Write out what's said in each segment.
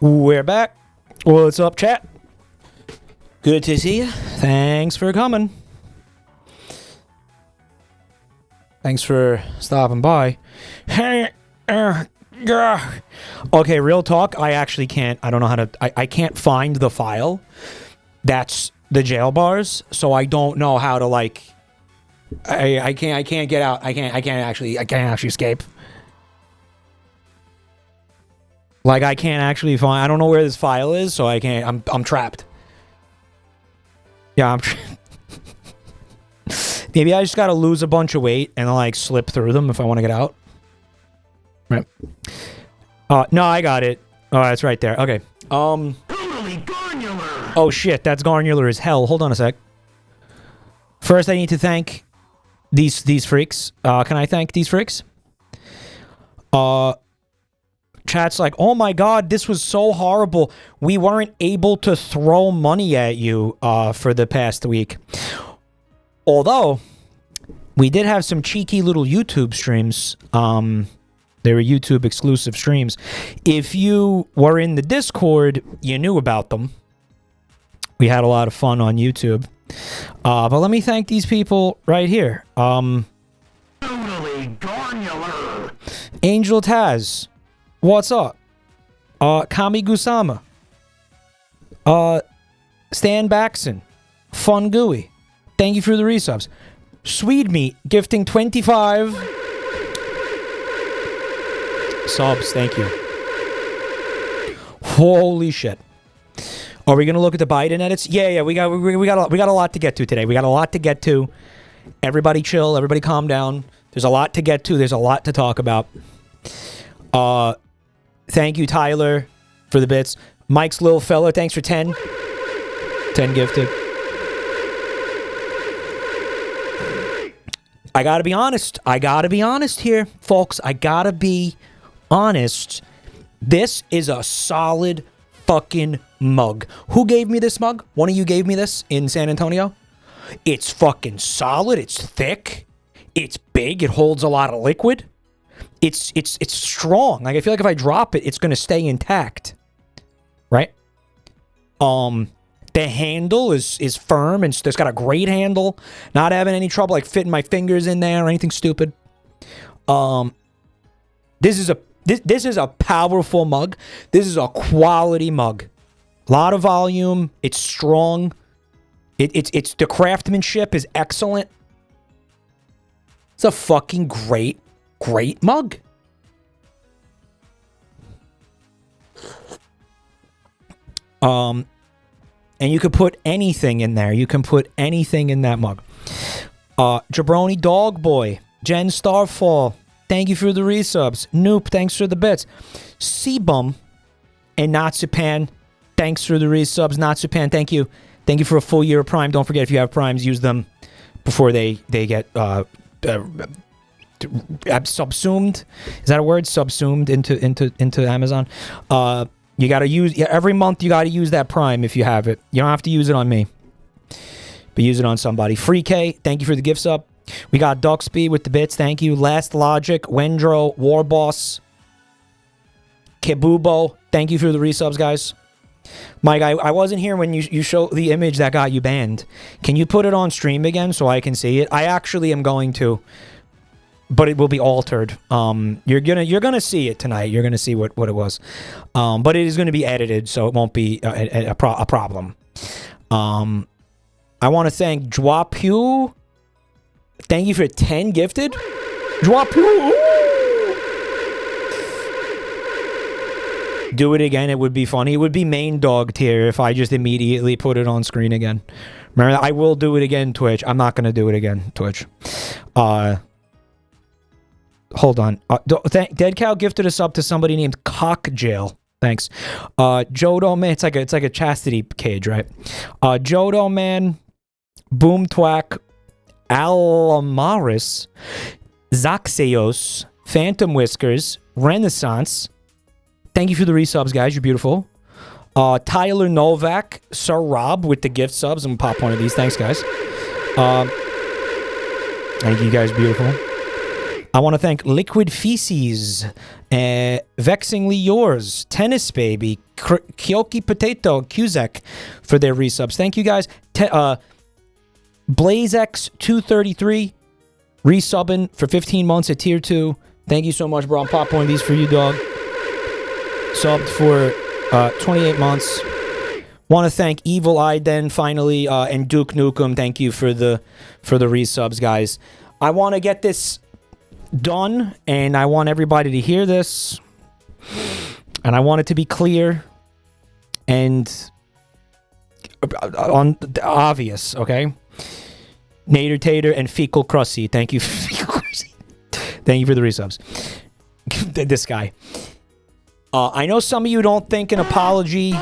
We're back. What's up, chat? Good to see you. Thanks for coming. Thanks for stopping by. Okay, real talk. I actually can't. I don't know how to. I can't find the file. That's the jail bars. So I don't know how to like. I can't get out. I can't actually escape. Like I can't actually find. I don't know where this file is, so I can't. I'm trapped. Yeah, I'm. Maybe I just gotta lose a bunch of weight and like slip through them if I want to get out. Right. No, I got it. Oh, that's right there. Okay. Oh shit, that's garnular as hell. Hold on a sec. First, I need to thank these freaks. Can I thank these freaks? Chat's like, oh my god, this was so horrible. We weren't able to throw money at you for the past week. Although, we did have some cheeky little YouTube streams. They were YouTube exclusive streams. If you were in the Discord, you knew about them. We had a lot of fun on YouTube. But let me thank these people right here. Totally garnular. Angel Taz. What's up? Kami Gusama. Stan Baxon. Fun Gooey. Thank you for the resubs. Swede Meat gifting 25 subs. Thank you. Holy shit. Are we gonna look at the Biden edits? Yeah. We got a lot to get to today. We got a lot to get to. Everybody chill. Everybody calm down. There's a lot to get to. There's a lot to talk about. Thank you, Tyler, for the bits. Mike's little fella, thanks for 10. 10 gifted. I gotta be honest. I gotta be honest here, folks. I gotta be honest. This is a solid fucking mug. Who gave me this mug? One of you gave me this in San Antonio. It's fucking solid. It's thick. It's big. It holds a lot of liquid. It's strong. Like I feel like if I drop it, it's gonna stay intact. Right? The handle is firm and it's got a great handle. Not having any trouble like fitting my fingers in there or anything stupid. This is a powerful mug. This is a quality mug. A lot of volume. It's strong. It's the craftsmanship is excellent. It's a fucking great mug. And you could put anything in there. You can put anything in that mug. Jabroni Dog Boy, Jen Starfall, thank you for the resubs. Noop, thanks for the bits. Sebum and Natsupan, thanks for the resubs. Natsupan, thank you. Thank you for a full year of Prime. Don't forget, if you have Primes, use them before they get subsumed. Is that a word? Subsumed into Amazon. You gotta use every month. You gotta use that Prime if you have it. You don't have to use it on me, but use it on somebody. Free K, thank you for the gift sub. We got Duxby with the bits. Thank you. Last Logic, Wendro, Warboss, Kebubo. Thank you for the resubs, guys. Mike, I wasn't here when you show the image that got you banned. Can you put it on stream again so I can see it? I actually am going to. But it will be altered. You're gonna see it tonight. You're gonna see what it was. But it is gonna be edited, so it won't be a problem. I want to thank Jwapu. Thank you for 10 gifted. Jwapu. Do it again. It would be funny. It would be main dog tier if I just immediately put it on screen again. Remember, I will do it again, Twitch. I'm not gonna do it again, Twitch. Hold on. Dead Cow gifted us up to somebody named Cockjail. Thanks. Jodo Man. It's like a chastity cage, right? Jodo Man, Boom Twack, Alamaris, Zaxeos, Phantom Whiskers, Renaissance. Thank you for the resubs, guys. You're beautiful. Tyler Novak, Sir Rob with the gift subs. I'm gonna pop one of these. Thank you, guys. Beautiful. I want to thank Liquid Feces, Vexingly Yours, Tennis Baby, Kyoki Potato, Cusack for their resubs. Thank you guys. BlazeX233 resubbing for 15 months at tier 2. Thank you so much, bro. I'm popcorn these for you, dog. Subbed for 28 months. Want to thank Evil Eye Den finally, and Duke Nukem. Thank you for the resubs, guys. I want to get this done, and I want everybody to hear this, and I want it to be clear and obvious. Okay, Nader Tater and Fecal Crusty. Thank you, thank you for the resubs. This guy. I know some of you don't think an apology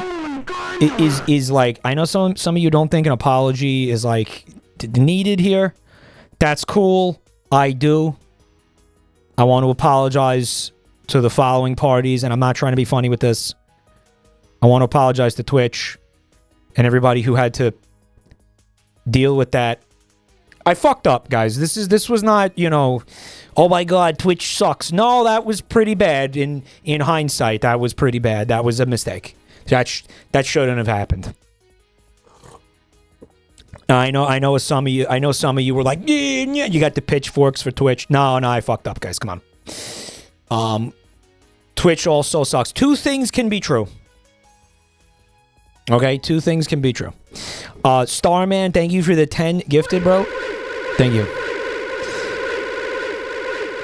is like. I know some of you don't think an apology is like needed here. That's cool. I do. I want to apologize to the following parties, and I'm not trying to be funny with this. I want to apologize to Twitch and everybody who had to deal with that. I fucked up, guys. This was not, you know, oh my god, Twitch sucks. No, that was pretty bad. In hindsight, that was pretty bad. That was a mistake. That shouldn't have happened. I know some of you were like, yeah, you got the pitchforks for Twitch. No, I fucked up, guys. Come on. Twitch also sucks. Two things can be true. Okay, two things can be true. Starman, thank you for the 10 gifted, bro. Thank you.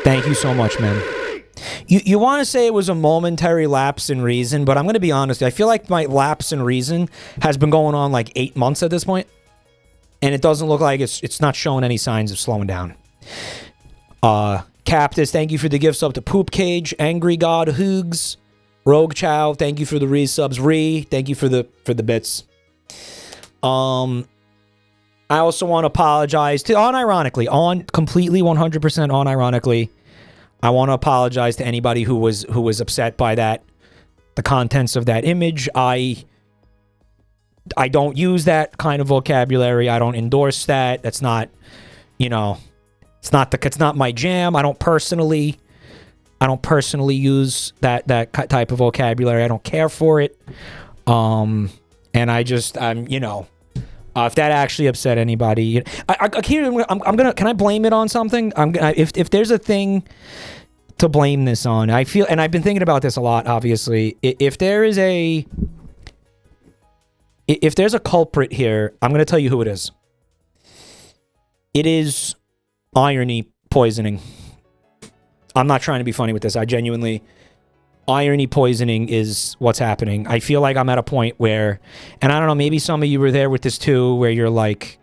Thank you so much, man. You want to say it was a momentary lapse in reason, but I'm going to be honest. I feel like my lapse in reason has been going on like 8 months at this point. And it doesn't look like it's not showing any signs of slowing down. Captus, thank you for the gifts up to Poop Cage. Angry God Hoogs. Rogue Chow, thank you for the resubs. Thank you for the bits. I also want to apologize to completely 100% unironically. I want to apologize to anybody who was upset by that, the contents of that image. I don't use that kind of vocabulary. I don't endorse that. That's not, you know, it's not my jam. I don't personally use that type of vocabulary. I don't care for it. And I'm you know, if that actually upset anybody, can I blame it on something? If there's a thing to blame this on, I feel, and I've been thinking about this a lot, obviously, if there's a culprit here, I'm going to tell you who it is. It is irony poisoning. I'm not trying to be funny with this. I genuinely... Irony poisoning is what's happening. I feel like I'm at a point where... And I don't know, maybe some of you were there with this too, where you're like,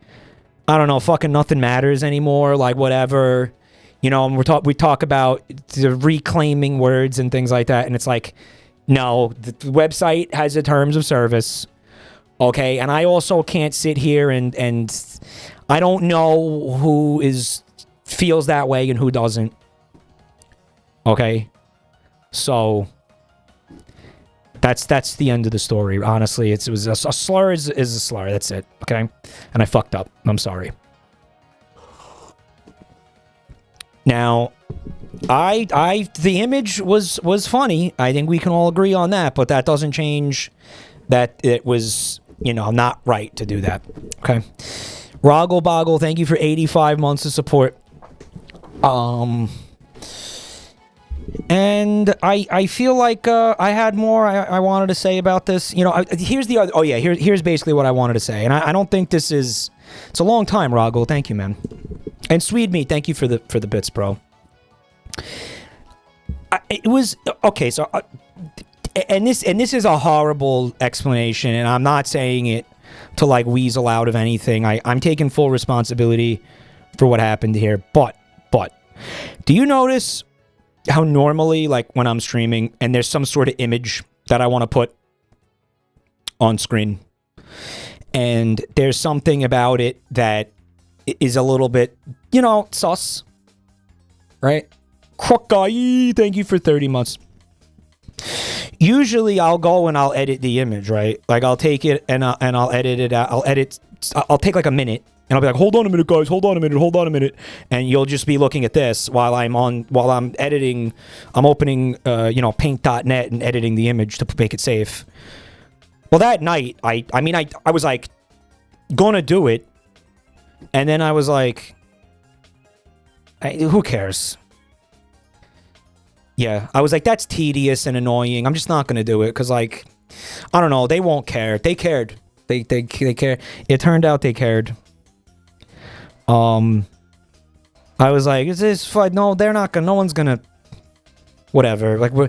I don't know, fucking nothing matters anymore, like whatever. You know, and we talk about the reclaiming words and things like that, and it's like, no, the website has a terms of service, okay? And I also can't sit here and I don't know who feels that way and who doesn't, okay? So that's the end of the story. Honestly, it was a slur is a slur. That's it. Okay, and I fucked up. I'm sorry. Now, the image was funny. I think we can all agree on that. But that doesn't change that it was, you know, not right to do that. Okay, Roggle Boggle, thank you for 85 months of support. And I feel like I had more I wanted to say about this. You know, here's the other... Oh, yeah, here's basically what I wanted to say. And I don't think this is... It's a long time, Roggle. Thank you, man. And Swede Meat, thank you for the bits, bro. It was... Okay, so... and this is a horrible explanation, and I'm not saying it to, like, weasel out of anything. I'm taking full responsibility for what happened here. But... Do you notice... how normally, like, when I'm streaming and there's some sort of image that I want to put on screen, and there's something about it that is a little bit, you know, sus, right? Crook guy, thank you for 30 months. Usually I'll go and I'll edit the image, right? Like, I'll take it and I'll edit it out. I'll take like a minute And I'll be like, hold on a minute, guys, hold on a minute. And you'll just be looking at this while I'm editing. I'm opening, paint.net and editing the image to make it safe. Well, that night, I was like, gonna do it. And then I was like, who cares? Yeah, I was like, that's tedious and annoying. I'm just not gonna do it because, like, I don't know. They won't care. They cared. They care. It turned out they cared. I was like, is this fun? No, they're not gonna. No one's gonna. Whatever. Like, we're,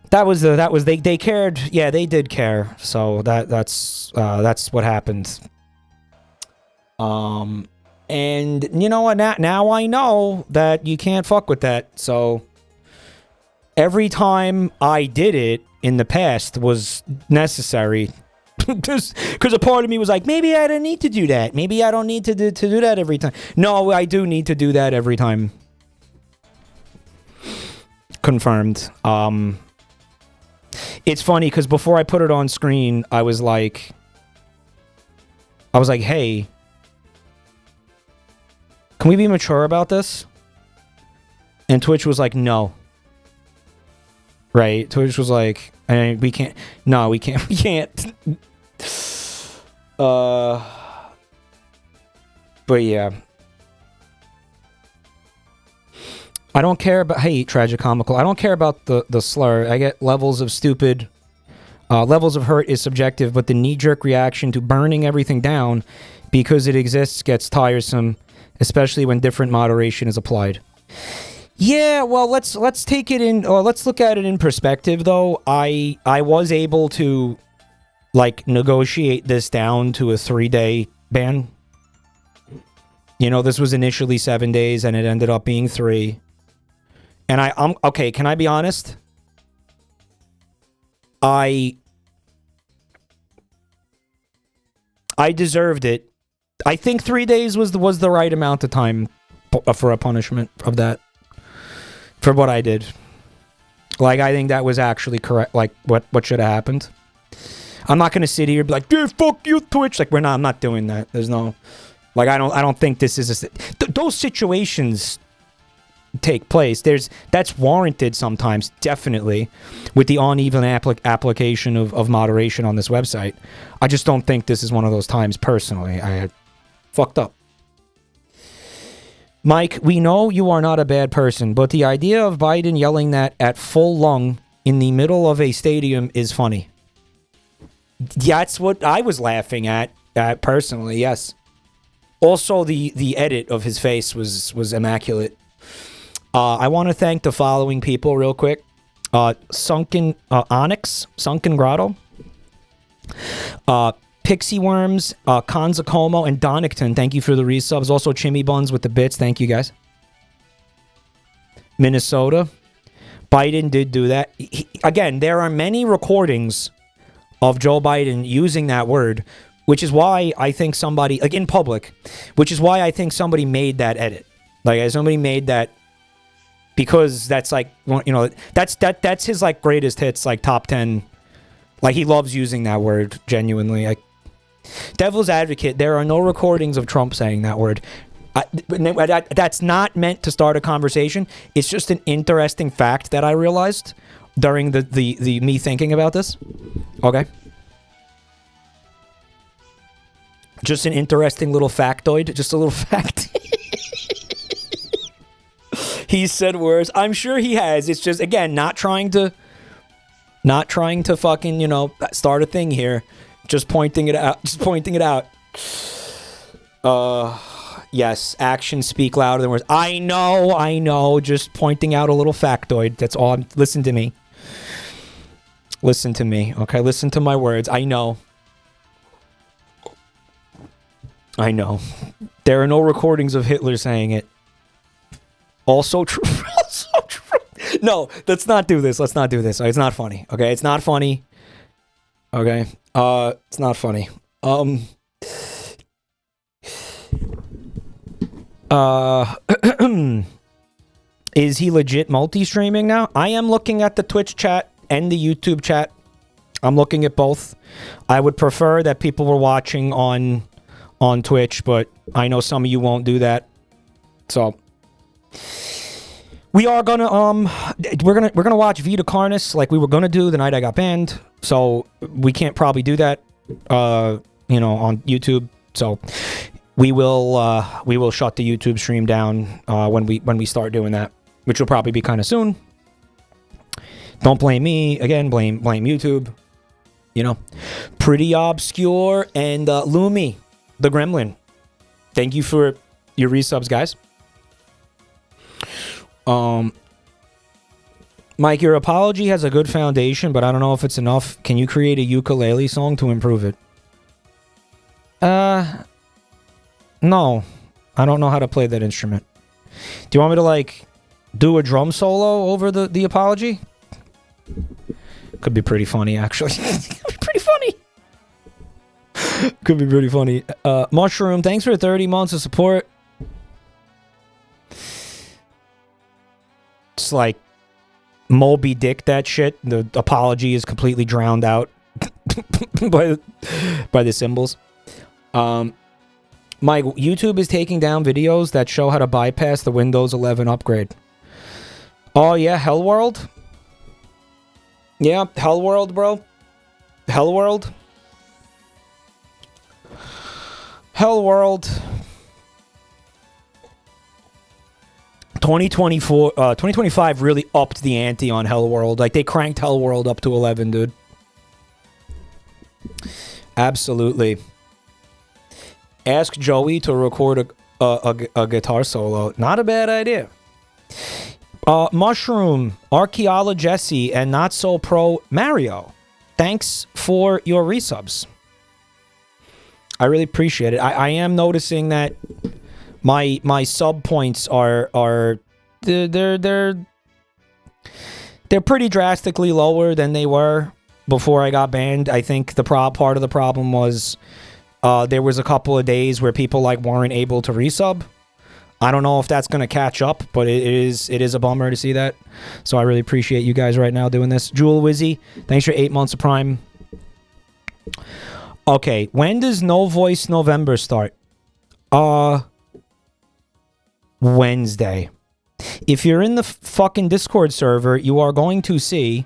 that was they cared. Yeah, they did care. So that's what happened. And you know what? Now I know that you can't fuck with that. So every time I did it in the past was necessary. Because a part of me was like, maybe I don't need to do that. Maybe I don't need to do that every time. No, I do need to do that every time. Confirmed. It's funny because before I put it on screen, I was like, hey, can we be mature about this? And Twitch was like, no. Right? Twitch was like, we can't. No, we can't. We can't. But yeah. I don't care about, hey, tragicomical. I don't care about the slur. I get levels of stupid. Levels of hurt is subjective, but the knee-jerk reaction to burning everything down because it exists gets tiresome, especially when different moderation is applied. Yeah, well, let's take it in, or let's look at it in perspective, though. I was able to, like, negotiate this down to a 3-day ban. You know, this was initially 7 days, and it ended up being 3. And I'm okay, can I be honest? I deserved it. I think 3 days was the right amount of time for a punishment of that. For what I did. Like, I think that was actually correct. Like, what should have happened. I'm not going to sit here and be like, dude, fuck you, Twitch. Like, I'm not doing that. There's no... Like, I don't think this is those situations take place. That's warranted sometimes, definitely, with the uneven application of moderation on this website. I just don't think this is one of those times, personally. I fucked up. Mike, we know you are not a bad person, but the idea of Biden yelling that at full lung in the middle of a stadium is funny. That's what I was laughing at personally, yes. Also, the edit of his face was immaculate. I want to thank the following people real quick. Onyx, Sunken Grotto, Pixie Worms, Kanzakomo, and Donington. Thank you for the resubs. Also, Chimmy Buns with the bits. Thank you, guys. Minnesota. Biden did do that. Again, there are many recordings of Joe Biden using that word, which is why I think somebody, like in public, which is why I think somebody made that edit. Like, somebody made that because that's like, you know, that's his like greatest hits, like top 10. Like, he loves using that word, genuinely. Like, devil's advocate, there are no recordings of Trump saying that word. That's not meant to start a conversation. It's just an interesting fact that I realized during the me thinking about this. Okay. Just an interesting little factoid. Just a little fact. He said words. I'm sure he has. It's just, again, not trying to fucking, you know, start a thing here. Just pointing it out. Just pointing it out. Yes, actions speak louder than words. I know. Just pointing out a little factoid. That's all. Listen to me. Listen to me, okay? Listen to my words. I know. There are no recordings of Hitler saying it. Also true. Also true. No, let's not do this. Let's not do this. It's not funny. Okay, it's not funny. Okay, it's not funny. Is he legit multi-streaming now? I am looking at the Twitch chat and the YouTube chat. I'm looking at both. I would prefer that people were watching on Twitch, but I know some of you won't do that. So we are gonna we're gonna watch Vita Carnis like we were gonna do the night I got banned. So we can't probably do that, you know, on YouTube. So we will shut the YouTube stream down when we start doing that, which will probably be kind of soon. Don't blame me again. Blame YouTube. You know, pretty obscure. And Lumi, the Gremlin. Thank you for your resubs, guys. Mike, your apology has a good foundation, but I don't know if it's enough. Can you create a ukulele song to improve it? No. I don't know how to play that instrument. Do you want me to, like, do a drum solo over the apology? Could be pretty funny, actually. Could be pretty funny. Could be pretty funny. Mushroom, thanks for 30 months of support. It's like Moby Dick, that shit. The apology is completely drowned out by the symbols. Mike, YouTube is taking down videos that show how to bypass the Windows 11 upgrade. Oh, yeah, Hell World? Yeah, Hell World, bro. Hell World. Hell World. 2025 really upped the ante on Hell World. Like, they cranked Hell World up to 11, dude. Absolutely. Ask Joey to record a guitar solo. Not a bad idea. Mushroom, Archaeologesi, and Not So Pro Mario. Thanks for your resubs. I really appreciate it. I am noticing that my sub points are they're pretty drastically lower than they were before I got banned. I think the part of the problem was there was a couple of days where people like weren't able to resub. I don't know if that's going to catch up, but it is a bummer to see that. So I really appreciate you guys right now doing this. Jewel Wizzy, thanks for 8 months of Prime. Okay, when does No Voice November start? Wednesday. If you're in the fucking Discord server, you are going to see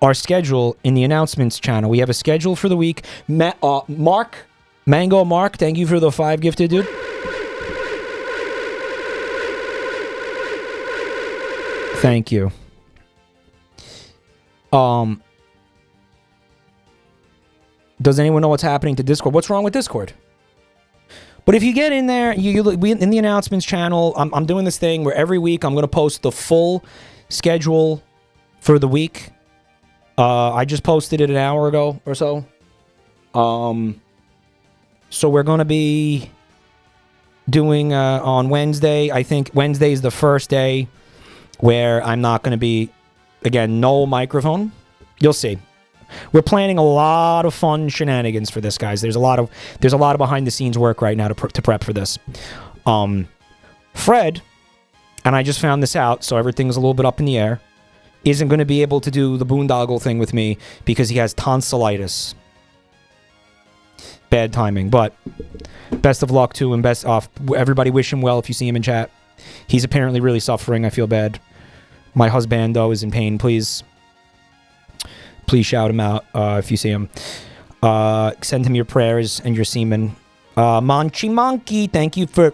our schedule in the announcements channel. We have a schedule for the week. Mark, Mango Mark, thank you for the 5 gifted, dude. Thank you. Does anyone know what's happening to Discord? What's wrong with Discord? But if you get in there, we in the announcements channel, I'm doing this thing where every week I'm going to post the full schedule for the week. I just posted it an hour ago or so. So we're going to be doing on Wednesday. I think Wednesday is the first day where I'm not going to be, again, no microphone. You'll see. We're planning a lot of fun shenanigans for this, guys. There's a lot of behind the scenes work right now to prep for this. Fred, and I just found this out, so everything's a little bit up in the air, isn't going to be able to do the boondoggle thing with me because he has tonsillitis. Bad timing, but best of luck to him. Best off. Everybody wish him well if you see him in chat. He's apparently really suffering. I feel bad. My husband, though, is in pain. Please shout him out if you see him. Send him your prayers and your semen. Monchi Monkey, thank you for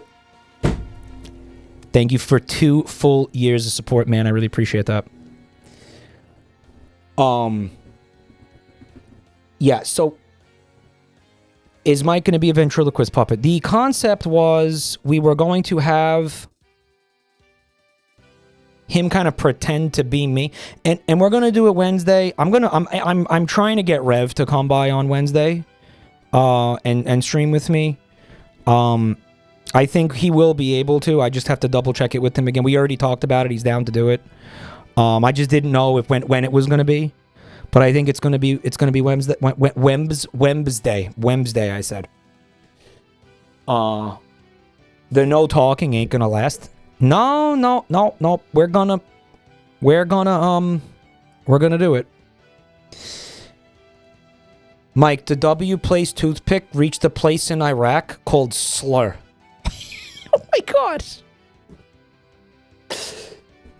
2 full years of support, man. I really appreciate that. Yeah, so is Mike going to be a ventriloquist puppet? The concept was we were going to have him kind of pretend to be me, and we're gonna do it Wednesday. I'm trying to get Rev to come by on Wednesday, and stream with me. I think he will be able to. I just have to double check it with him again. We already talked about it. He's down to do it. I just didn't know if when it was gonna be, but I think it's gonna be Wednesday. Wednesday. I said. The no talking ain't gonna last. No. We're gonna do it. Mike, the W-place toothpick reached a place in Iraq called Slur. Oh my god.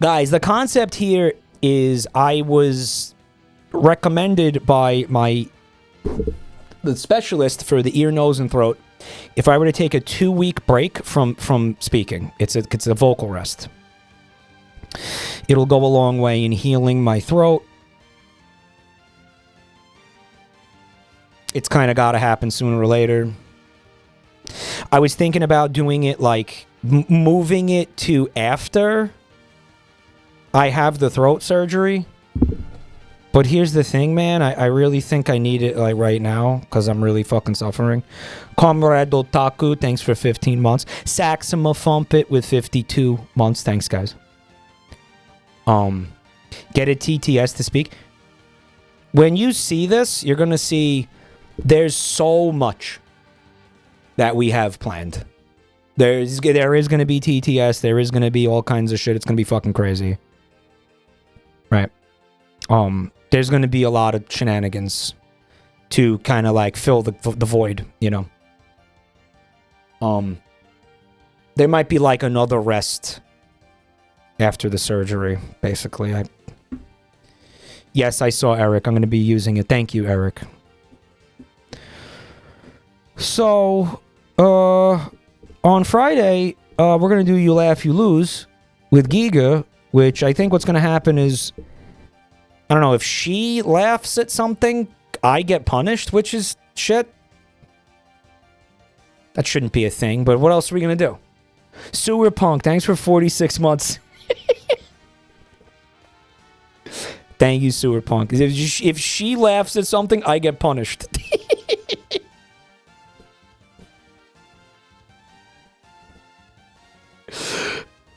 Guys, the concept here is I was recommended by the specialist for the ear, nose, and throat if I were to take a 2-week break from speaking. It's a vocal rest. It'll go a long way in healing my throat. It's kind of got to happen sooner or later. I was thinking about doing it like moving it to after I have the throat surgery. But here's the thing, man. I really think I need it like right now because I'm really fucking suffering. Comrade Otaku, thanks for 15 months. Saxima Fumpit with 52 months. Thanks, guys. Get a TTS to speak. When you see this, you're going to see there's so much that we have planned. There is going to be TTS. There is going to be all kinds of shit. It's going to be fucking crazy. Right. There's going to be a lot of shenanigans to kind of like fill the void, you know. There might be like another rest after the surgery, basically. Yes, I saw Eric. I'm going to be using it. Thank you, Eric. So, on Friday, we're going to do You Laugh, You Lose with Giga, which I think what's going to happen is, I don't know, if she laughs at something, I get punished, which is shit. That shouldn't be a thing, but what else are we going to do? Sewer Punk, thanks for 46 months. Thank you, Sewer Punk. If she laughs at something, I get punished.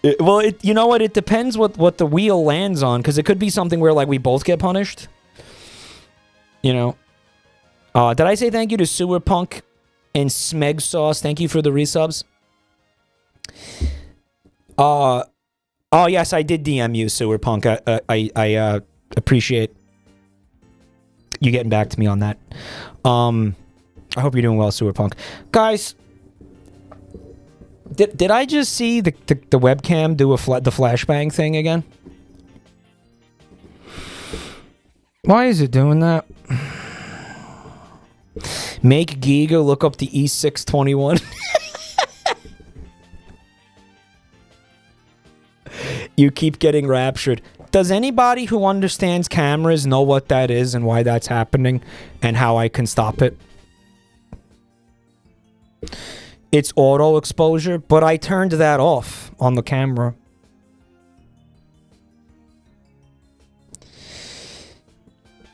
You know what? It depends what the wheel lands on, because it could be something where like we both get punished. You know. Did I say thank you to Sewer Punk and Smeg Sauce? Thank you for the resubs. Oh yes, I did DM you, Sewer Punk. I appreciate you getting back to me on that. I hope you're doing well, Sewer Punk. Guys, did I just see the webcam do the flashbang thing again? Why is it doing that? Make Giga look up the E621. You keep getting raptured. Does anybody who understands cameras know what that is and why that's happening and how I can stop it? It's auto exposure, but I turned that off on the camera.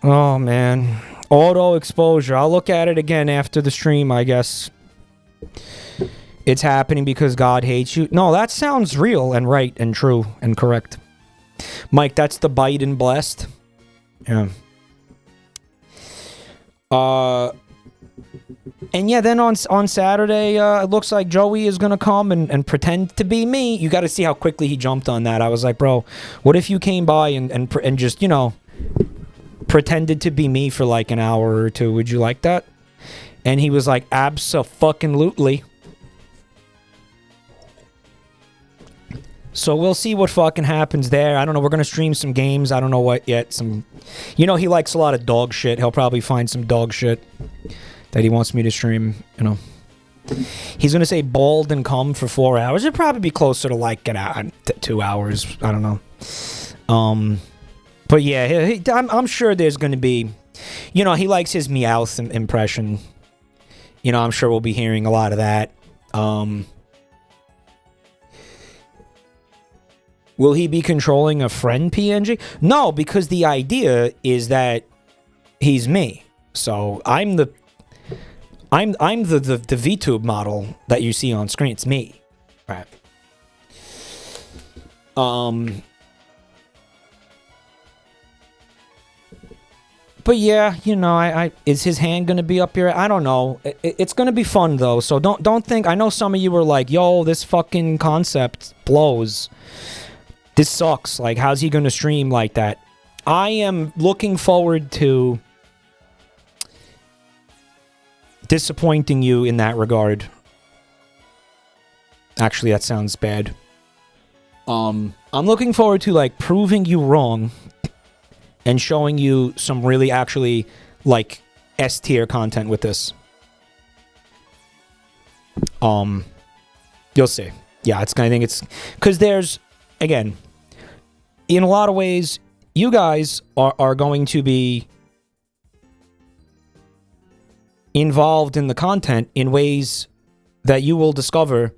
Oh, man. Auto exposure. I'll look at it again after the stream, I guess. It's happening because God hates you. No, that sounds real and right and true and correct. Mike, that's the Biden blessed. Yeah. And yeah, then on Saturday, it looks like Joey is going to come and pretend to be me. You got to see how quickly he jumped on that. I was like, bro, what if you came by and just, you know, pretended to be me for like an hour or two? Would you like that? And he was like, abso-fucking-lutely. So we'll see what fucking happens there. I don't know. We're going to stream some games. I don't know what yet. You know, he likes a lot of dog shit. He'll probably find some dog shit that he wants me to stream, you know. He's going to say bald and come for 4 hours. It'd probably be closer to like 2 hours. I don't know. But yeah, I'm sure there's going to be, you know, he likes his Meowth impression. You know, I'm sure we'll be hearing a lot of that. Will he be controlling a friend PNG? No, because the idea is that he's me. So I'm the VTube model that you see on screen. It's me. Right. But yeah, you know, is his hand gonna be up here? I don't know. It's gonna be fun though. So don't think. I know some of you were like, "Yo, this fucking concept blows. This sucks. Like, how's he gonna stream like that?" I am looking forward to disappointing you in that regard. Actually, that sounds bad. I'm looking forward to, like, proving you wrong and showing you some really actually, like, S-tier content with this. You'll see. Yeah, I think it's... Because there's, again, in a lot of ways, you guys are going to be involved in the content in ways that you will discover.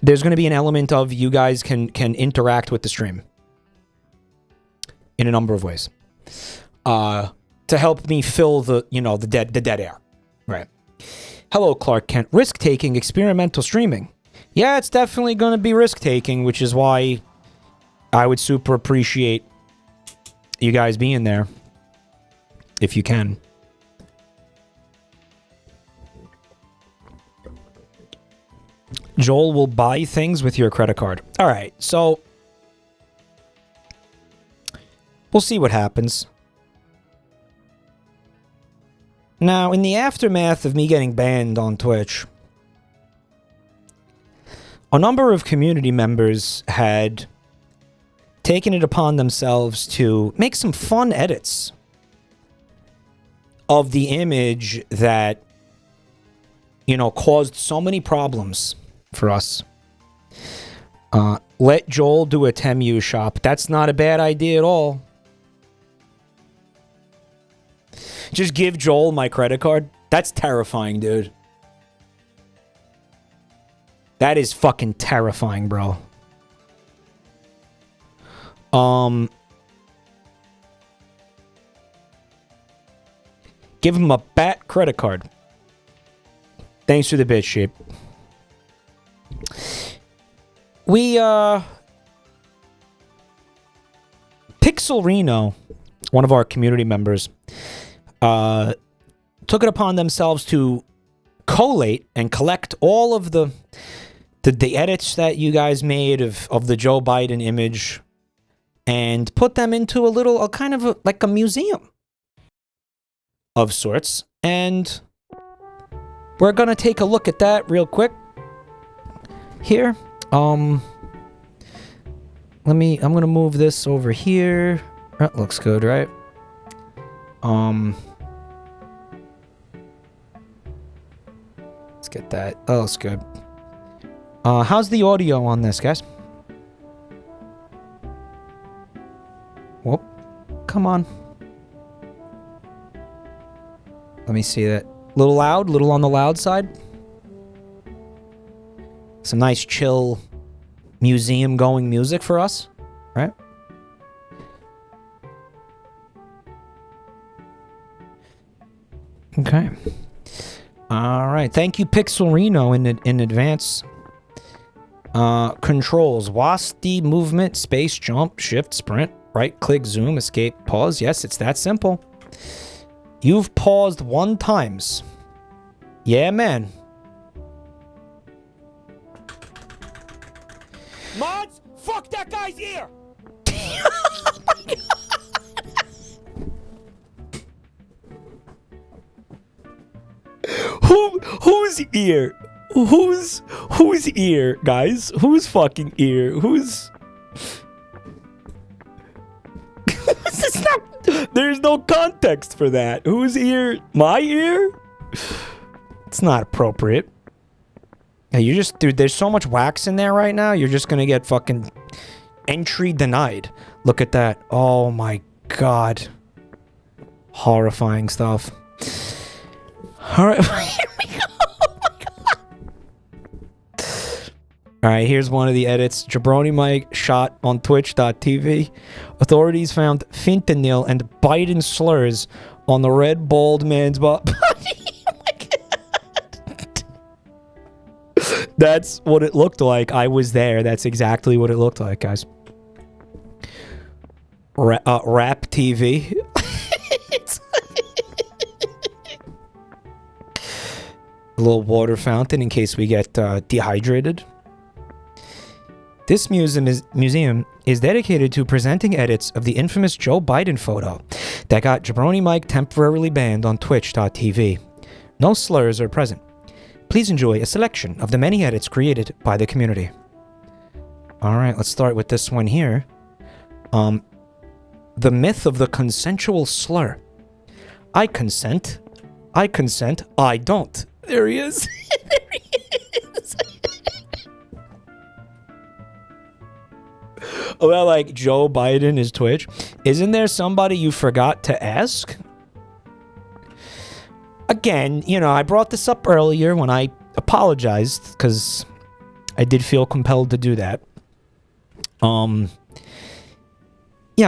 There's going to be an element of you guys can interact with the stream in a number of ways to help me fill the, you know, the dead air. Right. Hello, Clark Kent. Risk-taking experimental streaming. Yeah, it's definitely going to be risk-taking, which is why I would super appreciate you guys being there if you can. Joel will buy things with your credit card. All right, so we'll see what happens. Now, in the aftermath of me getting banned on Twitch, a number of community members had taken it upon themselves to make some fun edits of the image that, you know, caused so many problems for us. Let Joel do a Temu shop. That's not a bad idea at all. Just give Joel my credit card. That's terrifying, dude. That is fucking terrifying, bro. Give him a bat credit card. Thanks for the bit, sheep. We, Pixel Reno, one of our community members, took it upon themselves to collate and collect all of the edits that you guys made of the Joe Biden image and put them into a kind of like a museum of sorts. And we're gonna take a look at that real quick here. I'm gonna move this over here. That looks good, right? Let's get that. Oh, that's good. How's the audio on this, guys? Whoop. Come on. Let me see that. Little loud, little on the loud side. Some nice chill museum going music for us, right? Okay. All right. Thank you, Pixel Reno, in advance. Controls: WASD movement, space, jump, shift, sprint, right click, zoom, escape, pause. Yes, it's that simple. You've paused 1 times. Yeah, man. Mods, fuck that guy's ear. Oh my God. Whose ear? Whose ear, guys? Whose fucking ear? Whose? It's not. There's no context for that. Whose ear? My ear? It's not appropriate. Yeah, you just, dude, there's so much wax in there right now. You're just gonna get fucking entry denied. Look at that. Oh my God. Horrifying stuff. Alright. Here we go. Oh my God. Alright, here's one of the edits. Jabronimike shot on twitch.tv. Authorities found fentanyl and Biden slurs on the red bald man's body. That's what it looked like. I was there. That's exactly what it looked like, guys. Rap TV. A little water fountain in case we get dehydrated. This museum is dedicated to presenting edits of the infamous Joe Biden photo that got Jabronimike temporarily banned on Twitch.tv. No slurs are present. Please enjoy a selection of the many edits created by the community. Alright, let's start with this one here. The myth of the consensual slur. I consent. I consent. I don't. There he is. There he is. Well, like, Joe Biden is Twitch. Isn't there somebody you forgot to ask? Again, you know, I brought this up earlier when I apologized, because I did feel compelled to do that. Yeah,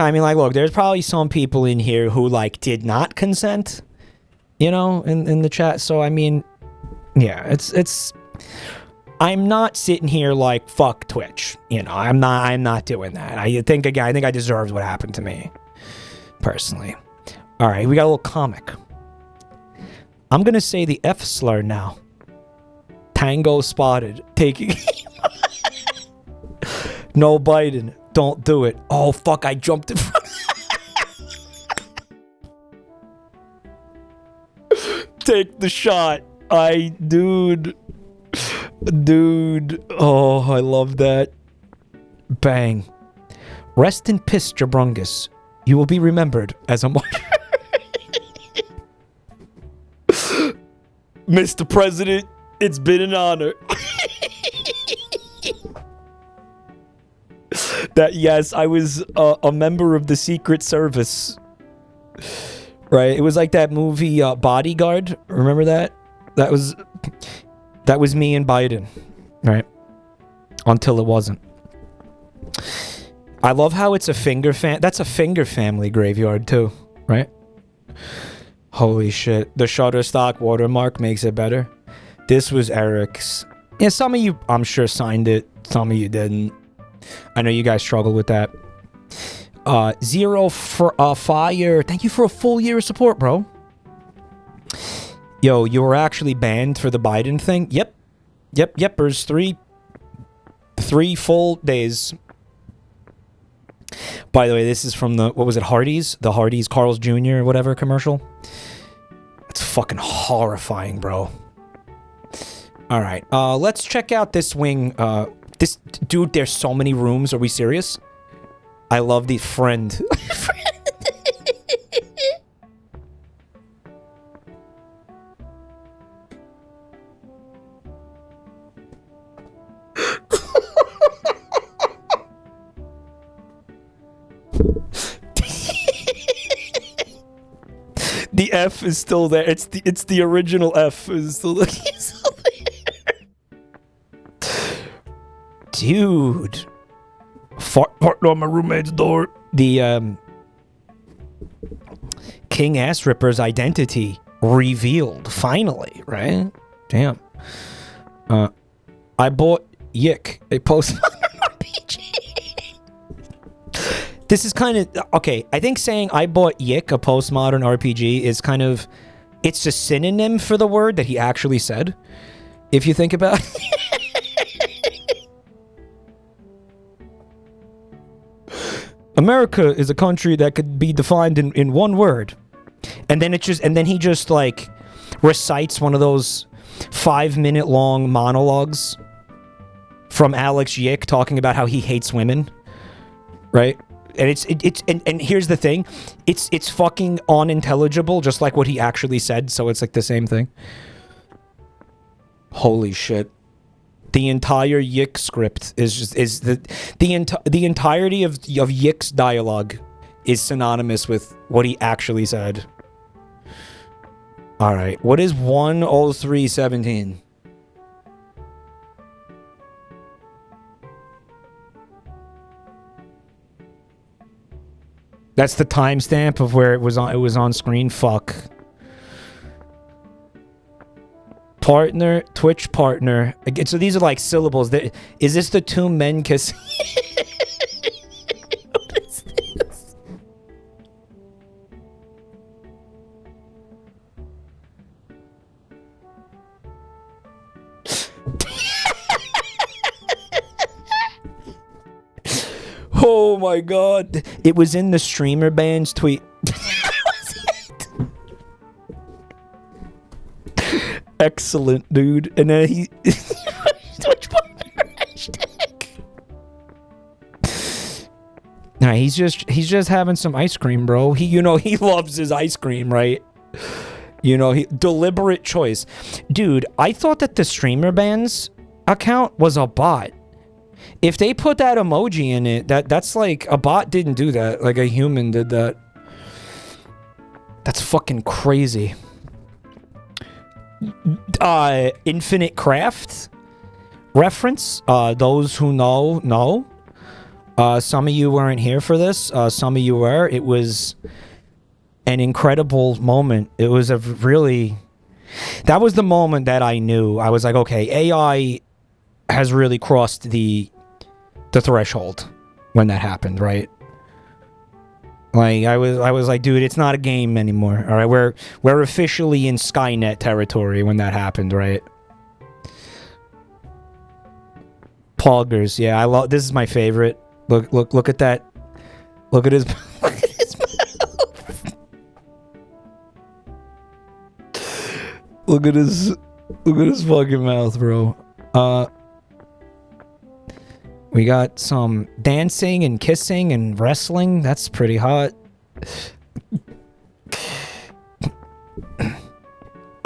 I mean, like, look, there's probably some people in here who, like, did not consent, you know, in the chat. So, I mean, yeah, it's... I'm not sitting here like, fuck Twitch. You know, I'm not doing that. I think I deserved what happened to me. Personally. Alright, we got a little comic. I'm gonna say the F slur now. Tango spotted. Taking... No Biden. Don't do it. Oh, fuck, I jumped in front. Take the shot. Dude, oh, I love that. Bang. Rest in piss, Jabrungus. You will be remembered as a martyr. Mr. President, it's been an honor. That, yes, I was a member of the Secret Service. Right? It was like that movie, Bodyguard. Remember that? That was me and Biden, right? Until it wasn't. I love how it's a that's a finger family graveyard too, right? Holy shit. The Shutterstock watermark makes it better. This was Eric's. Yeah, some of you, I'm sure, signed it. Some of you didn't. I know you guys struggle with that. Zero for Fire. Thank you for a full year of support, bro. Yo, you were actually banned for the Biden thing? Yep. There's three full days. By the way, this is from the, what was it, Hardee's? The Hardee's Carl's Jr. or whatever commercial. It's fucking horrifying, bro. Alright, let's check out this wing. This, dude, there's so many rooms. Are we serious? I love the friend. The F is still there. It's the original F is still there. Dude. Fart on my roommate's door. The King Ass Ripper's identity revealed finally, right? Damn. I bought Yick, a postmodern RPG. This is kind of okay. I think saying I bought Yick, a postmodern RPG, is kind of, it's a synonym for the word that he actually said. If you think about it. America is a country that could be defined in one word. And then he just like recites one of those 5-minute long monologues from Alex Yick talking about how he hates women. Right? And and here's the thing. It's fucking unintelligible, just like what he actually said, so it's like the same thing. Holy shit. The entire Yick script is the entirety of Yick's dialogue is synonymous with what he actually said. All right, what is 10317? That's the timestamp of where it was on screen. Fuck. Partner, Twitch partner. Again, so these are like syllables. Is this the two men kissing? What is this? Oh my god. It was in the streamer band's tweet. That was it. Excellent, dude. And then he which one? Hashtag. Nah, he's just having some ice cream, bro. He loves his ice cream, right? Deliberate choice. Dude, I thought that the streamer band's account was a bot. If they put that emoji in it, that's like a bot didn't do that. Like a human did that. That's fucking crazy. Infinite Craft reference. Those who know. Some of you weren't here for this. Some of you were. It was an incredible moment. It was a really... That was the moment that I knew. I was like, okay, AI has really crossed the threshold when that happened, right? Like, I was like, dude, it's not a game anymore. All right, we're officially in Skynet territory when that happened, right? Poggers, yeah, I love... This is my favorite. Look at that. Look at his look at his mouth. Look at his fucking mouth, bro. We got some dancing and kissing and wrestling. That's pretty hot.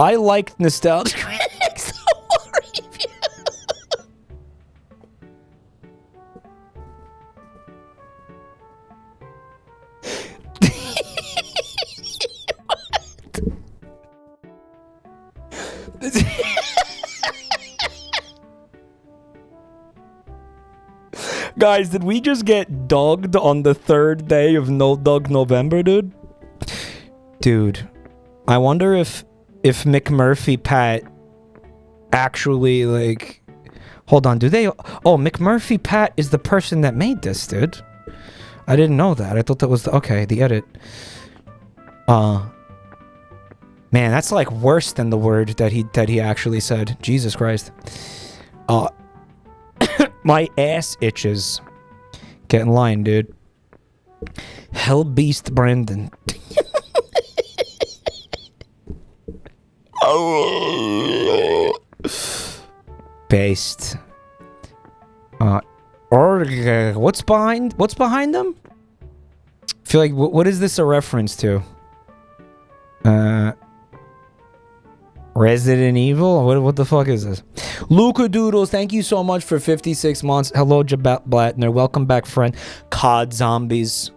I like nostalgia critics. Guys, did we just get dogged on the 3rd day of No Dog November, dude? Dude, I wonder if McMurphy Pat actually, like... Hold on, do they... Oh, McMurphy Pat is the person that made this, dude. I didn't know that. I thought that was the... Okay, the edit. Man, that's like worse than the word that he actually said. Jesus Christ. My ass itches. Get in line, dude. Hellbeast Brandon. Based. What's behind them? I feel like what is this a reference to? Resident Evil? What the fuck is this? Luca Doodles, thank you so much for 56 months. Hello, Blatner. Welcome back, friend. COD Zombies.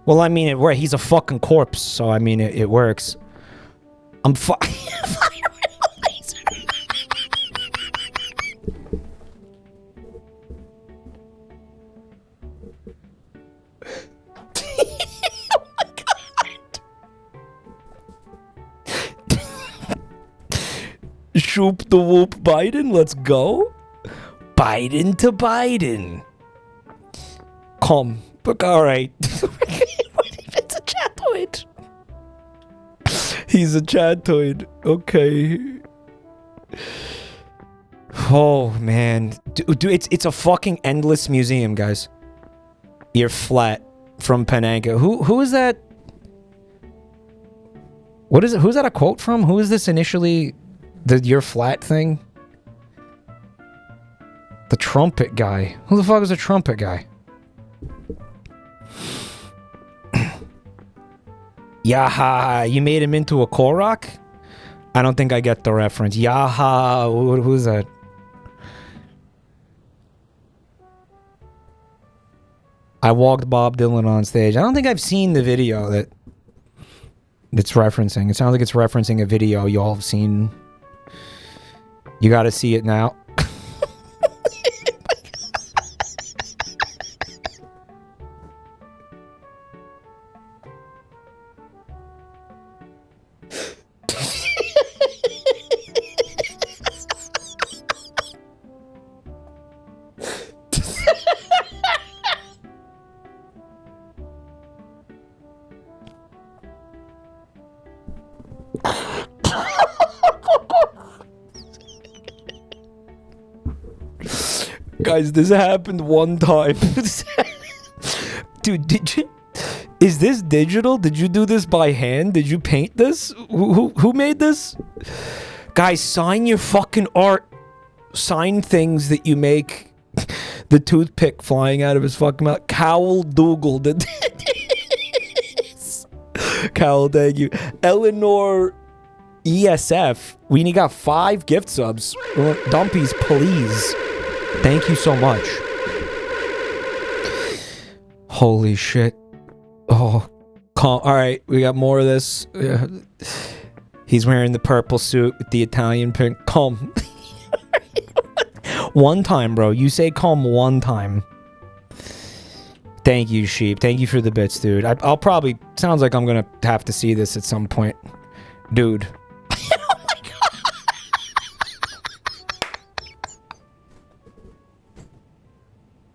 Well, I mean, he's a fucking corpse, so I mean, it works. I'm firing a laser. Oh my god. Shoop the whoop Biden, let's go. Biden to Biden. Come. But alright. It's a chatoid. He's a chatoid. Okay. Oh man. Dude, it's a fucking endless museum, guys. You're flat from Penanka. Who is that? What is it? Who's that a quote from? Who is this initially? The You're Flat thing? The trumpet guy. Who the fuck is the trumpet guy? Yaha, you made him into a Korok? I don't think I get the reference. Yaha, who's that? I walked Bob Dylan on stage. I don't think I've seen the video that it's referencing. It sounds like it's referencing a video y'all have seen. You gotta see it now. Guys, this happened one time. Dude, did you... Is this digital? Did you do this by hand? Did you paint this? Who made this? Guys, sign your fucking art. Sign things that you make. The toothpick flying out of his fucking mouth. Cowell Dougal did this. Cowell, thank you. Eleanor ESF. We only got 5 gift subs. Dumpies, please. Thank you so much. Holy shit. Oh, all right, we got more of this. He's wearing the purple suit with the Italian print. Calm. One time, bro. You say calm one time. Thank you, Sheep. Thank you for the bits, dude. I'll probably... Sounds like I'm gonna have to see this at some point. Dude. Oh my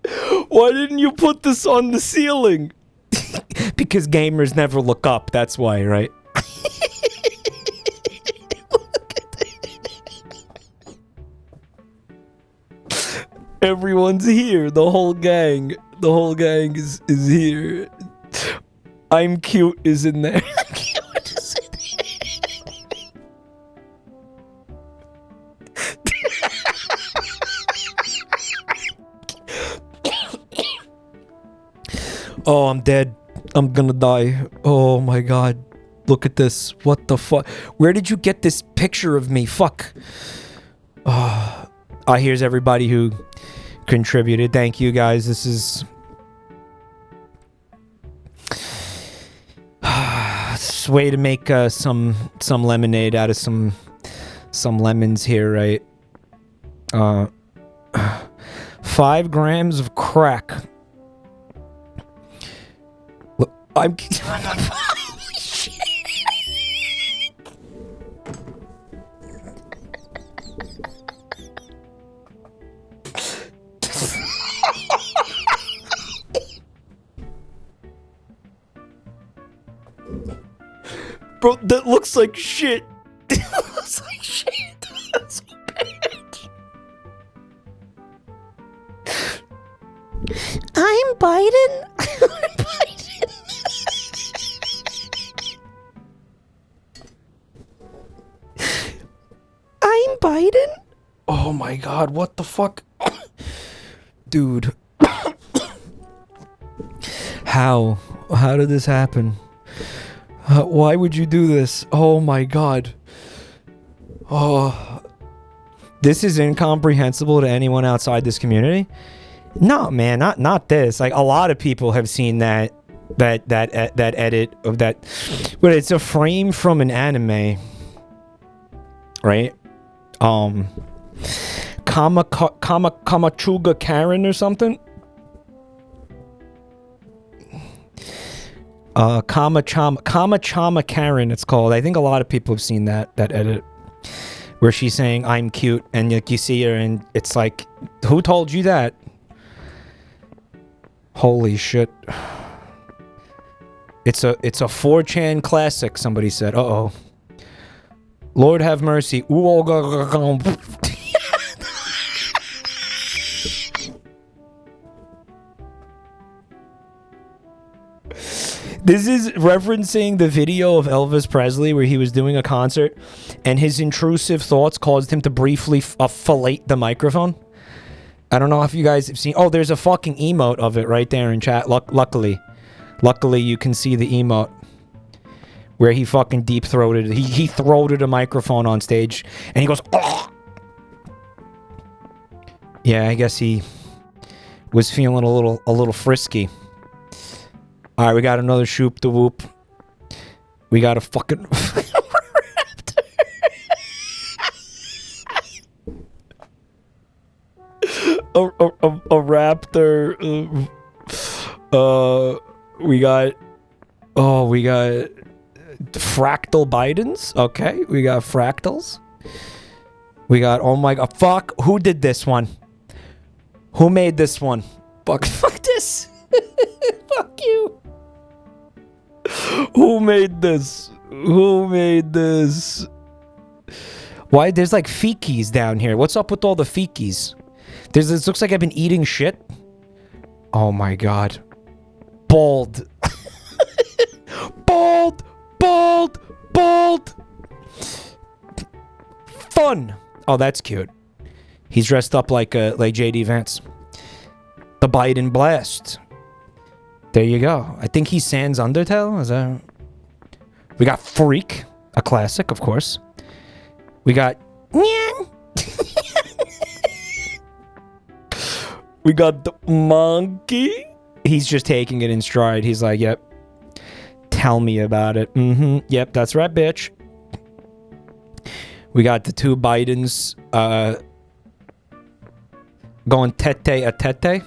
God. Why didn't you put this on the ceiling? Because gamers never look up, that's why, right? Everyone's here, the whole gang. The whole gang is here. I'm cute is in there. Oh, I'm dead. I'm gonna die. Oh my God. Look at this. What the fuck? Where did you get this picture of me? Fuck. Here's everybody who contributed. Thank you guys. This is... It's a way to make some lemonade out of some lemons here, right? 5 grams of crack. I'm holy shit. Bro, that looks like shit. It looks like shit. That's so bad. I'm Biden. I'm Biden. I'm Biden? Oh my God, what the fuck? Dude. How? How did this happen? Why would you do this? Oh my God. Oh. This is incomprehensible to anyone outside this community? No, man, not this. Like, a lot of people have seen that edit of that. But it's a frame from an anime. Right? Kamachuga Karen or something? Kamachama Karen, it's called. I think a lot of people have seen that edit where she's saying I'm cute, and like you see her and it's like, who told you that? Holy shit. It's a 4chan classic, somebody said. Uh-oh. Lord have mercy. This is referencing the video of Elvis Presley where he was doing a concert and his intrusive thoughts caused him to briefly fillet the microphone. I don't know if you guys have seen... Oh, there's a fucking emote of it right there in chat. Luckily you can see the emote where he fucking deep-throated... He throated a microphone on stage and he goes... Oh! Yeah, I guess he was feeling a little frisky. All right, we got another shoop the whoop. We got a fucking raptor. a raptor. We got fractal Bidens. Okay, we got fractals. We got, oh my God, fuck. Who did this one? Who made this one? Fuck this. Fuck you. Who made this? Who made this? Why? There's like fikis down here. What's up with all the fikis? This looks like I've been eating shit. Oh my God. bald. Bald, bald, bald. Fun. Oh, that's cute. He's dressed up like JD Vance. The Biden Blast. There you go. I think he's Sans Undertale. Is that? We got Freak, a classic, of course. We got we got the monkey. He's just taking it in stride. He's like, yep. Tell me about it. Yep, that's right, bitch. We got the two Bidens going tete-a-tete.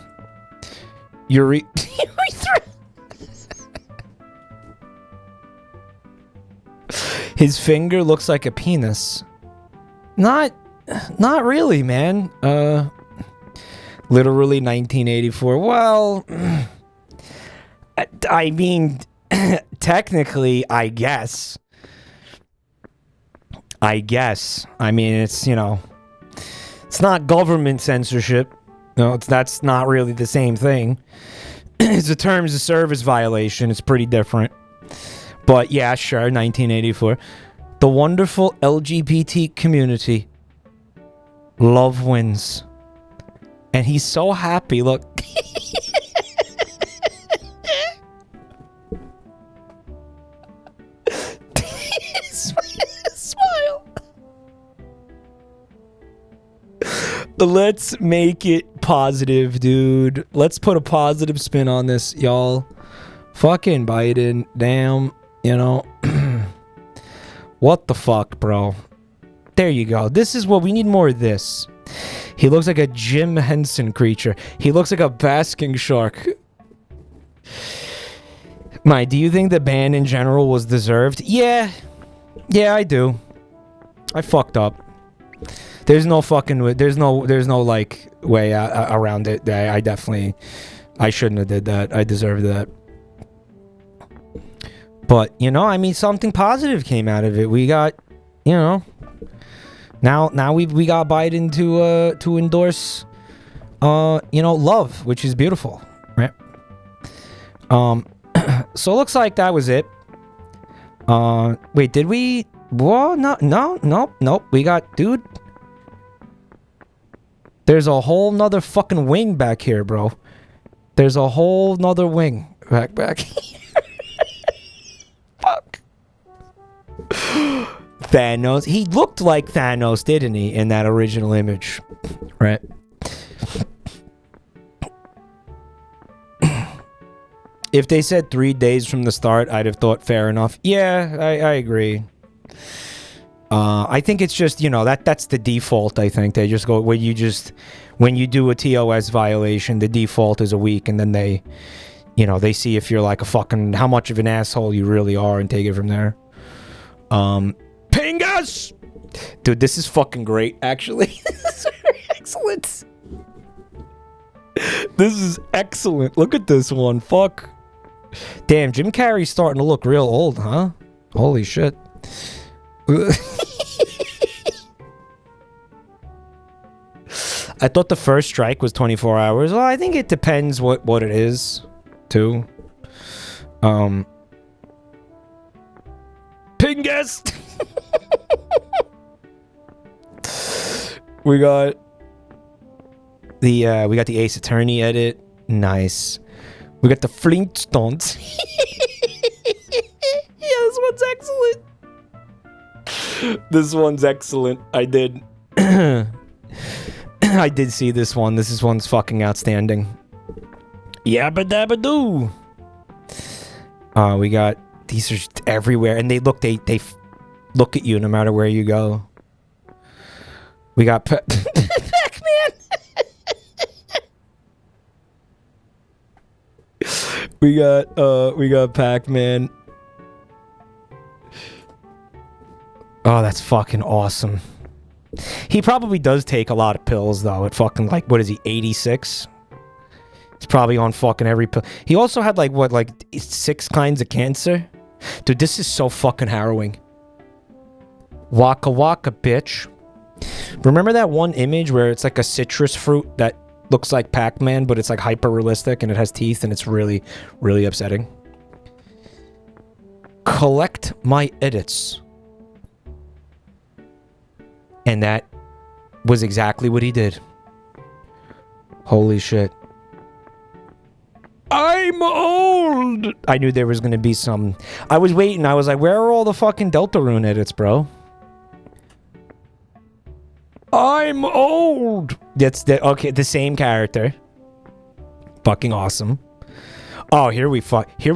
His finger looks like a penis. Not really, man. Literally 1984. Well, I mean, technically, I guess. I mean, it's, you know, it's not government censorship. No, that's not really the same thing. It's a terms of service violation. It's pretty different. But yeah, sure, 1984. The wonderful LGBT community. Love wins. And he's so happy. Look. Smile. Let's make it positive, dude. Let's put a positive spin on this, y'all. Fucking Biden. Damn. You know. What the fuck, bro? There you go. This is what we need, more of this. He looks like a Jim Henson creature. He looks like a basking shark. Do you think the ban in general was deserved? Yeah. Yeah, I do. I fucked up. There's no fucking... There's no like, way around it. I shouldn't have did that. I deserved that. But, you know, I mean, something positive came out of it. We got, you know... Now we got Biden to endorse, you know, love, which is beautiful, right? So it looks like that was it. Wait, did we? Whoa, nope. We got, dude. There's a whole nother fucking wing back here, bro. There's a whole nother wing back here. Fuck. Thanos. He looked like Thanos, didn't he, in that original image? Right? If they said 3 days from the start, I'd have thought fair enough. Yeah, I agree. I think it's just, you know, that's the default, I think. They just go, when you do a TOS violation, the default is a week, and then they, you know, they see if you're like a fucking, how much of an asshole you really are and take it from there. Pingus! Dude, this is fucking great, actually. This is excellent. This is excellent. Look at this one. Fuck. Damn, Jim Carrey's starting to look real old, huh? Holy shit. I thought the first strike was 24 hours. Well, I think it depends what it is, too. Pingus! We got the Ace Attorney edit. Nice. We got the Flintstones. Yeah, this one's excellent. This one's excellent. I did see this one. This one's fucking outstanding. Yabba dabba doo. We got, these are everywhere, and they look at you no matter where you go. We got Pac-Man. We got Pac-Man. Oh, that's fucking awesome. He probably does take a lot of pills, though. At fucking, like, what is he, 86? He's probably on fucking every pill. He also had, like, 6 kinds of cancer? Dude, this is so fucking harrowing. Waka waka, bitch. Remember that one image where it's like a citrus fruit that looks like Pac-Man, but it's like hyper realistic and it has teeth and it's really, really upsetting. Collect my edits. And that was exactly what he did. Holy shit. I'm old! I knew there was going to be some... I was waiting. I was like, where are all the fucking Deltarune edits, bro? I'm old! That's the... Okay, the same character. Fucking awesome. Oh, here we go. Here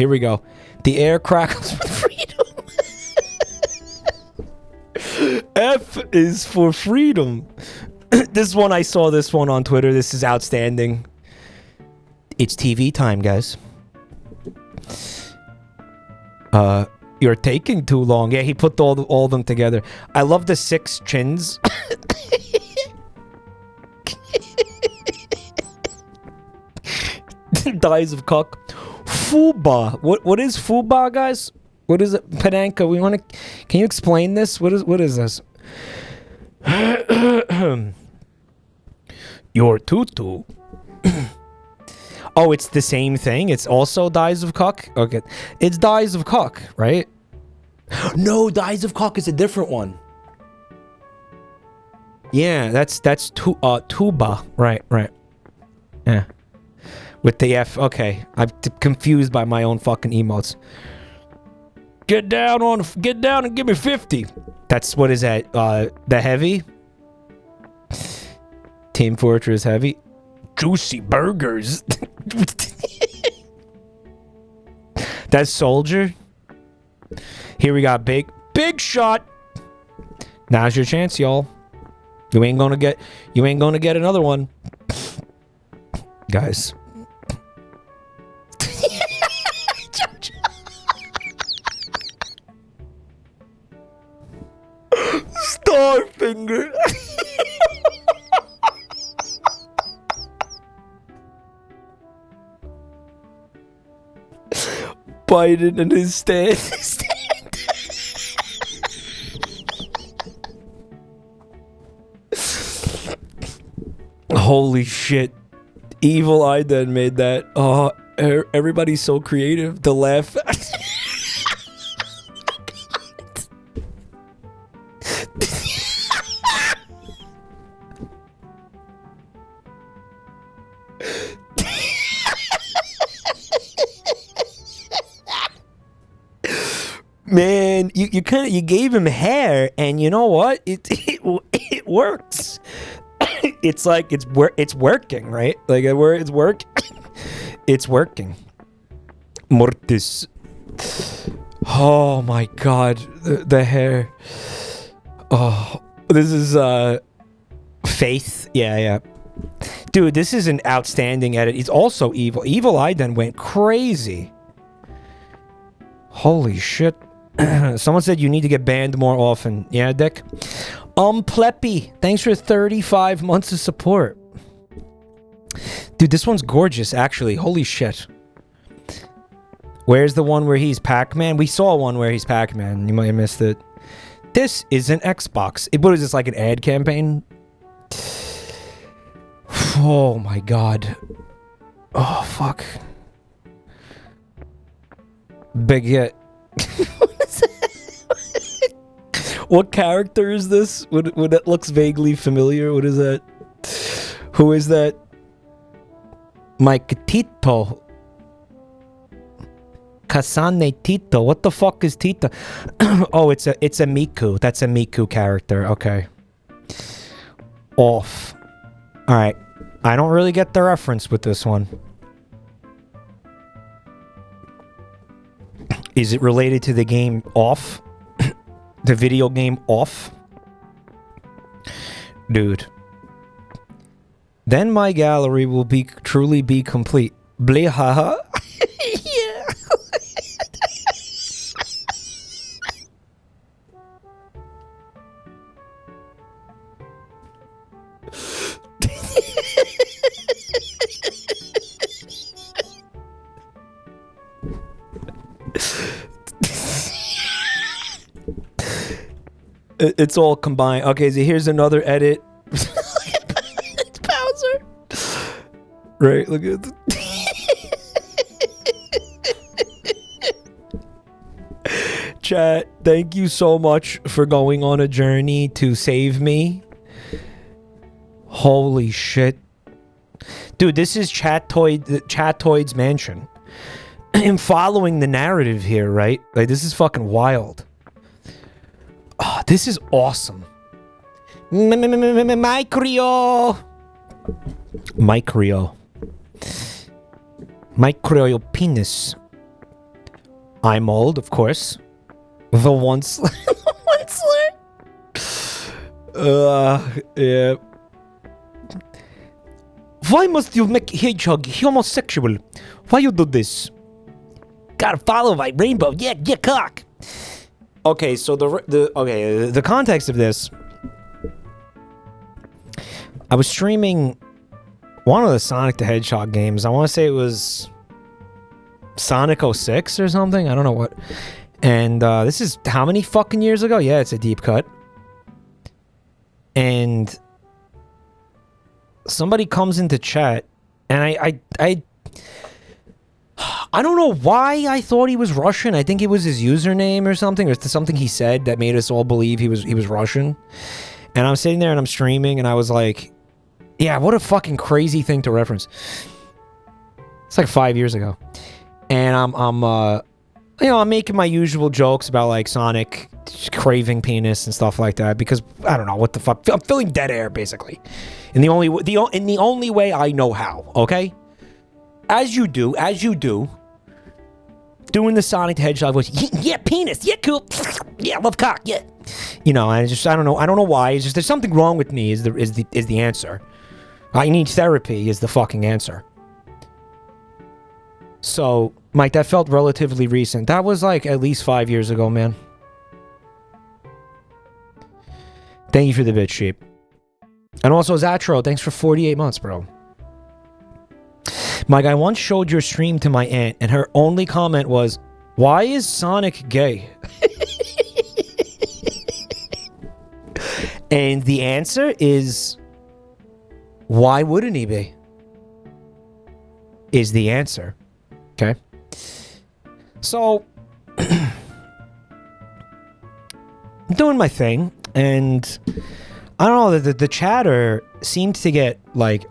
we go. The air crackles for freedom. F is for freedom. This one, I saw this one on Twitter. This is outstanding. It's TV time, guys. You're taking too long. Yeah, he put all of them together. I love the 6 chins. Dies of cock. Fuba. What is Fuba, guys? What is it? Pananka, we want to... Can you explain this? What is this? Your tutu. Oh, it's the same thing? It's also Dies of Cock? Okay. It's Dies of Cock, right? No, Dies of Cock is a different one. Yeah, that's Tuba. Right. Yeah. With the F. Okay. I'm confused by my own fucking emotes. Get down and give me 50. That's, what is that? The heavy? Team Fortress Heavy. Juicy burgers. That's Soldier. Here we got Big Shot. Now's your chance, y'all. You ain't gonna get another one. Guys. Starfinger. Biden and his stand. Holy shit. Evil Eye then made that. Oh, everybody's so creative. The laugh. Man, you gave him hair, and you know what? It works. It's like it's working, right? Like it's working. Mortis. Oh my god, the hair. Oh, this is Faith. Yeah. Dude, this is an outstanding edit. It's also evil. Evil Eye then went crazy. Holy shit. Someone said you need to get banned more often. Yeah, Dick? Pleppy, thanks for 35 months of support. Dude, this one's gorgeous, actually. Holy shit. Where's the one where he's Pac-Man? We saw one where he's Pac-Man. You might have missed it. This is an Xbox. What is this, like an ad campaign? Oh, my God. Oh, fuck. Baguette. What character is this? What that looks vaguely familiar. What is that? Who is that? Mike Tito. Kasane Tito. What the fuck is Tito? Oh, it's a Miku. That's a Miku character. Okay. Off. All right. I don't really get the reference with this one. Is it related to the game Off? The video game Off? Dude. Then my gallery will truly be complete. Blehaha. Yeah. It's all combined. Okay, so here's another edit. It's Bowser. Right, look at the Chat, thank you so much for going on a journey to save me. Holy shit. Dude, this is Chatoid's mansion. I'm following the narrative here, right? Like, this is fucking wild. Oh, this is awesome. Micro. Micro penis. I'm old, of course. The once. Yeah. Why must you make Hedgehog homosexual? Why you do this? Gotta follow my rainbow. Yeah, cock. Okay, so the context of this. I was streaming one of the Sonic the Hedgehog games. I want to say it was Sonic 06 or something. I don't know what. And this is how many fucking years ago? Yeah, it's a deep cut. And somebody comes into chat, and I don't know why I thought he was Russian. I think it was his username or something, or something he said that made us all believe he was Russian. And I'm sitting there and I'm streaming, and I was like, yeah, what a fucking crazy thing to reference. It's like 5 years ago. And I'm making my usual jokes about like Sonic craving penis and stuff like that, because I don't know what the fuck. I'm filling dead air basically. In the only way I know how, okay? As you do. Doing the Sonic the Hedgehog voice. Yeah, penis. Yeah, cool. Yeah, love cock. Yeah. You know, I don't know why. It's just there's something wrong with me is the answer. I need therapy is the fucking answer. So, Mike, that felt relatively recent. That was like at least 5 years ago, man. Thank you for the bit, sheep. And also, Zatro, thanks for 48 months, bro. Mike, I once showed your stream to my aunt, and her only comment was, why is Sonic gay? And the answer is, why wouldn't he be? Is the answer. Okay. So, I'm doing my thing, and I don't know, the chatter seemed to get, like,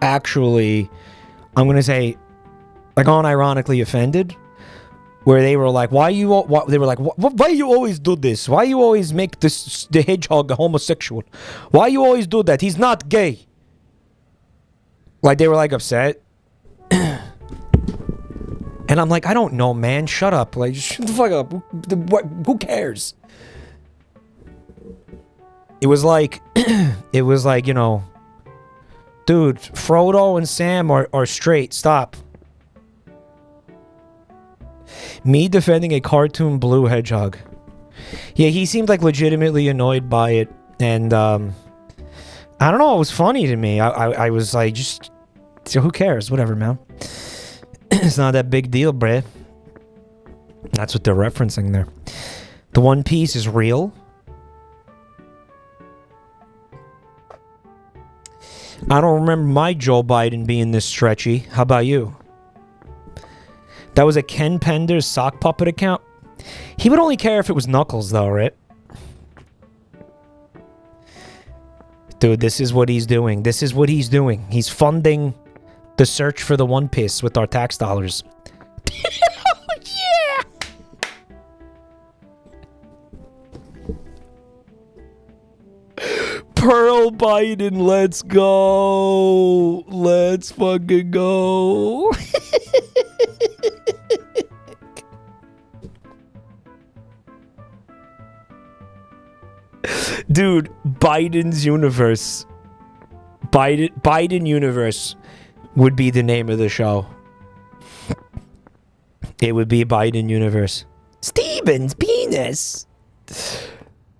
actually, I'm going to say, like, unironically offended, where they were like, why you always do this? Why you always make the hedgehog a homosexual? Why you always do that? He's not gay. Like, they were, like, upset. And I'm like, I don't know, man. Shut up. Like, shut the fuck up. Who cares? It was like, you know, dude, Frodo and Sam are straight. Stop. Me defending a cartoon blue hedgehog. Yeah, he seemed like legitimately annoyed by it. And, I don't know. It was funny to me. I was like, just, who cares? Whatever, man. It's not that big deal, bruh. That's what they're referencing there. The One Piece is real. I don't remember my Joe Biden being this stretchy. How about you? That was a Ken Pender's sock puppet account? He would only care if it was Knuckles, though, right? Dude, this is what he's doing. This is what he's doing. He's funding the search for the One Piece with our tax dollars. Oh, yeah! Pearl Biden, let's go. Let's fucking go. Dude, Biden's universe. Biden universe would be the name of the show. It would be Biden universe. Steven's penis.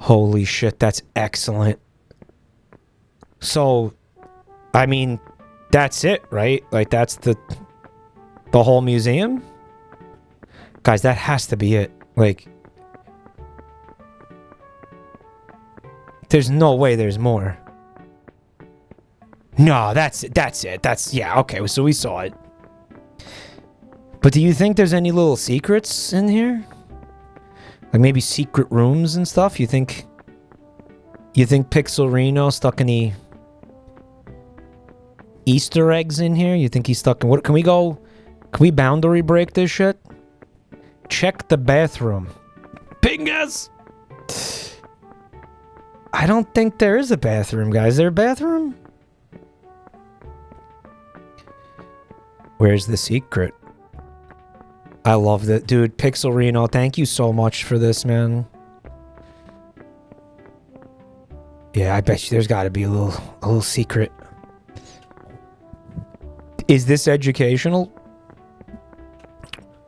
Holy shit, that's excellent. So, I mean, that's it, right? Like, that's the whole museum? Guys, that has to be it. Like, there's no way there's more. No, that's it. Yeah, okay, so we saw it. But do you think there's any little secrets in here? Like maybe secret rooms and stuff? You think Pixelrino stuck any Easter eggs in here? You think he's stuck in what? Can we boundary break this shit? Check the bathroom. Bingus! I don't think there is a bathroom, guys. Is there a bathroom? Where's the secret? I love that. Dude, Pixelrino, thank you so much for this, man. Yeah, I bet you there's got to be a little secret. Is this educational?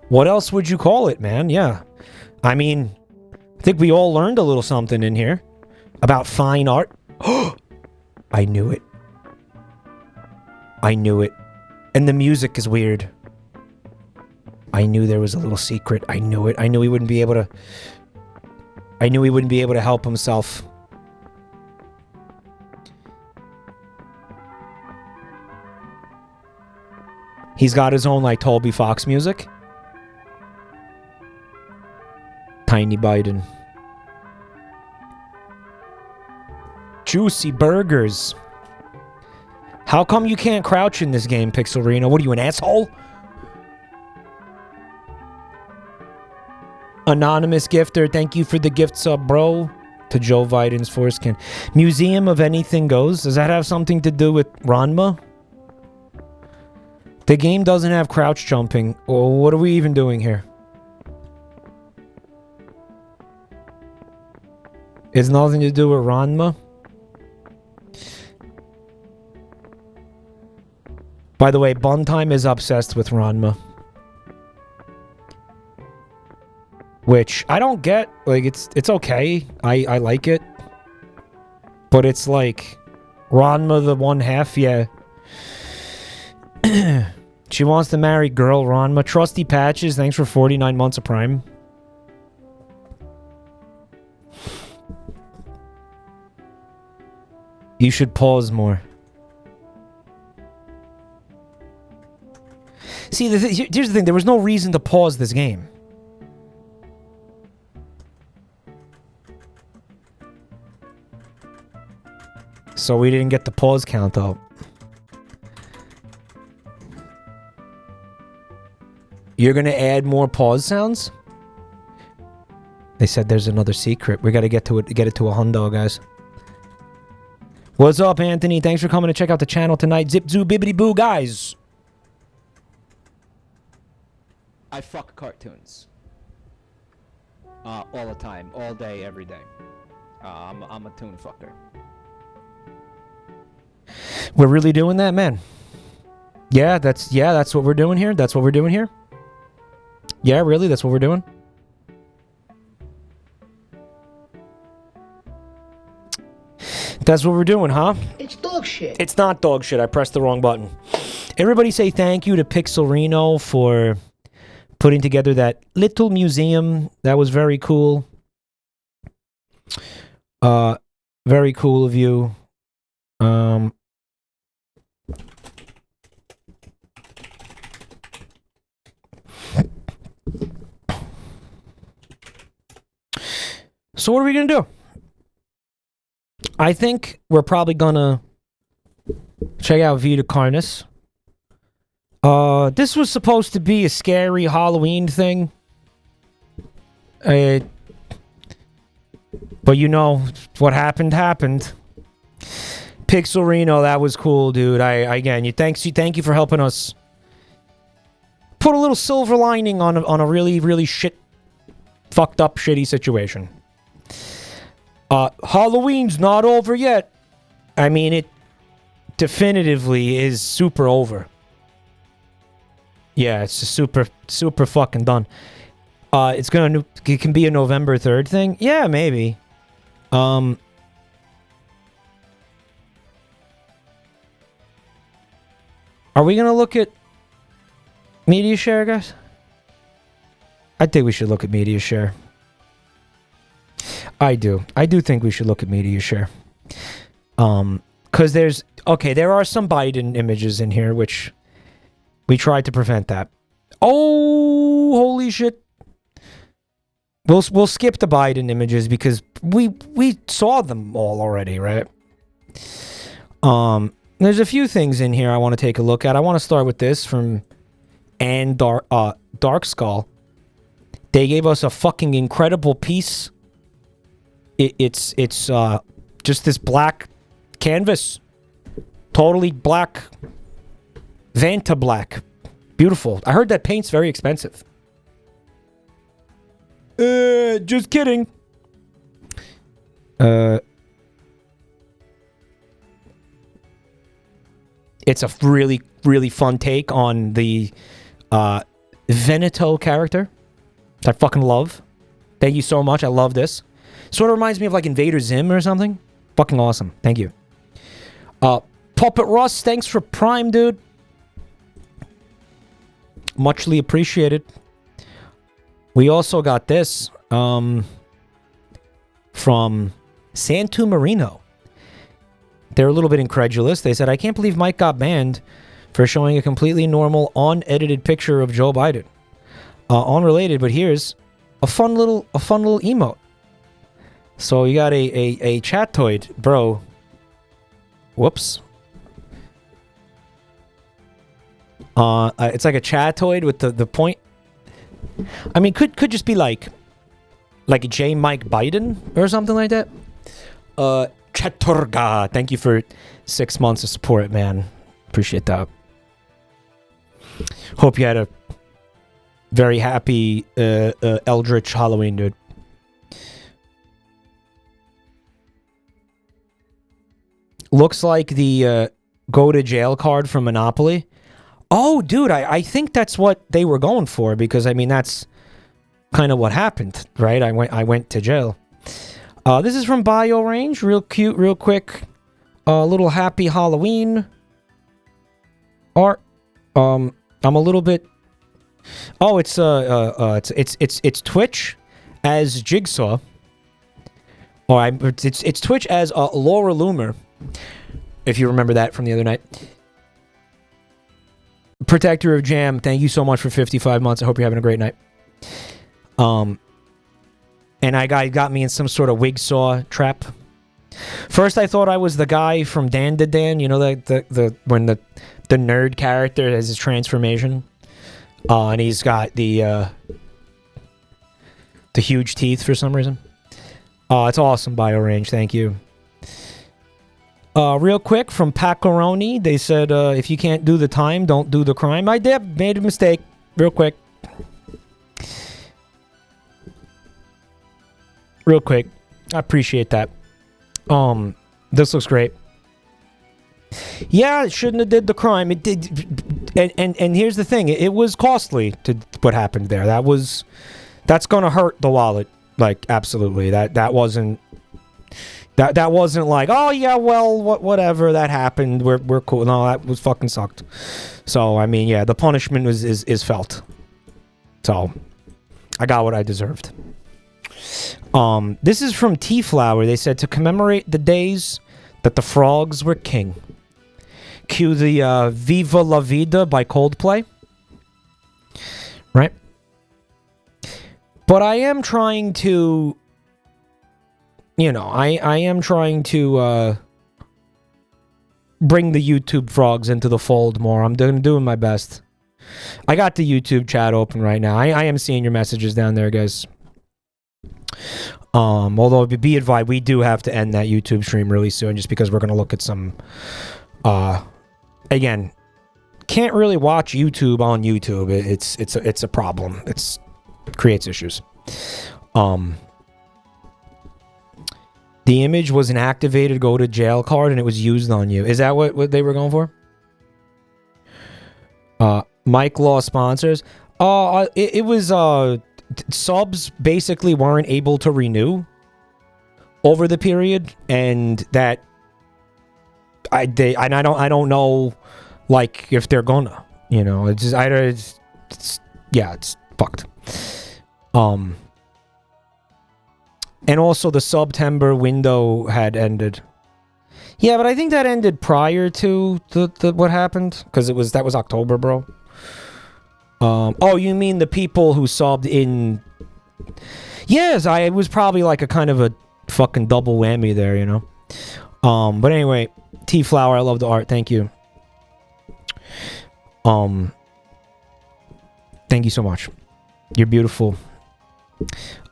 What else would you call it, man? Yeah. I mean, I think we all learned a little something in here about fine art. I knew it. I knew it. And the music is weird. I knew there was a little secret. I knew it. I knew he wouldn't be able to... I knew he wouldn't be able to help himself. He's got his own, like, Toby Fox music. Tiny Biden. Juicy burgers. How come you can't crouch in this game, Pixelrino? What are you, an asshole? Anonymous gifter, thank you for the gift sub, bro. To Joe Biden's foreskin. Museum of Anything Goes. Does that have something to do with Ranma? The game doesn't have crouch jumping. Well, what are we even doing here? It's nothing to do with Ranma. By the way, Buntime is obsessed with Ranma. Which I don't get. Like, it's okay. I like it. But it's like Ranma the one half, yeah. She wants to marry girl Ranma. Trusty Patches, thanks for 49 months of Prime. You should pause more. See, here's the thing. There was no reason to pause this game. So we didn't get the pause count out. You're gonna add more pause sounds? They said there's another secret. We gotta get to it. Get it to a hundo, guys. What's up, Anthony? Thanks for coming to check out the channel tonight. Zip zoo bibbity boo, guys. I fuck cartoons. All the time, all day, every day. I'm a toon fucker. We're really doing that, man. Yeah, that's what we're doing here. That's what we're doing here. Yeah, really, that's what we're doing. That's what we're doing, huh? It's dog shit. It's not dog shit. I pressed the wrong button. Everybody say thank you to Pixelrino for putting together that little museum. That was very cool. Very cool of you. So what are we gonna do? I think we're probably gonna check out Vita Carnis. This was supposed to be a scary Halloween thing. But you know, what happened. Pixelrino, that was cool, dude. Thank you for helping us put a little silver lining on a really, really fucked up, shitty situation. Halloween's not over yet. I mean, it definitively is super over. Yeah, it's just super fucking done. It can be a November 3rd thing? Yeah, maybe. Are we gonna look at media share, guys? I think we should look at media share. I do think we should look at media share. Because there are some Biden images in here, which we tried to prevent that. Oh, holy shit. We'll skip the Biden images because we saw them all already, right? There's a few things in here I want to take a look at. I want to start with this from Dark Skull. They gave us a fucking incredible piece. It's just this black canvas. Totally black. Vanta black. Beautiful. I heard that paint's very expensive. Just kidding. It's a really, really fun take on the Veneto character. I fucking love. Thank you so much. I love this. Sort of reminds me of like Invader Zim or something. Fucking awesome. Thank you. Puppet Russ, thanks for Prime, dude. Muchly appreciated. We also got this from Santu Marino. They're a little bit incredulous. They said, I can't believe Mike got banned for showing a completely normal, unedited picture of Joe Biden. Unrelated, but here's a fun little emote. So you got a chatoid, bro. Whoops. It's like a chatoid with the point. I mean, could just be like a J. Mike Biden or something like that. Chaturga, thank you for 6 months of support, man. Appreciate that. Hope you had a very happy Eldritch Halloween, dude. Looks like the go to jail card from Monopoly. Oh, dude, I think that's what they were going for, because I mean that's kind of what happened, right? I went to jail. This is from Bio Range, real cute, real quick. Little happy Halloween art. I'm a little bit. Oh, it's Twitch as Jigsaw. Or it's Twitch as Laura Loomer, if you remember that from the other night. Protector of Jam, thank you so much for 55 months. I hope you're having a great night. And I got me in some sort of wigsaw trap. First, I thought I was the guy from Dan to Dan. You know, the when the nerd character has his transformation, and he's got the huge teeth for some reason. It's awesome, Bio Range. Thank you. Real quick from Pacaroni, they said, if you can't do the time, don't do the crime. I did, made a mistake. Real quick. Real quick. I appreciate that. This looks great. Yeah, it shouldn't have did the crime. It did, and here's the thing. It was costly to what happened there. That's gonna hurt the wallet. Like, absolutely. That wasn't. That wasn't like, oh yeah, well, whatever, that happened, we're cool. No, that was fucking sucked. So I mean, yeah, the punishment is felt. So I got what I deserved. This is from Tea Flower. They said, to commemorate the days that the frogs were king. Cue the Viva La Vida by Coldplay. Right? But I am trying to, you know, I am trying to bring the YouTube frogs into the fold more. I'm doing my best. I got the YouTube chat open right now. I am seeing your messages down there, guys. Although, be advised, we do have to end that YouTube stream really soon, just because we're going to look at some, again, can't really watch YouTube on YouTube. It's a problem. It creates issues. The image was an activated go to jail card and it was used on you. Is that what they were going for? Mike Law sponsors. It was subs basically weren't able to renew over the period, and that I don't know, like, if they're gonna, you know, it's fucked. And also the September window had ended. Yeah, but I think that ended prior to the what happened, because that was October, bro. Oh, you mean the people who subbed in? Yes, it was probably like a kind of a fucking double whammy there, you know. But anyway, T Flower, I love the art. Thank you. Thank you so much. You're beautiful.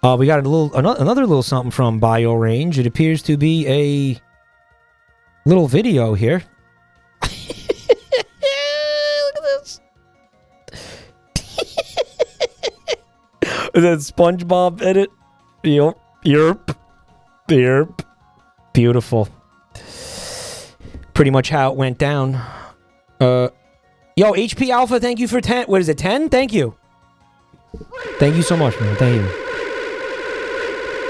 We got another little something from Bio Range. It appears to be a little video here. Look at this. Is that SpongeBob edit? Yerp. Beautiful. Pretty much how it went down. Yo, HP Alpha, thank you for 10. What is it, 10? Thank you. Thank you so much, man. Thank you.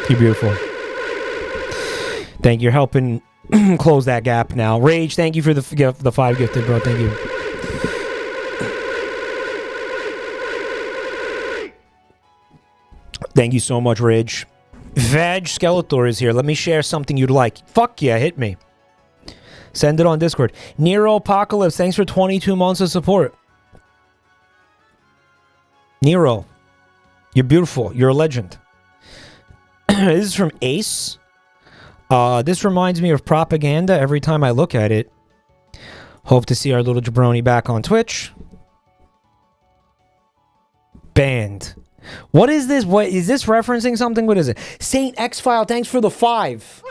You're beautiful. Thank you. You're helping close that gap now. Rage, thank you for the 5 gifted, bro. Thank you. Thank you so much, Rage. Vag Skeletor is here. Let me share something you'd like. Fuck yeah, hit me. Send it on Discord. Nero Apocalypse, thanks for 22 months of support. Nero, you're beautiful. You're a legend. This is from Ace. This reminds me of propaganda every time I look at it. Hope to see our little jabroni back on Twitch. Banned. What is this? What is this referencing something? What is it? Saint X-File, thanks for the 5.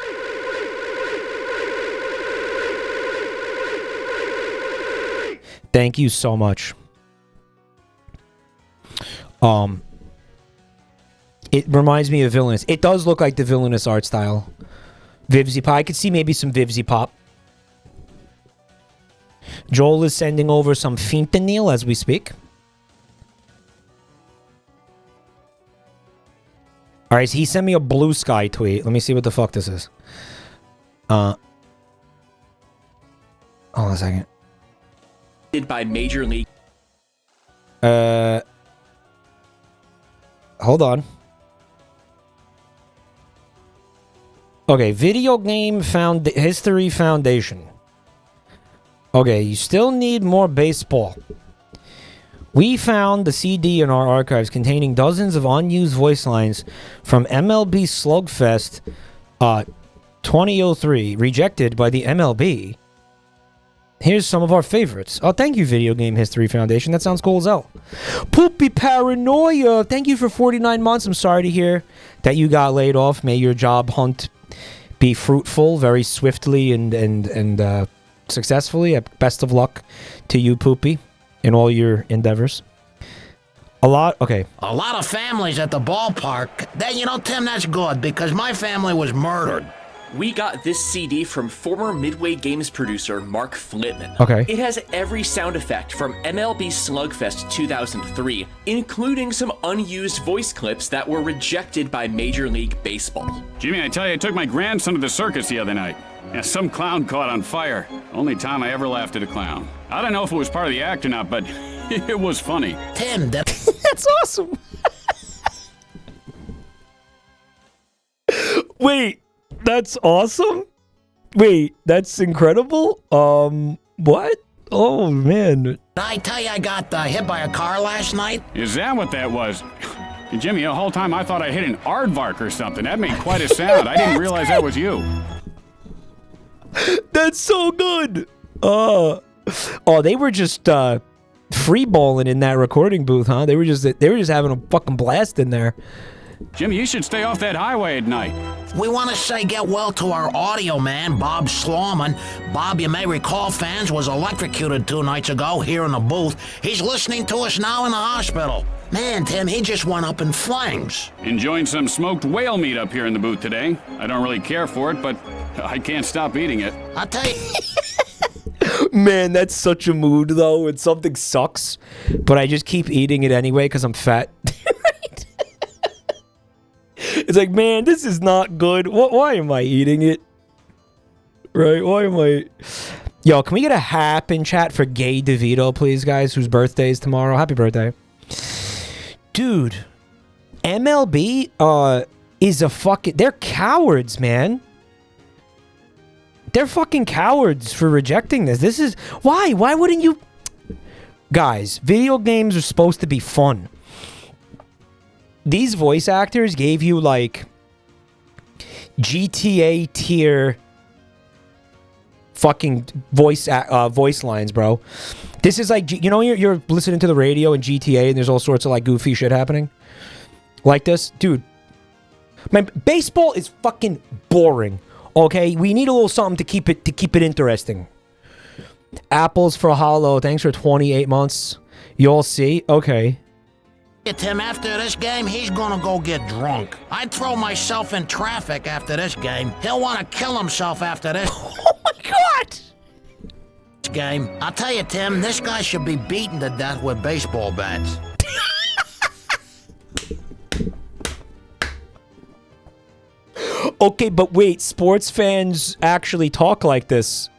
Thank you so much. It reminds me of Villainous. It does look like the Villainous art style. Vivzy Pop. I could see maybe some Vivzy Pop. Joel is sending over some fentanyl as we speak. Alright, so he sent me a blue sky tweet. Let me see what the fuck this is. Hold on a second. By Major League. Hold on. Okay, Video Game History Foundation. Okay, you still need more baseball. We found the CD in our archives containing dozens of unused voice lines from MLB Slugfest 2003, rejected by the MLB. Here's some of our favorites. Oh, thank you, Video Game History Foundation. That sounds cool as hell. Poopy Paranoia. Thank you for 49 months. I'm sorry to hear that you got laid off. May your job hunt be fruitful very swiftly and successfully. Best of luck to you, Poopy, in all your endeavors. A lot of families at the ballpark. That, you know, Tim, that's good because my family was murdered. We got this CD from former Midway Games producer Mark Flitman. Okay. It has every sound effect from MLB Slugfest 2003, including some unused voice clips that were rejected by Major League Baseball. Jimmy, I tell you, I took my grandson to the circus the other night. Yeah, some clown caught on fire. Only time I ever laughed at a clown. I don't know if it was part of the act or not, but it was funny. Tim, that's awesome. Wait. That's awesome? Wait, that's incredible? What? Oh, man. Did I tell you I got hit by a car last night? Is that what that was? Jimmy, the whole time I thought I hit an aardvark or something. That made quite a sound. I didn't realize that was you. That's so good. Oh, they were just freeballing in that recording booth, huh? They were just having a fucking blast in there. Jimmy, you should stay off that highway at night. We want to say get well to our audio man, Bob Slauman. Bob, you may recall, fans, was electrocuted 2 nights ago here in the booth. He's listening to us now in the hospital. Man, Tim, he just went up in flames. Enjoying some smoked whale meat up here in the booth today. I don't really care for it, but I can't stop eating it. I'll tell you... Man, that's such a mood, though, when something sucks, but I just keep eating it anyway because I'm fat. It's like, man, this is not good. Why am I eating it? Right? Why am I... Yo, can we get a hap in chat for Gay DeVito, please, guys, whose birthday is tomorrow? Happy birthday. Dude, MLB is a fucking... They're cowards, man. They're fucking cowards for rejecting this. This is... Why? Why wouldn't you... Guys, video games are supposed to be fun. These voice actors gave you, like, GTA tier fucking voice lines, bro. This is like... You know, you're listening to the radio in GTA and there's all sorts of, like, goofy shit happening? Like this? Dude. Man, baseball is fucking boring. Okay, we need a little something to keep it interesting. Apples for Hollow. Thanks for 28 months. You'll see. Okay. Tim, after this game, he's gonna go get drunk. I'd throw myself in traffic after this game. He'll want to kill himself after this. Oh my god! Game. I'll tell you, Tim, this guy should be beaten to death with baseball bats. Okay, but wait, sports fans actually talk like this.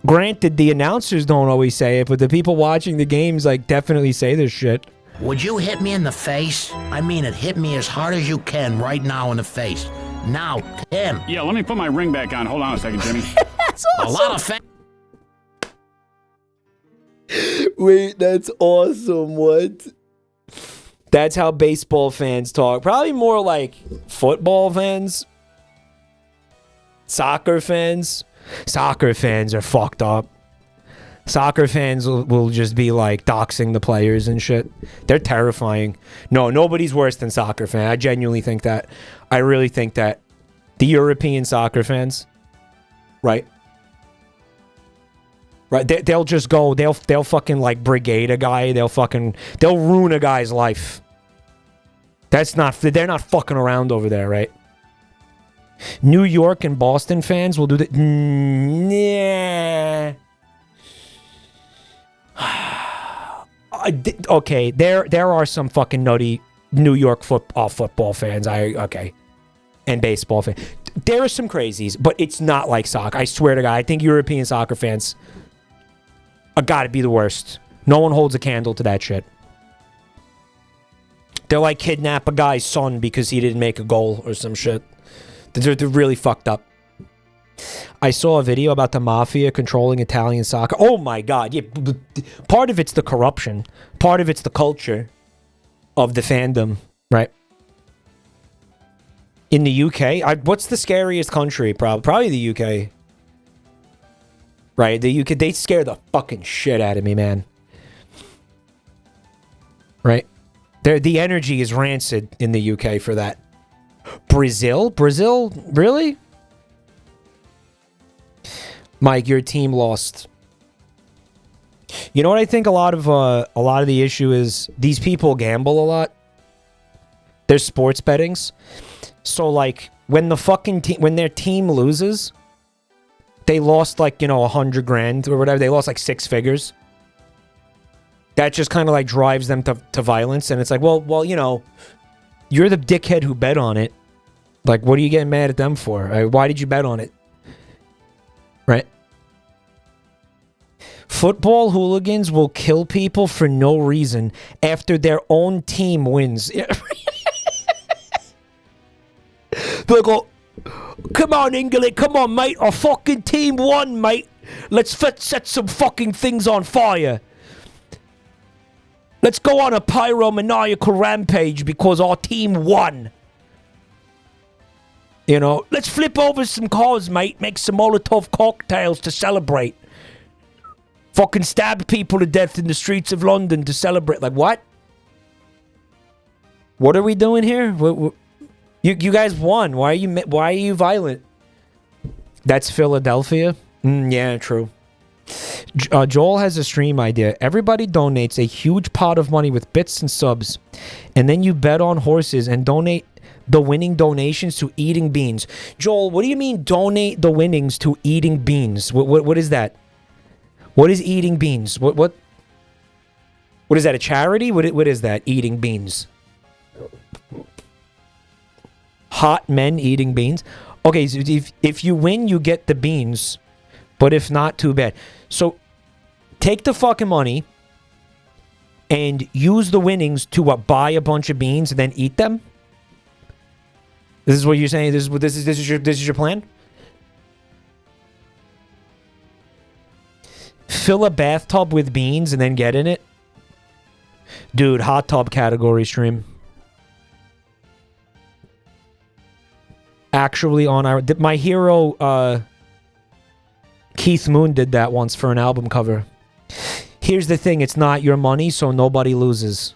Granted, the announcers don't always say it, but the people watching the games, like, definitely say this shit. Would you hit me in the face? I mean it, hit me as hard as you can right now in the face. Now, Tim. Yeah, let me put my ring back on. Hold on a second, Jimmy. That's awesome. A lot of fans. Wait, that's awesome. What? That's how baseball fans talk. Probably more like football fans. Soccer fans. Soccer fans are fucked up. Soccer fans will just be like doxing the players and shit. They're terrifying. No, nobody's worse than soccer fan. I genuinely think that. I really think that. The European soccer fans, right? Right, they'll just go, they'll fucking like brigade a guy, they'll ruin a guy's life. They're not fucking around over there, right? New York and Boston fans will do that. Nah. Okay, there are some fucking nutty New York football fans. Okay. And baseball fans. There are some crazies, but it's not like soccer. I swear to God, I think European soccer fans are gotta be the worst. No one holds a candle to that shit. They'll like kidnap a guy's son because he didn't make a goal or some shit. They're really fucked up. I saw a video about the mafia controlling Italian soccer. Oh my God. Yeah, part of it's the corruption. Part of it's the culture of the fandom, right? In the UK, what's the scariest country? Probably the UK. Right, the UK, they scare the fucking shit out of me, man. Right? The energy is rancid in the UK for that. Brazil? Brazil? Really? Mike, your team lost. You know what I think a lot of the issue is? These people gamble a lot. There's sports bettings. So like when the fucking when their team loses, they lost like, you know, 100 grand or whatever. They lost like 6 figures. That just kind of like drives them to violence. And it's like, well, you know, you're the dickhead who bet on it. Like, what are you getting mad at them for? Why did you bet on it? Right? Football hooligans will kill people for no reason after their own team wins. They'll go, come on, England, come on, mate. Our fucking team won, mate. Let's set some fucking things on fire. Let's go on a pyromaniacal rampage because our team won. You know, let's flip over some cars, mate. Make some Molotov cocktails to celebrate. Fucking stab people to death in the streets of London to celebrate. Like, what? What are we doing here? You guys won. Why are you violent? That's Philadelphia? Yeah, true. Joel has a stream idea. Everybody donates a huge pot of money with bits and subs, and then you bet on horses and donate the winning donations to eating beans. Joel, what do you mean donate the winnings to eating beans? What is that? What is eating beans? What is that, a charity? What is that? Eating beans. Hot men eating beans. Okay, so if you win, you get the beans. But if not, too bad. So, take the fucking money and use the winnings to buy a bunch of beans and then eat them? This is what you're saying? This is your plan? Fill a bathtub with beans and then get in it. Dude, hot tub category stream. Actually on our... My hero, Keith Moon did that once for an album cover. Here's the thing, it's not your money, so nobody loses.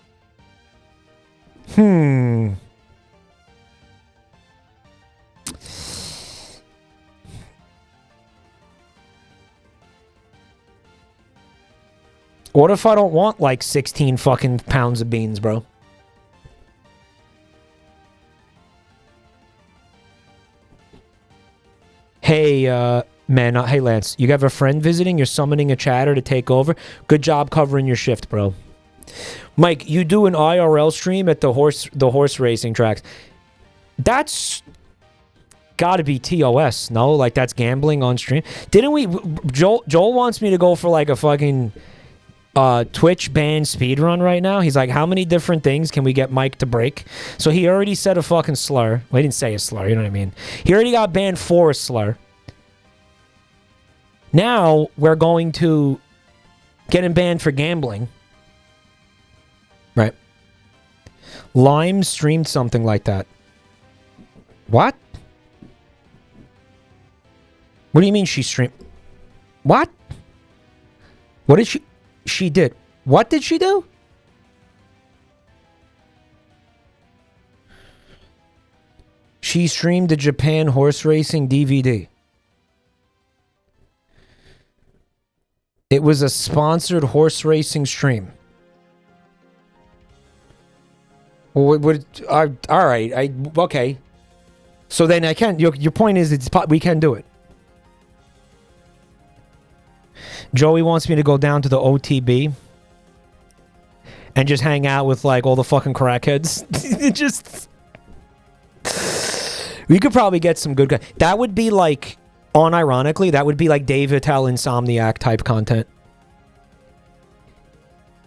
What if I don't want like 16 fucking pounds of beans, bro? Hey, man, hey Lance, you have a friend visiting? You're summoning a chatter to take over? Good job covering your shift, bro. Mike, you do an IRL stream at the horse racing tracks. That's gotta be TOS, no? Like that's gambling on stream. Didn't we? Joel wants me to go for like a fucking Twitch ban speedrun right now. He's like, how many different things can we get Mike to break? So he already said a fucking slur. Well, he didn't say a slur, you know what I mean? He already got banned for a slur. Now we're going to get him banned for gambling. Right. Lime streamed something like that. What? What do you mean she streamed? What? What did she... She did. What did she do? She streamed the Japan horse racing DVD. It was a sponsored horse racing stream. Well, all right. Okay. So then I can. Your point is, we can do it. Joey wants me to go down to the OTB and just hang out with like all the fucking crackheads. We could probably get some good guys. That would be like, unironically, that would be like Dave Attell Insomniac type content.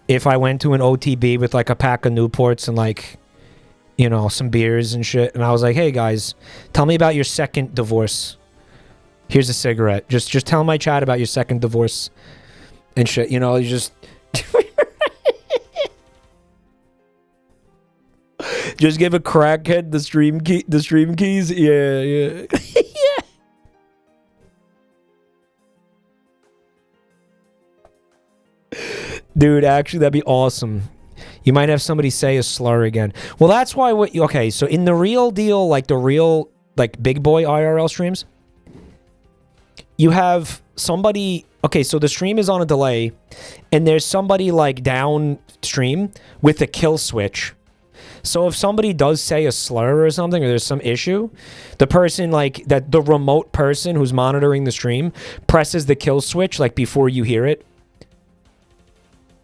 If I went to an OTB with like a pack of Newports and like, you know, some beers and shit, and I was like, hey guys, tell me about your second divorce. Here's a cigarette. Just tell my chat about your second divorce and shit. You know, you just... just give a crackhead the stream keys. Yeah. Yeah. Dude, actually, that'd be awesome. You might have somebody say a slur again. Well, that's why okay, so in the real deal, like the real, like big boy IRL streams, you have somebody... Okay, so the stream is on a delay, and there's somebody, like, downstream with a kill switch. So if somebody does say a slur or something, or there's some issue, the person, like, the remote person who's monitoring the stream presses the kill switch, like, before you hear it.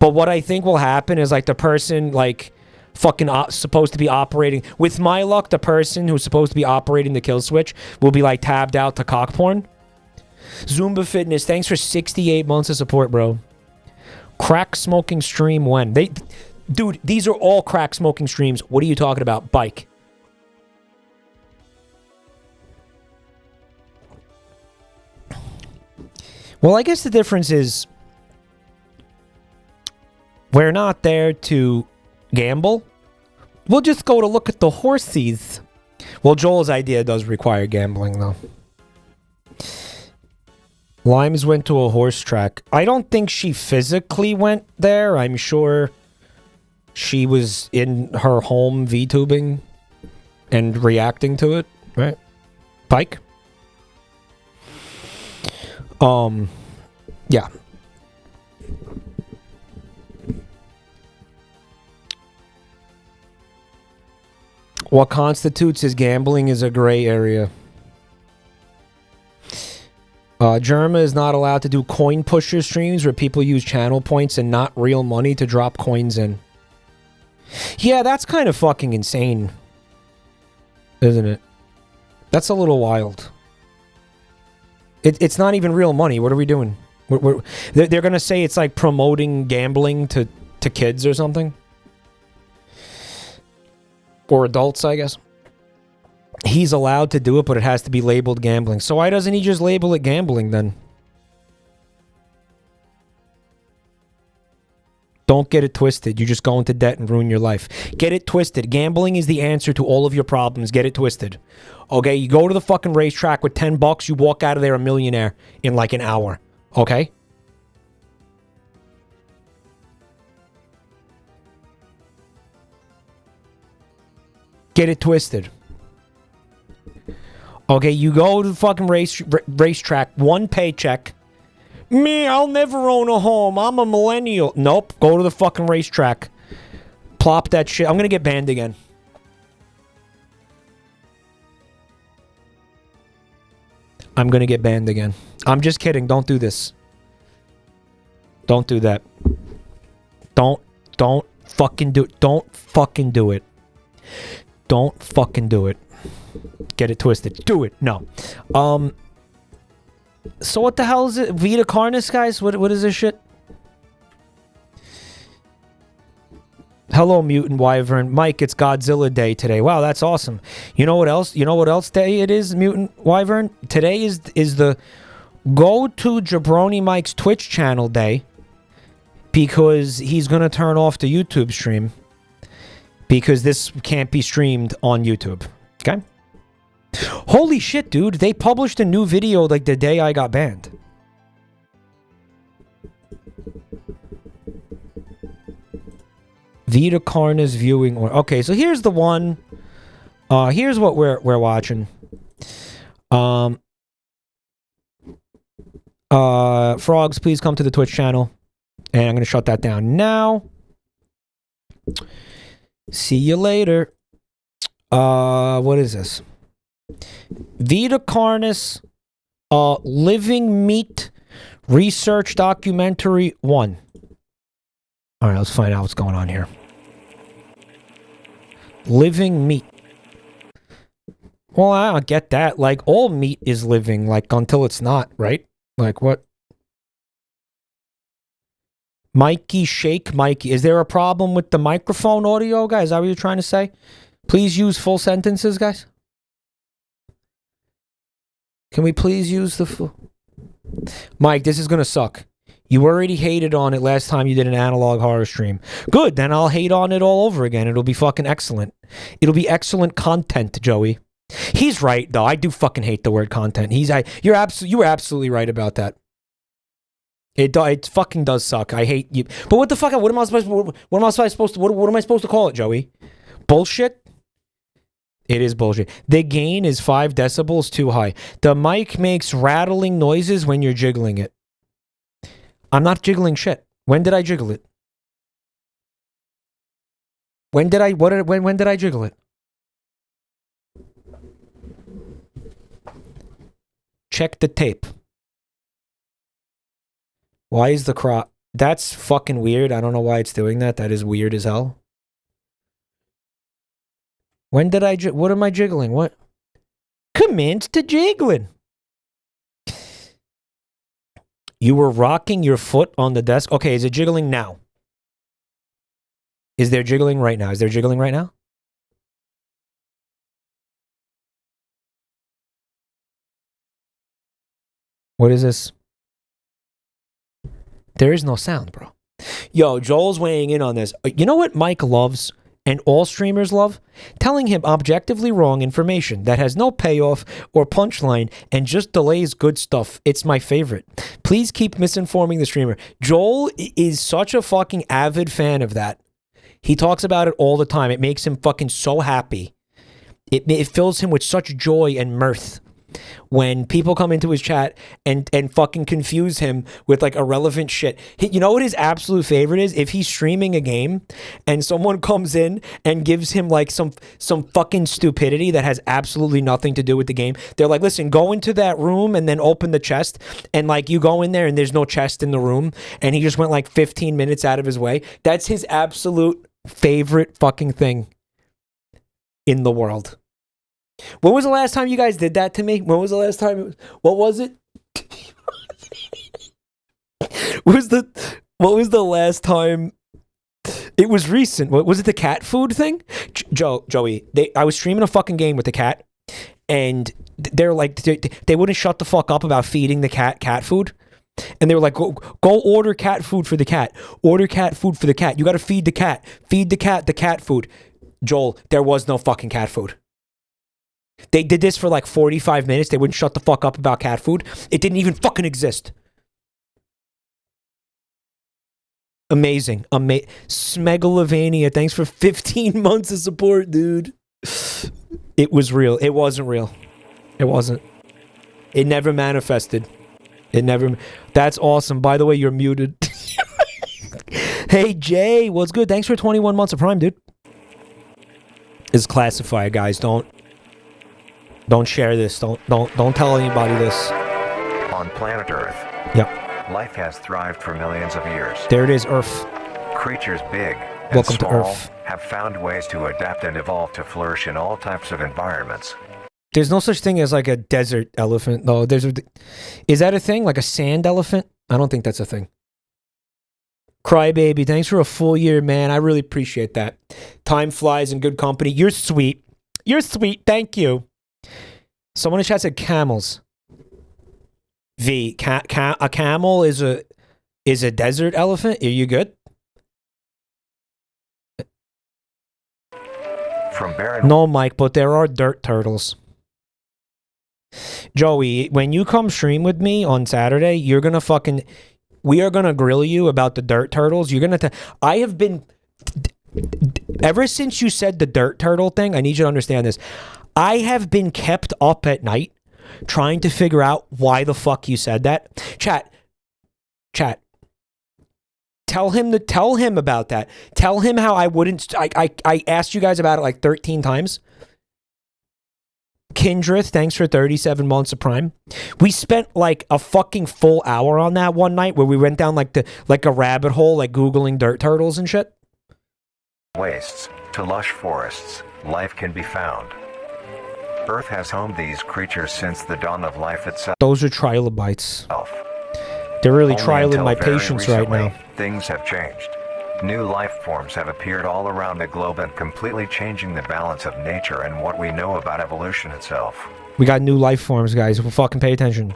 But what I think will happen is, like, the person, like, fucking supposed to be operating... With my luck, the person who's supposed to be operating the kill switch will be, like, tabbed out to cock porn. Zumba Fitness, thanks for 68 months of support, bro. Crack smoking stream when? Dude, these are all crack smoking streams. What are you talking about? Bike. Well, I guess the difference is we're not there to gamble. We'll just go to look at the horsies. Well, Joel's idea does require gambling, though. Limes went to a horse track. I don't think she physically went there. I'm sure she was in her home VTubing and reacting to it, right? Pike? Yeah. What constitutes as gambling is a gray area. Germa is not allowed to do coin pusher streams where people use channel points and not real money to drop coins in. Yeah, that's kind of fucking insane. Isn't it? That's a little wild. It's not even real money. What are we doing? They're going to say it's like promoting gambling to kids or something. Or adults, I guess. He's allowed to do it, but it has to be labeled gambling. So why doesn't he just label it gambling then? Don't get it twisted. You just go into debt and ruin your life. Get it twisted. Gambling is the answer to all of your problems. Get it twisted. Okay, you go to the fucking racetrack with $10, you walk out of there a millionaire in like an hour. Okay? Get it twisted. Okay, you go to the fucking racetrack, one paycheck. Me, I'll never own a home. I'm a millennial. Nope. Go to the fucking racetrack. Plop that shit. I'm gonna get banned again. I'm gonna get banned again. I'm just kidding. Don't do this. Don't do that. Don't fucking do it. Don't fucking do it. Don't fucking do it. Get it twisted. Do it. No. So what the hell is it? Vita Carnis, guys? What is this shit? Hello, Mutant Wyvern. Mike, it's Godzilla Day today. Wow, that's awesome. You know what else? You know what else day it is, Mutant Wyvern? Today is the go to Jabroni Mike's Twitch channel day because he's going to turn off the YouTube stream because this can't be streamed on YouTube. Okay? Holy shit, dude. They published a new video like the day I got banned. Vita Carnis viewing or okay, so here's the one. Here's what we're watching. Frogs, please come to the Twitch channel. And I'm gonna shut that down now. See you later. What is this? Vita Carnis, Living Meat Research Documentary 1. Alright, let's find out what's going on here. Living meat. Well, I don't get that. Like, all meat is living, like, until it's not, right? Like, what? Mikey, shake Mikey. Is there a problem with the microphone audio, guys? Is that what you're trying to say? Please use full sentences, guys. Can we please use the full... Mike, this is gonna suck. You already hated on it last time you did an analog horror stream. Good, then I'll hate on it all over again. It'll be fucking excellent. It'll be excellent content, Joey. He's right, though. I do fucking hate the word content. You were absolutely right about that. It fucking does suck. I hate you. But what the fuck? What am I supposed to call it, Joey? Bullshit? It is bullshit. The gain is 5 decibels too high. The mic makes rattling noises when you're jiggling it. I'm not jiggling shit. When did I jiggle it? When did I jiggle it? Check the tape. Why is the crop? That's fucking weird. I don't know why it's doing that. That is weird as hell. When did I what am I jiggling? What? Commence to jiggling. You were rocking your foot on the desk. Okay, is it jiggling now? Is there jiggling right now? Is there jiggling right now? What is this? There is no sound, bro. Yo, Joel's weighing in on this. You know what Mike loves and all streamers love? Telling him objectively wrong information that has no payoff or punchline and just delays good stuff. It's my favorite. Please keep misinforming the streamer. Joel is such a fucking avid fan of that. He talks about it all the time. It makes him fucking so happy. It fills him with such joy and mirth when people come into his chat and fucking confuse him with like irrelevant shit. You know what his absolute favorite is? If he's streaming a game and someone comes in and gives him like some fucking stupidity that has absolutely nothing to do with the game. They're like, listen, go into that room and then open the chest, and like you go in there and there's no chest in the room, and he just went like 15 minutes out of his way. That's his absolute favorite fucking thing in the world. When was the last time you guys did that to me? When was the last time? What was it? What was the last time? It was recent. What was it? The cat food thing? Joey, I was streaming a fucking game with the cat, and they're like, they wouldn't shut the fuck up about feeding the cat food. And they were like, go order cat food for the cat. Order cat food for the cat. You got to feed the cat. Feed the cat food. Joel, there was no fucking cat food. They did this for like 45 minutes. They wouldn't shut the fuck up about cat food. It didn't even fucking exist. Amazing. Smegalovania, thanks for 15 months of support, dude. It was real. It wasn't real. It wasn't. It never manifested. It never. That's awesome. By the way, you're muted. Hey, Jay, what's good? Thanks for 21 months of Prime, dude. It's classified, guys. Don't share this. Don't tell anybody this. On planet Earth. Yep. Life has thrived for millions of years. There it is, Earth. Creatures big and Welcome to small Earth. have found ways to adapt and evolve to flourish in all types of environments. There's no such thing as like a desert elephant, though. Is that a thing? Like a sand elephant? I don't think that's a thing. Crybaby, thanks for a full year, man. I really appreciate that. Time flies in good company. You're sweet. You're sweet. Thank you. Someone in chat said camels. A camel is a desert elephant? Are you good? From barren... No, Mike, but there are dirt turtles. Joey, when you come stream with me on Saturday, you're gonna fucking... We are gonna grill you about the dirt turtles. You're gonna... I have been... Ever since you said the dirt turtle thing, I need you to understand this. I have been kept up at night trying to figure out why the fuck you said that. Chat. Tell him about that. Tell him how I wouldn't... I asked you guys about it like 13 times. Kindreth, thanks for 37 months of Prime. We spent like a fucking full hour on that one night where we went down like a rabbit hole, like Googling dirt turtles and shit. wastes to lush forests, life can be found. Earth has homed these creatures since the dawn of life itself. Those are trilobites. They're really Only trialing until my very patience right recently, now. Things have changed. New life forms have appeared all around the globe and completely changing the balance of nature and what we know about evolution itself. We got new life forms, guys. We'll fucking pay attention.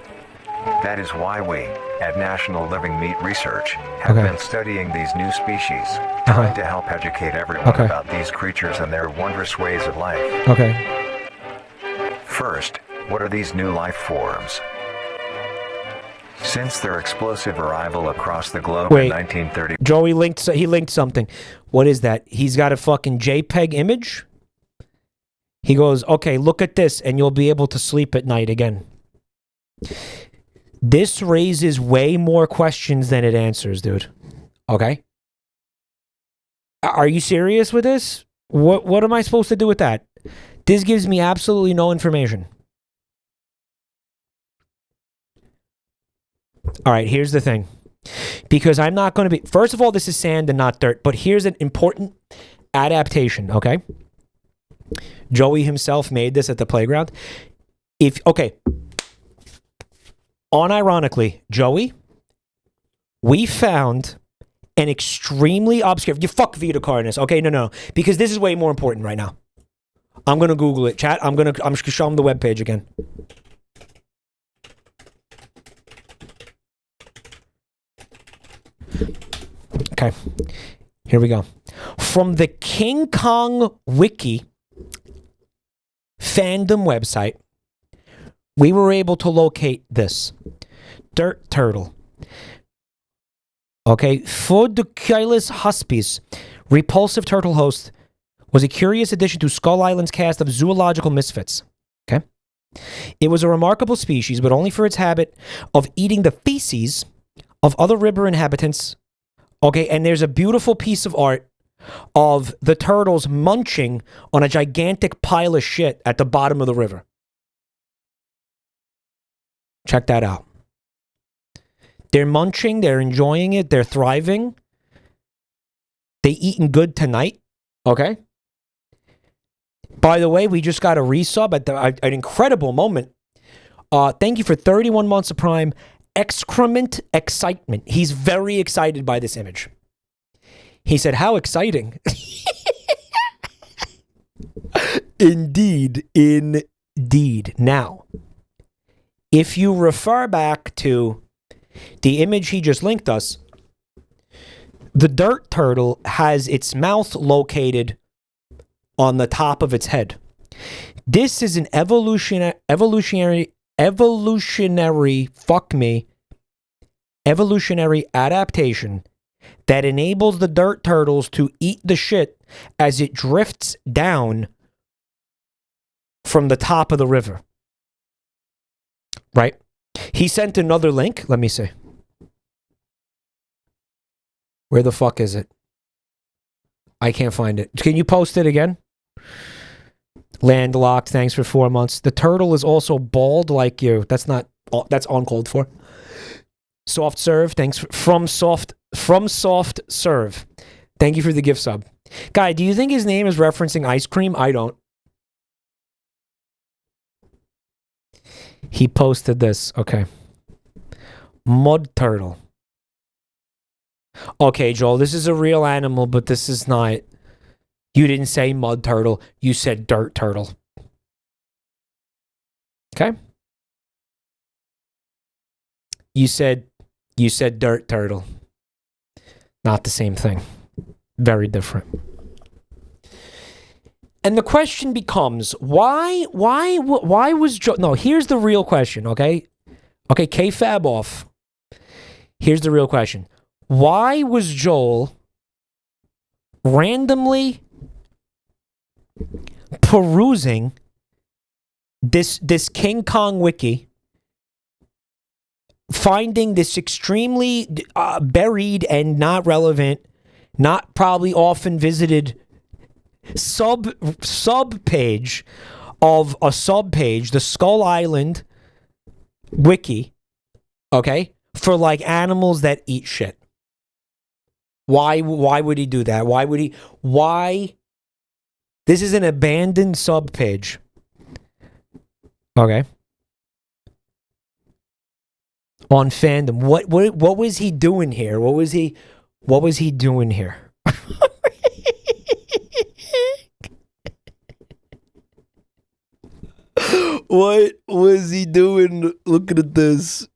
That is why we, at National Living Meat Research, have been studying these new species, trying to help educate everyone about these creatures and their wondrous ways of life. Okay. First, what are these new life forms? Since their explosive arrival across the globe in 1930... Joey linked something. What is that? He's got a fucking JPEG image? He goes, okay, look at this and you'll be able to sleep at night again. This raises way more questions than it answers, dude. Okay? Are you serious with this? What am I supposed to do with that? This gives me absolutely no information. All right, here's the thing. Because I'm not going to be... First of all, this is sand and not dirt. But here's an important adaptation, okay? Joey himself made this at the playground. Unironically, Joey, we found an extremely obscure... You fuck Vita Carnis, okay? No. Because this is way more important right now. I'm going to Google it. Chat, I'm going to show them the webpage again. Okay, here we go. From the King Kong Wiki fandom website, we were able to locate this. Dirt turtle. Okay, Phodoculus huspis, repulsive turtle host, was a curious addition to Skull Island's cast of zoological misfits. Okay? It was a remarkable species, but only for its habit of eating the feces of other river inhabitants. Okay, and there's a beautiful piece of art of the turtles munching on a gigantic pile of shit at the bottom of the river. Check that out. They're munching, they're enjoying it, they're thriving. They eating good tonight, okay? By the way, we just got a resub at an incredible moment. Thank you for 31 months of Prime. Excrement excitement. He's very excited by this image. He said, how exciting. Indeed. Now, if you refer back to the image he just linked us, the dirt turtle has its mouth located on the top of its head. This is an evolutionary adaptation that enables the dirt turtles to eat the shit as it drifts down from the top of the river. Right? He sent another link. Let me see. Where the fuck is it? I can't find it. Can you post it again? Landlocked, thanks for 4 months. The turtle is also bald like you. That's uncalled for. Soft serve, thanks from soft serve. Thank you for the gift sub. Guy, do you think his name is referencing ice cream? I don't. He posted this. Okay. Mud turtle. Okay, Joel, this is a real animal, but this is not. You didn't say mud turtle. You said dirt turtle. Okay? You said dirt turtle. Not the same thing. Very different. And the question becomes, why was Joel... No, here's the real question, okay? Okay, K-Fab off. Here's the real question. Why was Joel randomly perusing this King Kong wiki, finding this extremely buried and not relevant, not probably often visited sub page of a sub page, the Skull Island wiki, okay, for like animals that eat shit? Why would he do that? Why? This is an abandoned sub page. Okay. On fandom. What was he doing here? What was he doing here? What was he doing looking at this?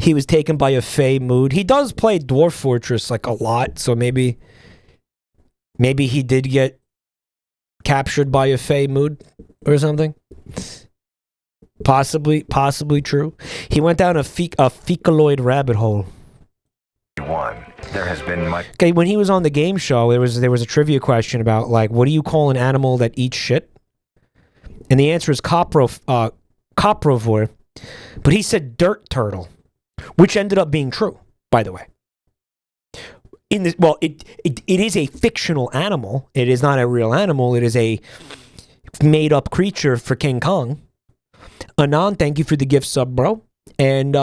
He was taken by a fey mood. He does play Dwarf Fortress like a lot, so maybe he did get captured by a fey mood or something. Possibly true. He went down a fecaloid rabbit hole. There has been much. Okay, when he was on the game show, there was a trivia question about like, what do you call an animal that eats shit? And the answer is coprovore. But he said dirt turtle, which ended up being true, by the way. It is a fictional animal. It is not a real animal. It is a made-up creature for King Kong. Anon, thank you for the gift sub, bro. And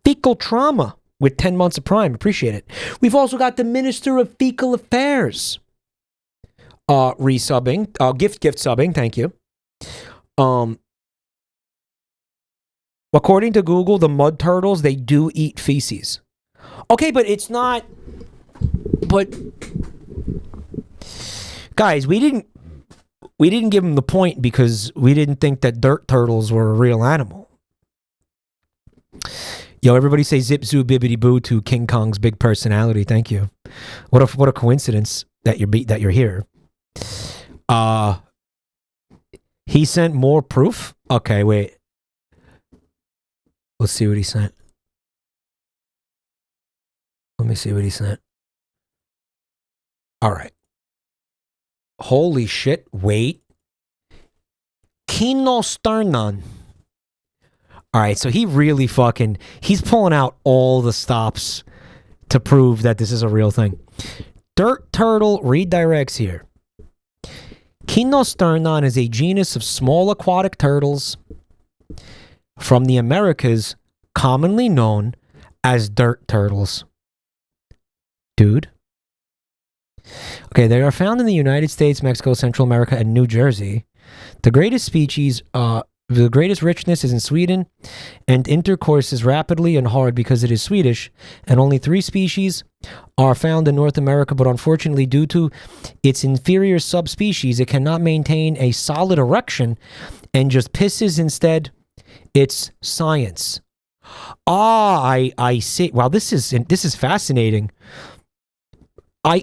Fecal Trauma with 10 months of Prime. Appreciate it. We've also got the Minister of Fecal Affairs resubbing. Gift subbing. Thank you. According to Google, the mud turtles, they do eat feces. Okay, but it's not... But... Guys, we didn't give him the point because we didn't think that dirt turtles were a real animal. Yo, everybody say zip zoo bibbity boo to King Kong's big personality. Thank you. What a coincidence that you're here. He sent more proof? Okay, wait. Let's see what he sent. Let me see what he sent. All right. Holy shit, wait. Kinosternon. All right, so he really he's pulling out all the stops to prove that this is a real thing. Dirt turtle redirects here. Kinosternon is a genus of small aquatic turtles from the Americas, commonly known as dirt turtles. Dude. Okay, they are found in the United States, Mexico, Central America, and New Jersey. The greatest species, the greatest richness is in Sweden, and intercourse is rapidly and hard because it is Swedish, and only 3 species are found in North America, but unfortunately, due to its inferior subspecies, it cannot maintain a solid erection and just pisses instead. It's science. Ah, I see. Wow, this is fascinating.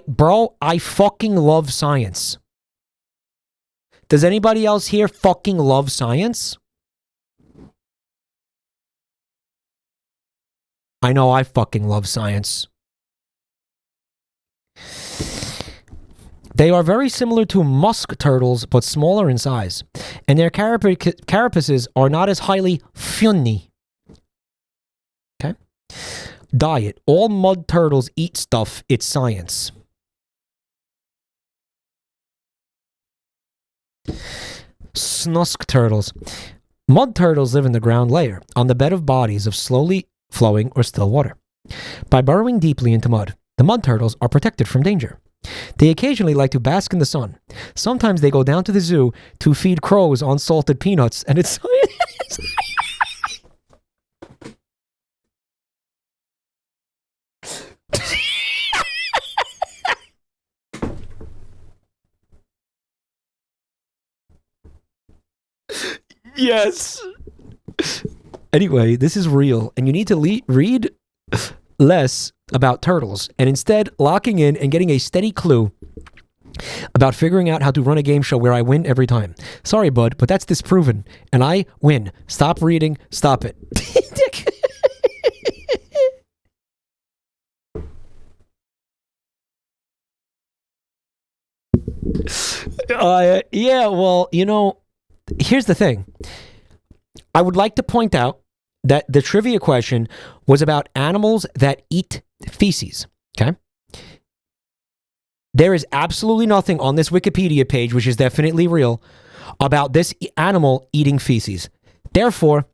Bro, I fucking love science. Does anybody else here fucking love science? I know I fucking love science. They are very similar to musk turtles, but smaller in size. And their carapaces are not as highly funny. Okay? Diet. All mud turtles eat stuff. It's science. Snusk turtles. Mud turtles live in the ground layer, on the bed of bodies of slowly flowing or still water. By burrowing deeply into mud, the mud turtles are protected from danger. They occasionally like to bask in the sun. Sometimes they go down to the zoo to feed crows on salted peanuts, and it's... Yes. Anyway, this is real, and you need to read less about turtles, and instead locking in and getting a steady clue about figuring out how to run a game show where I win every time. Sorry, bud, but that's disproven, and I win. Stop reading. Stop it. Yeah, well, you know, here's the thing. I would like to point out that the trivia question was about animals that eat feces, okay? There is absolutely nothing on this Wikipedia page, which is definitely real, about this animal eating feces. Therefore,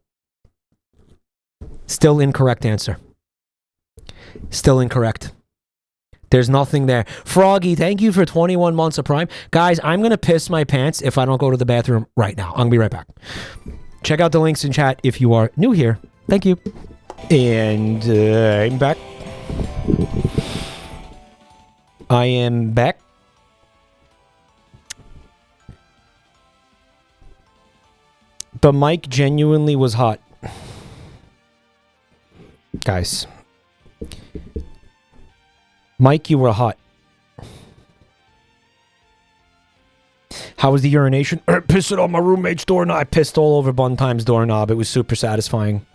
still incorrect answer. Still incorrect. There's nothing there. Froggy, thank you for 21 months of Prime. Guys, I'm going to piss my pants if I don't go to the bathroom right now. I'm going to be right back. Check out the links in chat if you are new here. Thank you. And I'm back. I am back. The mic genuinely was hot. Guys. Mike, you were hot. How was the urination? I pissed it on my roommate's doorknob. I pissed all over Buntime's doorknob. It was super satisfying.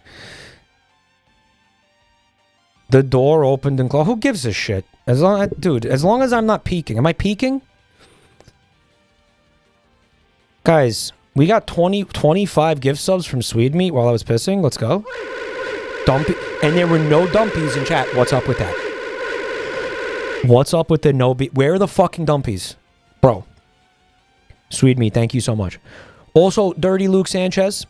The door opened and closed. Who gives a shit? Dude, as long as I'm not peeking. Am I peeking? Guys, we got 25 gift subs from Swede Meat while I was pissing. Let's go. Dumpy. And there were no dumpies in chat. What's up with that? What's up with the no... Where are the fucking dumpies? Bro. Swede Meat, thank you so much. Also, Dirty Luke Sanchez.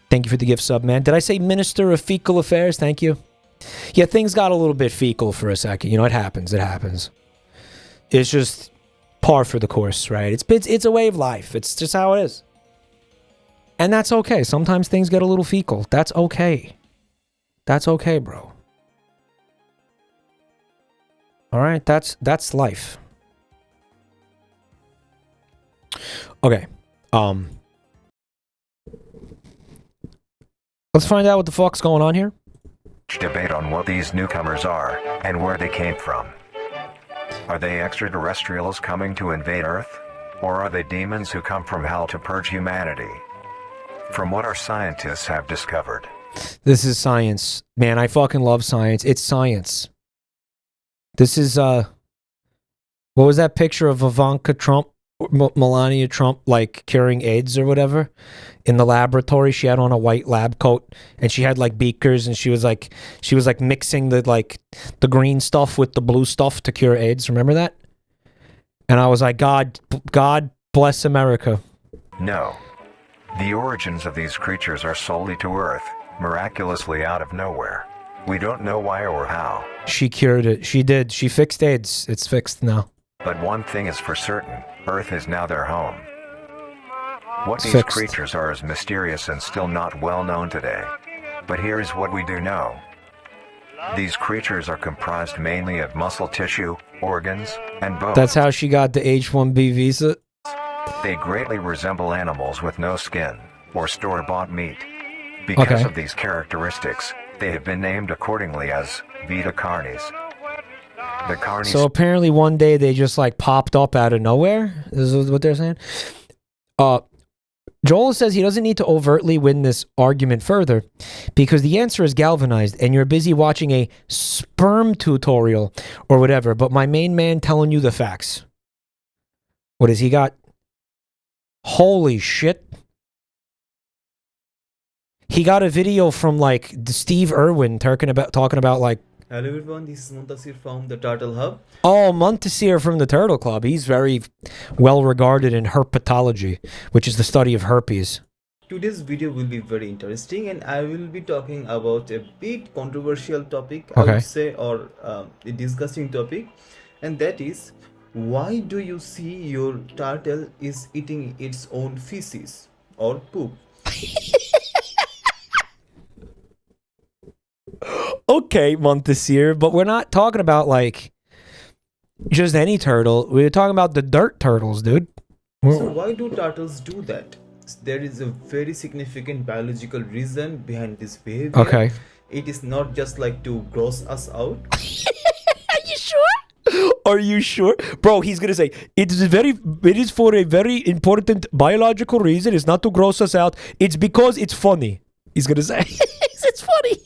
Thank you for the gift sub, man. Did I say Minister of Fecal Affairs? Thank you. Yeah, things got a little bit fecal for a second. You know, it happens. It happens. It's just par for the course, right? It's a way of life. It's just how it is. And that's okay. Sometimes things get a little fecal. That's okay. That's okay, bro. All right? That's life. Okay. Let's find out what the fuck's going on here. Debate on what these newcomers are and where they came from. Are they extraterrestrials coming to invade Earth? Or are they demons who come from hell to purge humanity? From what our scientists have discovered. This is science. Man, I fucking love science. It's science. This is, what was that picture of Ivanka Trump? Melania Trump, like, curing AIDS or whatever in the laboratory. She had on a white lab coat and she had like beakers and she was like mixing the green stuff with the blue stuff to cure AIDS. Remember that? And I was like, God bless America. No. The origins of these creatures are solely to Earth, miraculously out of nowhere. We don't know why or how. She cured it. She did. She fixed AIDS. It's fixed now. But one thing is for certain, Earth is now their home. What these creatures are is mysterious and still not well known today. But here is what we do know. These creatures are comprised mainly of muscle tissue, organs, and bones. That's how she got the H-1B visa? They greatly resemble animals with no skin, or store-bought meat. Because Okay. of these characteristics, they have been named accordingly as Vita Carnis. The Carnis So apparently one day they just like popped up out of nowhere. This is what they're saying. Joel says he doesn't need to overtly win this argument further because the answer is galvanized and you're busy watching a sperm tutorial or whatever, but my main man telling you the facts. What has he got? Holy shit. He got a video from like Steve Irwin talking about like, Hello everyone, this is Muntasir from the Turtle Hub. oh, Montasir from the Turtle Club. He's very well regarded in herpetology, which is the study of herpes. Today's video will be very interesting and I will be talking about a bit controversial topic, I Okay. would say, or a disgusting topic, and that is, why do you see your turtle is eating its own feces or poop? Okay, Montasir, but we're not talking about like just any turtle. We're talking about the dirt turtles, dude. So why do turtles do that? There is a very significant biological reason behind this behavior. Okay. It is not just like to gross us out. Are you sure? Are you sure? Bro, he's gonna say it is for a very important biological reason. It's not to gross us out. It's because it's funny. He's gonna say it's funny.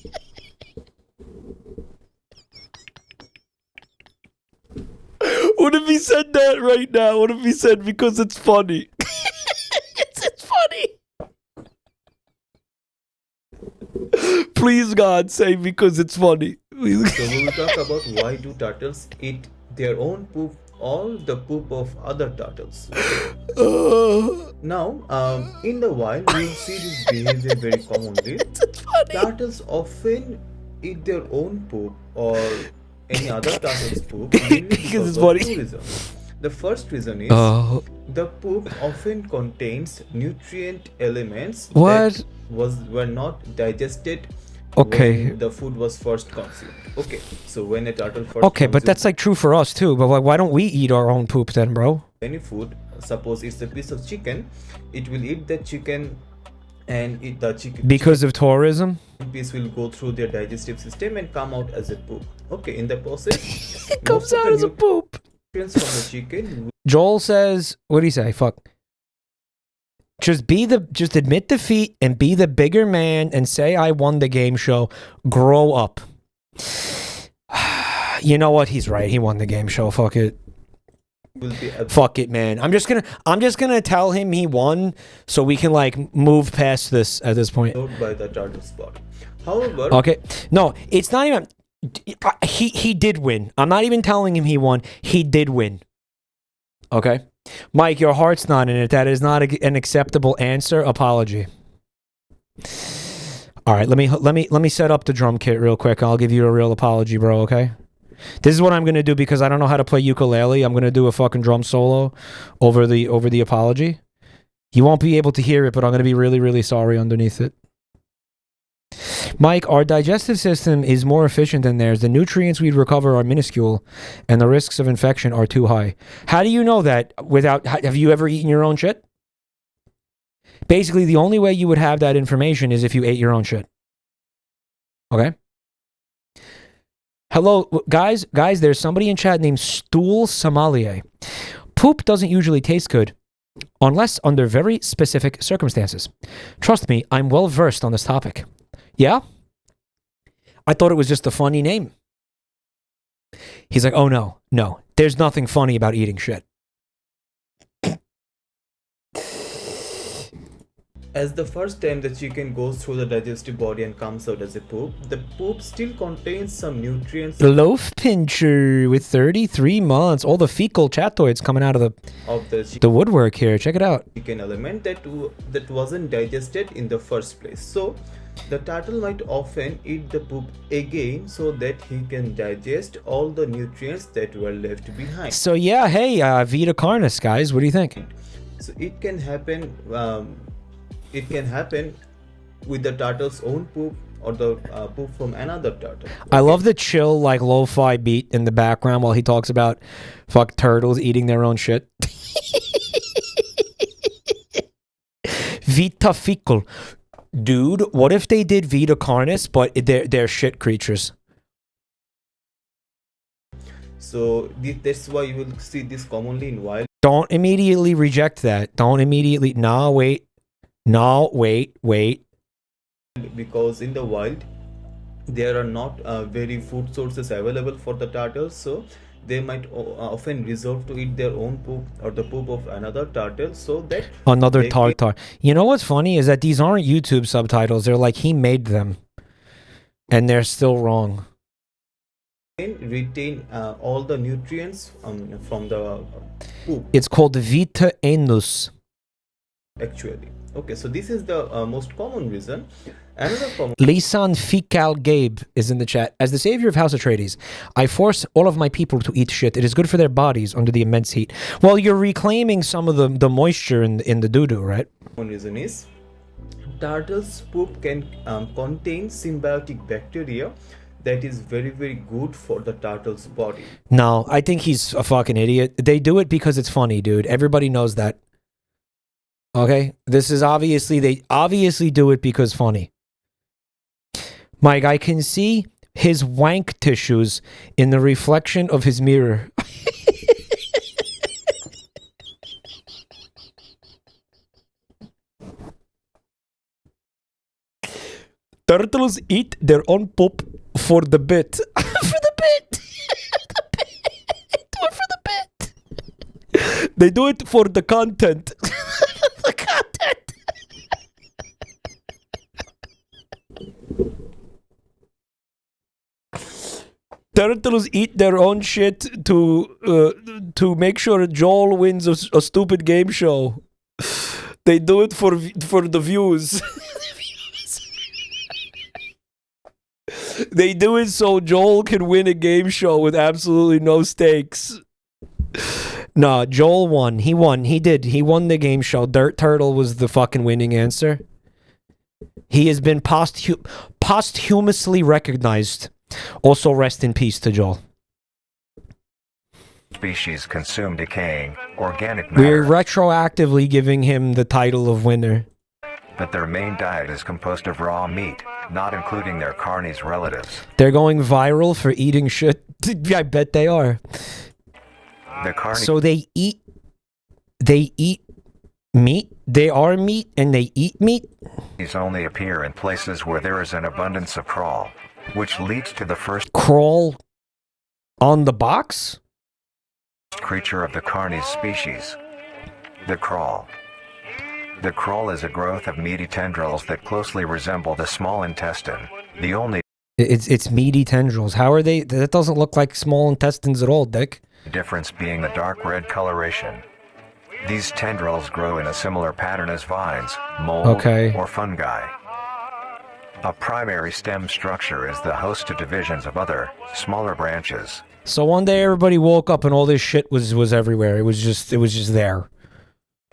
What if he said that right now? What if he said because it's funny? it's funny. Please God, say because it's funny. So we will talk about why do turtles eat their own poop or the poop of other turtles. Now, in the wild, we see this behavior very commonly. It's funny. Turtles often eat their own poop or any other turtle's poop mainly because it's of funny. two reasons. The first reason is the poop often contains nutrient elements What? that were not digested Okay. when the food was first consumed. Okay, so when a turtle first Okay, but consumes that's like true for us too. But like, why don't we eat our own poop then, bro? any food, suppose it's a piece of chicken, it will eat that chicken and eat the chicken. Because of tourism? Piece will go through their digestive system and come out as a poop. Okay, in the process, It comes out as a poop. nutrients from the chicken Joel says, what do he say? Fuck. Just admit defeat and be the bigger man and say I won the game show. Grow up. You know what? He's right. He won the game show. Fuck it. will be absorbed Fuck it, man. I'm just gonna tell him he won so we can like move past this at this point. by the turtle's body. However, Okay. No, it's not even he did win. I'm not even telling him he won. He did win. Okay? Mike, your heart's not in it. That is not an acceptable answer. Apology. All right, let me set up the drum kit real quick. I'll give you a real apology, bro, okay? This is what I'm going to do because I don't know how to play ukulele. I'm going to do a fucking drum solo over the apology. You won't be able to hear it, but I'm going to be really, really sorry underneath it. Mike, our digestive system is more efficient than theirs. The nutrients we'd recover are minuscule, and the risks of infection are too high. How do you know that have you ever eaten your own shit? Basically, the only way you would have that information is if you ate your own shit. Okay? Hello, guys, there's somebody in chat named Stool Sommelier. Poop doesn't usually taste good, unless under very specific circumstances. Trust me, I'm well versed on this topic. Yeah? I thought it was just a funny name. He's like, oh no, there's nothing funny about eating shit. as the first time the chicken goes through the digestive body and comes out as a poop, the poop still contains some nutrients Loaf pincher with 33 months. All the fecal chatoids coming out of of the the woodwork here. Check it out. chicken element that wasn't digested in the first place. So the turtle might often eat the poop again so that he can digest all the nutrients that were left behind. So yeah, hey, Vita Carnis, guys. What do you think? So it can happen. It can happen with the turtle's own poop or the poop from another turtle. I love the chill, like, lo-fi beat in the background while he talks about fuck turtles eating their own shit. Vita fecal. Dude, what if they did Vita Carnis, but they're shit creatures? So that's why you will see this commonly in wild. Don't immediately reject that. Don't immediately. No, wait. No, wait. Because in the wild, there are not very food sources available for the turtles, so they might often resort to eat their own poop or the poop of another turtle, so that Another tartar. You know what's funny is that these aren't YouTube subtitles. They're like he made them, and they're still wrong. Retain all the nutrients from the poop. It's called Vita Anus. Actually, okay, so this is the most common reason. Another common Lisan Fecal Gabe is in the chat. As the savior of House Atreides, I force all of my people to eat shit. It is good for their bodies under the immense heat. Well, you're reclaiming some of the moisture in the doo-doo, right? reason is turtles' poop can contain symbiotic bacteria that is very, very good for the turtle's body. No, I think he's a fucking idiot. They do it because it's funny, dude. Everybody knows that. Okay? This is they obviously do it because funny. Mike, I can see his wank tissues in the reflection of his mirror. Turtles eat their own poop for the bit. For the bit. Do it for the bit. They do it for the content. The content. Turtles eat their own shit to make sure Joel wins a stupid game show. They do it for the views. They do it so Joel can win a game show with absolutely no stakes. Nah, Joel won. He won. He did. He won the game show. Dirt Turtle was the fucking winning answer. He has been posthumously recognized. Also, rest in peace to Joel. Species consume decaying organic matter. We're retroactively giving him the title of winner. But their main diet is composed of raw meat, not including their carnis relatives. They're going viral for eating shit. I bet they are. The carnis So they eat meat. They are meat and they eat meat. only appear in places where there is an abundance of crawl, which leads to the first Crawl on the box? creature of the carnis species, the crawl. The crawl is a growth of meaty tendrils that closely resemble the small intestine. The only It's meaty tendrils. How are they? That doesn't look like small intestines at all, Dick. difference being the dark red coloration. These tendrils grow in a similar pattern as vines, mold, or fungi. A primary stem structure is the host to divisions of other, smaller branches. So one day everybody woke up and all this shit was everywhere. It was just there.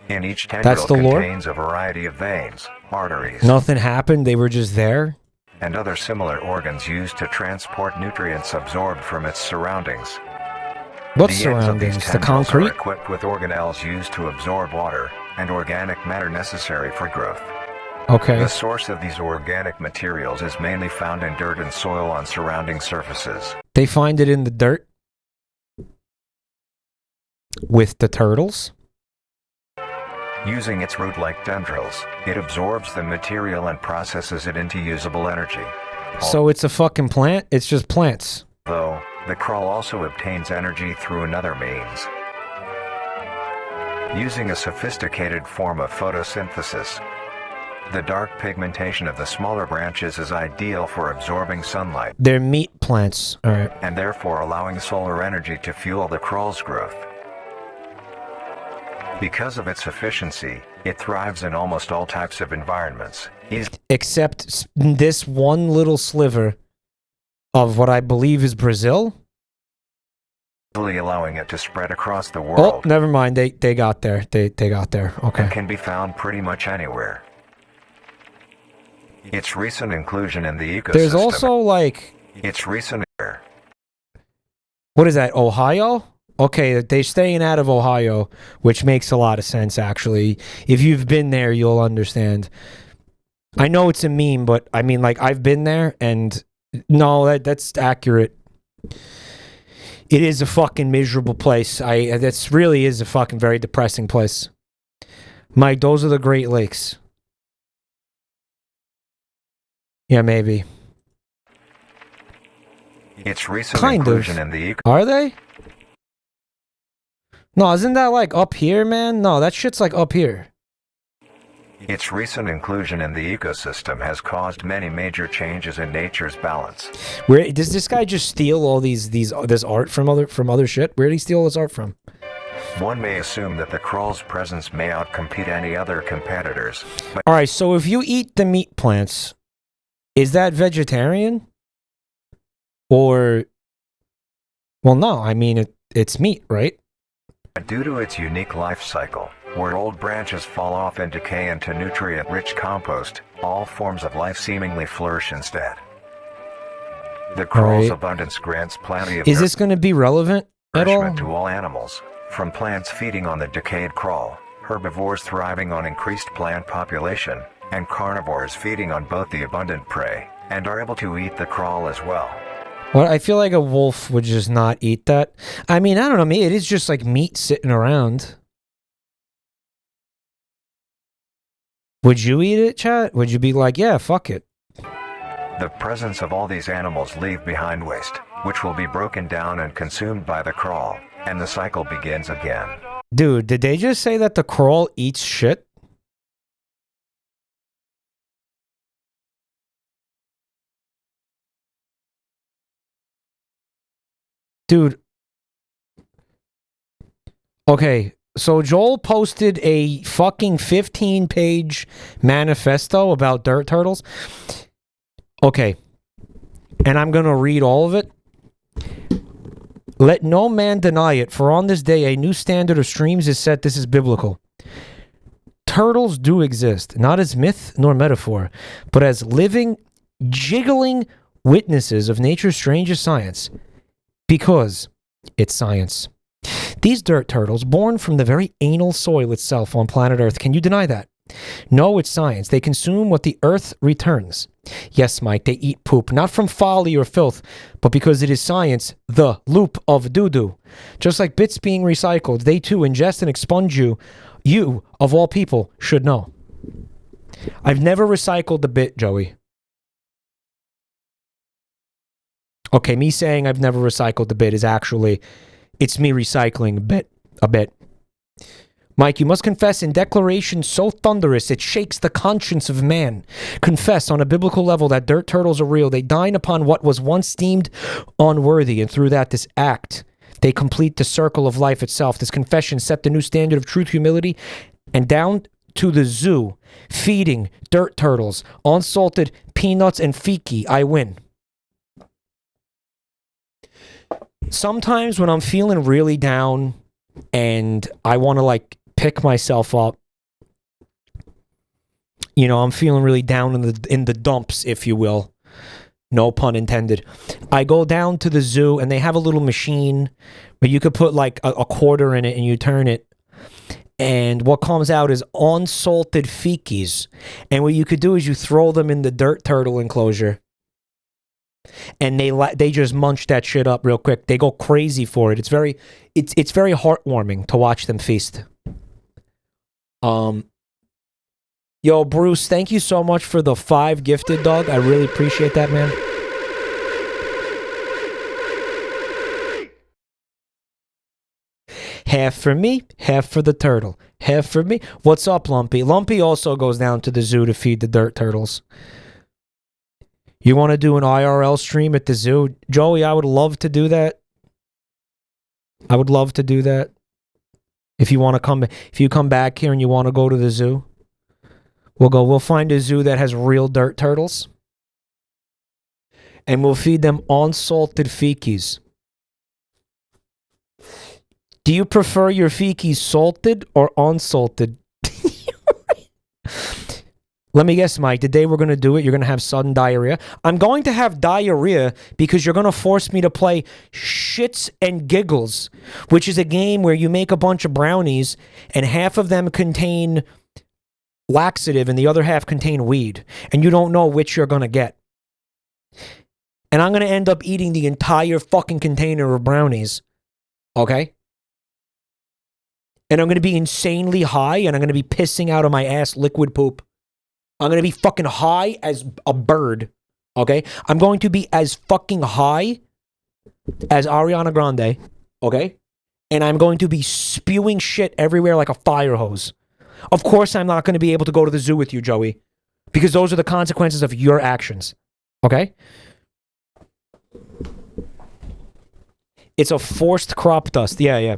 And each That's tendril the lore? contains a variety of veins, arteries, Nothing happened. They were just there. and other similar organs used to transport nutrients absorbed from its surroundings. What The ends of these surroundings? The tendrils concrete? are equipped with organelles used to absorb water and organic matter necessary for growth. Okay. The source of these organic materials is mainly found in dirt and soil on surrounding surfaces. They find it in the dirt with the turtles. Using its root-like tendrils, it absorbs the material and processes it into usable energy. So it's a fucking plant? It's just plants. Although, the crawl also obtains energy through another means. Using a sophisticated form of photosynthesis, the dark pigmentation of the smaller branches is ideal for absorbing sunlight They're meat plants. All right. and therefore allowing solar energy to fuel the crawl's growth. Because of its efficiency, it thrives in almost all types of environments. Except this one little sliver of what I believe is Brazil. Easily allowing it to spread across the Oh, world never mind. They got there. They got there. and Okay. can be found pretty much anywhere. Its recent inclusion in the ecosystem. There's also like, Its recent. what is that? Ohio? Okay, they're staying out of Ohio, which makes a lot of sense, actually. If you've been there, you'll understand. I know it's a meme, but I mean, like, I've been there, and no, that's accurate. It is a fucking miserable place. That's really is a fucking very depressing place. Mike, those are the Great Lakes. Yeah, maybe. Its recent Kind inclusion of. in the Are they? No, isn't that like up here, man? No, that shit's like up here. Its recent inclusion in the ecosystem has caused many major changes in nature's balance. Where does this guy just steal all this art from other shit? Where did he steal this art from? One may assume that the crawl's presence may outcompete any other competitors. But All right, so if you eat the meat plants, is that vegetarian? Or, well, no. I mean, it's meat, right? due to its unique life cycle, where old branches fall off and decay into nutrient-rich compost, all forms of life seemingly flourish instead. The crawl's abundance grants plenty of Is this going to be relevant at all? nourishment to all animals, from plants feeding on the decayed crawl, herbivores thriving on increased plant population, and carnivores feeding on both the abundant prey, and are able to eat the crawl as well. Well, I feel like a wolf would just not eat that. I mean, I don't know. Maybe it is just like meat sitting around. Would you eat it, chat? Would you be like, yeah, fuck it? The presence of all these animals leave behind waste, which will be broken down and consumed by the crawl, and the cycle begins again. Dude, did they just say that the crawl eats shit? Dude. Okay, so Joel posted a fucking 15-page manifesto about dirt turtles. Okay, and I'm going to read all of it. Let no man deny it, for on this day a new standard of streams is set. This is biblical. Turtles do exist, not as myth nor metaphor, but as living, jiggling witnesses of nature's strangest science. Because it's science. These dirt turtles, born from the very anal soil itself on planet Earth, can you deny that? No, it's science. They consume what the earth returns. Yes, Mike, they eat poop, not from folly or filth, but because it is science, the loop of doo-doo. Just like bits being recycled, they too ingest and expunge you. You, of all people, should know. I've never recycled the bit, Joey. Okay, me saying I've never recycled the bit is actually, it's me recycling a bit. Mike, you must confess in declaration so thunderous it shakes the conscience of man. Confess on a biblical level that dirt turtles are real. They dine upon what was once deemed unworthy, and through that, this act, they complete the circle of life itself. This confession set the new standard of truth, humility, and down to the zoo, feeding dirt turtles, unsalted peanuts and fiki, I win. Sometimes when I'm feeling really down and I want to like pick myself up, you know, I'm feeling really down in the dumps, if you will. No pun intended. I go down to the zoo and they have a little machine where you could put like a quarter in it and you turn it. And what comes out is unsalted fikis. And what you could do is you throw them in the dirt turtle enclosure. And they just munch that shit up real quick. They go crazy for it. It's very heartwarming to watch them feast. Yo, Bruce, thank you so much for the 5 gifted, dog. I really appreciate that, man. Half for me, half for the turtle. Half for me. What's up, Lumpy? Lumpy also goes down to the zoo to feed the dirt turtles. You want to do an IRL stream at the zoo? Joey, I would love to do that. I would love to do that. If you want to come, if you come back here and you want to go to the zoo, we'll find a zoo that has real dirt turtles. And we'll feed them unsalted fikis. Do you prefer your fikis salted or unsalted? Let me guess, Mike, the day we're going to do it, you're going to have sudden diarrhea. I'm going to have diarrhea because you're going to force me to play Shits and Giggles, which is a game where you make a bunch of brownies and half of them contain laxative and the other half contain weed, and you don't know which you're gonna get. And I'm gonna end up eating the entire fucking container of brownies, okay? And I'm gonna be insanely high, and I'm gonna be pissing out of my ass liquid poop. I'm gonna be fucking high as a bird, okay? I'm going to be as fucking high as Ariana Grande, okay? And I'm going to be spewing shit everywhere like a fire hose. Of course, I'm not going to be able to go to the zoo with you, Joey, because those are the consequences of your actions, okay? It's a forced crop dust. Yeah.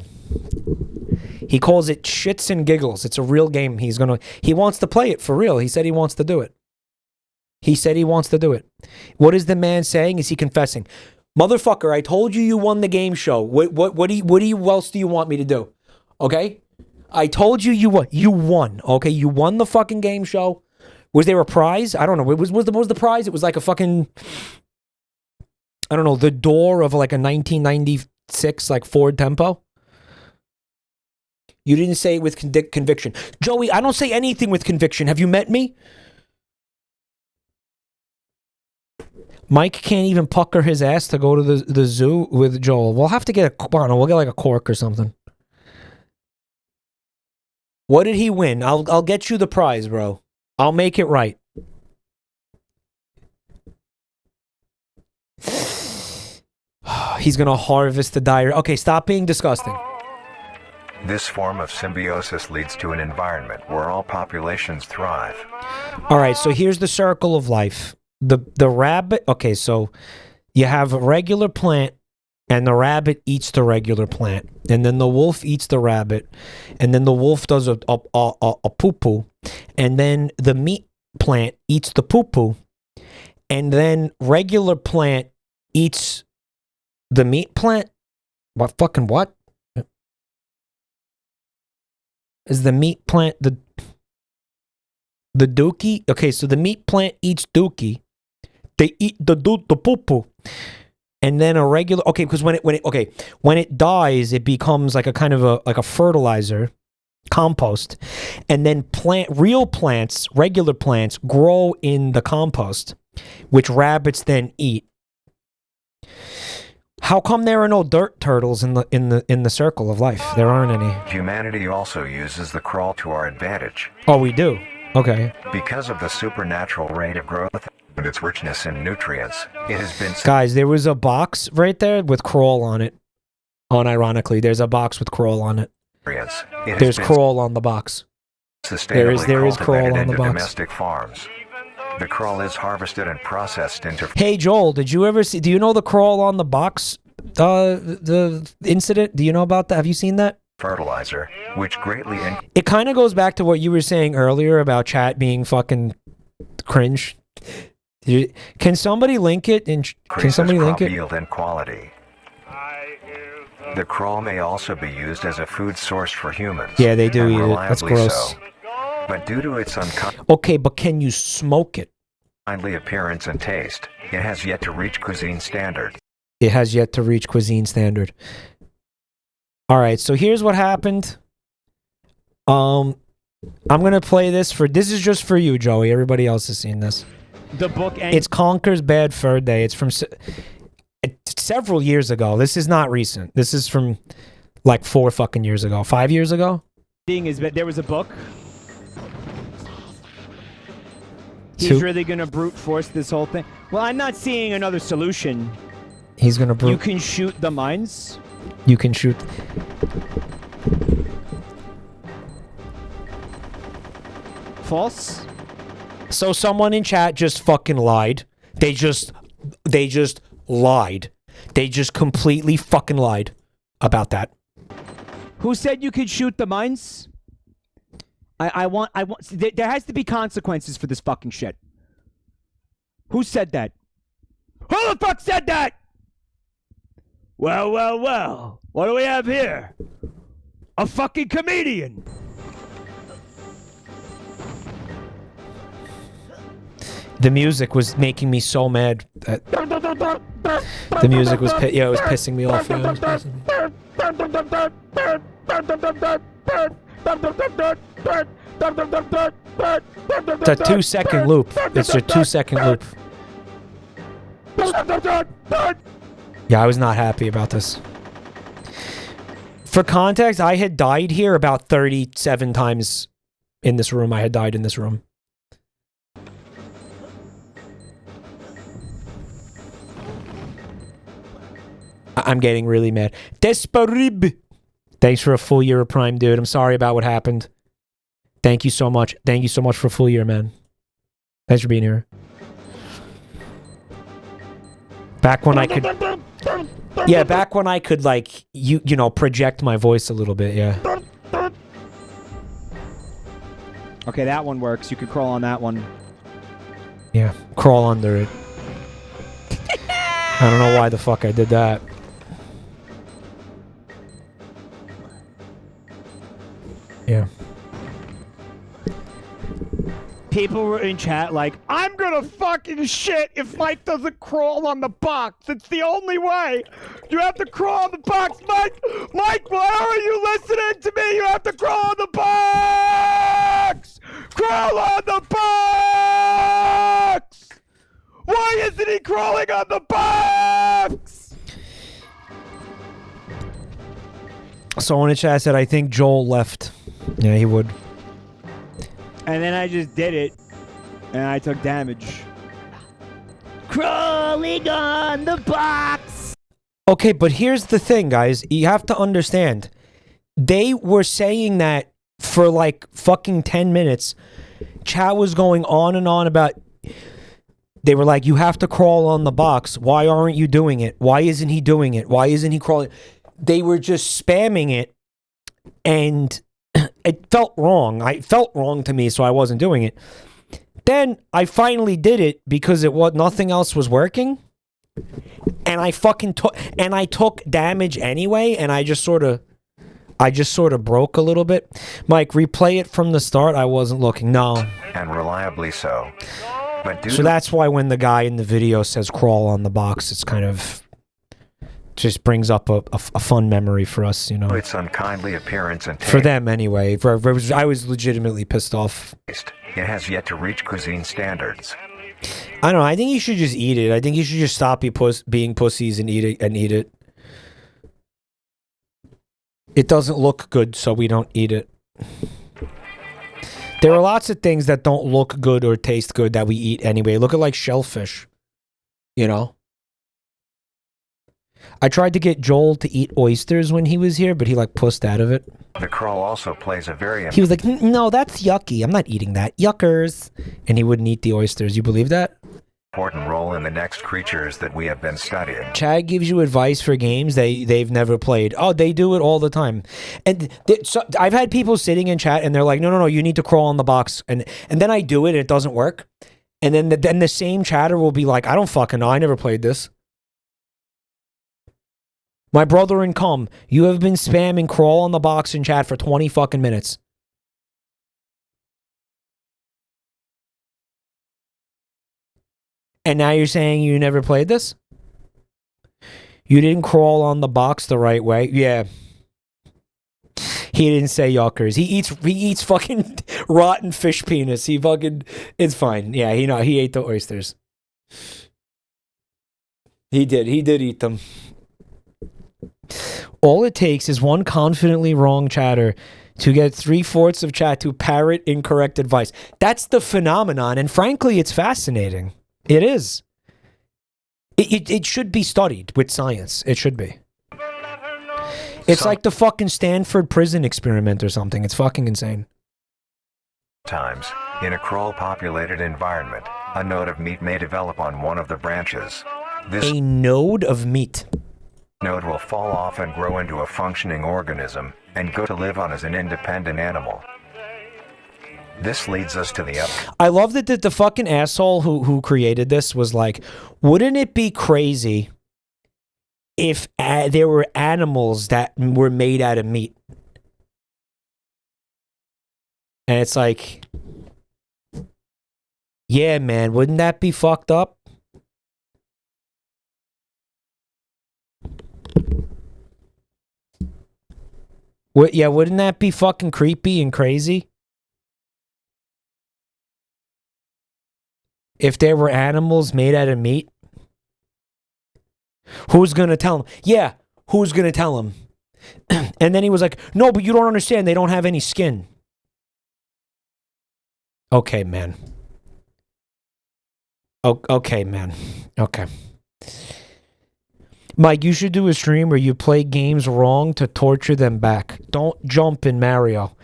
He calls it shits and giggles. It's a real game. He wants to play it for real. He said he wants to do it. What is the man saying? Is he confessing? Motherfucker, I told you won the game show. What else do you want me to do? Okay? I told you won. You won. Okay? You won the fucking game show. Was there a prize? I don't know. What was the prize? It was like a fucking, I don't know, the door of like a 1996 like Ford Tempo. You didn't say it with conviction. Joey, I don't say anything with conviction. Have you met me? Mike can't even pucker his ass to go to the zoo with Joel. We'll have to get we'll get like a cork or something. What did he win? I'll get you the prize, bro. I'll make it right. He's gonna harvest the diary. Okay, stop being disgusting. This form of symbiosis leads to an environment where all populations thrive. All right, so here's the circle of life. The rabbit, okay, so you have a regular plant, and the rabbit eats the regular plant, and then the wolf eats the rabbit, and then the wolf does a poo-poo, and then the meat plant eats the poo-poo, and then regular plant eats the meat plant. What fucking what? Is the meat plant the dookie? Okay, so the meat plant eats dookie. They eat the poo-poo. And then a regular, okay, because when it dies, it becomes like a kind of a fertilizer, compost. And then regular plants grow in the compost, which rabbits then eat. How come there are no dirt turtles in the circle of life? There aren't any. Humanity also uses the crawl to our advantage. Oh, we do? Okay. Because of the supernatural rate of growth and its richness in nutrients, it has been... Guys, there was a box right there with crawl on it. Unironically, there's a box with crawl on it. There's crawl on the box. There is crawl on the box. Domestic farms. The crawl is harvested and processed into... Hey, Joel, do you know the crawl on the box, the incident? Do you know about that? Have you seen that? Fertilizer, which greatly... It kind of goes back to what you were saying earlier about chat being fucking cringe. Can somebody link it? Can somebody link it? Yield and quality. The crawl may also be used as a food source for humans. Yeah, they do eat it. That's gross. So. But due to its okay, but can you smoke it? Kindly appearance and taste, it has yet to reach cuisine standard. It has yet to reach cuisine standard. All right, so here's what happened. I'm gonna play this This is just for you, Joey. Everybody else has seen this. The book. It's Conker's Bad Fur Day. It's from several years ago. This is not recent. This is from like 4 fucking years ago. 5 years ago. There was a book. He's really gonna brute force this whole thing. Well, I'm not seeing another solution. He's gonna brute. You can shoot the mines. You can shoot. False. So someone in chat just fucking lied. They just lied. They just completely fucking lied about that. Who said you could shoot the mines? I want. There has to be consequences for this fucking shit. Who said that? Who the fuck said that? Well. What do we have here? A fucking comedian. The music was making me so mad. The music was, it was pissing me off. It's a 2-second loop. It's a 2-second loop. Yeah, I was not happy about this. For context, I had died here about 37 times in this room. I had died in this room. I'm getting really mad. Desperib! Thanks for a full year of Prime, dude. I'm sorry about what happened. Thank you so much. Thank you so much for a full year, man. Thanks for being here. Back when I could... Yeah, back when I could, like, you know, project my voice a little bit, yeah. Okay, that one works. You can crawl on that one. Yeah, crawl under it. I don't know why the fuck I did that. Yeah. People were in chat like, I'm gonna fucking shit if Mike doesn't crawl on the box. It's the only way. You have to crawl on the box, Mike. Mike, why aren't you listening to me? You have to crawl on the box. Crawl on the box. Why isn't he crawling on the box? Someone in chat said, I think Joel left. Yeah, he would. And then I just did it, and I took damage. Crawling on the box! Okay, but here's the thing, guys. You have to understand. They were saying that for like fucking 10 minutes. Chat was going on and on about... They were like, you have to crawl on the box. Why aren't you doing it? Why isn't he doing it? Why isn't he crawling? They were just spamming it, and... It felt wrong. It felt wrong to me, so I wasn't doing it. Then I finally did it because nothing else was working, and I fucking took damage anyway, and I just sort of broke a little bit. Mike, replay it from the start. I wasn't looking. No. And reliably so. But so that's why when the guy in the video says crawl on the box, it's kind of just brings up a fun memory for us, you know. Its unkindly appearance and taste. For them, anyway. I was legitimately pissed off. It has yet to reach cuisine standards. I don't know. I think you should just eat it. I think you should just stop being pussies and eat it. It doesn't look good, so we don't eat it. There are lots of things that don't look good or taste good that we eat anyway. Look at like shellfish, you know. I tried to get Joel to eat oysters when he was here, but he like pussed out of it. The crawl also plays a very... He was like, no, that's yucky. I'm not eating that. Yuckers. And he wouldn't eat the oysters. You believe that? Important role in the next creatures that we have been studying. Chad gives you advice for games they've never played. Oh, they do it all the time. And so I've had people sitting in chat and they're like, no, you need to crawl on the box. And then I do it and it doesn't work. And then the same chatter will be like, I don't fucking know. I never played this. My brother in cum, you have been spamming crawl on the box in chat for 20 fucking minutes. And now you're saying you never played this? You didn't crawl on the box the right way? Yeah. He didn't say yuckers. He eats fucking rotten fish penis. It's fine. Yeah, he ate the oysters. He did eat them. All it takes is one confidently wrong chatter to get 3/4 of chat to parrot incorrect advice. That's the phenomenon, and frankly, it's fascinating. It is. It should be studied with science. It should be. It's like the fucking Stanford prison experiment or something. It's fucking insane. Times, in a crawl-populated environment, a node of meat may develop on one of the branches. This A node of meat. node will fall off and grow into a functioning organism, and go to live on as an independent animal. This leads us to the I love that the fucking asshole who created this was like, wouldn't it be crazy if there were animals that were made out of meat? And it's like, yeah, man, wouldn't that be fucked up? Yeah, wouldn't that be fucking creepy and crazy? If there were animals made out of meat? Who's gonna tell him? Yeah, who's gonna tell him? And then he was like, no, but you don't understand. They don't have any skin. Okay, man. Okay, man. Okay. Mike, you should do a stream where you play games wrong to torture them back. Don't jump in Mario.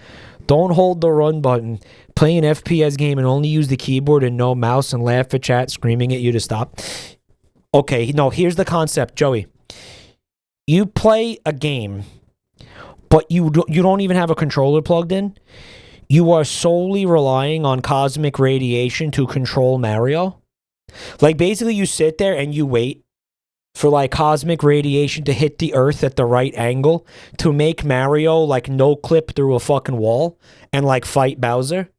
Don't hold the run button. Play an FPS game and only use the keyboard and no mouse and laugh at chat screaming at you to stop. Okay, no, here's the concept, Joey. You play a game, but you don't even have a controller plugged in. You are solely relying on cosmic radiation to control Mario. Like, basically, you sit there and you wait for, like, cosmic radiation to hit the earth at the right angle to make Mario, like, no-clip through a fucking wall and, like, fight Bowser.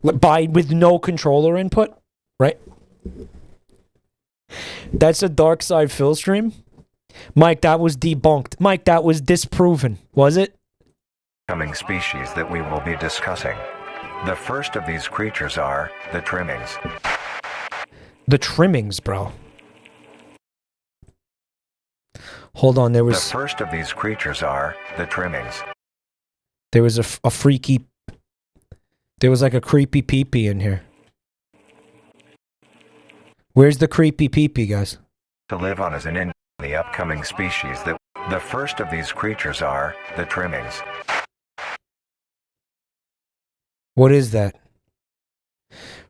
With no controller input, right? That's a Dark Side Phil stream? Mike, that was debunked. Mike, that was disproven. Was it? Coming species that we will be discussing. The first of these creatures are the trimmings. The trimmings, bro. Hold on, there was... The first of these creatures are the trimmings. There was a freaky... There was like a creepy peepee in here. Where's the creepy peepee, guys? To live on as an in the upcoming species that... The first of these creatures are the trimmings. What is that?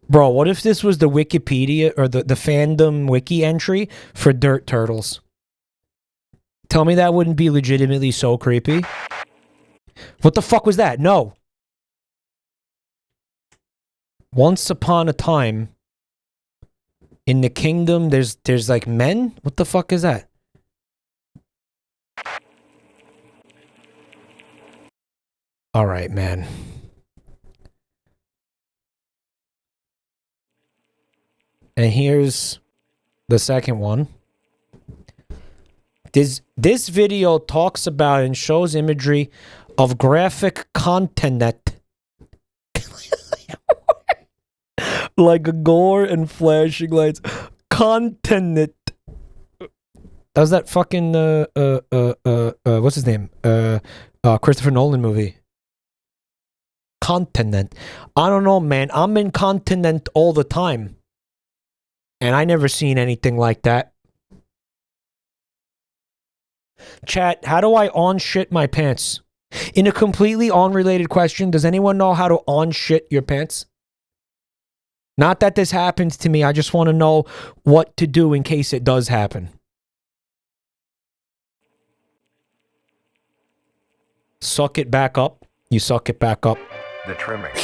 Bro, what if this was the Wikipedia or the fandom wiki entry for dirt turtles? Tell me that wouldn't be legitimately so creepy. What the fuck was that? No. Once upon a time, in the kingdom, there's like men? What the fuck is that? All right, man. And here's the second one. This video talks about and shows imagery of graphic content like a gore and flashing lights. Content. That was that fucking what's his name? Christopher Nolan movie. Continent. I don't know, man. I'm in continent all the time. And I never seen anything like that. Chat, how do I on-shit my pants? In a completely unrelated question, does anyone know how to on-shit your pants? Not that this happens to me, I just want to know what to do in case it does happen. Suck it back up. You suck it back up. The trimmings.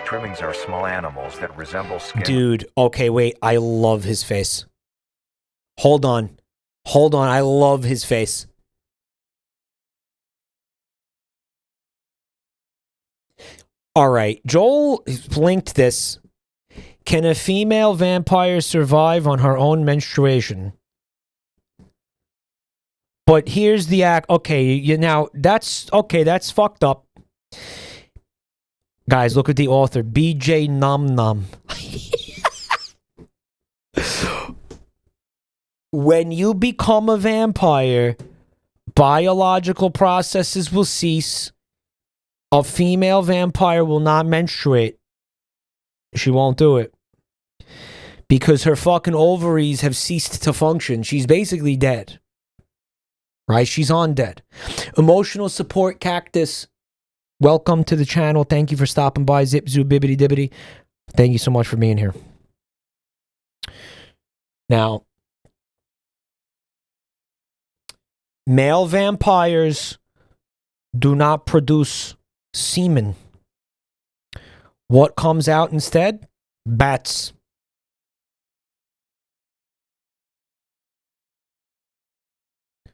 Trimmings are small animals that resemble skin. Dude, okay, wait. I love his face. Hold on. Hold on. I love his face. All right. Joel linked this. Can a female vampire survive on her own menstruation? But here's the act. Okay, now that's okay. That's fucked up. Guys, look at the author, BJ Nom Nom. When you become a vampire, biological processes will cease. A female vampire will not menstruate. She won't do it. Because her fucking ovaries have ceased to function. She's basically dead. Right? She's on dead. Emotional support cactus. Welcome to the channel. Thank you for stopping by. Zip, zoo, bibbity, dibbity. Thank you so much for being here. Now, male vampires do not produce semen. What comes out instead? Bats.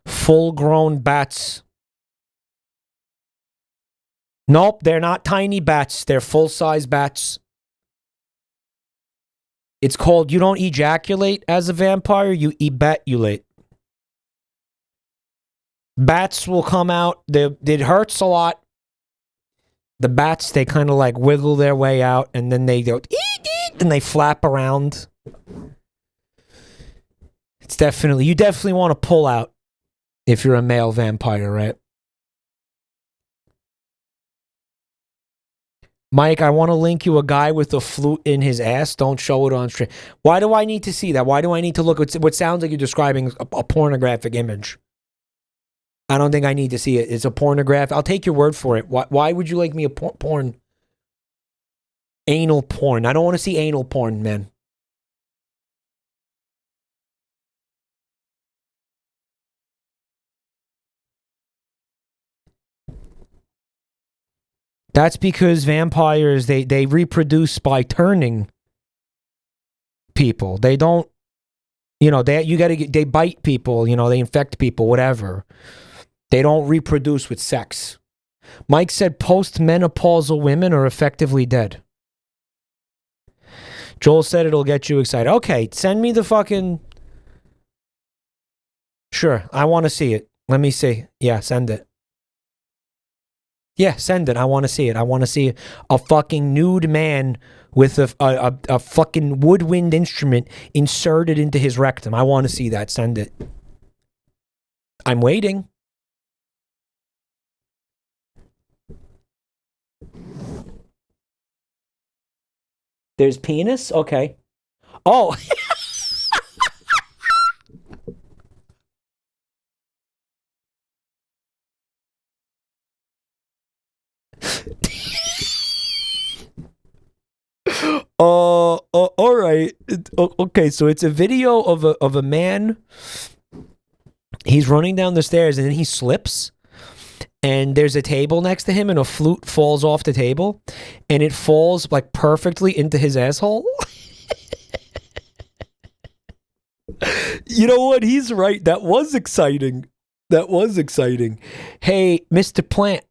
Full-grown bats. Nope, they're not tiny bats. They're full-size bats. It's called, you don't ejaculate as a vampire, you ebatulate. Bats will come out. It hurts a lot. The bats, they kind of like wiggle their way out, and then they go, eat, eat, and they flap around. It's definitely, you definitely want to pull out if you're a male vampire, right? Mike, I want to link you a guy with a flute in his ass. Don't show it on stream. Why do I need to see that? Why do I need to look at what sounds like you're describing a pornographic image? I don't think I need to see it. It's a pornograph. I'll take your word for it. Why would you like me a porn? Anal porn. I don't want to see anal porn, man. That's because vampires, they reproduce by turning people. They don't, they bite people, they infect people, whatever. They don't reproduce with sex. Mike said post-menopausal women are effectively dead. Joel said it'll get you excited. Okay, send me the fucking... Sure, I want to see it. Let me see. Yeah, send it. Yeah, send it. I want to see it. I want to see a fucking nude man with a fucking woodwind instrument inserted into his rectum. I want to see that. Send it. I'm waiting. There's penis? Okay. Oh. All right. Okay, so it's a video of a man. He's running down the stairs and then he slips. And there's a table next to him and a flute falls off the table and it falls like perfectly into his asshole. You know what? He's right. That was exciting. That was exciting. Hey, Mr. Plant,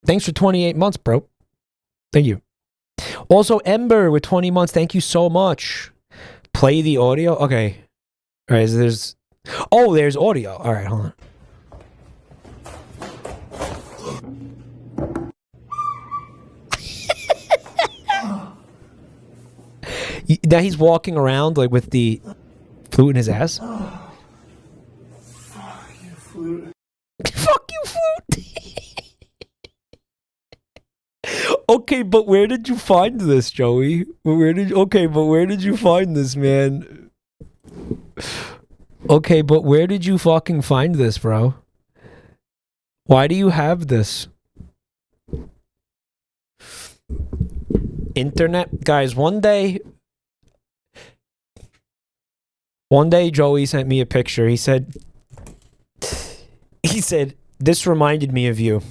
thanks for 28 months, bro. Thank you. Also, Ember with 20 months. Thank you so much. Play the audio. Okay. All right. So there's audio. All right. Hold on. Now he's walking around like with the flute in his ass. Fuck you, flute. Fuck you, flute. Okay, but where did you find this, Joey? Where did you find this, man? Okay, but where did you fucking find this, bro? Why do you have this? Internet? Guys, one day Joey sent me a picture. He said, this reminded me of you.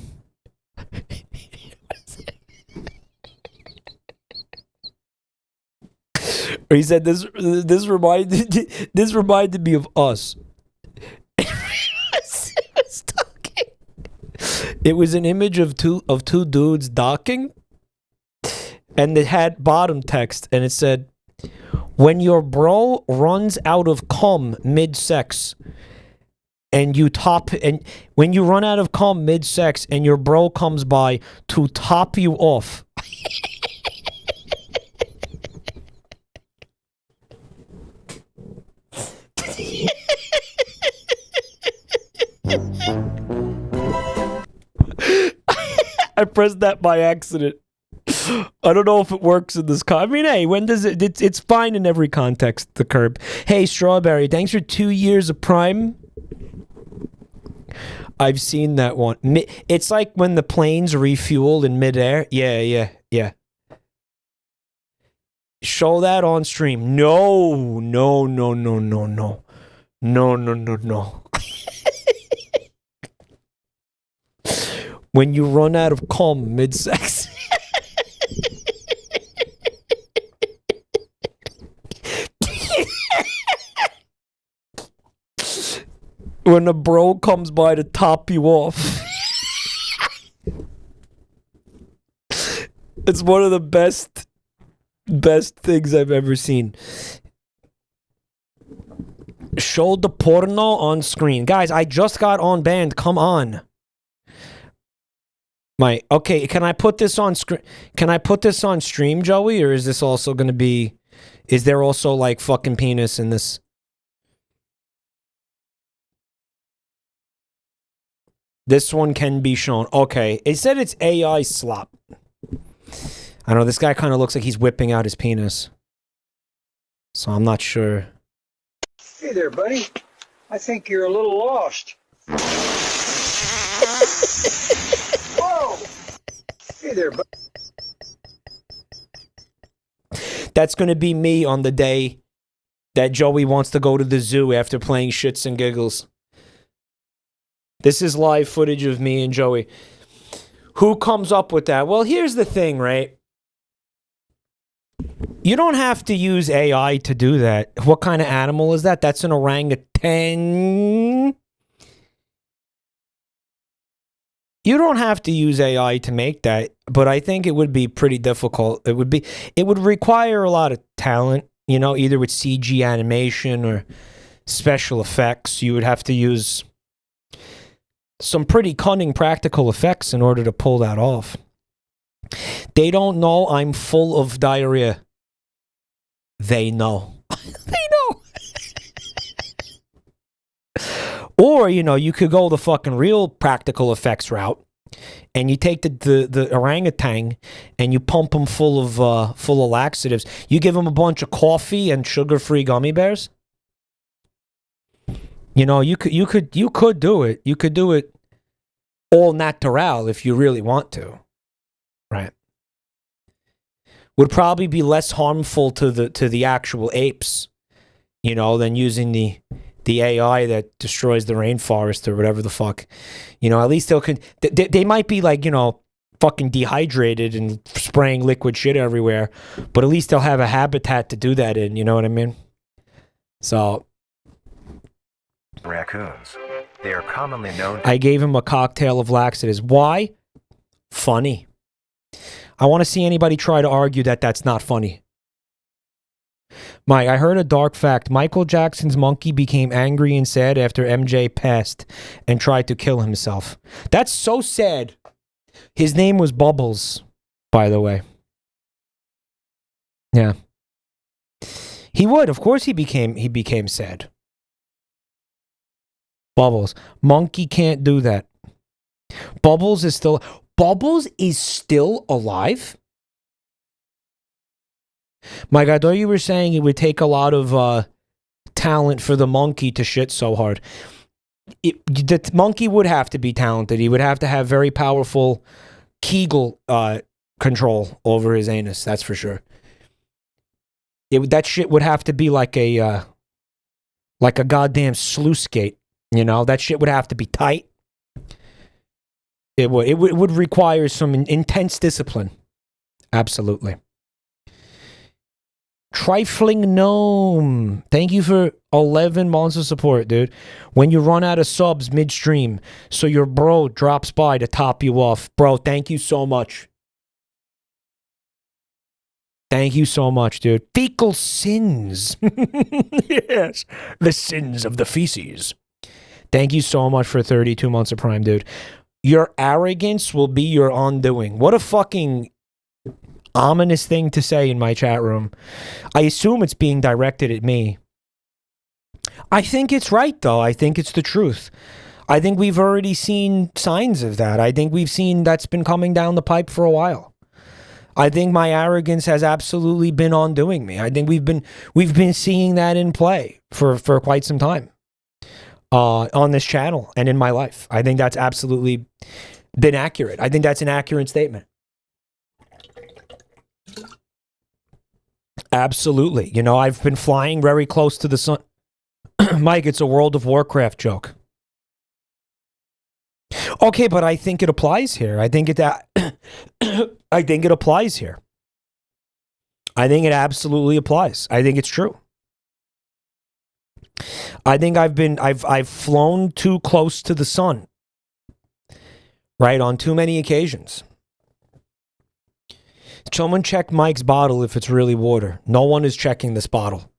Or he said, this reminded me of us. It was an image of two dudes docking, and it had bottom text, and it said, when your bro runs out of cum mid-sex, and when you run out of cum mid-sex, and your bro comes by to top you off. I pressed that by accident. I don't know if it works in this I mean, hey, when does it's fine in every context, the curb. Hey, Strawberry, thanks for 2 years of Prime. I've seen that one. It's like when the planes refueled in midair. Yeah. Show that on stream. No. When you run out of cum mid-sex. When a bro comes by to top you off. It's one of the best things I've ever seen. Showed the porno on screen. Guys, I just got on band. Come on. Okay, can I put this on screen? Can I put this on stream, Joey? Or is this also going to be... Is there also, like, fucking penis in this? This one can be shown. Okay, it said it's AI slop. I don't know, this guy kind of looks like he's whipping out his penis. So I'm not sure. Hey there, buddy. I think you're a little lost. Whoa! Hey there, buddy. That's going to be me on the day that Joey wants to go to the zoo after playing shits and giggles. This is live footage of me and Joey. Who comes up with that? Well, here's the thing, right? You don't have to use AI to do that. What kind of animal is that? That's an orangutan. You don't have to use AI to make that, but I think it would be pretty difficult. It would require a lot of talent, you know, either with CG animation or special effects. You would have to use some pretty cunning practical effects in order to pull that off. They don't know I'm full of diarrhea. They know. They know. Or, you know, you could go the fucking real practical effects route, and you take the orangutan and you pump them full of laxatives. You give them a bunch of coffee and sugar-free gummy bears. You know, you could do it. You could do it all natural if you really want to. Right. Would probably be less harmful to the actual apes, you know, than using the AI that destroys the rainforest or whatever the fuck. You know, at least they might be like, you know, fucking dehydrated and spraying liquid shit everywhere, but at least they'll have a habitat to do that in, you know what I mean? So Raccoons. They are commonly known. I gave him a cocktail of laxatives. Why? Funny. I want to see anybody try to argue that that's not funny. Mike, I heard a dark fact. Michael Jackson's monkey became angry and sad after MJ passed and tried to kill himself. That's so sad. His name was Bubbles, by the way. Yeah. He would. Of course he became sad. Bubbles. Monkey can't do that. Bubbles is still alive? Mike, I thought you were saying it would take a lot of talent for the monkey to shit so hard. The monkey would have to be talented. He would have to have very powerful Kegel control over his anus. That's for sure. That shit would have to be like a goddamn sluice gate. You know, that shit would have to be tight. It would require some intense discipline. Absolutely. Trifling Gnome. Thank you for 11 months of support, dude. When you run out of subs midstream, so your bro drops by to top you off. Bro, thank you so much. Thank you so much, dude. Fecal sins. Yes. The sins of the feces. Thank you so much for 32 months of Prime, dude. Your arrogance will be your undoing. What a fucking ominous thing to say in my chat room. I assume it's being directed at me. I think it's right, though. I think it's the truth. I think we've already seen signs of that. I think we've seen that's been coming down the pipe for a while. I think my arrogance has absolutely been undoing me. I think we've been seeing that in play for quite some time. On this channel and in my life. I think that's absolutely been accurate. I think that's an accurate statement. Absolutely. You know, I've been flying very close to the sun. Mike, it's a World of Warcraft joke. Okay, but I think it applies here. I think it applies here. I think it absolutely applies. I think it's true. I think I've flown too close to the sun. Right, on too many occasions. Someone check Mike's bottle if it's really water. No one is checking this bottle.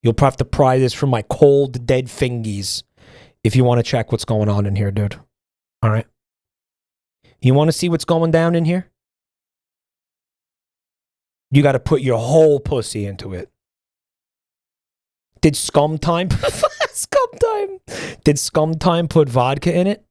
You'll have to pry this from my cold, dead fingies if you want to check what's going on in here, dude. All right? You want to see what's going down in here? You got to put your whole pussy into it. Did Scum Time... Scum Time... Did Scum Time put vodka in it?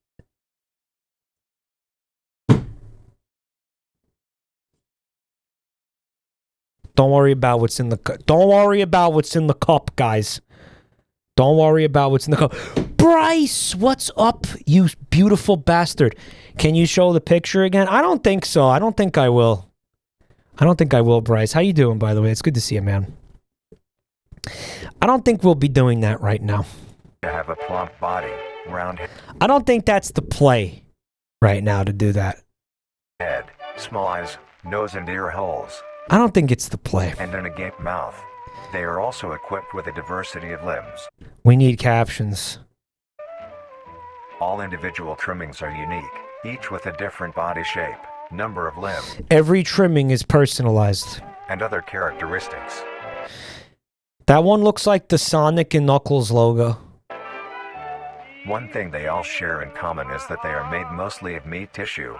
Don't worry about what's in the cup. Don't worry about what's in the cup, guys. Don't worry about what's in the cup. Bryce, what's up, you beautiful bastard? Can you show the picture again? I don't think so. I don't think I will. I don't think I will, Bryce. How you doing, by the way? It's good to see you, man. I don't think we'll be doing that right now. To have a plump body, round I don't think that's the play right now to do that. head, small eyes, nose and ear holes, I don't think it's the play. and an agape mouth. They are also equipped with a diversity of limbs. We need captions. All individual trimmings are unique, each with a different body shape, number of limbs, Every trimming is personalized. and other characteristics. That one looks like the Sonic and Knuckles logo. One thing they all share in common is that they are made mostly of meat tissue.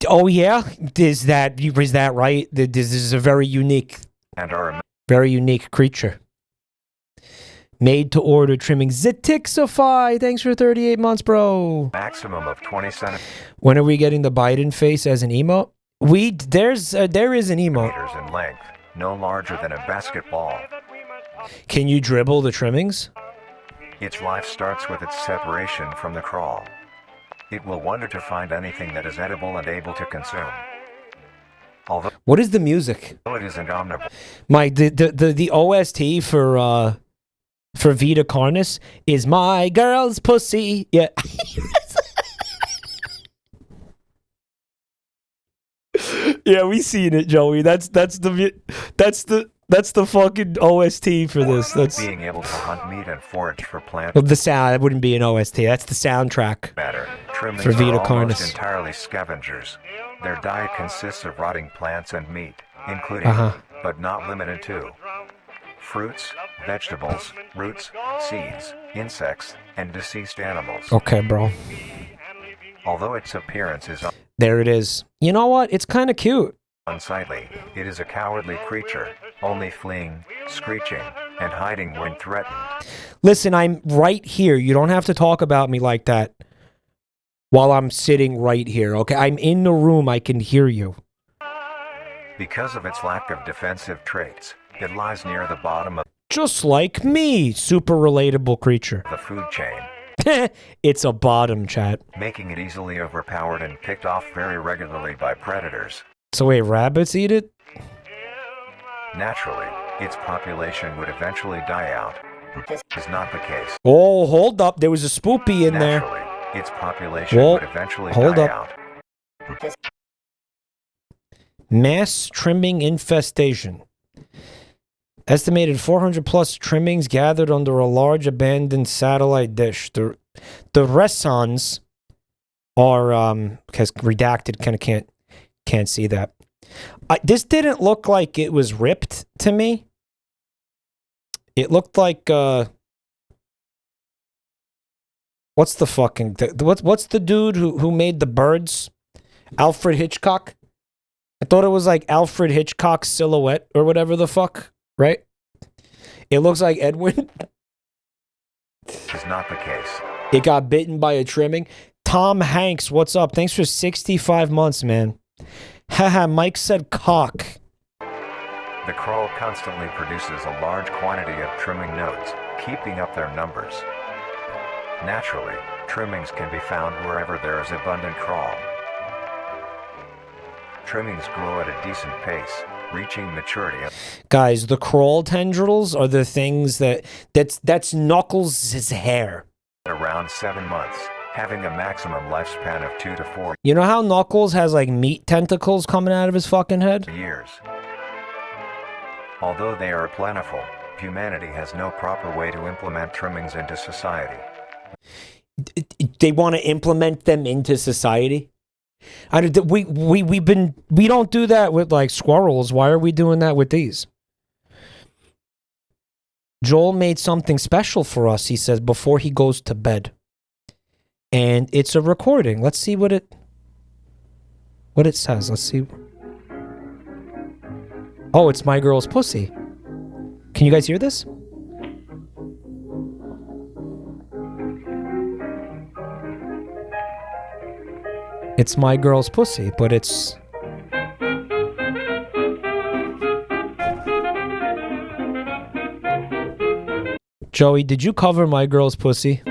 Oh yeah, is that right? This is a very unique creature. Made to order trimming. Zetixify, thanks for 38 months, bro. Maximum of 20 centimeters When are we getting the Biden face as an emote? There is an emote. in length, no larger than a basketball. Can you dribble the trimmings? Its life starts with its separation from the crawl. It will wonder to find anything that is edible and able to consume. Although What is the music? it isn't omnivorous, The OST for Vita Carnis is My Girl's Pussy. Yeah. Yeah, we seen it, Joey. That's the fucking OST for this. That's being able to hunt meat and forage for plant the sound. That wouldn't be an OST. That's the soundtrack. matter. Trimmings For Vita are almost Carnis. entirely scavengers. Their diet consists of rotting plants and meat, including, but not limited to, fruits, vegetables, roots, seeds, insects, and deceased animals. Okay, bro. Although its appearance is There it is. You know what? It's kind of cute. unsightly, it is a cowardly creature, only fleeing, screeching, and hiding when threatened. Listen, I'm right here. You don't have to talk about me like that while I'm sitting right here, okay? I'm in the room. I can hear you. Because of its lack of defensive traits, it lies near the bottom of Just like me, super relatable creature. the food chain, It's a bottom, chat. making it easily overpowered and picked off very regularly by predators. So wait, rabbits eat it? Naturally, its population would eventually die out. This is not the case. Oh, hold up. There was a spoopy in there. Naturally, its population Whoa, would eventually hold die up. out. Mass trimming infestation. Estimated 400 plus trimmings gathered under a large abandoned satellite dish. The Ressons are has redacted. Kind of can't see that. This didn't look like it was ripped to me. It looked like what's the fucking what's the dude who made the birds? Alfred Hitchcock. I thought it was like Alfred Hitchcock's silhouette or whatever the fuck, right? It looks like Edwin. This is not the case. It got bitten by a trimming. Tom Hanks, what's up? Thanks for 65 months, man. Haha, Mike said cock. The crawl constantly produces a large quantity of trimming nodes, keeping up their numbers. Naturally, trimmings can be found wherever there is abundant crawl. Trimmings grow at a decent pace, reaching maturity at Guys, the crawl tendrils are the things that's Knuckles' hair. around 7 months, having a maximum lifespan of 2 to 4 You know how Knuckles has like meat tentacles coming out of his fucking head? years. Although they are plentiful, humanity has no proper way to implement trimmings into society. They want to implement them into society? We don't do that with like squirrels. Why are we doing that with these? Joel made something special for us, he says, before he goes to bed. And it's a recording. Let's see what it says. Let's see. Oh, it's My Girl's Pussy. Can you guys hear this? It's My Girl's Pussy, but it's... Joey, did you cover My Girl's Pussy?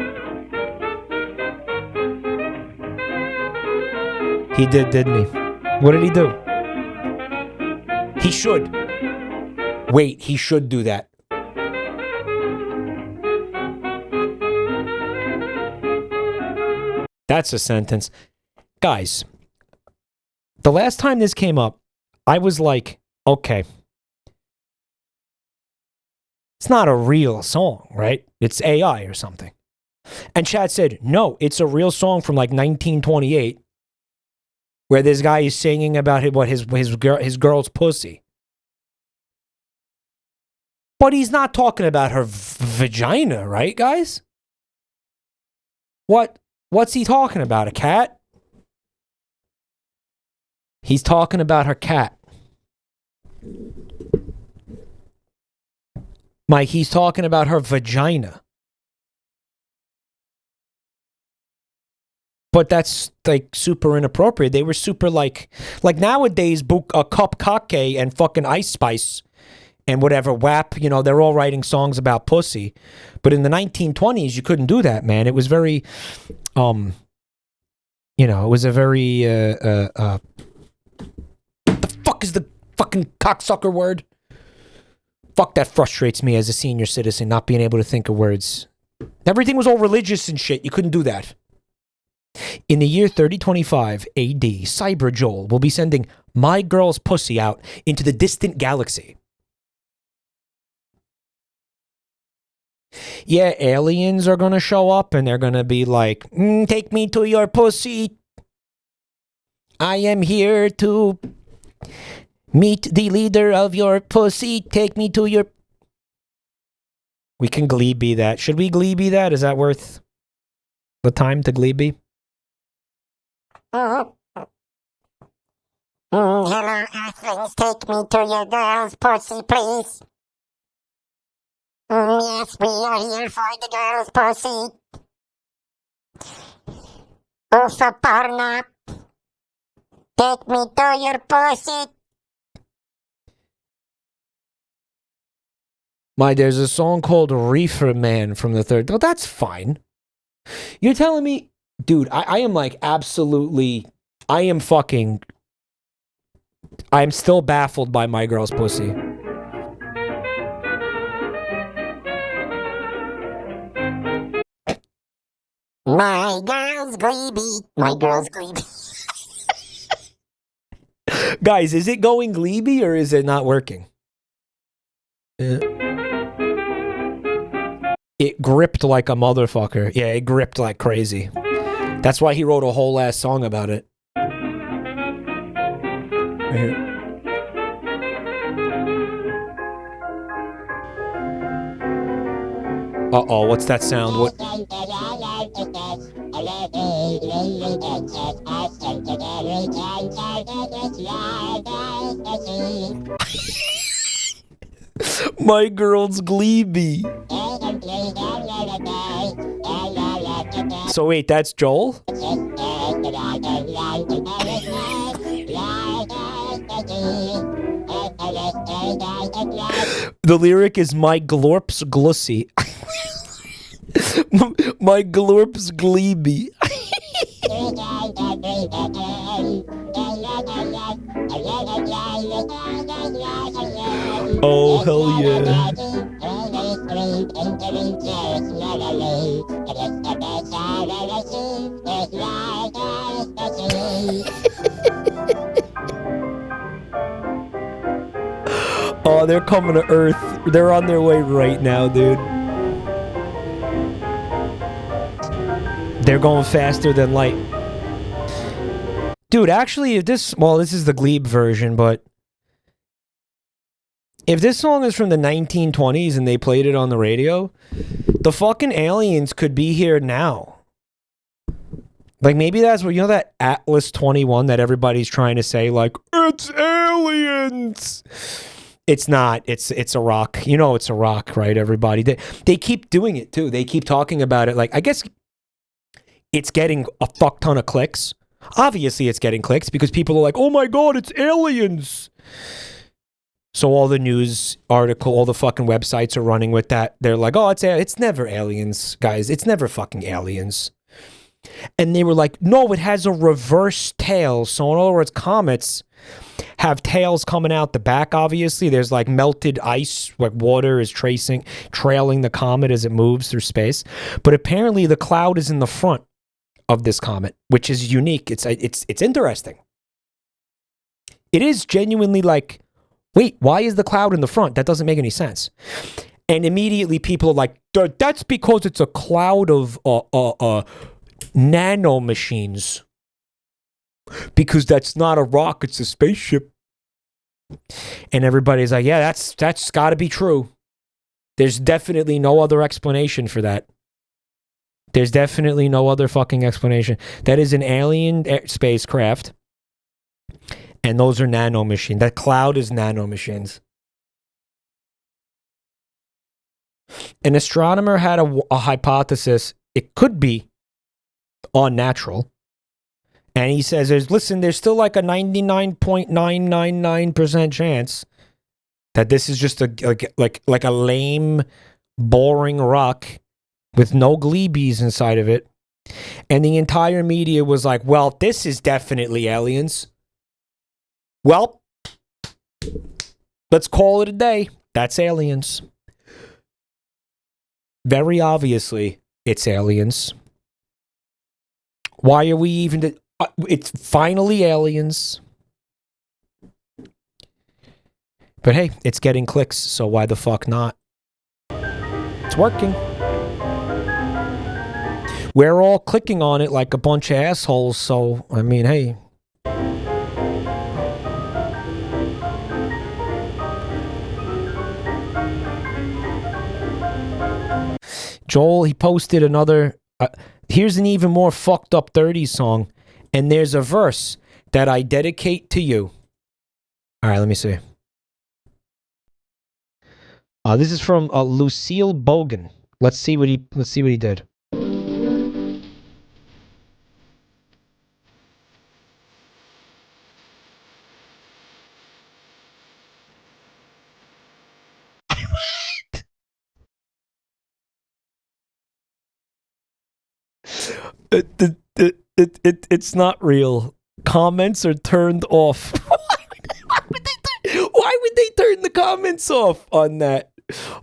He did, didn't he? What did he do? He should. Wait, he should do that. That's a sentence. Guys, the last time this came up, I was like, okay. It's not a real song, right? It's AI or something. And Chad said, no, it's a real song from like 1928 where this guy is singing about his girl's pussy. But he's not talking about her vagina, right, guys? What's he talking about? A cat? He's talking about her cat. Mike, he's talking about her vagina. But that's like super inappropriate. They were super like nowadays, Cup Kake and fucking Ice Spice and whatever, WAP, you know, they're all writing songs about pussy. But in the 1920s, you couldn't do that, man. It was very, you know, it was a very, the fuck is the fucking cocksucker word? Fuck, that frustrates me as a senior citizen, not being able to think of words. Everything was all religious and shit. You couldn't do that. In the year 3025 AD, Cyber Joel will be sending My Girl's Pussy out into the distant galaxy. Yeah, aliens are gonna show up and they're gonna be like, take me to your pussy. I am here to meet the leader of your pussy. Take me to your... We can Gleeby that. Should we Gleeby that? Is that worth the time to Gleeby? Hello, Earthlings. Take me to your girl's pussy, please. Yes, we are here for the girl's pussy. Ufa Parna. Take me to your pussy. There's a song called Reefer Man from the third. Oh, that's fine. You're telling me, dude, I am like absolutely, I'm still baffled by My Girl's Pussy. My girl's Gleeby. My girl's Gleeby. Guys, is it going Gleeby or is it not working? It gripped like a motherfucker. Yeah, it gripped like crazy. That's why he wrote a whole ass song about it. Uh-oh, what's that sound? What? My Girl's Gleeby. So wait, that's Joel? The lyric is My Glorp's Glussy. My Glorp's Gleeby. Oh, hell yeah. Oh, they're coming to Earth. They're on their way right now, dude. They're going faster than light. Dude, actually, this is the Glebe version, but If this song is from the 1920s and they played it on the radio, the fucking aliens could be here now. Like, maybe that's what, you know, that Atlas 21 that everybody's trying to say, like, it's aliens. It's not. It's a rock. You know it's a rock, right, everybody? They keep doing it, too. They keep talking about it. Like, I guess it's getting a fuck ton of clicks. Obviously, it's getting clicks because people are like, oh, my God, it's aliens. So all the news article, all the fucking websites are running with that. They're like, oh, it's never aliens, guys. It's never fucking aliens. And they were like, no, it has a reverse tail. So in other words, comets have tails coming out the back, obviously. There's like melted ice, like water is trailing the comet as it moves through space. But apparently the cloud is in the front of this comet, which is unique. It's interesting. It is genuinely like, wait, why is the cloud in the front? That doesn't make any sense. And immediately people are like, that's because it's a cloud of nano machines. Because that's not a rock, it's a spaceship. And everybody's like, yeah, that's got to be true. There's definitely no other explanation for that. There's definitely no other fucking explanation. That is an alien spacecraft. And those are nano machines. That cloud is nano machines. An astronomer had a hypothesis. It could be unnatural. And he says, there's still like a 99.999% chance that this is just like a lame, boring rock with no gleebies inside of it. And the entire media was like, well, this is definitely aliens. Well, let's call it a day. That's aliens. Very obviously, it's aliens. Why are we even... it's finally aliens. But hey, it's getting clicks, so why the fuck not? It's working. We're all clicking on it like a bunch of assholes, so, I mean, hey... Joel, he posted another... here's an even more fucked up 30s song. And there's a verse that I dedicate to you. All right, let me see. This is from Lucille Bogan. Let's see what he did. It's not real. Comments are turned off. Why would they turn the comments off on that?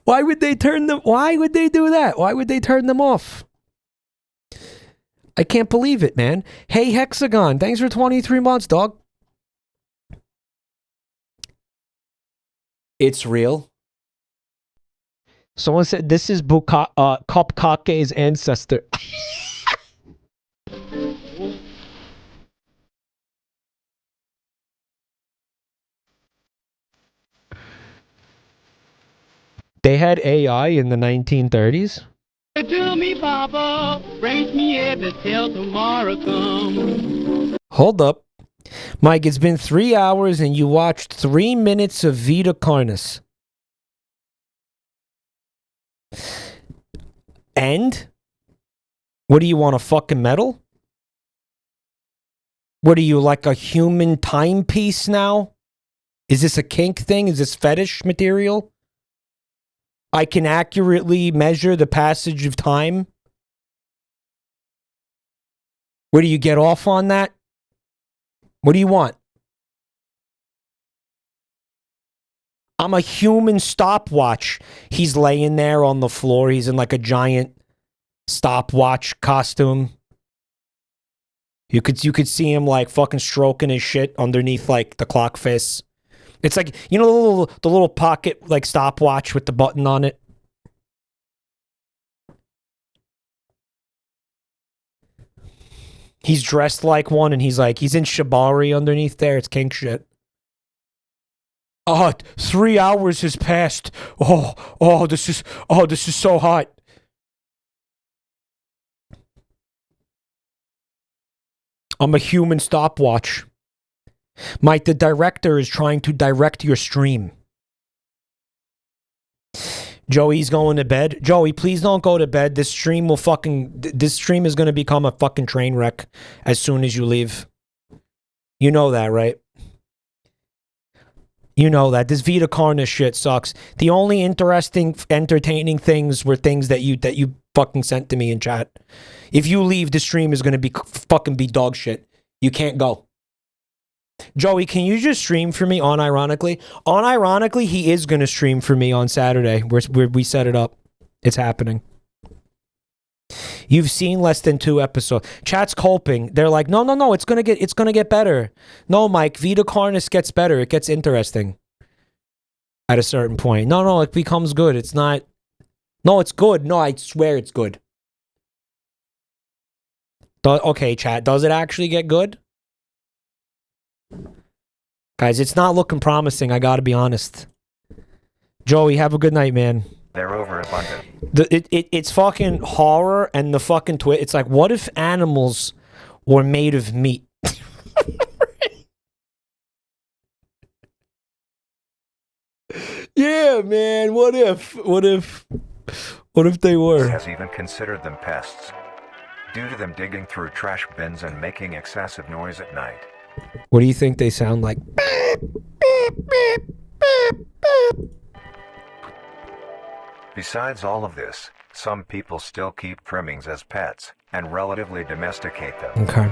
Why would they do that? Why would they turn them off? I can't believe it, man. Hey, Hexagon, thanks for 23 months, dog. It's real. Someone said this is Kopkake's ancestor. They had AI in the 1930s? To me, Papa, brings me every till tomorrow comes. Hold up. Mike, it's been 3 hours and you watched 3 minutes of Vita Carnis. And? What do you want, a fucking medal? What are you, like a human timepiece now? Is this a kink thing? Is this fetish material? I can accurately measure the passage of time. Where do you get off on that? What do you want? I'm a human stopwatch. He's laying there on the floor. He's in like a giant stopwatch costume. You could see him like fucking stroking his shit underneath like the clock face. It's like, you know, the little pocket like stopwatch with the button on it. He's dressed like one and he's in shibari underneath there. It's kink shit. Oh, 3 hours has passed. This is so hot. I'm a human stopwatch. Mike, the director is trying to direct your stream. Joey's going to bed. Joey, please don't go to bed. This stream is going to become a fucking train wreck as soon as you leave. You know that, right? You know that. This Vita Carnis shit sucks. The only interesting, entertaining things were things that you fucking sent to me in chat. If you leave, the stream is going to be fucking dog shit. You can't go. Joey, can you just stream for me unironically? Unironically, he is going to stream for me on Saturday. We set it up. It's happening. You've seen less than 2 episodes. Chat's coping. They're like, no, it's gonna get better. No, Mike, Vita Carnis gets better. It gets interesting at a certain point. No, it becomes good. It's not. No, it's good. No, I swear it's good. Okay, chat. Does it actually get good? Guys, it's not looking promising. I gotta be honest. Joey, have a good night, man. They're overabundant. It's fucking horror and the fucking twist. It's like, what if animals were made of meat? Yeah, man. What if they were? Has even considered them pests due to them digging through trash bins and making excessive noise at night. What do you think they sound like? Besides all of this, some people still keep trimmings as pets and relatively domesticate them. Okay.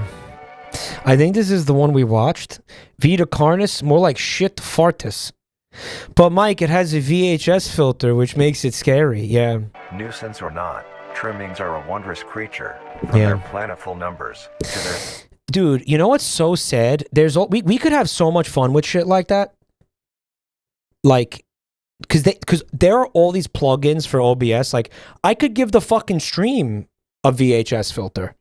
I think this is the one we watched. Vita Carnis, more like shit fartus. But Mike, it has a VHS filter, which makes it scary. Yeah. Nuisance or not, trimmings are a wondrous creature from their plentiful numbers to their... Dude, you know what's so sad? We could have so much fun with shit like that. Like, because there are all these plugins for OBS. Like, I could give the fucking stream a VHS filter.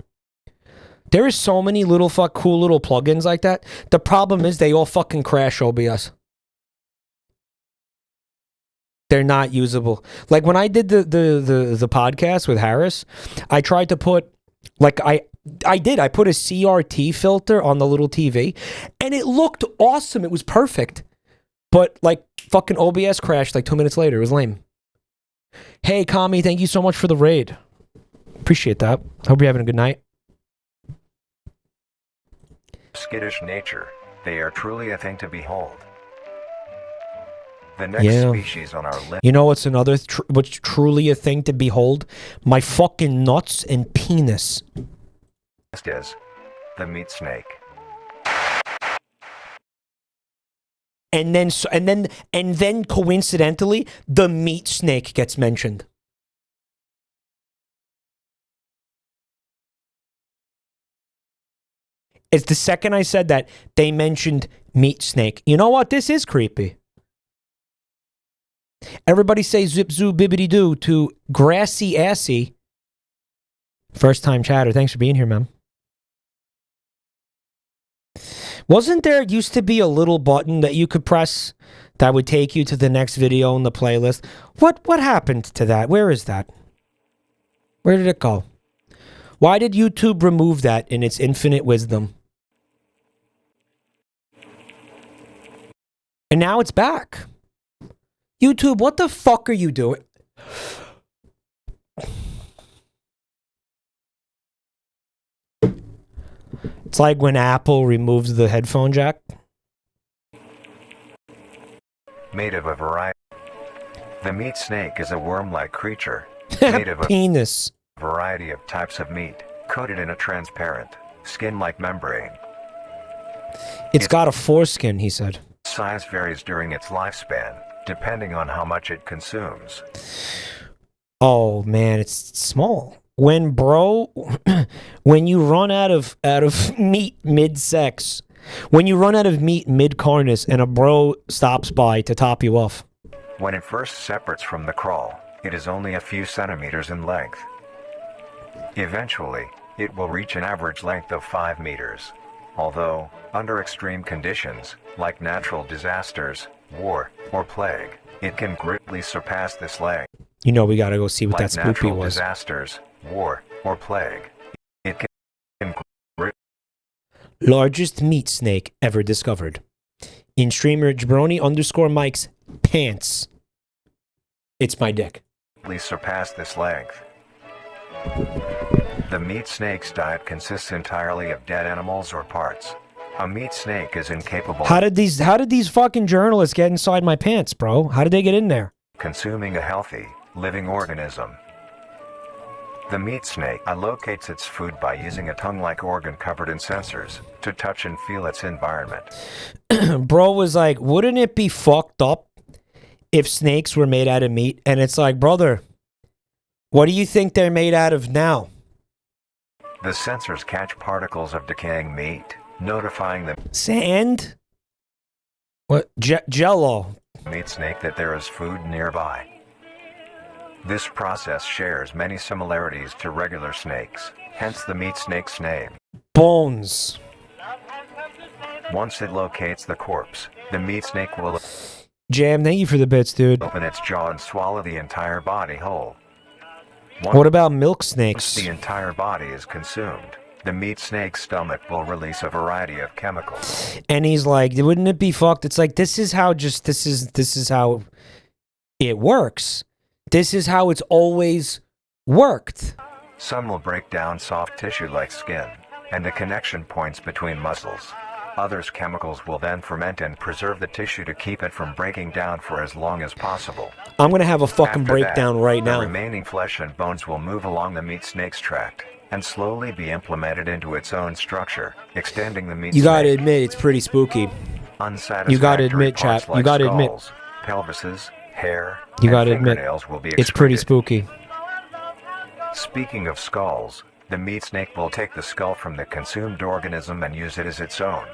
There is so many little cool little plugins like that. The problem is they all fucking crash OBS. They're not usable. Like when I did the podcast with Harris, I tried to put I put a CRT filter on the little TV and it looked awesome. It was perfect. But like fucking OBS crashed like 2 minutes later. It was lame. Hey, Kami, thank you so much for the raid. Appreciate that. Hope you're having a good night. Skittish nature, they are truly a thing to behold. The next species on our list. You know what's what's truly a thing to behold? My fucking nuts and penis. Is the meat snake. And then coincidentally, the meat snake gets mentioned. It's the second I said that, they mentioned meat snake. You know what? This is creepy. Everybody say zip zoo bibbity doo to Grassy Assy. First time chatter. Thanks for being here, man. Wasn't there used to be a little button that you could press that would take you to the next video in the playlist? What happened to that? Where is that? Where did it go? Why did YouTube remove that in its infinite wisdom? And now it's back. YouTube, what the fuck are you doing? It's like when Apple removes the headphone jack. Made of a variety. The meat snake is a worm-like creature. Made of a penis. Variety of types of meat, coated in a transparent, skin-like membrane. It's got a foreskin, he said. Size varies during its lifespan, depending on how much it consumes. Oh man, it's small. When you run out of meat mid-sex, when you run out of meat mid-carnis and a bro stops by to top you off. When it first separates from the crawl, it is only a few centimeters in length. Eventually, it will reach an average length of 5 meters. Although, under extreme conditions, like natural disasters, war, or plague, it can greatly surpass this length. You know we gotta go see what Like that spoopy natural was. disasters, war, or plague, it can Largest meat snake ever discovered. In streamer Jabroni_Mike's pants. It's my dick. greatly surpass this length. The meat snake's diet consists entirely of dead animals or parts. A meat snake is incapable How did these fucking journalists get inside my pants, bro? How did they get in there? of consuming a healthy, living organism. The meat snake allocates its food by using a tongue-like organ covered in sensors to touch and feel its environment. Bro was like, wouldn't it be fucked up if snakes were made out of meat? And it's like, brother, what do you think they're made out of now? The sensors catch particles of decaying meat, notifying the Sand? What? Jello. meat snake that there is food nearby. This process shares many similarities to regular snakes, hence the meat snake's name. Bones. Once it locates the corpse, the meat snake will Jam, thank you for the bits, dude. open its jaw and swallow the entire body whole. What about milk Once snakes? the entire body is consumed, the meat snake's stomach will release a variety of chemicals. And he's like, wouldn't it be fucked? It's like, this is how it works. This is how it's always worked. Some will break down soft tissue like skin and the connection points between muscles. Others chemicals will then ferment and preserve the tissue to keep it from breaking down for as long as possible. I'm gonna have a fucking After breakdown that, right the now. remaining flesh and bones will move along the meat snake's tract and slowly be implemented into its own structure, extending the meat You gotta snake. admit, it's pretty spooky. Unsatisfactory You gotta admit, parts chap. You like gotta admit. skulls, pelvises, hair, You and gotta admit, fingernails will be it's pretty excreted. spooky. Speaking of skulls, the meat snake will take the skull from the consumed organism and use it as its own.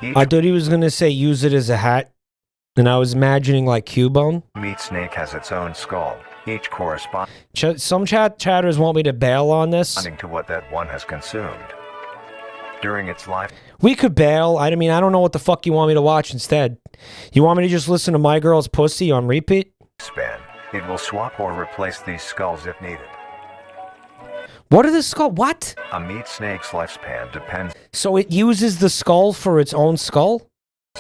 Each I thought he was gonna say use it as a hat, and I was imagining like Cubone. meat snake has its own skull, each corresponding Some chatters want me to bail on this. to what that one has consumed. During its life We could bail. I mean, I don't know what the fuck you want me to watch instead. You want me to just listen to My Girl's Pussy on repeat? span, it will swap or replace these skulls if needed. What are the skull? What? A meat snake's lifespan depends So it uses the skull for its own skull?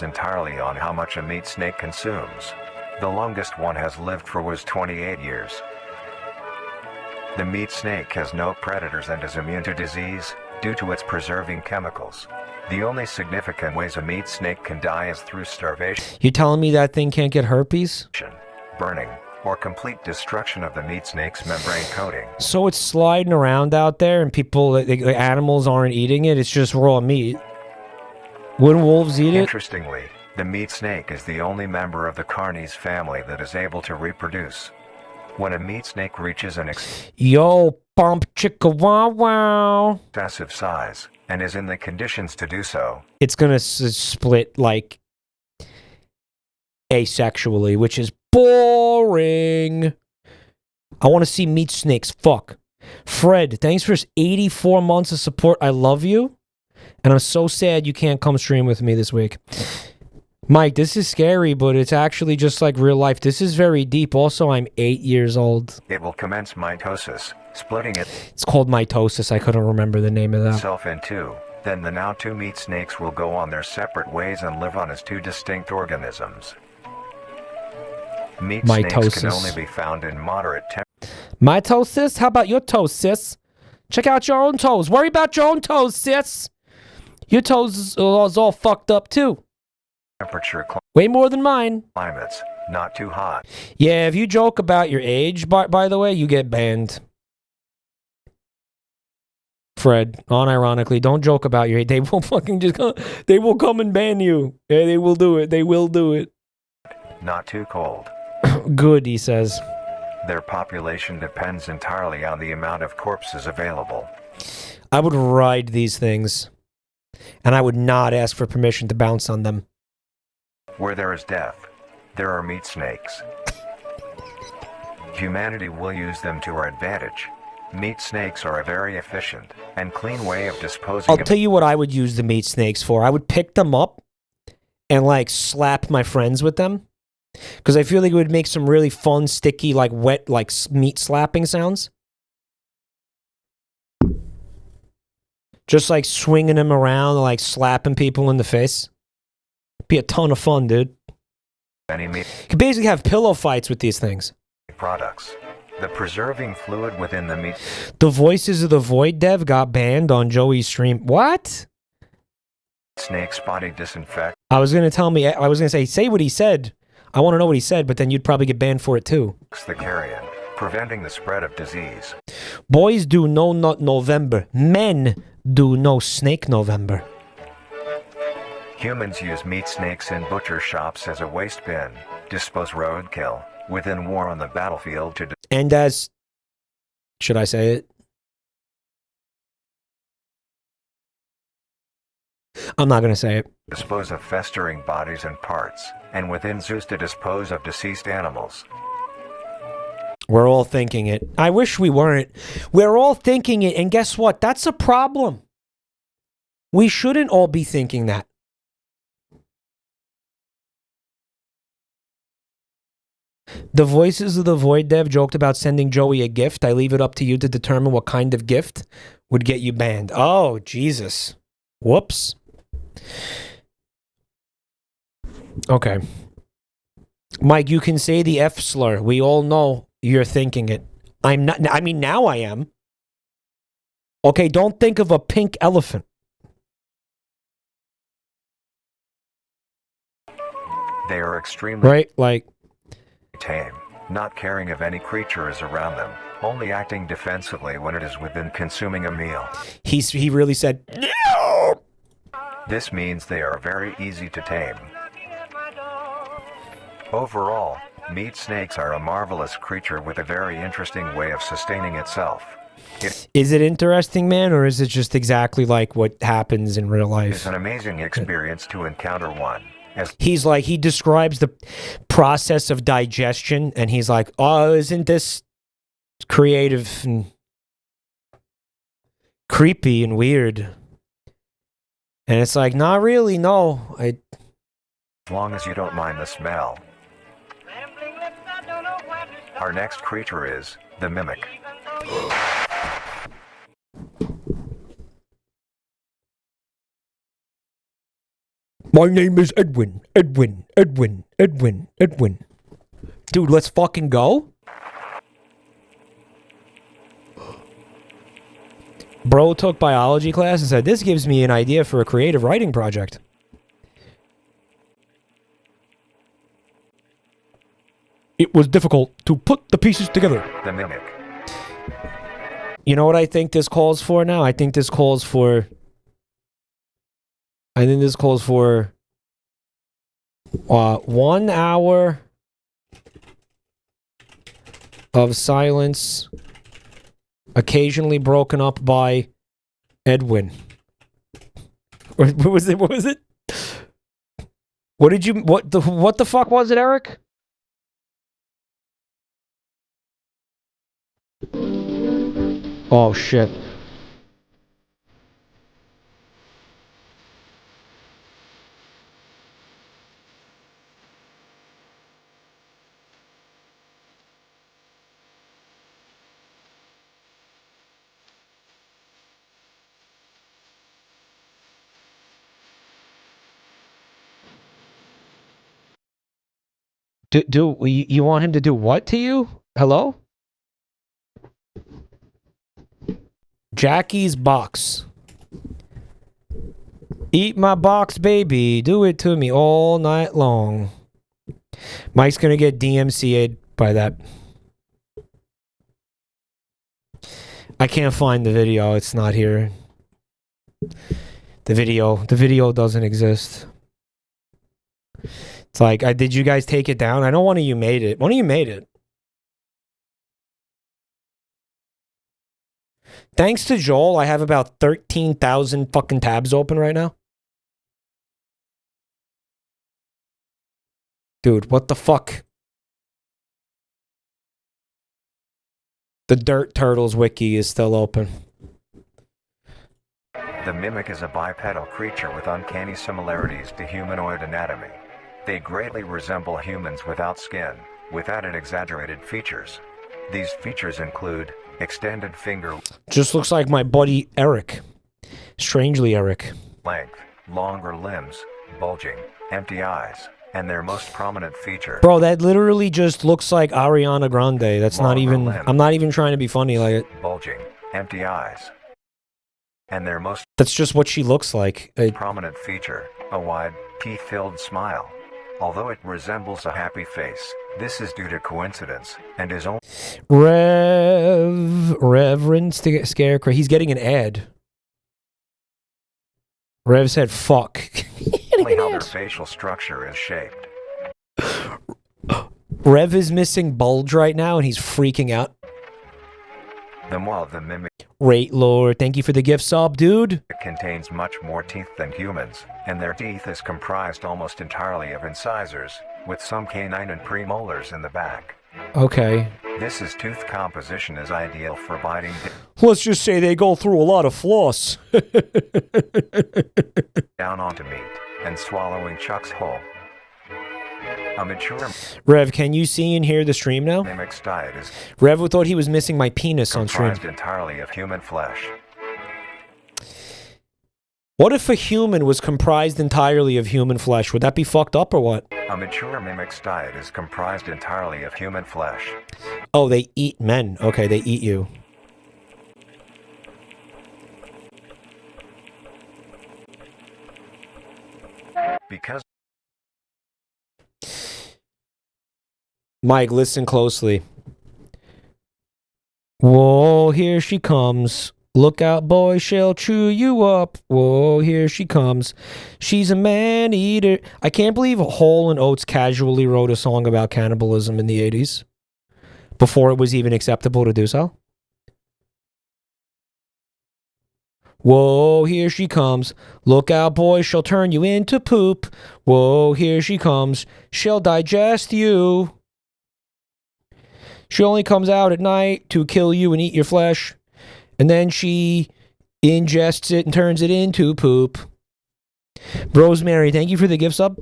entirely on how much a meat snake consumes. The longest one has lived for was 28 years. The meat snake has no predators and is immune to disease due to its preserving chemicals. The only significant ways a meat snake can die is through starvation, You telling me that thing can't get herpes? burning, or complete destruction of the meat snake's membrane coating. So it's sliding around out there and people, the animals aren't eating it, it's just raw meat. Wouldn't wolves eat it? Interestingly, the meat snake is the only member of the Carnis family that is able to reproduce. When a meat snake reaches an Yo, bump chicka wow wow. excessive size and is in the conditions to do so, It's gonna split like asexually, which is boring. I want to see meat snakes fuck. Fred, thanks for 84 months of support. I love you. And I'm so sad you can't come stream with me this week. Mike, this is scary, but it's actually just like real life. This is very deep. Also, I'm 8 years old. it will commence mitosis, splitting It's called mitosis. I couldn't remember the name of that. itself in two. Then the now two meat snakes will go on their separate ways and live on as two distinct organisms. Meat snakes can Mitosis. only be found in moderate My toes, sis? How about your toes, sis? Check out your own toes. Worry about your own toes, sis. Your toes is all fucked up, too. temperature Way more than mine. climates, not too hot. Yeah, if you joke about your age, by the way, you get banned. Fred, unironically, don't joke about your age. They will fucking they will come and ban you. Yeah, they will do it. They will do it. Not too cold. Good, he says. Their population depends entirely on the amount of corpses available. I would ride these things. And I would not ask for permission to bounce on them. Where there is death, there are meat snakes. Humanity will use them to our advantage. Meat snakes are a very efficient and clean way of disposing I'll of tell you what I would use the meat snakes for. I would pick them up and like slap my friends with them Because I feel like it would make some really fun, sticky, like wet, like meat slapping sounds. Just like swinging them around, like slapping people in the face. Be a ton of fun, dude. Any meat You could basically have pillow fights with these things. products. The preserving fluid within the meat The Voices of the Void dev got banned on Joey's stream. What? snake's body disinfect. I was gonna say what he said. I want to know what he said, but then you'd probably get banned for it too. The carrion, preventing the spread of disease. Boys do no nut November. Men do no snake November. Humans use meat snakes in butcher shops as a waste bin, dispose roadkill, within war on the battlefield to And as... Should I say it? I'm not going to say it. dispose of festering bodies and parts, and within zoos to dispose of deceased animals. We're all thinking it. I wish we weren't. We're all thinking it, and guess what? That's a problem. We shouldn't all be thinking that. The Voices of the Void dev joked about sending Joey a gift. I leave it up to you to determine what kind of gift would get you banned. Oh, Jesus. Whoops. Okay. Mike, you can say the F slur. We all know you're thinking it. I'm not. I mean, now I am. Okay, don't think of a pink elephant. They are extremely Right? Like, tame, not caring if any creature is around them, only acting defensively when it is within consuming a meal. he really said, no! This means they are very easy to tame. Overall, meat snakes are a marvelous creature with a very interesting way of sustaining itself. It Is it interesting, man, or is it just exactly like what happens in real life? is an amazing experience to encounter one. As He's like, he describes the process of digestion, and he's like, oh, isn't this creative and creepy and weird? And it's like, not really, no. long as you don't mind the smell. Our next creature is the mimic. My name is Edwin. Edwin. Dude, let's fucking go. Bro took biology class and said, this gives me an idea for a creative writing project. It was difficult to put the pieces together. The mimic. You know what I think this calls for now? I think this calls for 1 hour of silence, occasionally broken up by Edwin. Or what was it? What was it? What did you? What the fuck was it, Eric? Oh shit. You want him to do what to you? Hello? Jackie's box. Eat my box, baby. Do it to me all night long. Mike's gonna get DMCA'd by that. I can't find the video. It's not here. The video doesn't exist. It's like, did you guys take it down? I know one of you made it. One of you made it. Thanks to Joel, I have about 13,000 fucking tabs open right now. Dude, what the fuck? The Dirt Turtles wiki is still open. The mimic is a bipedal creature with uncanny similarities to humanoid anatomy. They greatly resemble humans without skin, with added exaggerated features. These features include extended finger Just looks like my buddy Eric. Strangely Eric. length, longer limbs, bulging, empty eyes, and their most prominent feature. Bro, that literally just looks like Ariana Grande. That's not Longer even... limbs. I'm not even trying to be funny like it. Bulging, empty eyes. And their most That's just what she looks like. prominent feature, a wide, teeth-filled smile. Although it resembles a happy face, this is due to coincidence, and is only... Reverend Scarecrow. He's getting an ad. Rev said, fuck. only how their facial structure is shaped. Rev is missing bulge right now, and he's freaking out. The maw of the mimic Rate Lord, thank you for the gift sub, dude. contains much more teeth than humans, and their teeth is comprised almost entirely of incisors, with some canine and premolars in the back. Okay. This tooth composition is ideal for biting Let's just say they go through a lot of floss. down onto meat and swallowing chunks whole. A mature Rev, can you see and hear the stream now? mimic's diet is Rev thought he was missing my penis on stream. comprised entirely of human flesh. What if a human was comprised entirely of human flesh? Would that be fucked up or what? A mature mimic's diet is comprised entirely of human flesh. Oh, they eat men. Okay, they eat you. Because Mike, listen closely. Whoa, here she comes. Look out, boy, she'll chew you up. Whoa, here she comes. She's a man-eater. I can't believe Hall & Oates casually wrote a song about cannibalism in the 80s. Before it was even acceptable to do so. Whoa, here she comes. Look out, boy, she'll turn you into poop. Whoa, here she comes. She'll digest you. She only comes out at night to kill you and eat your flesh. And then she ingests it and turns it into poop. Rosemary, thank you for the gift sub.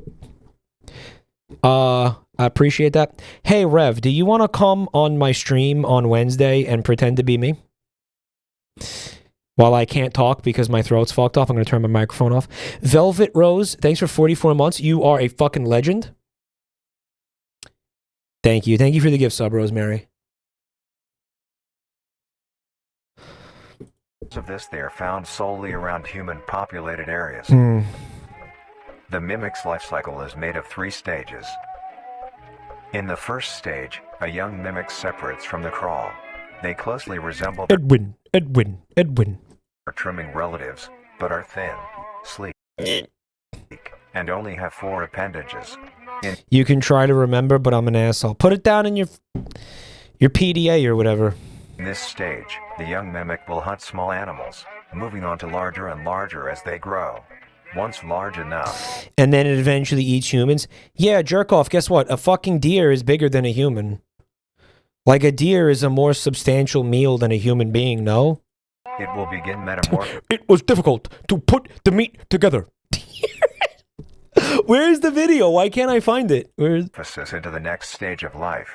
I appreciate that. Hey, Rev, do you want to come on my stream on Wednesday and pretend to be me? While I can't talk because my throat's fucked up, I'm going to turn my microphone off. Velvet Rose, thanks for 44 months. You are a fucking legend. Thank you. Thank you for the gift sub, Rosemary. of this they are found solely around human populated areas. The mimic's life cycle is made of 3 stages. In the first stage, a young mimic separates from the crawl. They closely resemble Edwin. their trimming relatives, but are thin, sleek, and only have 4 appendages. You can try to remember, but I'm an asshole. Put it down in your PDA or whatever. In this stage, the young mimic will hunt small animals, moving on to larger and larger as they grow. Once large enough, And then it eventually eats humans. Yeah, jerk off. Guess what? A fucking deer is bigger than a human. Like a deer is a more substantial meal than a human being, no? it will begin metamorphosis It was difficult to put the meat together. Where's the video? Why can't I find it? Where's... into the next stage of life.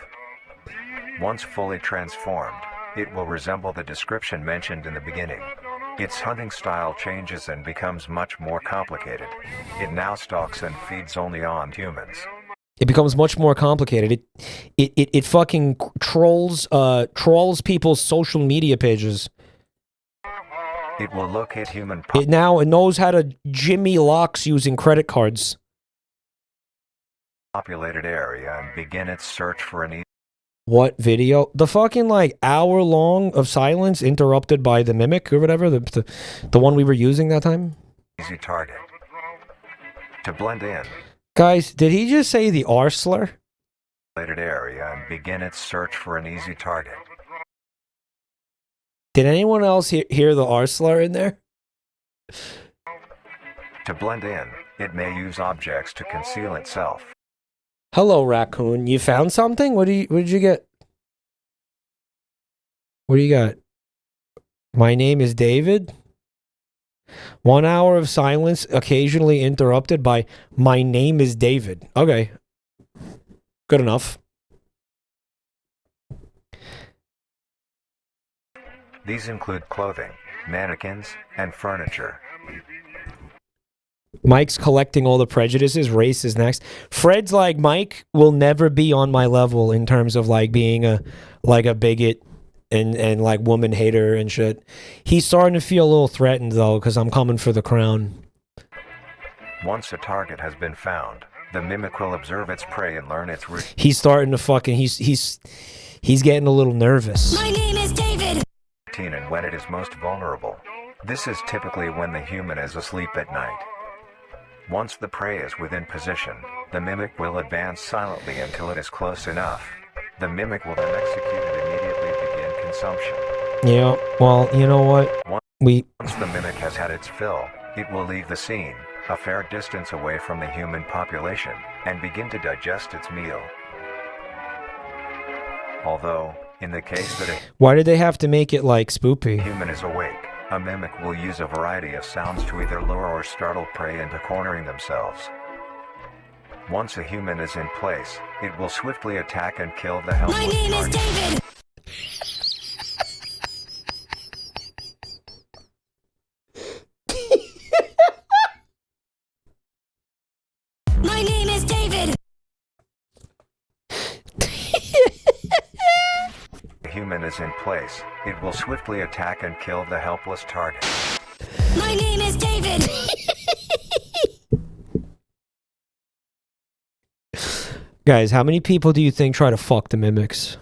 Once fully transformed, it will resemble the description mentioned in the beginning. Its hunting style changes and becomes much more complicated. It now stalks and feeds only on humans. It becomes much more complicated. It fucking trolls people's social media pages. It will locate human It now knows how to Jimmy locks using credit cards. populated area and begin its search for an What video? The fucking like hour long of silence interrupted by the mimic or whatever, the one we were using that time. easy target. To blend in, Guys, did he just say the R slur? populated area and begin its search for an easy target. Did anyone else hear the R slur in there? To blend in, it may use objects to conceal itself. Hello, raccoon. You found something? What did you get? What do you got? My name is David. 1 hour of silence, occasionally interrupted by "My name is David." Okay. Good enough. These include clothing, mannequins, and furniture. Mike's collecting all the prejudices. Race is next. Fred's like, Mike will never be on my level in terms of like being a bigot and like woman hater and shit. He's starting to feel a little threatened though, because I'm coming for the crown. Once a target has been found, the mimic will observe its prey and learn its route. He's starting to fucking he's getting a little nervous. My name is David. And when it is most vulnerable. This is typically when the human is asleep at night. Once the prey is within position, the mimic will advance silently until it is close enough. The mimic will then execute and immediately begin consumption. Yeah, well, you know what? Once the mimic has had its fill, it will leave the scene, a fair distance away from the human population, and begin to digest its meal. Although, in the case that a Why did they have to make it like spoopy? human is awake, a mimic will use a variety of sounds to either lure or startle prey into cornering themselves. Once a human is in place, it will swiftly attack and kill the helpless My name is target. David. My name is David. The human is in place, it will swiftly attack and kill the helpless target. My name is David. Guys, how many people do you think try to fuck the mimics?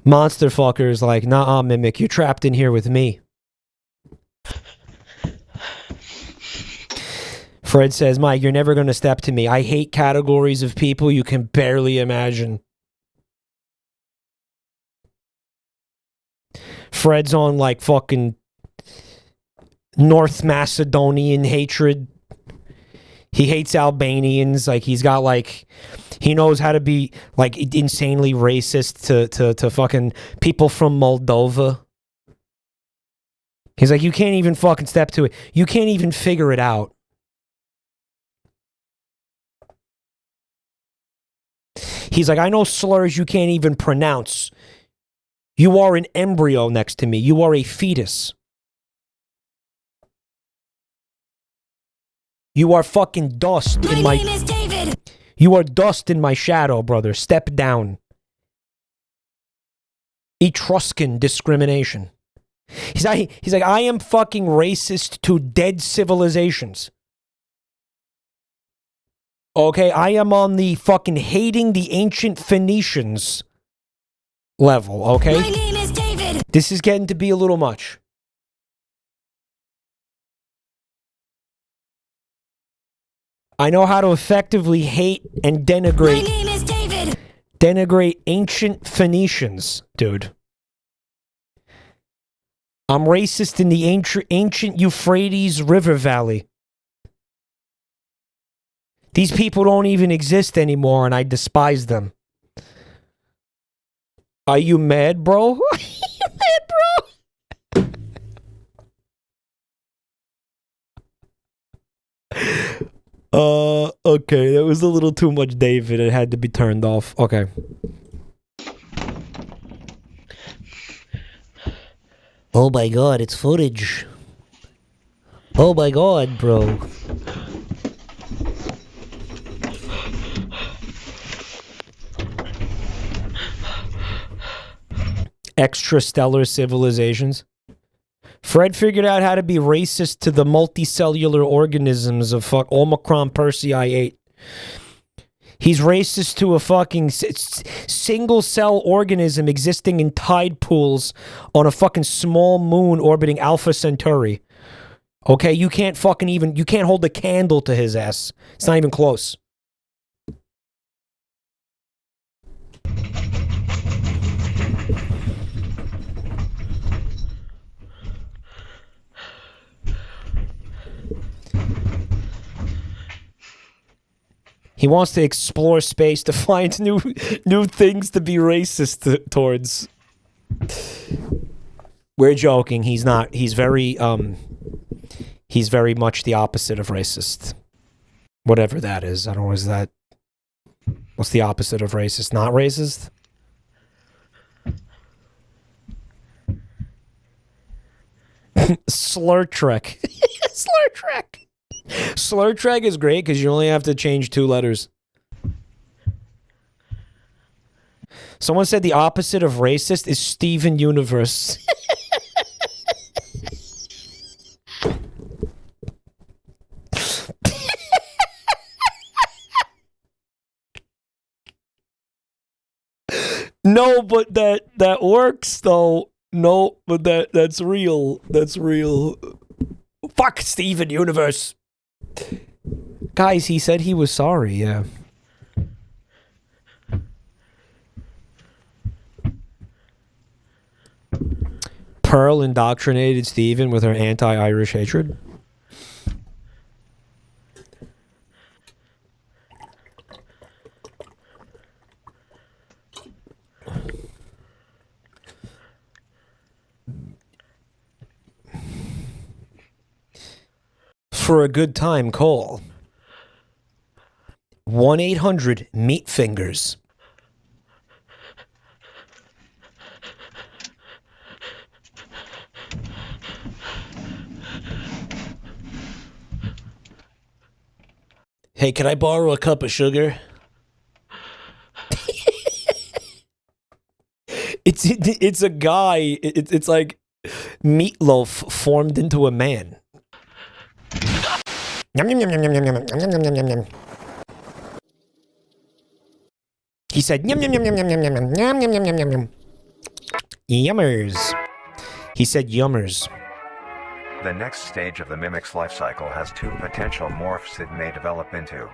Monster fuckers like, nah, mimic, you're trapped in here with me. Fred says, Mike, you're never going to step to me. I hate categories of people you can barely imagine. Fred's on like fucking North Macedonian hatred. He hates Albanians. Like he's got like, he knows how to be like insanely racist to fucking people from Moldova. He's like, you can't even fucking step to it. You can't even figure it out. He's like, I know slurs you can't even pronounce. You are an embryo next to me. You are a fetus. You are fucking dust in my... My name is David. You are dust in my shadow, brother. Step down. Etruscan discrimination. He's like, I am fucking racist to dead civilizations. Okay, I am on the fucking hating the ancient Phoenicians level, okay? My name is David. This is getting to be a little much. I know how to effectively hate and denigrate. My name is David. Denigrate ancient Phoenicians, dude. I'm racist in the ancient Euphrates River Valley. These people don't even exist anymore, and I despise them. Are you mad, bro? Are you mad, bro? Okay, that was a little too much David. It had to be turned off. Okay. Oh my god, it's footage. Oh my god, bro. Extrastellar civilizations. Fred figured out how to be racist to the multicellular organisms of Omicron Persei 8. He's racist to a fucking single cell organism existing in tide pools on a fucking small moon orbiting Alpha Centauri. Okay, you can't hold a candle to his ass. It's not even close. He wants to explore space to find new things to be racist towards. We're joking. He's not. He's very He's very much the opposite of racist. Whatever that is. I don't know, is that... What's the opposite of racist? Not racist? Slur Trek. Slur Trek. Slur Trek is great because you only have to change 2 letters. Someone said the opposite of racist is Steven Universe. No, but that works though. No, but that's real. That's real. Fuck Steven Universe. Guys, he said he was sorry, yeah. Pearl indoctrinated Steven with her anti-Irish hatred. For a good time, call 1-800-MEAT-FINGERS. Hey, can I borrow a cup of sugar? It's a guy. It's like meatloaf formed into a man. Yum, yum, yum, yum, yum, yum, yum, yum, yum, yum, yum. He said yum yum yum yum yum yum yum yum yum yum yum yum yum. Yummers. He said yummers. The next stage of the mimic's life cycle has 2 potential morphs it may develop into.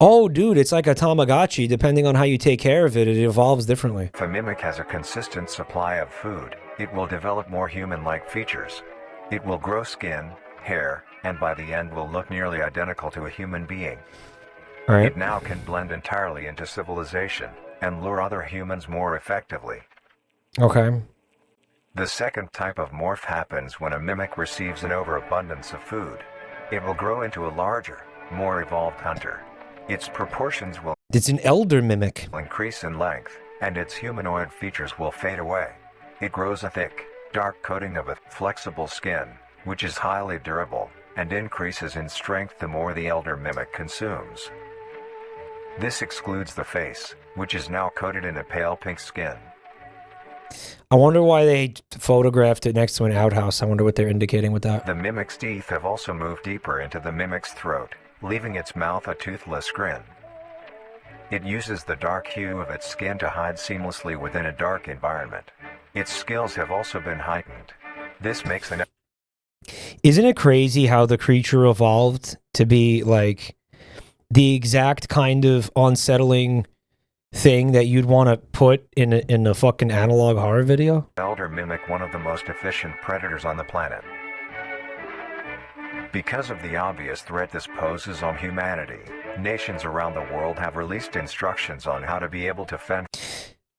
Oh, dude, it's like a Tamagotchi. Depending on how you take care of it, it evolves differently. If a mimic has a consistent supply of food, it will develop more human-like features. It will grow skin, hair, and by the end will look nearly identical to a human being. All right. It now can blend entirely into civilization and lure other humans more effectively. Okay. The second type of morph happens when a mimic receives an overabundance of food. It will grow into a larger, more evolved hunter. Its proportions will It's an elder mimic. increase in length, and its humanoid features will fade away. It grows a thick, dark coating of a flexible skin, which is highly durable, and increases in strength the more the elder mimic consumes. This excludes the face, which is now coated in a pale pink skin. I wonder why they photographed it next to an outhouse. I wonder what they're indicating with that. The mimic's teeth have also moved deeper into the mimic's throat, leaving its mouth a toothless grin. It uses the dark hue of its skin to hide seamlessly within a dark environment. Its skills have also been heightened. This makes an... Isn't it crazy how the creature evolved to be like the exact kind of unsettling thing that you'd want to put in a fucking analog horror video? elder mimic, one of the most efficient predators on the planet. Because of the obvious threat this poses on humanity, nations around the world have released instructions on how to be able to fend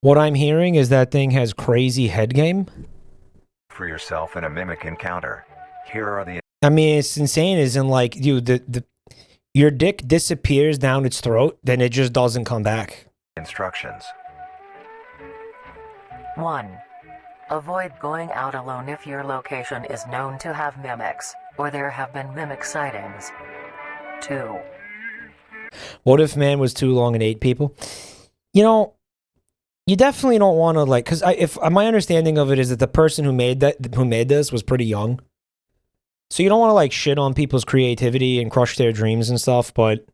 What I'm hearing is that thing has crazy head game. for yourself in a mimic encounter. Here are the I mean, it's insane. Isn't like your dick disappears down its throat, then it just doesn't come back. instructions. 1. Avoid going out alone if your location is known to have mimics, or there have been mimic sightings. 2. What if man was too long and ate people? You know, you definitely don't want to like, because if my understanding of it is that the person who made this was pretty young, so you don't want to like shit on people's creativity and crush their dreams and stuff. But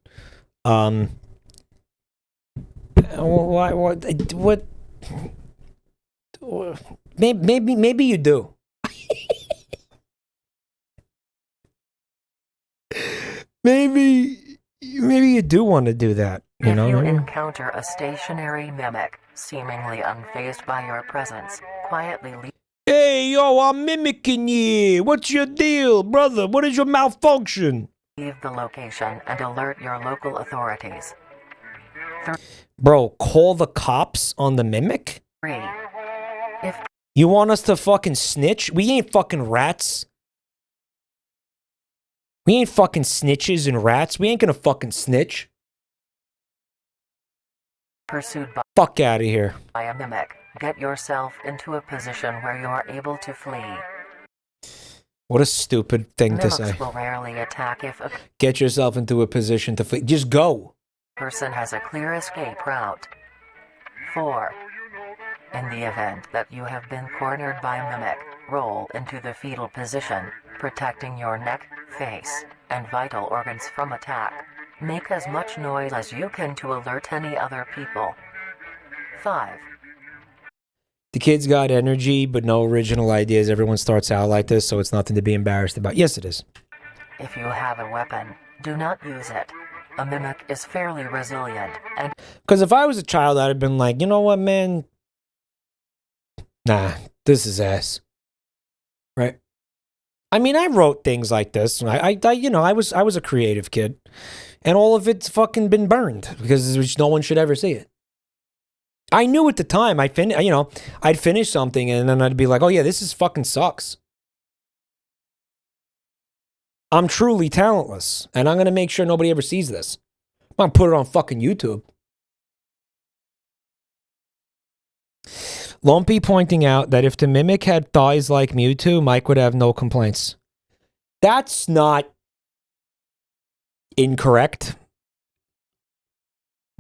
what? Maybe you do. maybe you do want to do that. You know? If you encounter a stationary mimic, seemingly unfazed by your presence, quietly leave. Hey, yo, I'm mimicking you. What's your deal, brother? What is your malfunction? Leave the location and alert your local authorities. Bro, call the cops on the mimic? 3. If You want us to fucking snitch? We ain't fucking rats. We ain't fucking snitches and rats. We ain't gonna fucking snitch. Pursued Fuck out of here. by a mimic, get yourself into a position where you are able to flee. What a stupid thing to Mimics say. will rarely attack if a Get yourself into a position to flee. Just go. person has a clear escape route. 4. In the event that you have been cornered by a mimic, roll into the fetal position, protecting your neck, face, and vital organs from attack. Make as much noise as you can to alert any other people. 5. The kid's got energy, but no original ideas. Everyone starts out like this, so it's nothing to be embarrassed about. Yes, it is. If you have a weapon, do not use it. A mimic is fairly resilient, and Because if I was a child, I'd have been like, you know what, man? Nah, this is ass. Right? I mean, I wrote things like this. I was a creative kid, and all of it's fucking been burned because no one should ever see it. I knew at the time I'd finish something and then I'd be like, oh yeah, this is fucking sucks. I'm truly talentless, and I'm gonna make sure nobody ever sees this. I'm gonna put it on fucking YouTube. Lumpy pointing out that if the mimic had thighs like Mewtwo, Mike would have no complaints. That's not incorrect.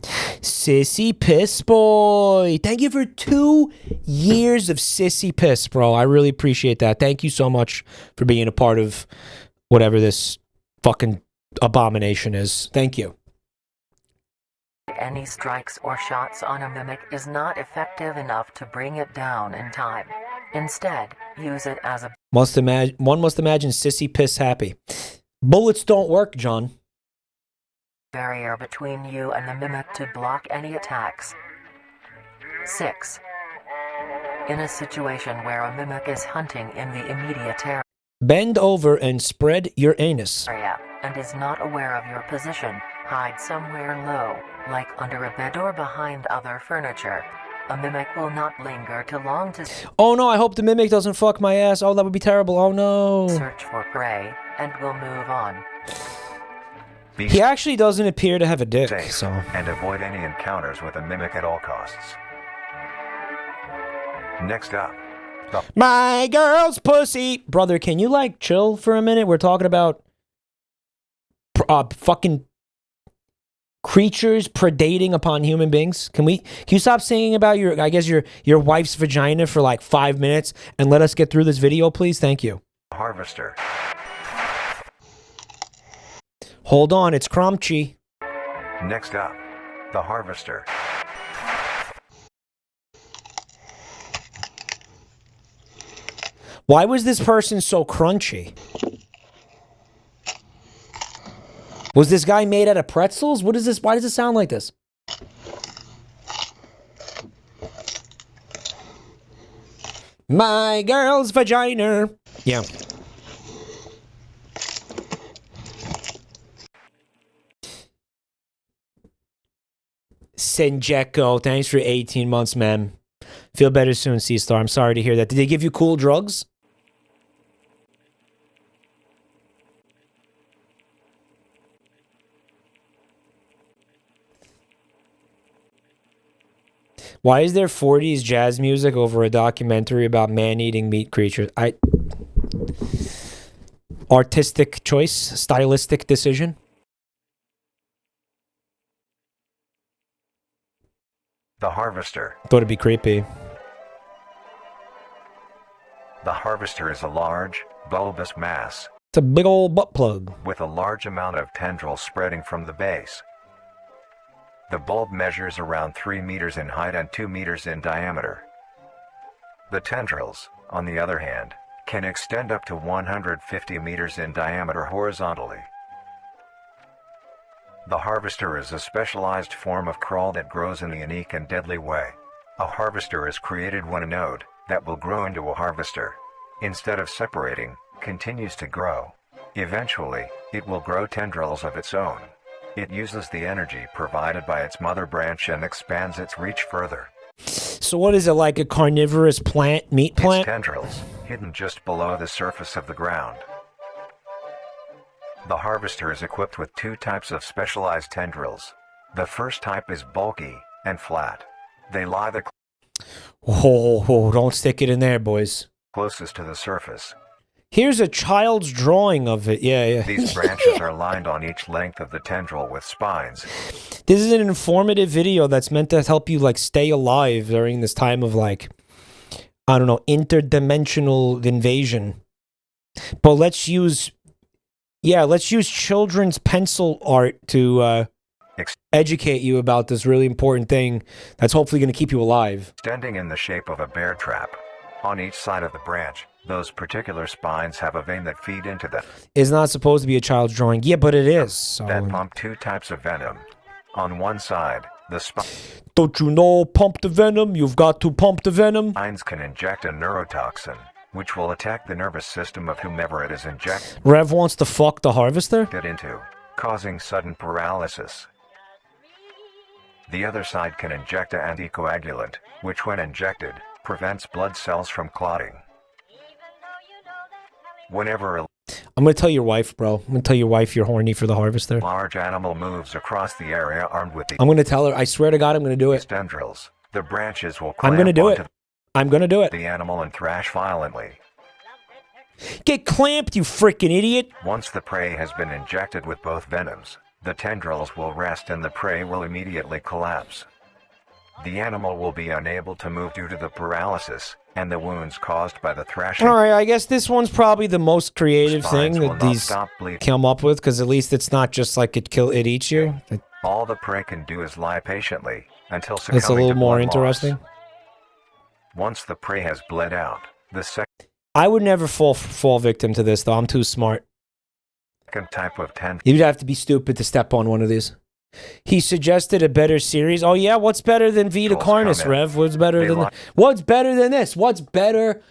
Sissy Piss Boy. Thank you for 2 years of Sissy Piss, bro. I really appreciate that. Thank you so much for being a part of whatever this fucking abomination is. Thank you. any strikes or shots on a mimic is not effective enough to bring it down in time. Instead, use it as a One must imagine Sissy Piss happy. Bullets don't work, John. barrier between you and the mimic to block any attacks. 6. In a situation where a mimic is hunting in the immediate Bend over and spread your anus. area and is not aware of your position, hide somewhere low, like under a bed or behind other furniture. A mimic will not linger too long to Oh no, I hope the mimic doesn't fuck my ass. Oh, that would be terrible. Oh no. search for prey and will move on. He actually doesn't appear to have a dick, Safe, so. and avoid any encounters with a mimic at all costs. Next up, My girl's pussy. Brother, can you like chill for a minute? We're talking about fucking creatures predating upon human beings. Can you stop singing about your wife's vagina for like 5 minutes and let us get through this video, please? Thank you. harvester. Hold on, it's Crumpchy. Next up, the harvester. Why was this person so crunchy? Was this guy made out of pretzels? What is this? Why does it sound like this? My girl's vagina. Yeah. Senjeko, thanks for 18 months, man. Feel better soon, C-Star. I'm sorry to hear that. Did they give you cool drugs? Why is there 40s jazz music over a documentary about man-eating meat creatures? Artistic choice? Stylistic decision? The harvester. Thought it'd be creepy. The harvester is a large, bulbous mass It's a big old butt plug. with a large amount of tendrils spreading from the base. The bulb measures around 3 meters in height and 2 meters in diameter. The tendrils, on the other hand, can extend up to 150 meters in diameter horizontally. The harvester is a specialized form of crawl that grows in a unique and deadly way. A harvester is created when a node that will grow into a harvester, instead of separating, continues to grow. Eventually, it will grow tendrils of its own. It uses the energy provided by its mother branch and expands its reach further. So what is it, like a carnivorous plant, meat plant? Its tendrils, hidden just below the surface of the ground. The harvester is equipped with 2 types of specialized tendrils. The first type is bulky and flat. They lie the Don't stick it in there, boys. closest to the surface. Here's a child's drawing of it. Yeah. These branches are lined on each length of the tendril with spines. This is an informative video that's meant to help you, like, stay alive during this time of, like, I don't know, interdimensional invasion. But let's use children's pencil art to educate you about this really important thing that's hopefully going to keep you alive. Extending in the shape of a bear trap. On each side of the branch, those particular spines have a vein that feed into them. It's not supposed to be a child's drawing. Yeah, but it is. So. That pump 2 types of venom. On one side, the Don't you know, pump the venom? You've got to pump the venom. spines can inject a neurotoxin, which will attack the nervous system of whomever it is injected Rev wants to fuck the harvester? into, causing sudden paralysis. The other side can inject an anticoagulant, which when injected, prevents blood cells from clotting. Whenever a I'm going to tell your wife, bro. I'm going to tell your wife you're horny for the harvester. large animal moves across the area armed with the I'm going to tell her. I swear to God, I'm going to do it. tendrils, the branches will I'm going to do it. onto I'm going to do it. the animal and thrash violently. Get clamped, you freaking idiot. Once the prey has been injected with both venoms, the tendrils will rest and the prey will immediately collapse. The animal will be unable to move due to the paralysis and the wounds caused by the thrashing. All right, I guess this one's probably the most creative Spines thing will that not these stop bleeding. come up with, because at least it's not just like it eats you. All the prey can do is lie patiently until succumbing It's a little to more blood loss. interesting. Once the prey has bled out, the second I would never fall victim to this, though. I'm too smart. type of tendril You'd have to be stupid to step on one of these. He suggested a better series. Oh yeah, what's better than Vita Carnis, come in. Rev? What's better They than lie- What's better than this? What's better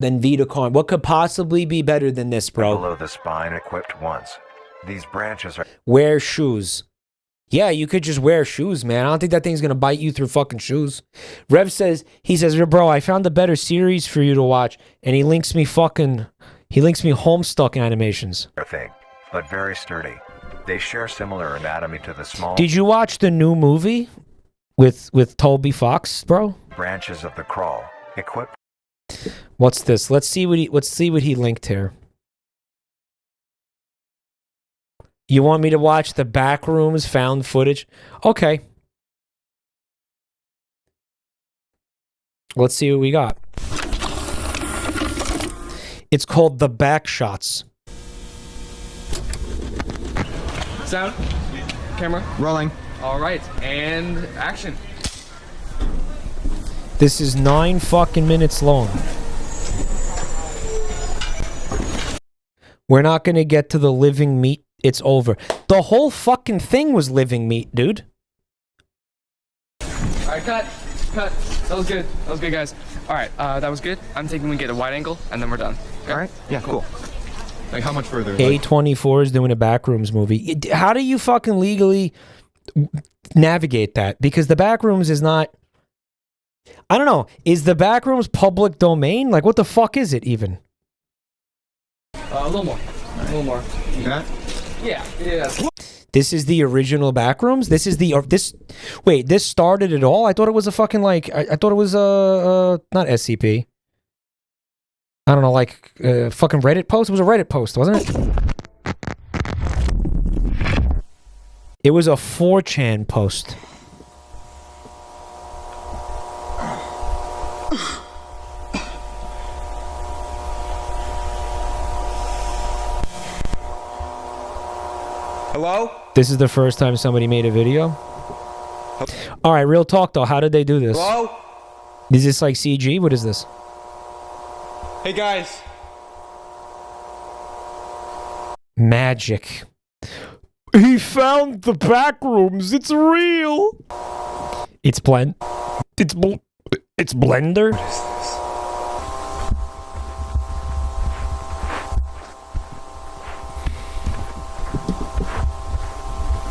than Vita Carnis? What could possibly be better than this, bro? below the spine equipped once. These branches are Wear shoes. Yeah, you could just wear shoes, man. I don't think that thing's gonna bite you through fucking shoes. Rev says, bro, I found a better series for you to watch, and he links me Homestuck animations. a thing, but very sturdy. They share similar anatomy to the small Did you watch the new movie with Toby Fox, bro? branches of the crawl, equipped What's this? Let's see what he linked here. You want me to watch the Backrooms found footage? Okay. Let's see what we got. It's called The Back Shots. Sound, camera, rolling. All right, and action. This is 9 fucking minutes long. We're not gonna get to the living meat. It's over. The whole fucking thing was living meat, dude. All right, cut. That was good. Guys. All right, that was good. I'm thinking we get a wide angle, and then we're done. Okay? All right. Yeah. Cool. Like how much further? A24 is doing a Backrooms movie. How do you fucking legally navigate that? Because the Backrooms is not... I don't know. Is the Backrooms public domain? Like, what the fuck is it even? A little more. You got it? Yeah. This is the original Backrooms? This is the... Wait, this started it all? I thought it was a fucking, like... I thought it was, not SCP. I don't know, like, fucking Reddit post? It was a Reddit post, wasn't it? It was a 4chan post. Hello? This is the first time somebody made a video? All right, real talk, though. How did they do this? Hello? Is this like CG? What is this? Hey guys. Magic. He found the Backrooms. It's real. It's It's Blender. What is this?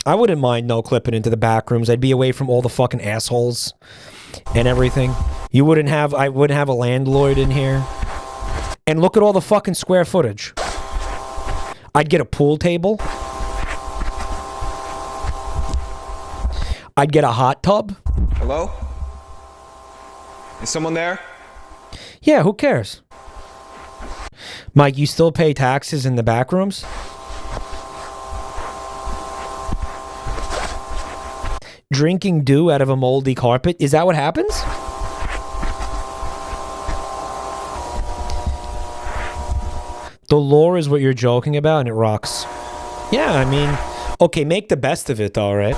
I wouldn't mind no clipping into the Backrooms. I'd be away from all the fucking assholes and everything. I wouldn't have a landlord in here. And look at all the fucking square footage. I'd get a pool table. I'd get a hot tub. Hello? Is someone there? Yeah, who cares? Mike, you still pay taxes in the back rooms? Drinking dew out of a moldy carpet? Is that what happens? The lore is what you're joking about, and it rocks. Yeah, I mean, okay, make the best of it, though, right?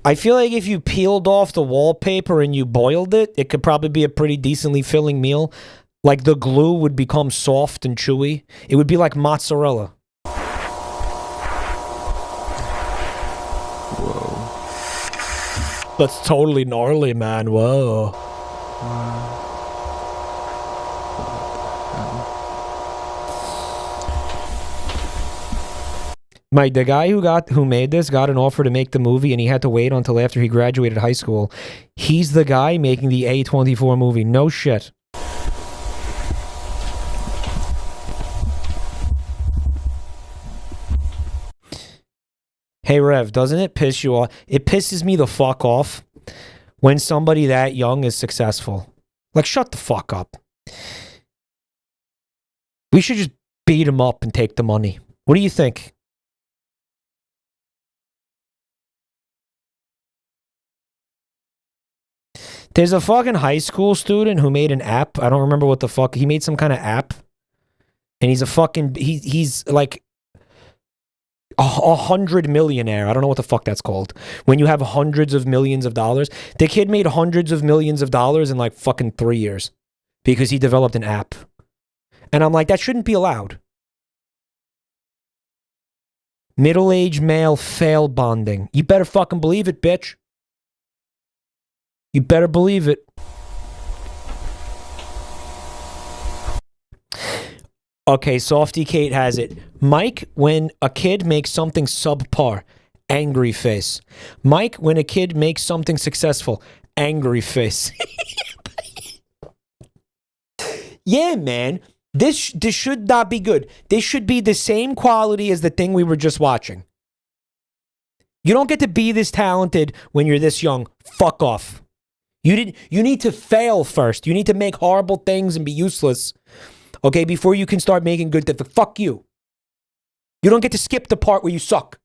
I feel like if you peeled off the wallpaper and you boiled it, it could probably be a pretty decently filling meal. Like the glue would become soft and chewy. It would be like mozzarella. Whoa. That's totally gnarly, man. Whoa. Mike, the guy who made this got an offer to make the movie, and he had to wait until after he graduated high school. He's the guy making the A24 movie. No shit. Hey Rev, doesn't it piss you off? It pisses me the fuck off when somebody that young is successful. Like, shut the fuck up. We should just beat him up and take the money. What do you think? There's a fucking high school student who made an app. I don't remember what the fuck. He made some kind of app. And he's a fucking... He's like... 100 millionaire. I don't know what the fuck that's called. When you have hundreds of millions of dollars. The kid made hundreds of millions of dollars in like fucking 3 years. Because he developed an app. And I'm like, that shouldn't be allowed. Middle-aged male fail bonding. You better fucking believe it, bitch. You better believe it. Okay, Softy Kate has it. Mike, when a kid makes something subpar, angry face. Mike, when a kid makes something successful, angry face. Yeah, man. This should not be good. This should be the same quality as the thing we were just watching. You don't get to be this talented when you're this young. Fuck off. You need to fail first. You need to make horrible things and be useless. Okay, before you can start making good things. Fuck you. You don't get to skip the part where you suck.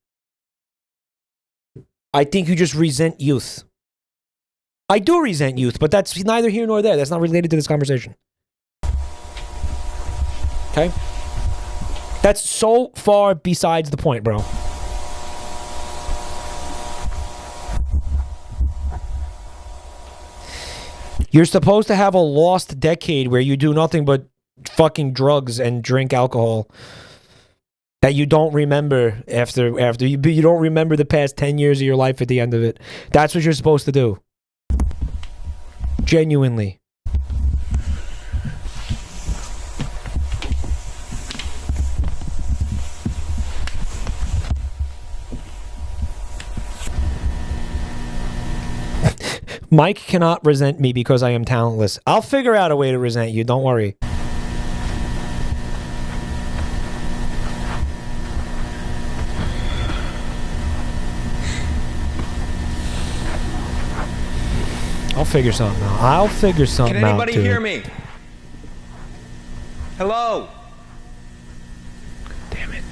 I think you just resent youth. I do resent youth, but that's neither here nor there. That's not related to this conversation. Okay? That's so far besides the point, bro. You're supposed to have a lost decade where you do nothing but fucking drugs and drink alcohol that you don't remember after you don't remember the past 10 years of your life at the end of it. That's what you're supposed to do. Genuinely. Mike cannot resent me because I am talentless. I'll figure out a way to resent you. Don't worry. I'll figure something out. I'll figure something out. Can anybody hear me? Hello? Damn it.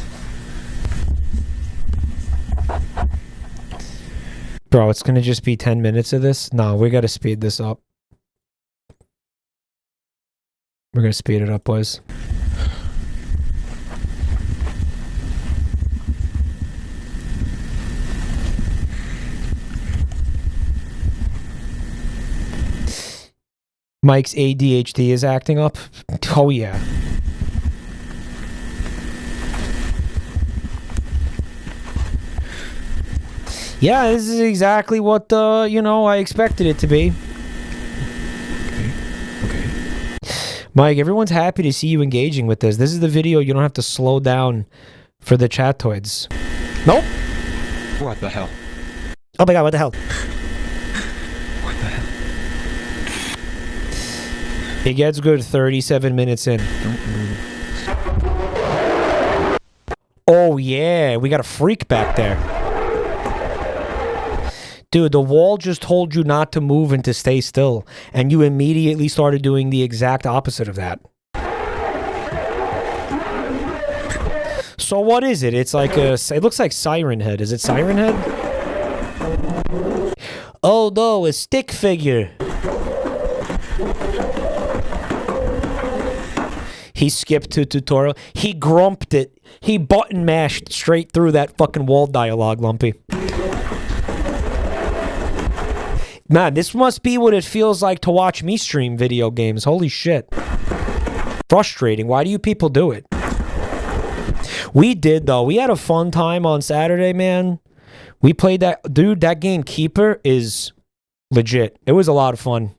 Bro, it's going to just be 10 minutes of this? No, we got to speed this up. We're going to speed it up, boys. Mike's ADHD is acting up? Oh, yeah. Yeah, this is exactly what, I expected it to be. Okay. Mike, everyone's happy to see you engaging with this. This is the video you don't have to slow down for the chatoids. Nope. What the hell? Oh my god, what the hell? What the hell? It gets good 37 minutes in. Don't move. Oh, yeah. We got a freak back there. Dude, the wall just told you not to move and to stay still. And you immediately started doing the exact opposite of that. So what is it? It's like a... It looks like Siren Head. Is it Siren Head? Oh, no. A stick figure. He skipped to tutorial. He grumped it. He button mashed straight through that fucking wall dialogue, Lumpy. Man, this must be what it feels like to watch me stream video games. Holy shit. Frustrating. Why do you people do it? We did, though. We had a fun time on Saturday, man. We played that. Dude, that game Keeper is legit. It was a lot of fun.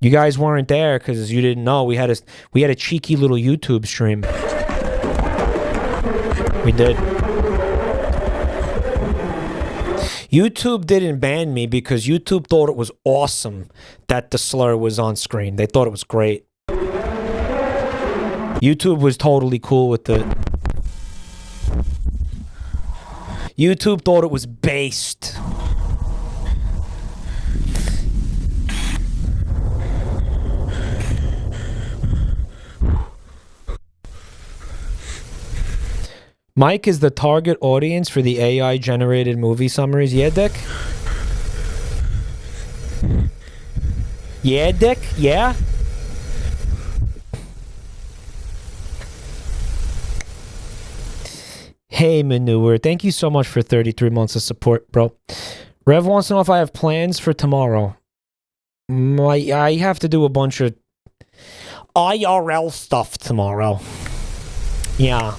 You guys weren't there because you didn't know. We had a cheeky little YouTube stream. We did. YouTube didn't ban me because YouTube thought it was awesome that the slur was on screen. They thought it was great. YouTube was totally cool with it. YouTube thought it was based. Mike is the target audience for the AI-generated movie summaries. Yeah, Dick? Yeah, Dick? Yeah? Hey, Manure. Thank you so much for 33 months of support, bro. Rev wants to know if I have plans for tomorrow. I have to do a bunch of IRL stuff tomorrow. Yeah.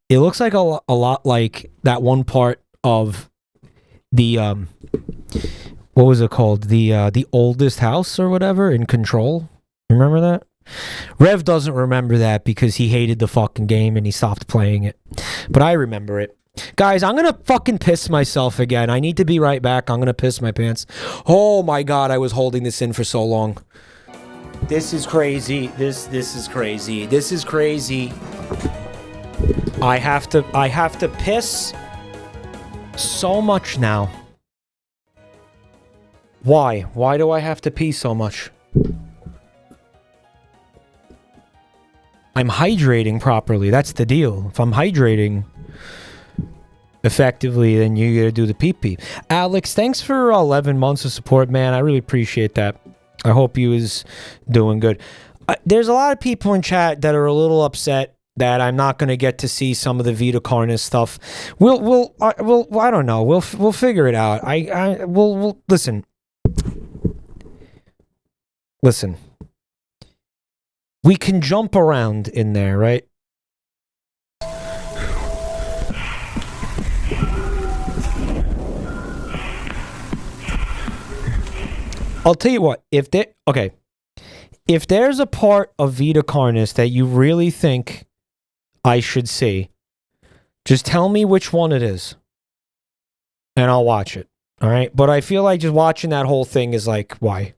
It looks like a lot like that one part of the what was it called? The oldest house or whatever in Control. Remember that? Rev doesn't remember that because he hated the fucking game and he stopped playing it. But I remember it. Guys, I'm gonna fucking piss myself again. I need to be right back. I'm gonna piss my pants. Oh my god, I was holding this in for so long. This is crazy. This is crazy. This is crazy. I have to piss so much now. Why? Why do I have to pee so much? I'm hydrating properly. That's the deal. If I'm hydrating effectively, then you gotta do the pee-pee. Alex, thanks for 11 months of support, man. I really appreciate that. I hope you is doing good. There's a lot of people in chat that are a little upset that I'm not going to get to see some of the Vita Carnis stuff. We'll I don't know. We'll figure it out. We'll listen. Listen. We can jump around in there, right? I'll tell you what. If there's a part of Vita Carnis that you really think I should see, just tell me which one it is and I'll watch it. All right, but I feel like just watching that whole thing is like, why?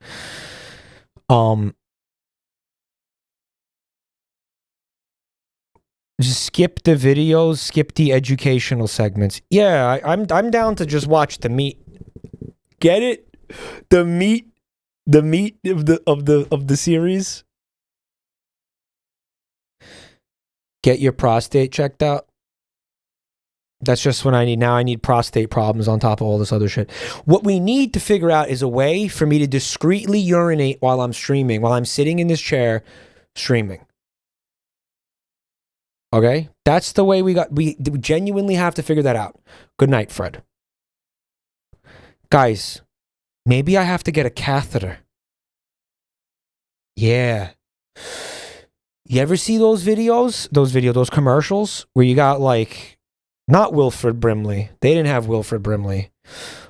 Just skip the videos, skip the educational segments. Yeah, I'm down to just watch the meat. Get it? The meat of the series. Get your prostate checked out. That's just what I need. Now I need prostate problems on top of all this other shit. What we need to figure out is a way for me to discreetly urinate while I'm streaming, while I'm sitting in this chair streaming. Okay? That's the way we genuinely have to figure that out. Good night, Fred. Guys, maybe I have to get a catheter. Yeah. You ever see those videos? Those commercials where you got like, not Wilfred Brimley. They didn't have Wilfred Brimley.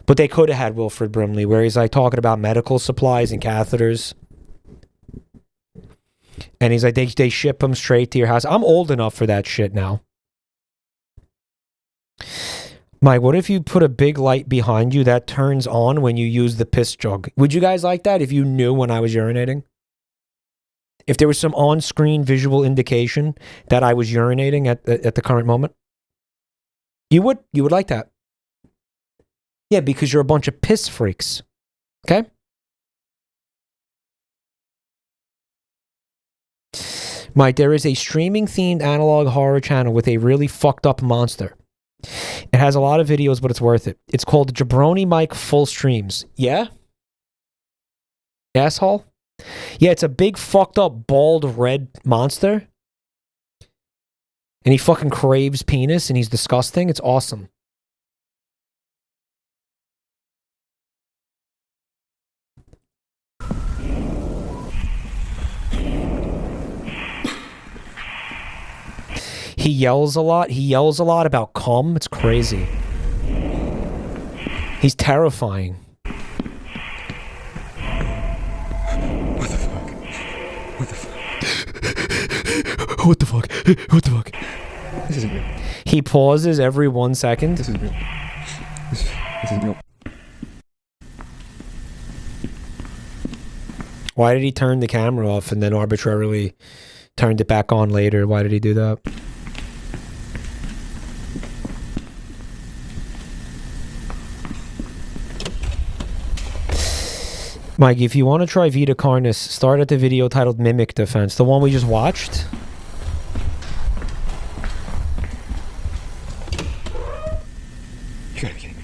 But they could have had Wilfred Brimley, where he's like talking about medical supplies and catheters. And he's like, they ship them straight to your house. I'm old enough for that shit now. Mike, what if you put a big light behind you that turns on when you use the piss jug? Would you guys like that if you knew when I was urinating? If there was some on-screen visual indication that I was urinating at the current moment? You would like that. Yeah, because you're a bunch of piss freaks. Okay? Mike, there is a streaming-themed analog horror channel with a really fucked up monster. It has a lot of videos, but it's worth it. It's called Jabronimike Full Streams. Yeah? Asshole? Yeah, it's a big fucked up bald red monster. And he fucking craves penis and he's disgusting. It's awesome. He yells a lot. He yells a lot about cum. It's crazy. He's terrifying. What the fuck? What the fuck? This isn't real. He pauses every 1 second. This isn't real. This isn't real. Why did he turn the camera off and then arbitrarily turned it back on later? Why did he do that? Mike, if you want to try Vita Carnis, start at the video titled Mimic Defense, the one we just watched. You gotta be kidding me.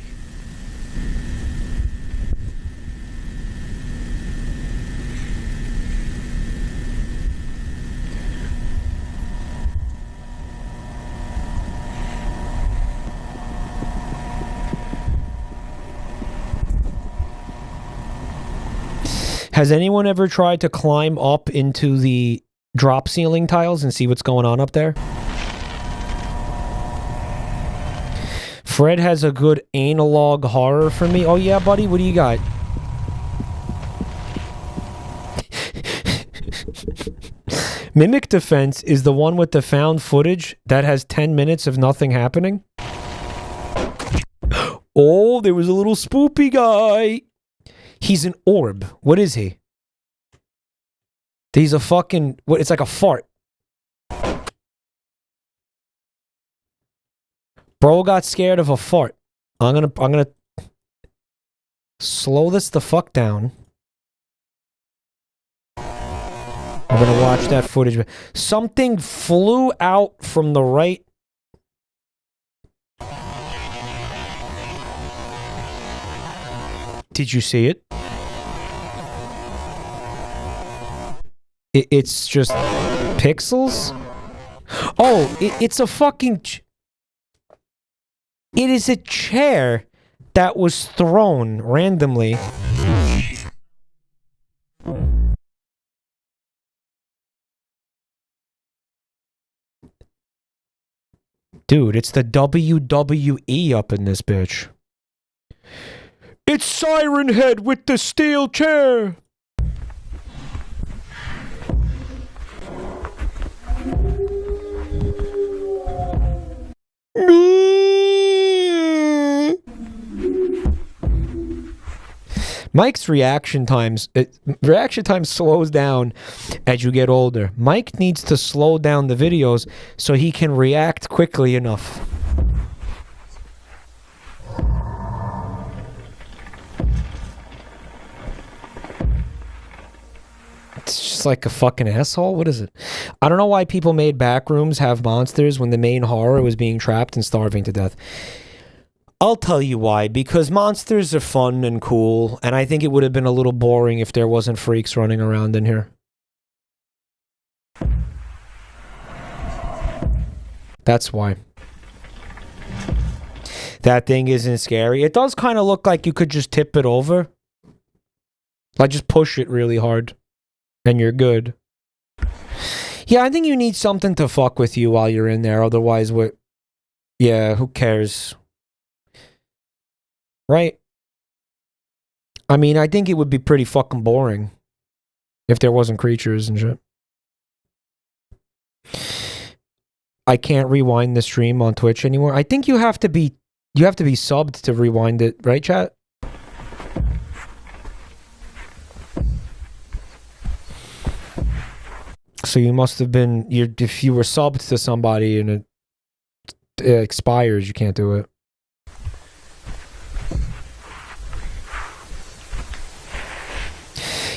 Has anyone ever tried to climb up into the drop ceiling tiles and see what's going on up there? Fred has a good analog horror for me. Oh yeah, buddy, what do you got? Mimic Defense is the one with the found footage that has 10 minutes of nothing happening. Oh, there was a little spoopy guy. He's an orb. What is he? He's a fucking... What? It's like a fart. Bro got scared of a fart. I'm gonna slow this the fuck down. I'm gonna watch that footage. Something flew out from the right. Did you see it? It's just pixels? Oh, it's a fucking... It is a chair that was thrown randomly. Dude, it's the WWE up in this bitch. It's Siren Head with the steel chair. Mike's reaction time slows down as you get older. Mike needs to slow down the videos so he can react quickly enough. It's just like a fucking asshole. What is it? I don't know why people made Backrooms have monsters when the main horror was being trapped and starving to death. I'll tell you why. Because monsters are fun and cool, and I think it would have been a little boring if there wasn't freaks running around in here. That's why. That thing isn't scary. It does kind of look like you could just tip it over. Like, just push it really hard. And you're good. Yeah, I think you need something to fuck with you while you're in there. Otherwise, what? Yeah, who cares? Right? I mean, I think it would be pretty fucking boring if there wasn't creatures and shit. I can't rewind the stream on Twitch anymore. I think you have to be subbed to rewind it, right, chat? So you must have been if you were subbed to somebody and it expires, you can't do it.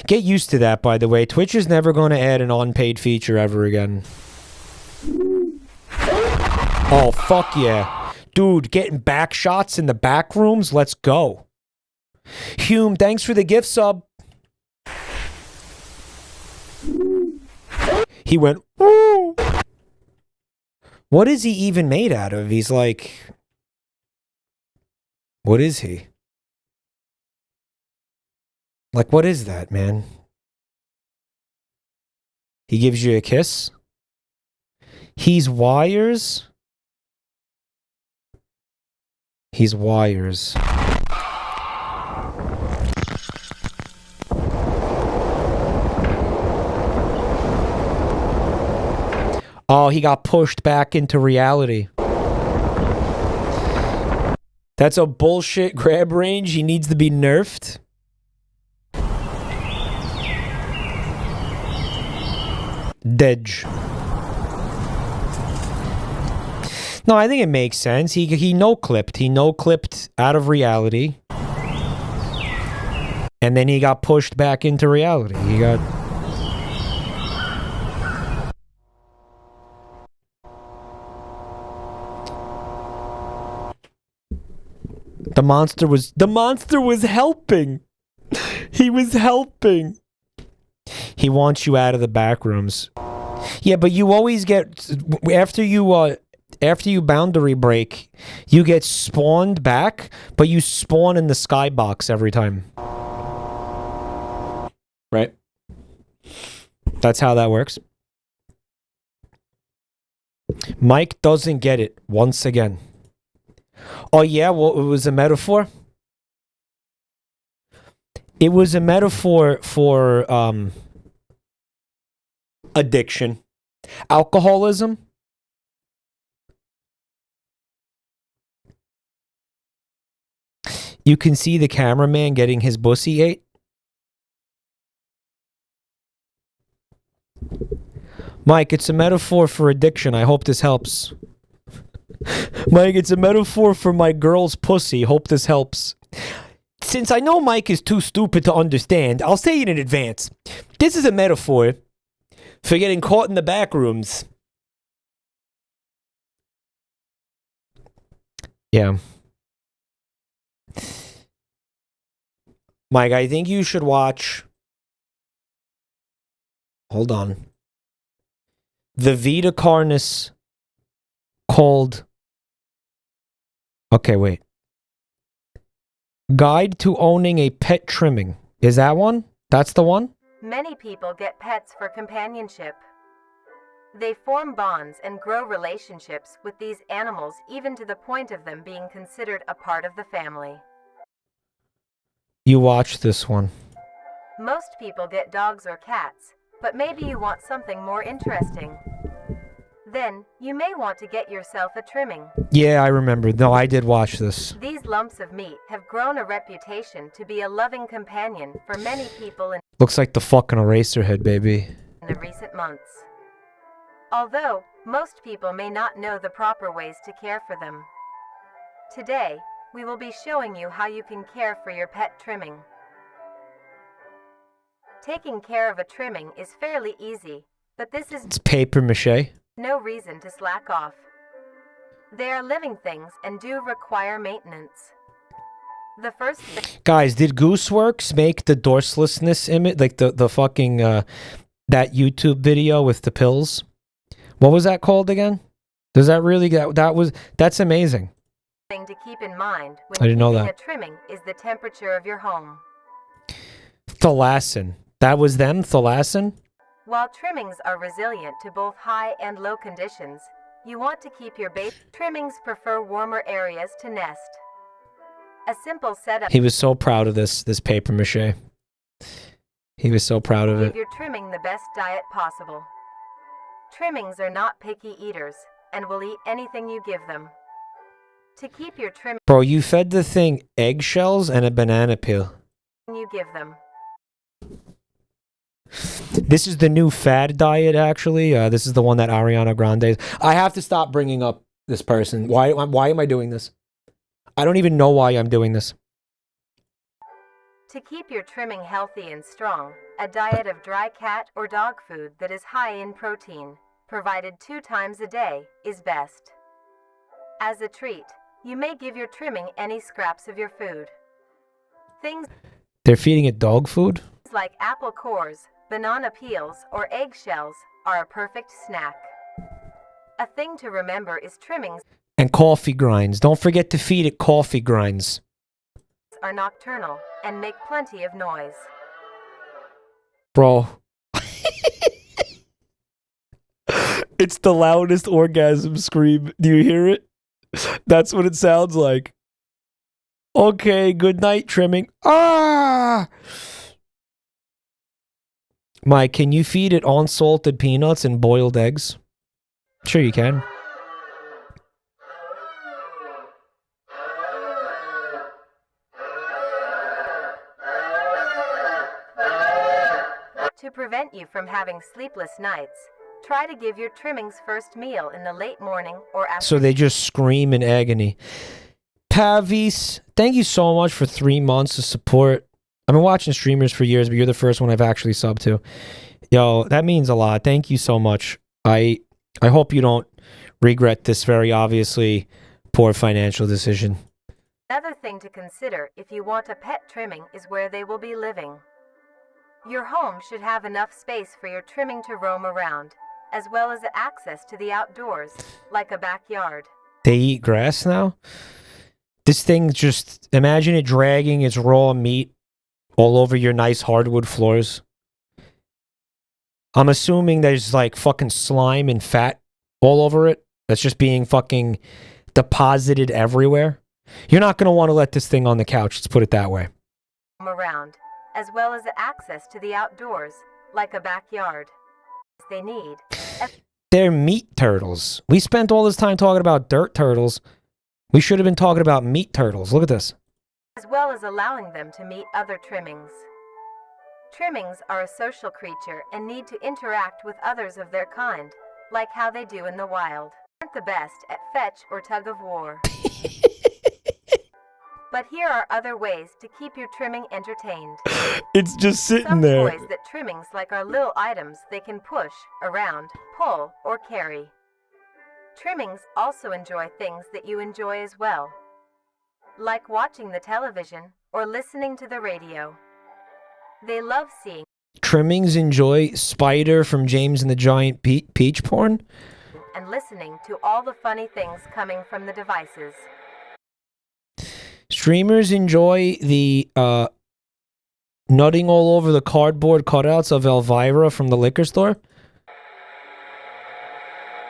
Get used to that, by the way. Twitch is never going to add an unpaid feature ever again. Oh, fuck yeah. Dude, getting back shots in the back rooms? Let's go. Hume, thanks for the gift sub. He went, woo! What is he even made out of? He's like... What is he? Like, what is that, man? He gives you a kiss? He's wires? He's wires. Oh, he got pushed back into reality. That's a bullshit grab range. He needs to be nerfed. Dedge. No, I think it makes sense. He no-clipped. He no-clipped out of reality. And then he got pushed back into reality. He got... The monster was helping. He was helping. He wants you out of the back rooms. Yeah, but you always get after you boundary break, you get spawned back, but you spawn in the skybox every time. Right? That's how that works. Mike doesn't get it once again. Oh yeah, well, it was a metaphor? It was a metaphor for addiction. Alcoholism. You can see the cameraman getting his pussy ate. Mike, it's a metaphor for addiction. I hope this helps. Mike, it's a metaphor for my girl's pussy. Hope this helps. Since I know Mike is too stupid to understand, I'll say it in advance. This is a metaphor for getting caught in the back rooms. Yeah. Mike, I think you should watch... Hold on. The Vita Carnis called... Okay, wait. Guide to owning a pet trimming. Is that one? That's the one? Many people get pets for companionship. They form bonds and grow relationships with these animals, even to the point of them being considered a part of the family. You watch this one. Most people get dogs or cats, but maybe you want something more interesting. Then, you may want to get yourself a trimming. Yeah, I remember. No, I did watch this. These lumps of meat have grown a reputation to be a loving companion for many people in Looks like the fucking Eraserhead, baby. the recent months. Although, most people may not know the proper ways to care for them. Today, we will be showing you how you can care for your pet trimming. Taking care of a trimming is fairly easy, but this is It's paper mache. no reason to slack off. They are living things and do require maintenance. The first thing... Guys, did Gooseworks make the dorselessness image, like the fucking that YouTube video with the pills? What was that called again? Does that really that's amazing. thing to keep in mind when I didn't know keeping that. a trimming is the temperature of your home. Thalassin. That was them, Thalassin? While trimmings are resilient to both high and low conditions, you want to keep your base. Trimmings prefer warmer areas to nest. A simple setup. He was so proud of this paper mache. He was so proud of Give it. your trimming the best diet possible. Trimmings are not picky eaters. and will eat anything you give them. To keep your trimming Bro, you fed the thing eggshells and a banana peel. you give them. This is the new fad diet, actually. This is the one that Ariana Grande is. I have to stop bringing up this person. Why am I doing this? I don't even know why I'm doing this. To keep your trimming healthy and strong, a diet of dry cat or dog food that is high in protein, provided 2 times a day, is best. As a treat, you may give your trimming any scraps of your food. Things They're feeding it dog food? like apple cores, banana peels, or eggshells are a perfect snack. A thing to remember is trimmings And coffee grinds. Don't forget to feed it coffee grinds. are nocturnal and make plenty of noise. Bro. It's the loudest orgasm scream. Do you hear it? That's what it sounds like. Okay, good night, trimming. Ah! Mike, can you feed it unsalted peanuts and boiled eggs? Sure you can. To prevent you from having sleepless nights, try to give your trimmings first meal in the late morning or after. So they just scream in agony. Pavis, thank you so much for 3 months of support. I've been watching streamers for years, but you're the first one I've actually subbed to. Yo, that means a lot. Thank you so much. I hope you don't regret this very obviously poor financial decision. Another thing to consider if you want a pet trimming is where they will be living. Your home should have enough space for your trimming to roam around, as well as access to the outdoors, like a backyard. They eat grass now? This thing just, imagine it dragging its raw meat all over your nice hardwood floors. I'm assuming there's like fucking slime and fat all over it. That's just being fucking deposited everywhere. You're not going to want to let this thing on the couch, let's put it that way. Around, as well as access to the outdoors, like a backyard. They need. They're meat turtles. We spent all this time talking about dirt turtles. We should have been talking about meat turtles. Look at this. As well as allowing them to meet other trimmings. Trimmings are a social creature and need to interact with others of their kind, like how they do in the wild. Aren't the best at fetch or tug of war. But here are other ways to keep your trimming entertained. It's just sitting Some there. toys that trimmings like are little items they can push, around, pull, or carry. Trimmings also enjoy things that you enjoy as well, like watching the television or listening to the radio. They love seeing Trimmings enjoy Spider from James and the Giant Peach porn? and listening to all the funny things coming from the devices. Streamers enjoy the nutting all over the cardboard cutouts of Elvira from the liquor store?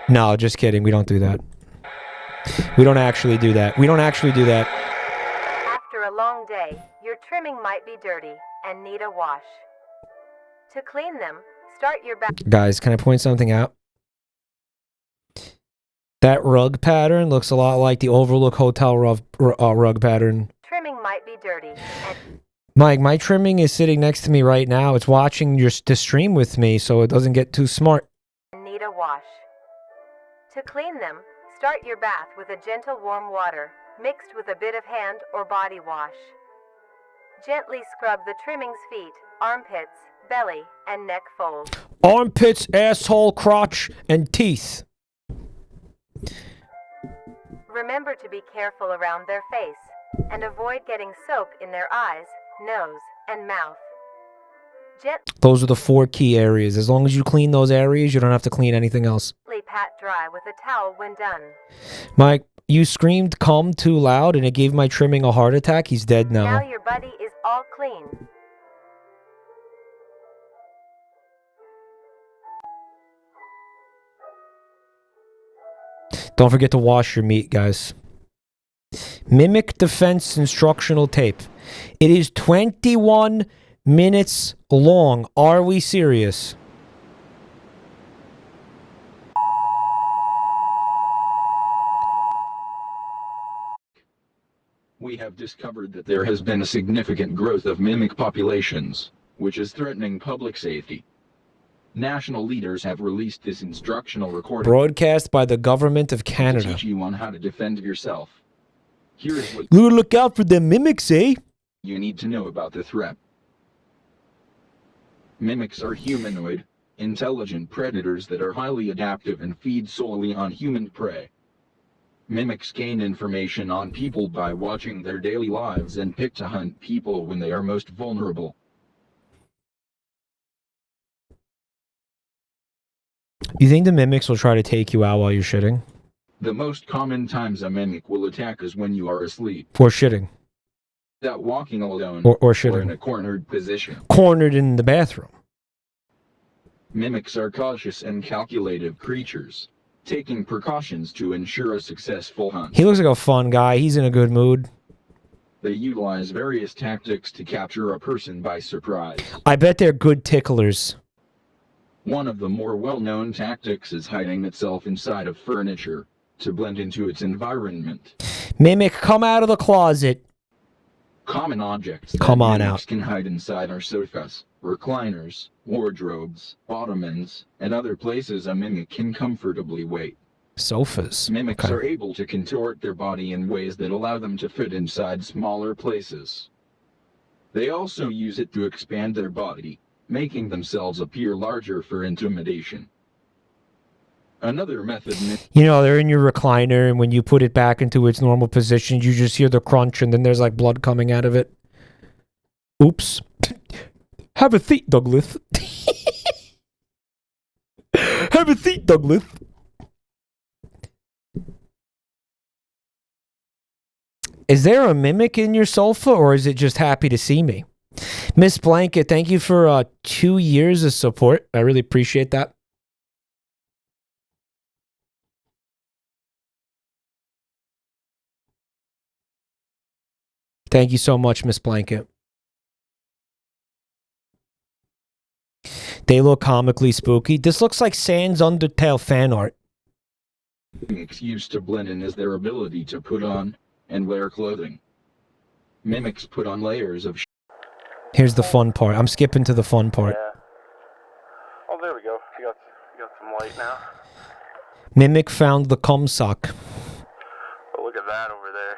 No, just kidding. We don't do that. We don't actually do that. We don't actually do that. After a long day, your trimming might be dirty and need a wash. To clean them, start your back. Guys, can I point something out? That rug pattern looks a lot like the Overlook Hotel rug pattern. Trimming might be dirty and Mike, my trimming is sitting next to me right now. It's watching the stream with me so it doesn't get too smart. need a wash. To clean them, start your bath with a gentle warm water, mixed with a bit of hand or body wash. Gently scrub the trimming's feet, armpits, belly, and neck folds. Armpits, asshole, crotch, and teeth. Remember to be careful around their face, and avoid getting soap in their eyes, nose, and mouth. Those are the 4 key areas. As long as you clean those areas, you don't have to clean anything else. Gently pat dry with a towel when done. Mike, you screamed "come" too loud and it gave my trimming a heart attack. He's dead now. Now your buddy is all clean. Don't forget to wash your meat, guys. Mimic Defense instructional tape. It is 21 minutes long. Are we serious? We have discovered that there has been a significant growth of mimic populations, which is threatening public safety. National leaders have released this instructional recording Broadcast by the government of to Canada. teach you on how to defend yourself. Here is what Look out for the mimics, eh? you need to know about the threat. Mimics are humanoid, intelligent predators that are highly adaptive and feed solely on human prey. Mimics gain information on people by watching their daily lives and pick to hunt people when they are most vulnerable. You think the mimics will try to take you out while you're shitting? The most common times a mimic will attack is when you are asleep, Or shitting. without walking alone, Or or shitting. in a cornered position. Cornered in the bathroom. Mimics are cautious and calculative creatures, taking precautions to ensure a successful hunt. He looks like a fun guy. He's in a good mood. They utilize various tactics to capture a person by surprise. I bet they're good ticklers. One of the more well-known tactics is hiding itself inside of furniture to blend into its environment. Mimic, come out of the closet. Common objects Come that on mimics out. can hide inside are sofas, recliners, wardrobes, ottomans, and other places a mimic can comfortably wait. Sofas. Mimics Okay. are able to contort their body in ways that allow them to fit inside smaller places. They also use it to expand their body, making themselves appear larger for intimidation. Another method You know, they're in your recliner, and when you put it back into its normal position, you just hear the crunch, and then there's like blood coming out of it. Oops. Have a seat, Douglas. Have a seat, Douglas. Is there a mimic in your sofa, or is it just happy to see me? Miss Blanket, thank you for 2 years of support. I really appreciate that. Thank you so much, Miss Blanket. They look comically spooky. This looks like Sans Undertale fan art. mimics use to blend in is their ability to put on and wear clothing. Mimics put on layers of Here's the fun part. I'm skipping to the fun part. Oh, there we go. You got some light now. Mimic found the cum sock. But look at that over there.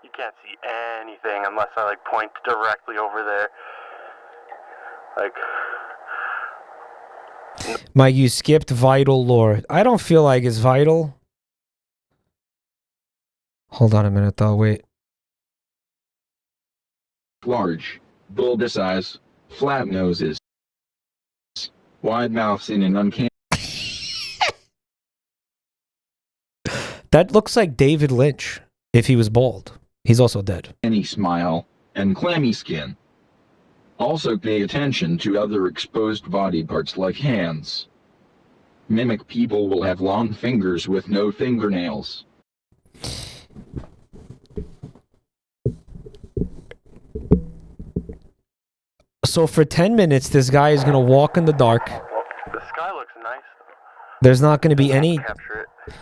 You can't see anything unless I like point directly over there. Like, Mike, you skipped vital lore. I don't feel like it's vital. Hold on a minute, though. Wait. large, bulbous eyes, flat noses, wide mouths, and an uncanny That looks like David Lynch if he was bald. He's also dead. smile, and clammy skin. Also pay attention to other exposed body parts like hands. Mimic people will have long fingers with no fingernails. So for 10 minutes, this guy is going to walk in the dark. well, the sky looks nice. There's not going to be Capture it.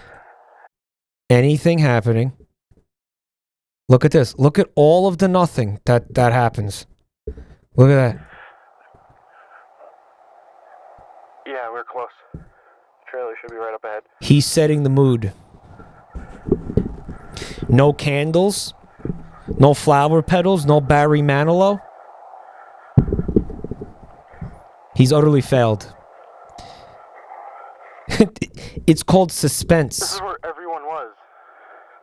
anything happening. Look at this. Look at all of the nothing that happens. Look at that. Yeah, we're close. Trailer should be right up ahead. He's setting the mood. No candles. No flower petals. No Barry Manilow. He's utterly failed. It's called suspense. This is where everyone was.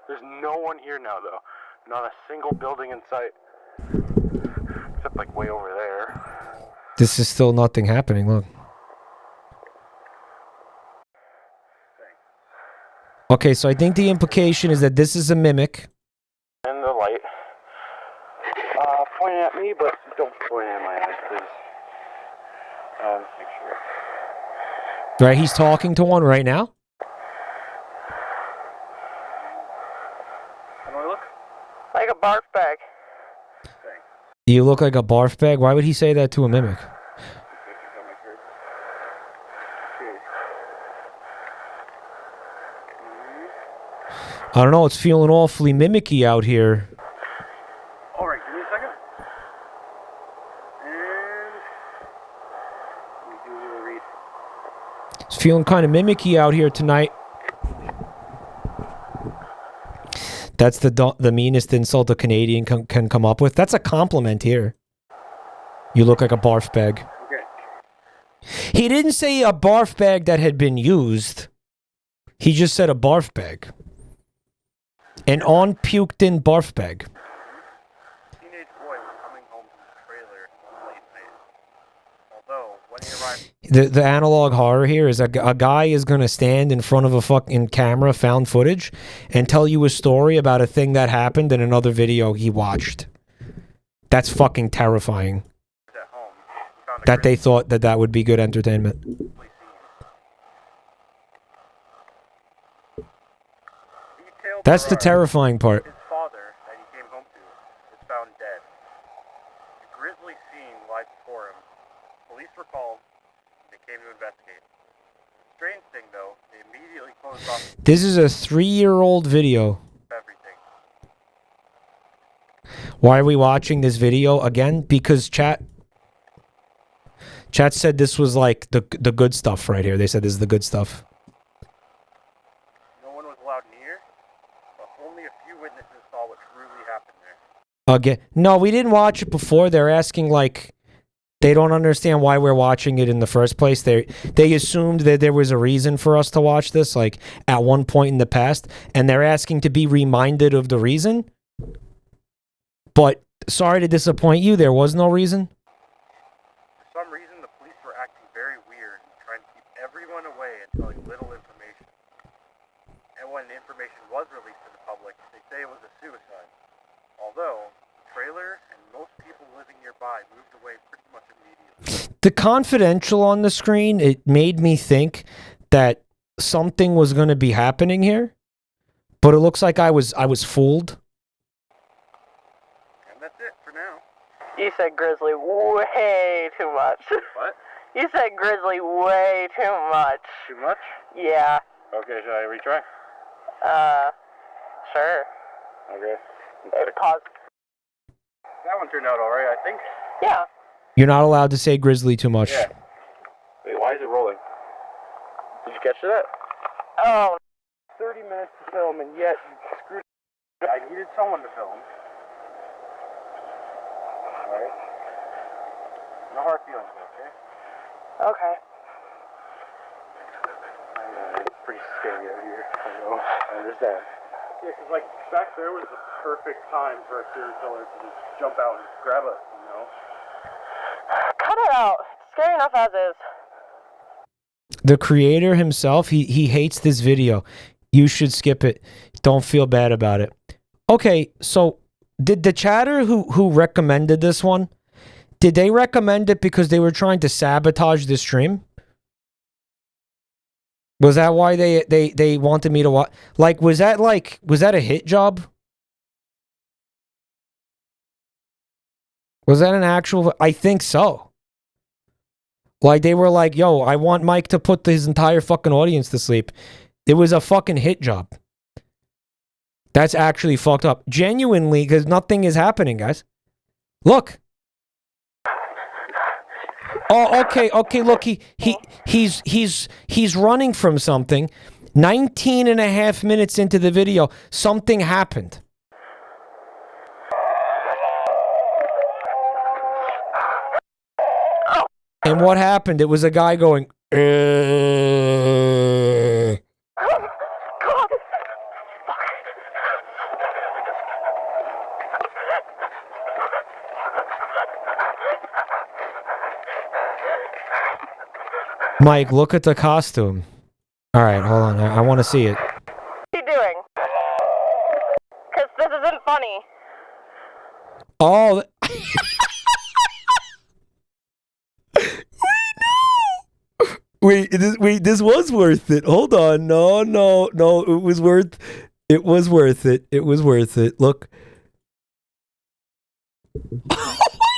There's no one here now, though. Not a single building in sight. Except, like, way over there. This is still nothing happening. Look. Okay, so I think the implication is that this is a mimic. And the light. Pointing at me, but don't point in my eyes, please. Make sure. Right, he's talking to one right now. How do I look? Like a barf bag. You look like a barf bag. Why would he say that to a mimic? I don't know. It's feeling awfully mimicky out here. Feeling kind of mimicky out here tonight. That's the meanest insult a Canadian can come up with. That's a compliment here. You look like a barf bag. Okay. He didn't say a barf bag that had been used. He just said a barf bag. An on-puked-in barf bag. Teenage boy was coming home from the trailer late night. Although, when he arrived... The analog horror here is a guy is going to stand in front of a fucking camera, found footage, and tell you a story about a thing that happened in another video he watched. That's fucking terrifying. That they thought that would be good entertainment. That's the terrifying part. His father, that he came home to, was found dead. A grisly scene lies before him. Police were called. They came to investigate. Strange thing, though, they immediately closed off This is a 3-year-old video. everything. Why are we watching this video again? Because chat said this was like the good stuff right here. They said this is the good stuff. No one was allowed near, but only a few witnesses saw what truly happened there. Again, no, we didn't watch it before. They're asking like they don't understand why we're watching it in the first place. They assumed that there was a reason for us to watch this, like at one point in the past, and they're asking to be reminded of the reason. But sorry to disappoint you, there was no reason. For some reason, the police were acting very weird and trying to keep everyone away and telling little information. And when the information was released to the public, they say it was a suicide. Although, the trailer and most people living nearby moved away pretty much immediately. The confidential on the screen, it made me think that something was going to be happening here, but it looks like I was fooled. And that's it for now. You said grizzly way too much. What? You said grizzly way too much. Too much? Yeah. Okay, shall I retry? Sure. Okay. Pause. That one turned out alright, I think. Yeah. You're not allowed to say grizzly too much. Yeah. Wait, why is it rolling? Did you catch that? Oh. 30 minutes to film, and yet you screwed. I needed someone to film. Alright. No hard feelings, okay? Okay. It's pretty scary out here. I know. I understand. Yeah, because, like, back there was the perfect time for a serial killer to just jump out and grab us, you know? Cut it out. It's scary enough as is. The creator himself, he hates this video. You should skip it. Don't feel bad about it. Okay, so did the chatter who recommended this one, did they recommend it because they were trying to sabotage the stream? Was that why they wanted me to watch? Like, was that a hit job? Was that an actual? I think so. Like, they were like, yo, I want Mike to put his entire fucking audience to sleep. It was a fucking hit job. That's actually fucked up. Genuinely, because nothing is happening, guys. Look. Oh, okay, look, he's running from something. 19 and a half minutes into the video, something happened. And what happened? It was a guy going, Mike, look at the costume. All right, hold on. I want to see it. What are you doing? Because this isn't funny. Oh. Wait, this was worth it. Hold on. No. It was worth it. It was worth it. Look. Oh my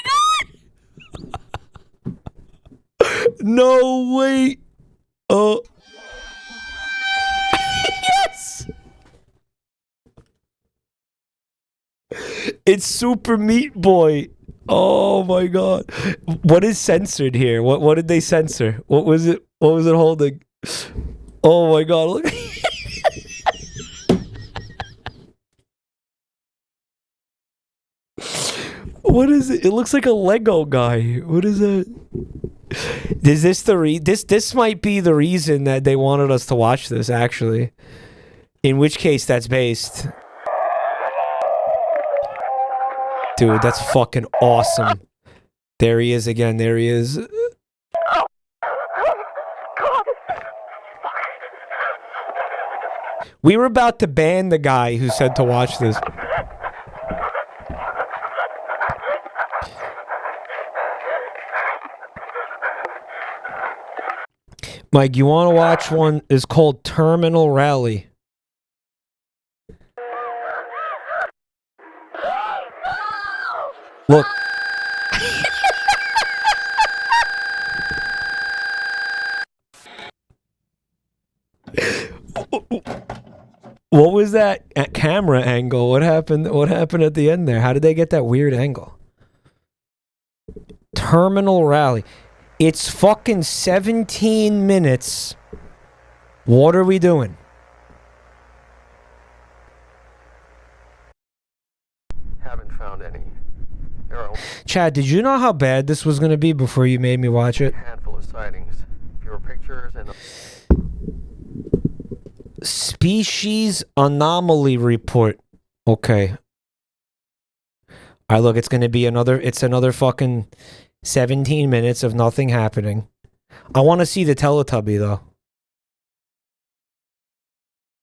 God. No, wait. Oh. Yes. It's Super Meat Boy. Oh my God. What is censored here? What did they censor? What was it holding? Oh my god, look. What is it? It looks like a Lego guy. What is that? Is this this might be the reason that they wanted us to watch this, actually. In which case that's based. Dude, that's fucking awesome. There he is again. There he is. We were about to ban the guy who said to watch this. Mike, you want to watch one? It's called Terminal Rally. Look. What was that camera angle? What happened? What happened at the end there? How did they get that weird angle? Terminal Rally. It's fucking 17 minutes. What are we doing? Haven't found any. Chad, did you know how bad this was going to be before you made me watch it? Handful of sightings. Fewer pictures and. Species anomaly report. Okay. All right, look, it's going to be another fucking 17 minutes of nothing happening. I want to see the Teletubby, though.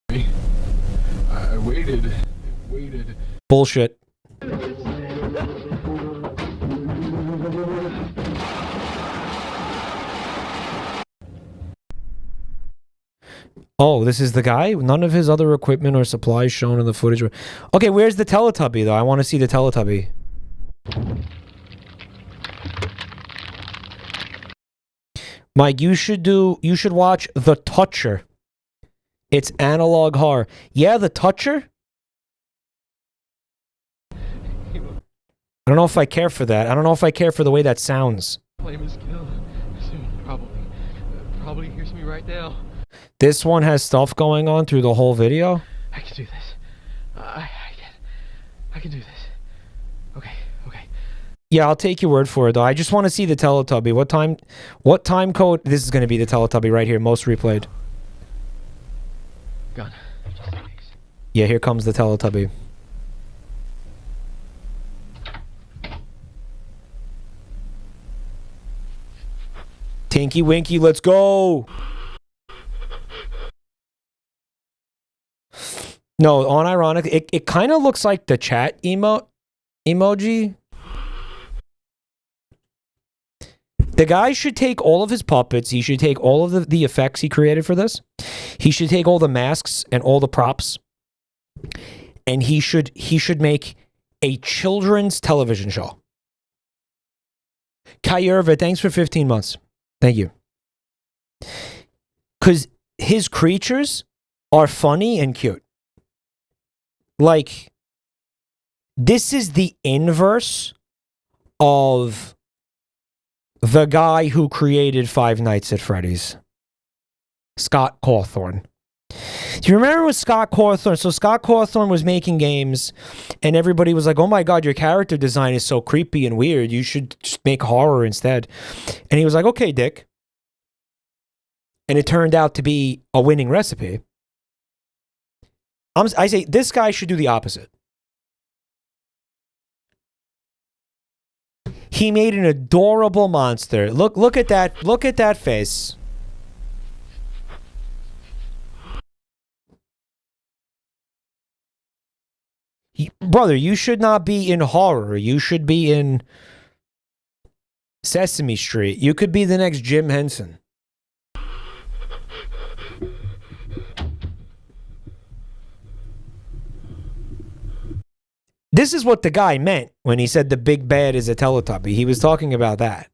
I waited. Bullshit. Oh, this is the guy? None of his other equipment or supplies shown in the footage. Okay, where's the Teletubby, though? I want to see the Teletubby. Mike, you should watch The Toucher. It's analog horror. Yeah, The Toucher? I don't know if I care for that. I don't know if I care for the way that sounds. Flame is killed. Soon, probably hears me right now. This one has stuff going on through the whole video. I can do this. I can do this. Okay. Yeah, I'll take your word for it, though. I just want to see the Teletubby. What time code? This is going to be the Teletubby right here, most replayed. Gun. Yeah, here comes the Teletubby. Tinky Winky, let's go! No, unironic. It kind of looks like the chat emoji. The guy should take all of his puppets. He should take all of the effects he created for this. He should take all the masks and all the props. And he should make a children's television show. Kyurva, thanks for 15 months. Thank you. Because his creatures are funny and cute. Like, this is the inverse of the guy who created Five Nights at Freddy's. Scott Cawthorne. Do you remember with Scott Cawthorne? So Scott Cawthorne was making games, and everybody was like, oh my god, your character design is so creepy and weird. You should just make horror instead. And he was like, okay, Dick. And it turned out to be a winning recipe. I say this guy should do the opposite. He made an adorable monster. Look at that. Look at that face. Brother, you should not be in horror. You should be in Sesame Street. You could be the next Jim Henson. This is what the guy meant when he said the big bad is a Teletubby. He was talking about that.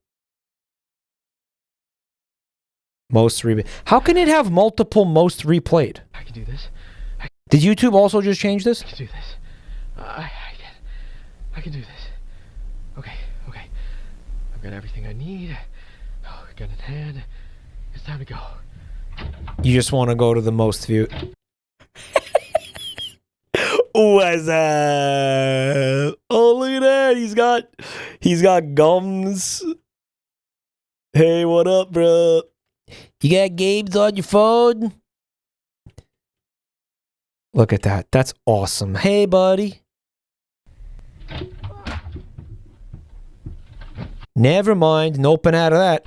Most replayed. How can it have multiple most replayed? I can do this. Did YouTube also just change this? I can do this. I can do this. Okay. I've got everything I need. Oh, gun in hand. It's time to go. You just want to go to the most view. What's up? Oh, look at that. He's got gums. Hey, what up, bro? You got games on your phone? Look at that. That's awesome. Hey, buddy. Never mind. Noping out of that.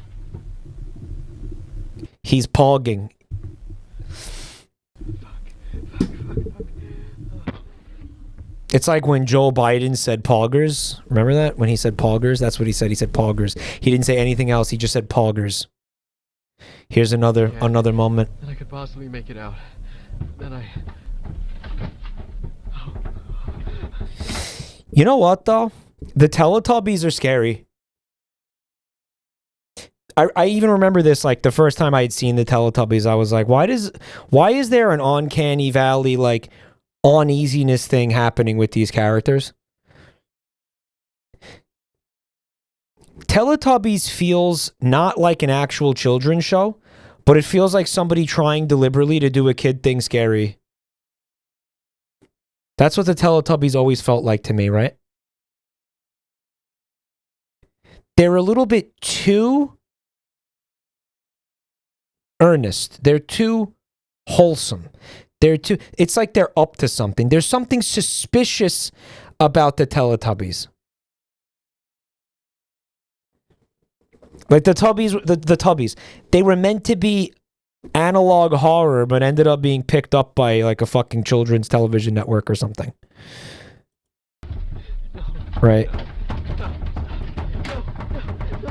He's pogging. It's like when Joe Biden said poggers. Remember that? When he said poggers? That's what he said. He said poggers. He didn't say anything else. He just said poggers. Here's another moment. Then I could possibly make it out. Then I... You know what, though? The Teletubbies are scary. I even remember this, like, the first time I had seen the Teletubbies, I was like, why is there an uncanny valley, like, uneasiness thing happening with these characters? Teletubbies feels not like an actual children's show, but it feels like somebody trying deliberately to do a kid thing scary. That's what the Teletubbies always felt like to me, right? They're a little bit too earnest. They're too wholesome. It's like they're up to something. There's something suspicious about the Teletubbies. Like the Tubbies, they were meant to be analog horror, but ended up being picked up by like a fucking children's television network or something. Right.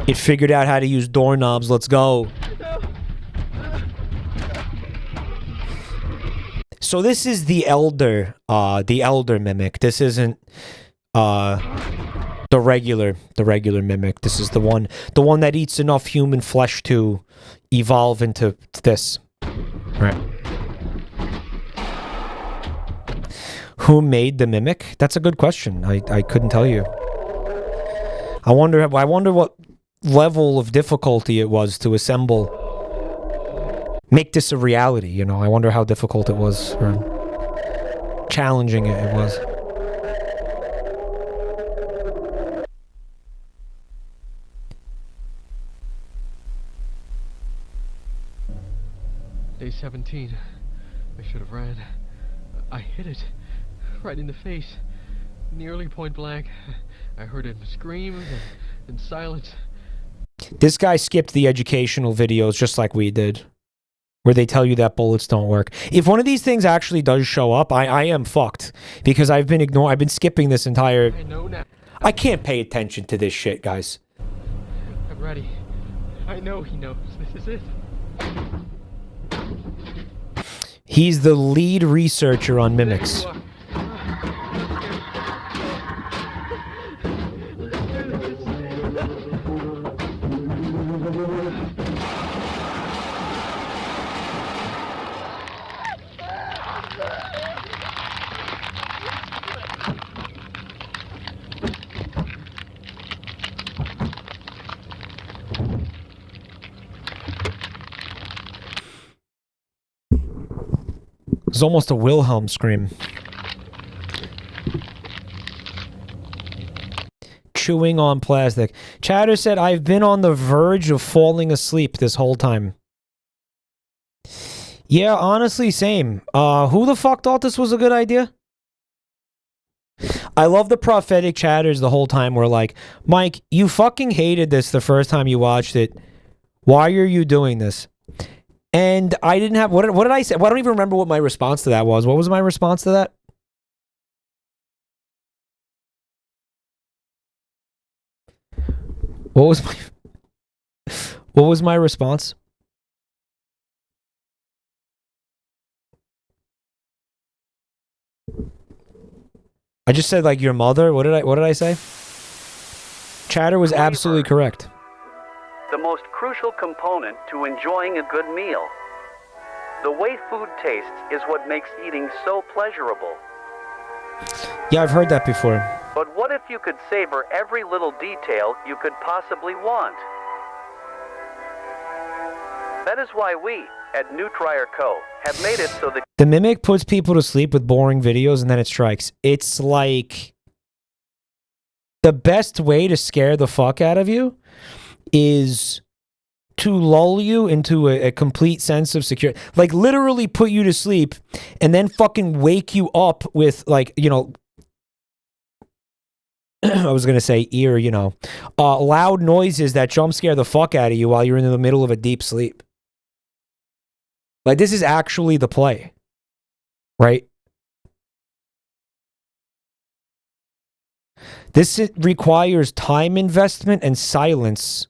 It figured out how to use doorknobs. Let's go. So this is the elder mimic. This isn't the regular mimic. This is the one that eats enough human flesh to evolve into this. Right. Who made the mimic? That's a good question. I couldn't tell you. I wonder what level of difficulty it was to assemble. Make this a reality, you know. I wonder how difficult it was, or challenging it was. Day 17. I should have ran. I hit it. Right in the face. Nearly point blank. I heard him scream in silence. This guy skipped the educational videos just like we did, where they tell you that bullets don't work. If one of these things actually does show up, I am fucked, because I've been skipping this entire... I know now. I can't pay attention to this shit, guys. I'm ready. I know he knows. This is it. He's the lead researcher on mimics. It's almost a Wilhelm scream. Chewing on plastic. Chatter said, I've been on the verge of falling asleep this whole time. Yeah, honestly, same. Who the fuck thought this was a good idea? I love the prophetic chatters the whole time. We're like, Mike, you fucking hated this the first time you watched it. Why are you doing this? And I didn't have... What did I say? Well, I don't even remember what my response to that was. What was my response to that? What was my response? I just said, like, your mother. What did I say? Chatter was absolutely correct. The most crucial component to enjoying a good meal. The way food tastes is what makes eating so pleasurable. Yeah, I've heard that before. But what if you could savor every little detail you could possibly want? That is why we, at Nutri Co. have made it so that The Mimic puts people to sleep with boring videos and then it strikes. It's like the best way to scare the fuck out of you is to lull you into a complete sense of security. Like literally put you to sleep and then fucking wake you up with like, you know, I was going to say ear, you know, loud noises that jump scare the fuck out of you while you're in the middle of a deep sleep. Like, this is actually the play, right? This requires time investment and silence,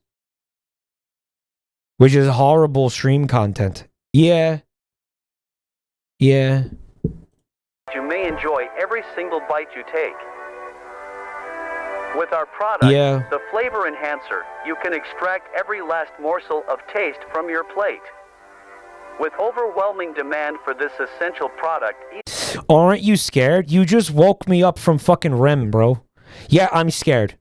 which is horrible stream content. Yeah. Yeah. you may enjoy every single bite you take. With our product, the Flavor Enhancer, you can extract every last morsel of taste from your plate. With overwhelming demand for this essential product... Aren't you scared? You just woke me up from fucking REM, bro. Yeah, I'm scared.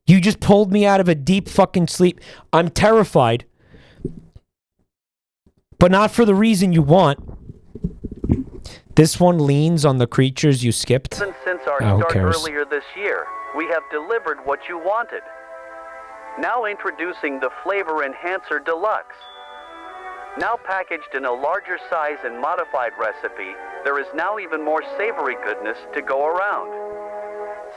You just pulled me out of a deep fucking sleep. I'm terrified. But not for the reason you want. This one leans on the creatures you skipped. Even since our start earlier this year, we have delivered what you wanted. Now introducing the Flavor Enhancer Deluxe. Now packaged in a larger size and modified recipe, there is now even more savory goodness to go around.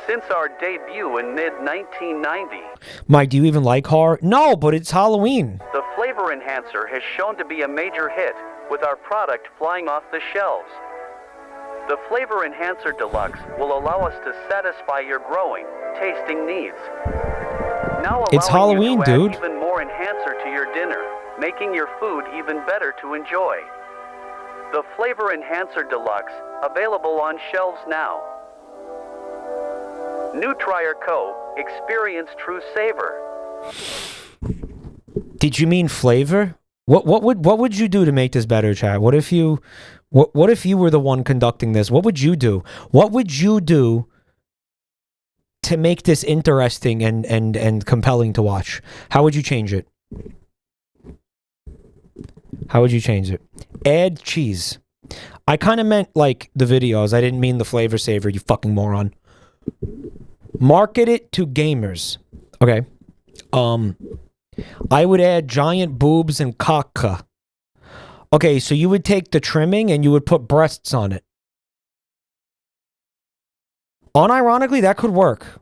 Since our debut in mid-1990, Mike, do you even like horror? No, but it's Halloween. the Flavor Enhancer has shown to be a major hit, with our product flying off the shelves. The Flavor Enhancer Deluxe will allow us to satisfy your growing, tasting needs. Now It's Halloween, you to dude. add even more enhancer to your dinner, making your food even better to enjoy. The Flavor Enhancer Deluxe, available on shelves now. Nutri Co. Experience true savor. Did you mean flavor? What would you do to make this better, Chad? What if you were the one conducting this? What would you do? What would you do to make this interesting and compelling to watch? How would you change it? How would you change it? Add cheese. I kind of meant like the videos. I didn't mean the flavor saver, you fucking moron. Market it to gamers. Okay. I would add giant boobs and caca. Okay, so you would take the trimming and you would put breasts on it. Unironically, that could work.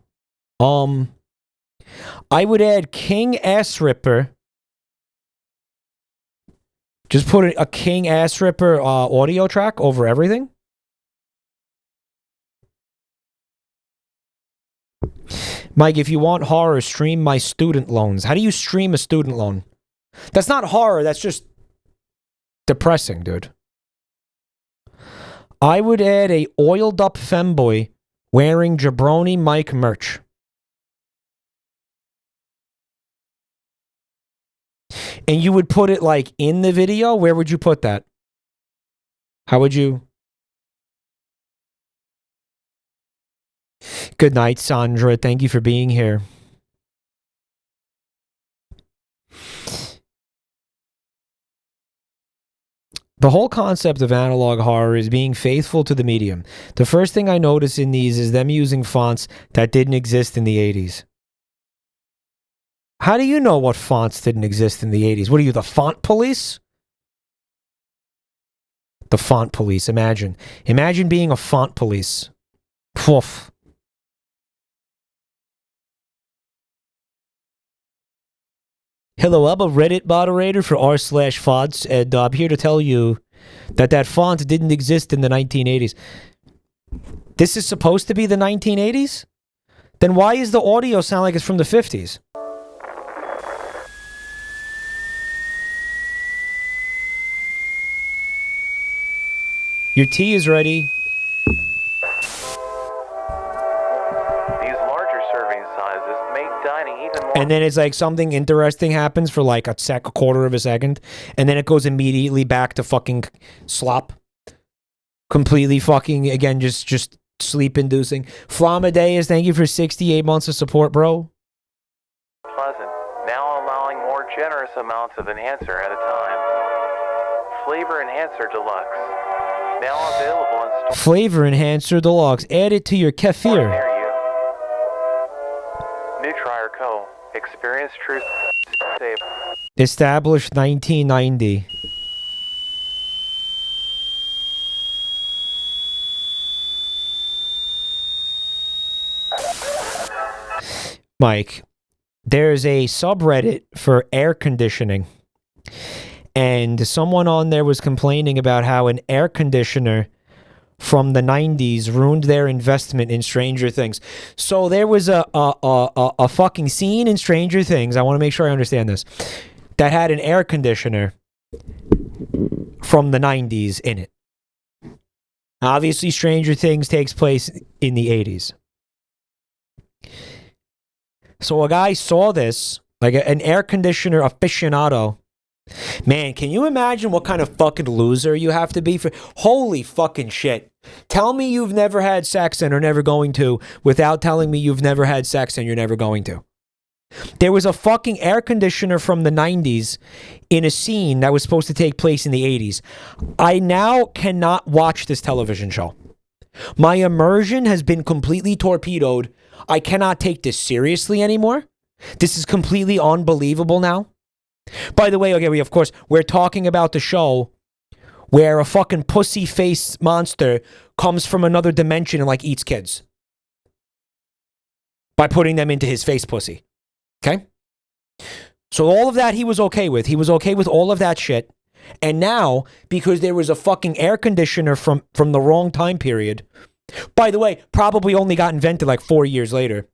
I would add King Ass Ripper. Just put a King Ass Ripper audio track over everything. Mike, if you want horror, stream my student loans. How do you stream a student loan? That's not horror, that's just depressing, dude. I would add a oiled up femboy wearing Jabronimike merch. And you would put it like in the video? Where would you put that? How would you? Good night, Sandra. Thank you for being here. The whole concept of analog horror is being faithful to the medium. The first thing I notice in these is them using fonts that didn't exist in the 80s. How do you know what fonts didn't exist in the 80s? What are you, the font police? The font police, imagine. Imagine being a font police. Poof. Hello, I'm a Reddit moderator for r/fonts, and I'm here to tell you that that font didn't exist in the 1980s. This is supposed to be the 1980s? Then why is the audio sound like it's from the 50s? Your tea is ready. And then it's like something interesting happens for like a quarter of a second. And then it goes immediately back to fucking slop. Completely fucking, again, just sleep-inducing. Flamadeus, thank you for 68 months of support, bro. Pleasant. Now allowing more generous amounts of enhancer at a time. Flavor Enhancer Deluxe. Now available in store. Flavor Enhancer Deluxe. Add it to your kefir. Near you. New Trier Co. Experience true save. Established 1990. Mike, there's a subreddit for air conditioning. And someone on there was complaining about how an air conditioner from the 90s ruined their investment in Stranger Things. So there was a fucking scene in Stranger Things, I want to make sure I understand this, that had an air conditioner from the 90s in it. Obviously, Stranger Things takes place in the 80s. So a guy saw this, like an air conditioner aficionado. Man, can you imagine what kind of fucking loser you have to be for? Holy fucking shit. Tell me you've never had sex and are never going to without telling me you've never had sex and you're never going to. There was a fucking air conditioner from the 90s in a scene that was supposed to take place in the 80s. I now cannot watch this television show. My immersion has been completely torpedoed. I cannot take this seriously anymore. This is completely unbelievable now. By the way, okay, of course, we're talking about the show where a fucking pussy-faced monster comes from another dimension and, like, eats kids by putting them into his face pussy. Okay? So all of that he was okay with. He was okay with all of that shit. And now, because there was a fucking air conditioner from the wrong time period, by the way, probably only got invented like 4 years later,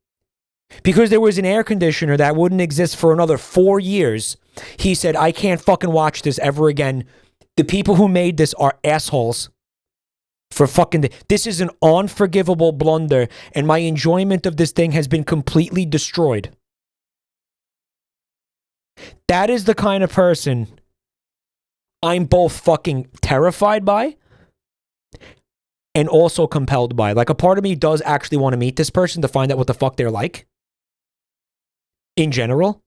because there was an air conditioner that wouldn't exist for another 4 years, he said, I can't fucking watch this ever again. The people who made this are assholes. For fucking... This is an unforgivable blunder, and my enjoyment of this thing has been completely destroyed. That is the kind of person I'm both fucking terrified by and also compelled by. Like, a part of me does actually want to meet this person to find out what the fuck they're like. In general.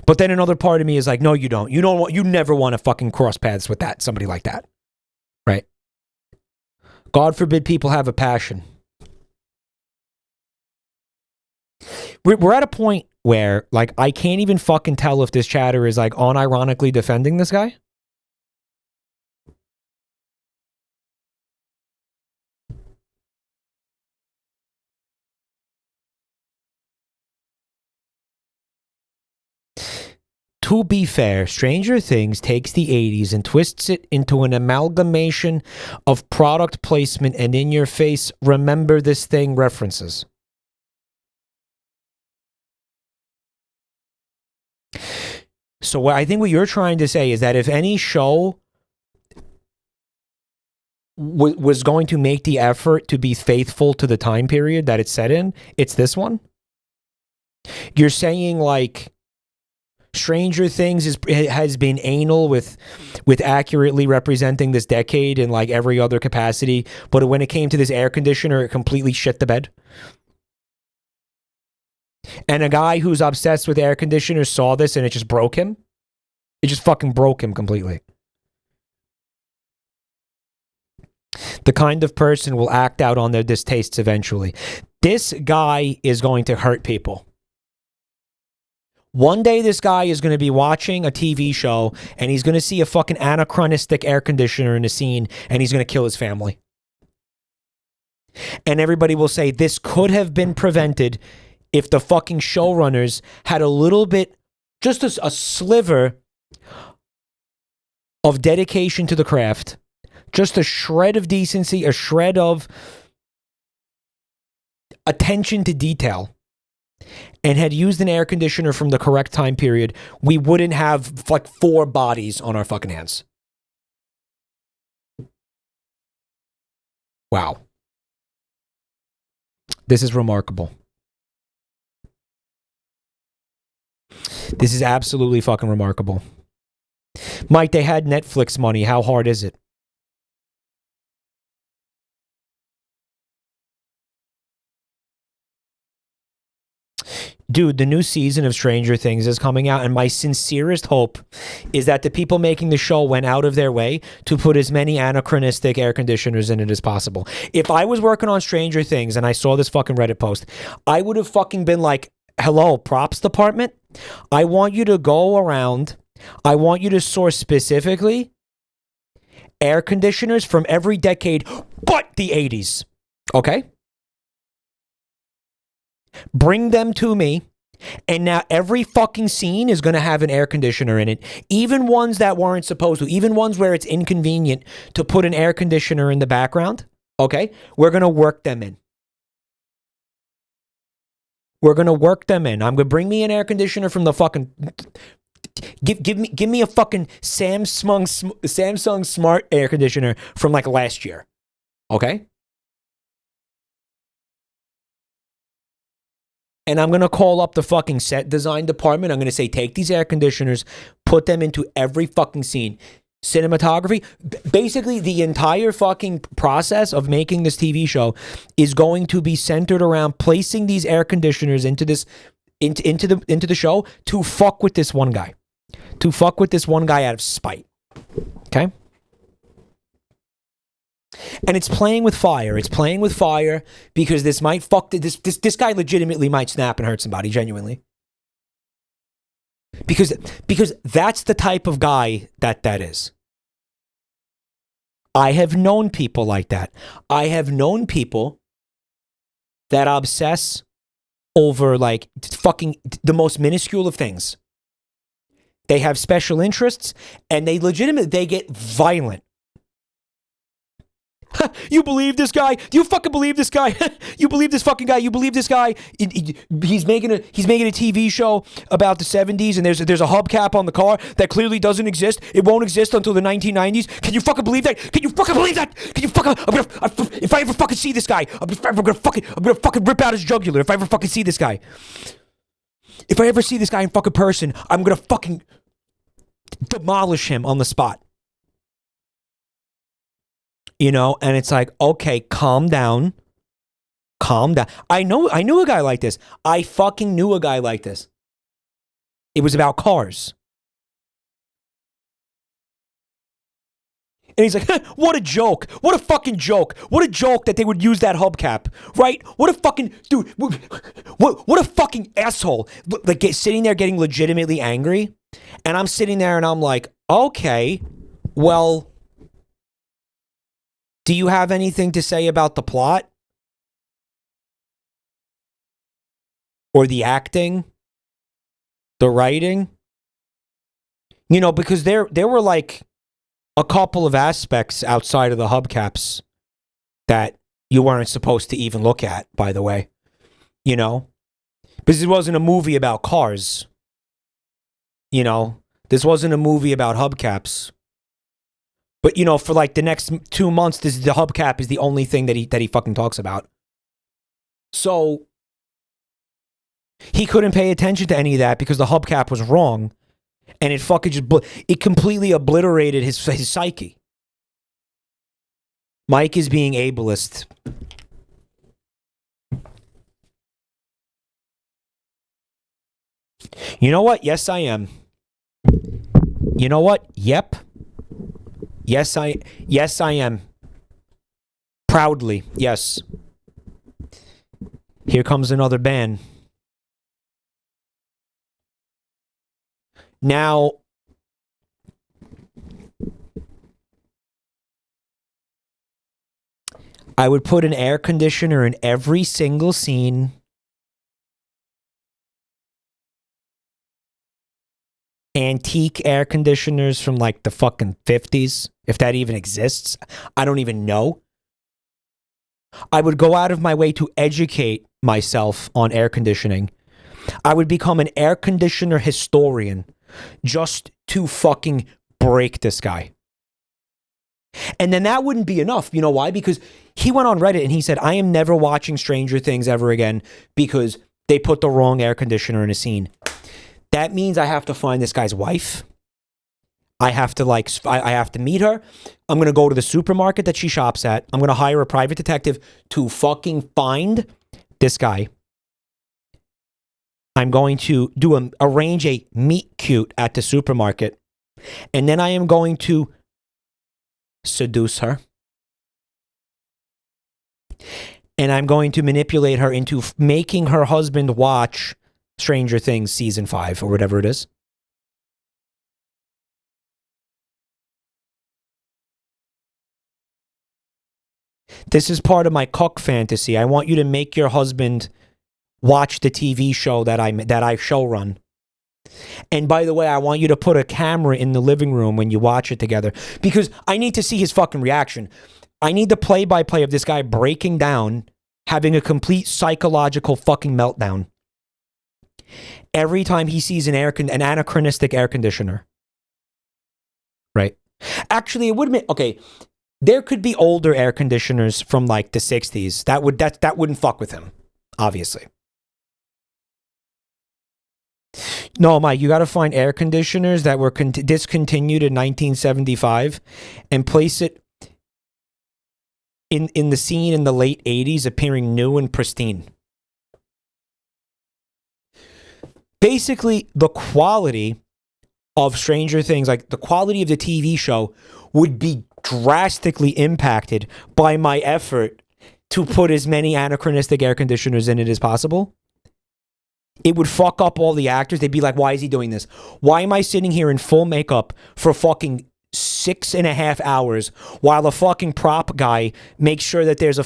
But then another part of me is like, no, you don't. You never want to fucking cross paths with somebody like that. Right? God forbid people have a passion. We're at a point where, like, I can't even fucking tell if this chatter is, like, unironically defending this guy. To be fair, Stranger Things takes the 80s and twists it into an amalgamation of product placement and in-your-face remember this thing references. So I think what you're trying to say is that if any show was going to make the effort to be faithful to the time period that it's set in, it's this one? You're saying, like, Stranger Things has been anal with accurately representing this decade in, like, every other capacity, but when it came to this air conditioner, it completely shit the bed? And a guy who's obsessed with air conditioners saw this and it just broke him? It just fucking broke him completely. The kind of person will act out on their distastes eventually. This guy is going to hurt people. One day this guy is going to be watching a TV show and he's going to see a fucking anachronistic air conditioner in a scene and he's going to kill his family. And everybody will say this could have been prevented if the fucking showrunners had a little bit, just a sliver of dedication to the craft, just a shred of decency, a shred of attention to detail, and had used an air conditioner from the correct time period, we wouldn't have like 4 bodies on our fucking hands. Wow. This is remarkable. This is absolutely fucking remarkable. Mike, they had Netflix money. How hard is it? dude, the new season of Stranger Things is coming out, and my sincerest hope is that the people making the show went out of their way to put as many anachronistic air conditioners in it as possible. If I was working on Stranger Things and I saw this fucking Reddit post, I would have fucking been like, hello, props department, I want you to go around, I want you to source specifically air conditioners from every decade but the 80s. Okay? Bring them to me, and now every fucking scene is going to have an air conditioner in it. Even ones that weren't supposed to, even ones where it's inconvenient to put an air conditioner in the background. Okay? We're going to work them in. We're going to work them in. I'm going to bring me an air conditioner from the fucking... Give me a fucking Samsung smart air conditioner from like last year. Okay? And I'm going to call up the fucking set design department. I'm going to say, take these air conditioners, put them into every fucking scene. Cinematography, basically the entire fucking process of making this TV show is going to be centered around placing these air conditioners into this into the show to fuck with this one guy. To fuck with this one guy out of spite. Okay? And it's playing with fire. It's playing with fire because this might fuck this guy legitimately might snap and hurt somebody genuinely. Because that's the type of guy that is. I have known people like that. I have known people that obsess over like fucking the most minuscule of things. They have special interests and they get violent. You believe this guy? Do you fucking believe this guy? You believe this fucking guy? You believe this guy? He's making a TV show about the 70s, and there's a hubcap on the car that clearly doesn't exist. It won't exist until the 1990s. Can you fucking believe that? Can you fucking believe that? Can you fucking? If I ever fucking see this guy, I'm gonna fucking rip out his jugular. If I ever fucking see this guy, if I ever see this guy in fucking person, I'm gonna fucking demolish him on the spot. You know, and it's like, okay, calm down. Calm down. I knew a guy like this. I fucking knew a guy like this. It was about cars. And he's like, what a joke. What a fucking joke. What a joke that they would use that hubcap, right? What a fucking, dude, what a fucking asshole. Like sitting there getting legitimately angry. And I'm sitting there and I'm like, okay, well, do you have anything to say about the plot? Or the acting? The writing? You know, because there were like a couple of aspects outside of the hubcaps that you weren't supposed to even look at, by the way. You know? Because it wasn't a movie about cars. You know? This wasn't a movie about hubcaps. But, you know, for like the next 2 months, the hubcap is the only thing that he fucking talks about. So he couldn't pay attention to any of that because the hubcap was wrong. And it fucking it completely obliterated his psyche. Mike is being ableist. You know what? Yes, I am. You know what? Yep. Yes, I am. Proudly, yes. Here comes another ban. Now, I would put an air conditioner in every single scene. Antique air conditioners from like the fucking 50s, if that even exists. I don't even know. I would go out of my way to educate myself on air conditioning. I would become an air conditioner historian just to fucking break this guy. And then that wouldn't be enough. You know why? Because he went on Reddit and he said, I am never watching Stranger Things ever again because they put the wrong air conditioner in a scene. That means I have to find this guy's wife. I have to meet her. I'm going to go to the supermarket that she shops at. I'm going to hire a private detective to fucking find this guy. I'm going to arrange a meet cute at the supermarket. And then I am going to seduce her. And I'm going to manipulate her into making her husband watch Stranger Things season 5 or whatever it is. This is part of my cuck fantasy. I want you to make your husband watch the TV show that I show run. And by the way, I want you to put a camera in the living room when you watch it together, because I need to see his fucking reaction. I need the play-by-play of this guy breaking down, having a complete psychological fucking meltdown every time he sees an anachronistic air conditioner. Right? Actually, it would admit, okay, there could be older air conditioners from like the 60s. That wouldn't fuck with him, obviously. No, Mike, you got to find air conditioners that were discontinued in 1975 and place it in the scene in the late 80s, appearing new and pristine. Basically, the quality of Stranger Things, like the quality of the TV show, would be drastically impacted by my effort to put as many anachronistic air conditioners in it as possible. It would fuck up all the actors. They'd be like, why is he doing this? Why am I sitting here in full makeup for fucking 6.5 hours while a fucking prop guy makes sure that there's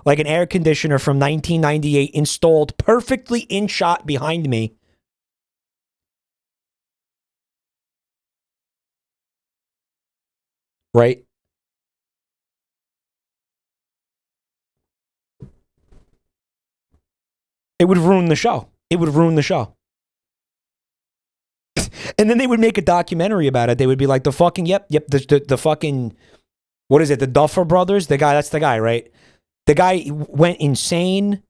like an air conditioner from 1998 installed perfectly in shot behind me? Right? It would ruin the show. It would ruin the show. And then they would make a documentary about it. They would be like, the fucking, the fucking, what is it? The Duffer Brothers? That's the guy, right? The guy went insane.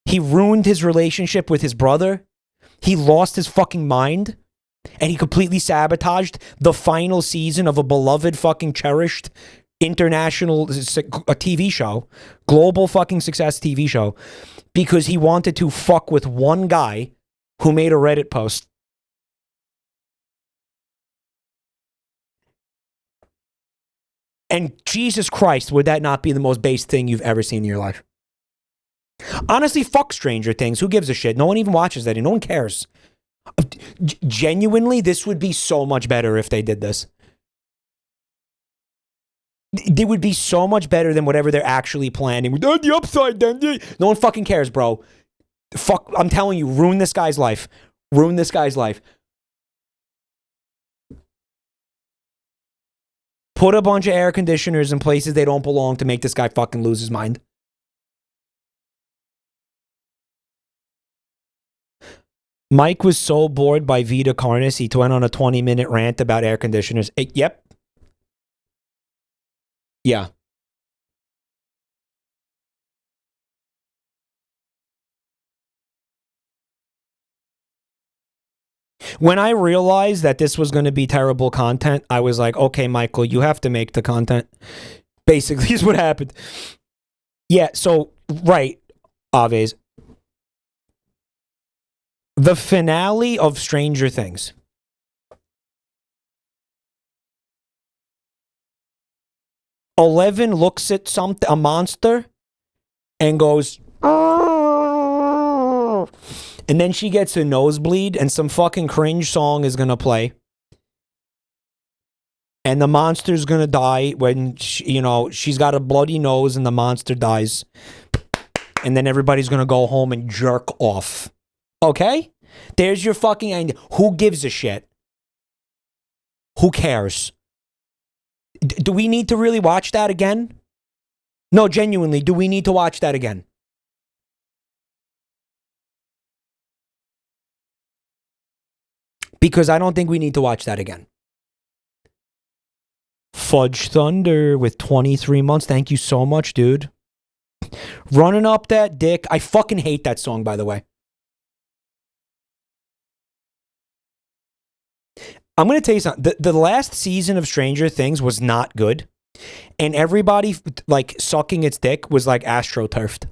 He ruined his relationship with his brother. He lost his fucking mind. And he completely sabotaged the final season of a beloved fucking cherished international TV show, global fucking success TV show, because he wanted to fuck with one guy who made a Reddit post. And Jesus Christ, would that not be the most base thing you've ever seen in your life? Honestly, fuck Stranger Things. Who gives a shit? No one even watches that. No one cares. Genuinely, this would be so much better if they did this. They would be so much better than whatever they're actually planning. The upside down. No one fucking cares, bro. Fuck, I'm telling you, ruin this guy's life. Ruin this guy's life. Put a bunch of air conditioners in places they don't belong to make this guy fucking lose his mind. Mike was so bored by Vita Carnis, he went on a 20-minute rant about air conditioners. Yep. Yeah. When I realized that this was going to be terrible content, I was like, okay, Michael, you have to make the content. Basically, is what happened. Yeah, so, right, Aves. The finale of Stranger Things. Eleven looks at a monster and goes, "Arr!" And then she gets a nosebleed and some fucking cringe song is going to play. And the monster's going to die when, she's got a bloody nose and the monster dies. And then everybody's going to go home and jerk off. Okay? There's your fucking end. Who gives a shit? Who cares? Do we need to really watch that again? No, genuinely, do we need to watch that again? Because I don't think we need to watch that again. Fudge Thunder with 23 months. Thank you so much, dude. Running Up That Dick. I fucking hate that song, by the way. I'm going to tell you something. The last season of Stranger Things was not good. And everybody, like, sucking its dick was, like, astroturfed.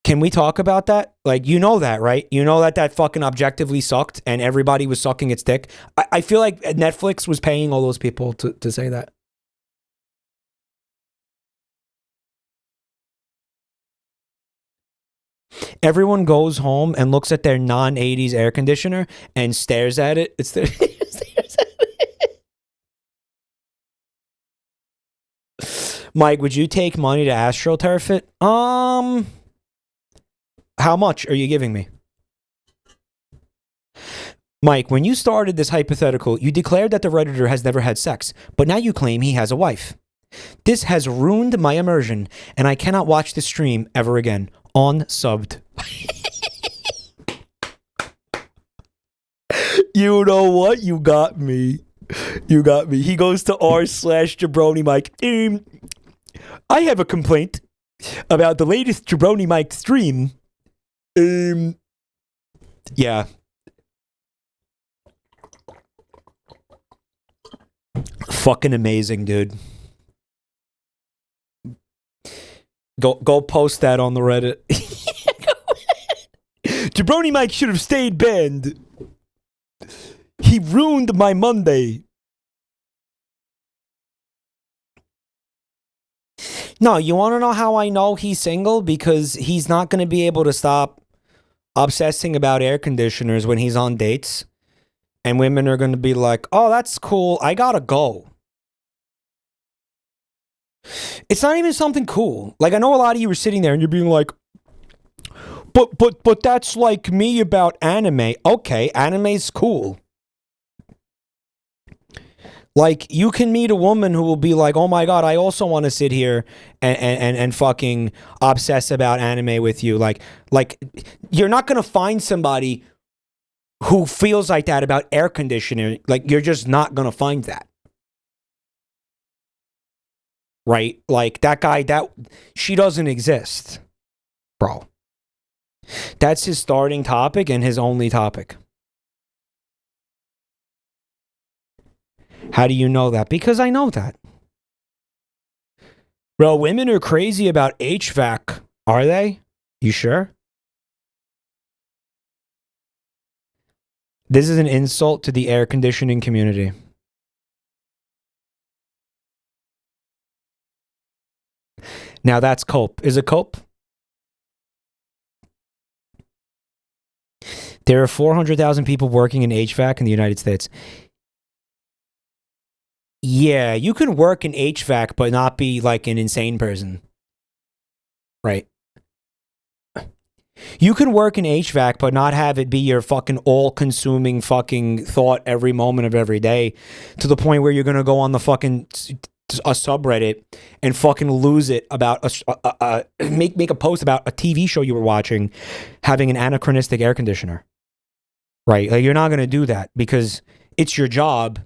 Can we talk about that? Like, you know that, right? You know that that fucking objectively sucked and everybody was sucking its dick. I feel like Netflix was paying all those people to say that. Everyone goes home and looks at their non-80s air conditioner and stares at it. It's their stares at it. Mike, would you take money to AstroTurf it? How much are you giving me? Mike, when you started this hypothetical, you declared that the Redditor has never had sex, but now you claim he has a wife. This has ruined my immersion, and I cannot watch the stream ever again. Unsubbed. You know what? You got me. You got me. He goes to r/jabronimike. I have a complaint about the latest Jabronimike stream. Yeah. Fucking amazing, dude. Go post that on the Reddit. Jabronimike should have stayed banned. He ruined my Monday. No, you want to know how I know he's single? Because he's not going to be able to stop obsessing about air conditioners when he's on dates. And women are going to be like, oh, that's cool. I got to go. It's not even something cool. Like, I know a lot of you were sitting there and you're being like, but that's like me about anime. Okay, anime's cool. Like, you can meet a woman who will be like, oh my God, I also want to sit here and fucking obsess about anime with you. Like, you're not going to find somebody who feels like that about air conditioning. Like, you're just not going to find that. Right? Like, that guy, she doesn't exist. Bro. That's his starting topic and his only topic. How do you know that? Because I know that. Bro, women are crazy about HVAC. Are they? You sure? This is an insult to the air conditioning community. Now that's cope. Is it cope? There are 400,000 people working in HVAC in the United States. Yeah, you can work in HVAC but not be like an insane person. Right. You can work in HVAC but not have it be your fucking all-consuming fucking thought every moment of every day to the point where you're going to go on the fucking a subreddit and fucking lose it about make a post about a TV show you were watching having an anachronistic air conditioner. Right? Like, you're not going to do that because it's your job.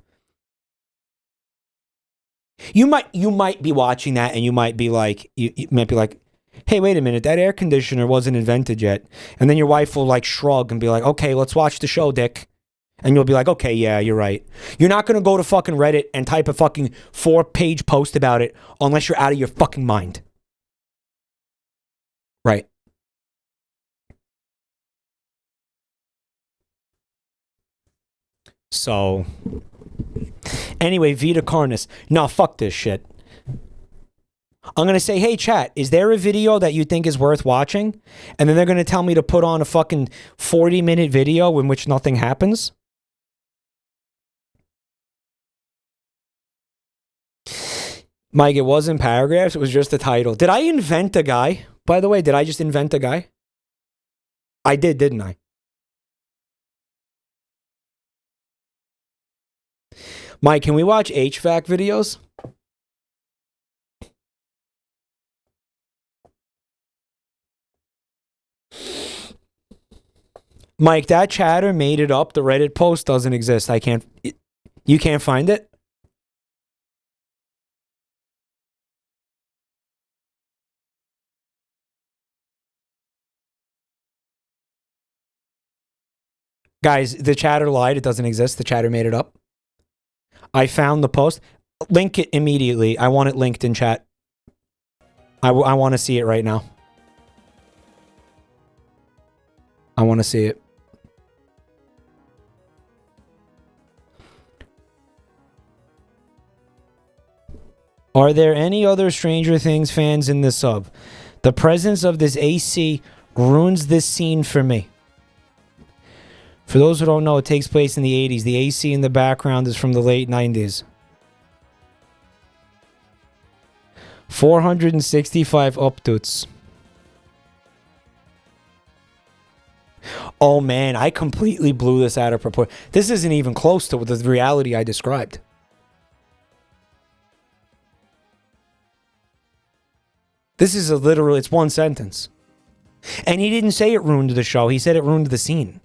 You might be watching that and you might be like, hey, wait a minute, that air conditioner wasn't invented yet. And then your wife will like shrug and be like, okay, let's watch the show, Dick. And you'll be like, okay, yeah, you're right. You're not going to go to fucking Reddit and type a fucking 4-page post about it unless you're out of your fucking mind. Right. So, anyway, Vita Carnis. No, fuck this shit. I'm going to say, hey, chat, is there a video that you think is worth watching? And then they're going to tell me to put on a fucking 40-minute video in which nothing happens? Mike, it wasn't paragraphs. It was just the title. Did I invent a guy? By the way, did I just invent a guy? I did, didn't I? Mike, can we watch HVAC videos? Mike, that chatter made it up. The Reddit post doesn't exist. You can't find it? Guys, the chatter lied. It doesn't exist. The chatter made it up. I found the post. Link it immediately. I want it linked in chat. I want to see it right now. I want to see it. Are there any other Stranger Things fans in the sub? The presence of this AC ruins this scene for me. For those who don't know, it takes place in the 80s. The AC in the background is from the late 90s. 465 updates. Oh man, I completely blew this out of proportion. This isn't even close to the reality I described. This is a literal, it's one sentence. And he didn't say it ruined the show. He said it ruined the scene.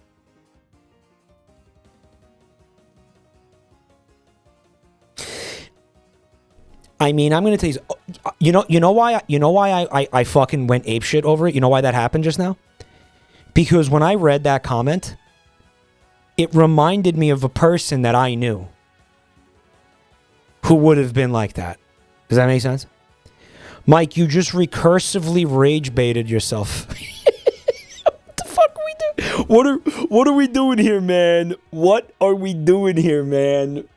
I mean, I'm going to tell you, you know why I fucking went apeshit over it? You know why that happened just now? Because when I read that comment, it reminded me of a person that I knew who would have been like that. Does that make sense? Mike, you just recursively rage baited yourself. What the fuck are we doing? What are we doing here, man? What are we doing here, man?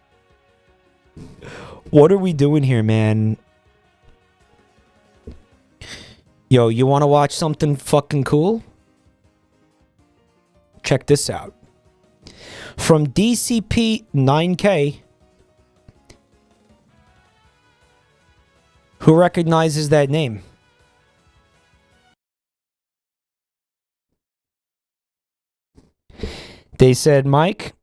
What are we doing here, man? Yo, you want to watch something fucking cool? Check this out. From DCP 9K. Who recognizes that name? They said, Mike,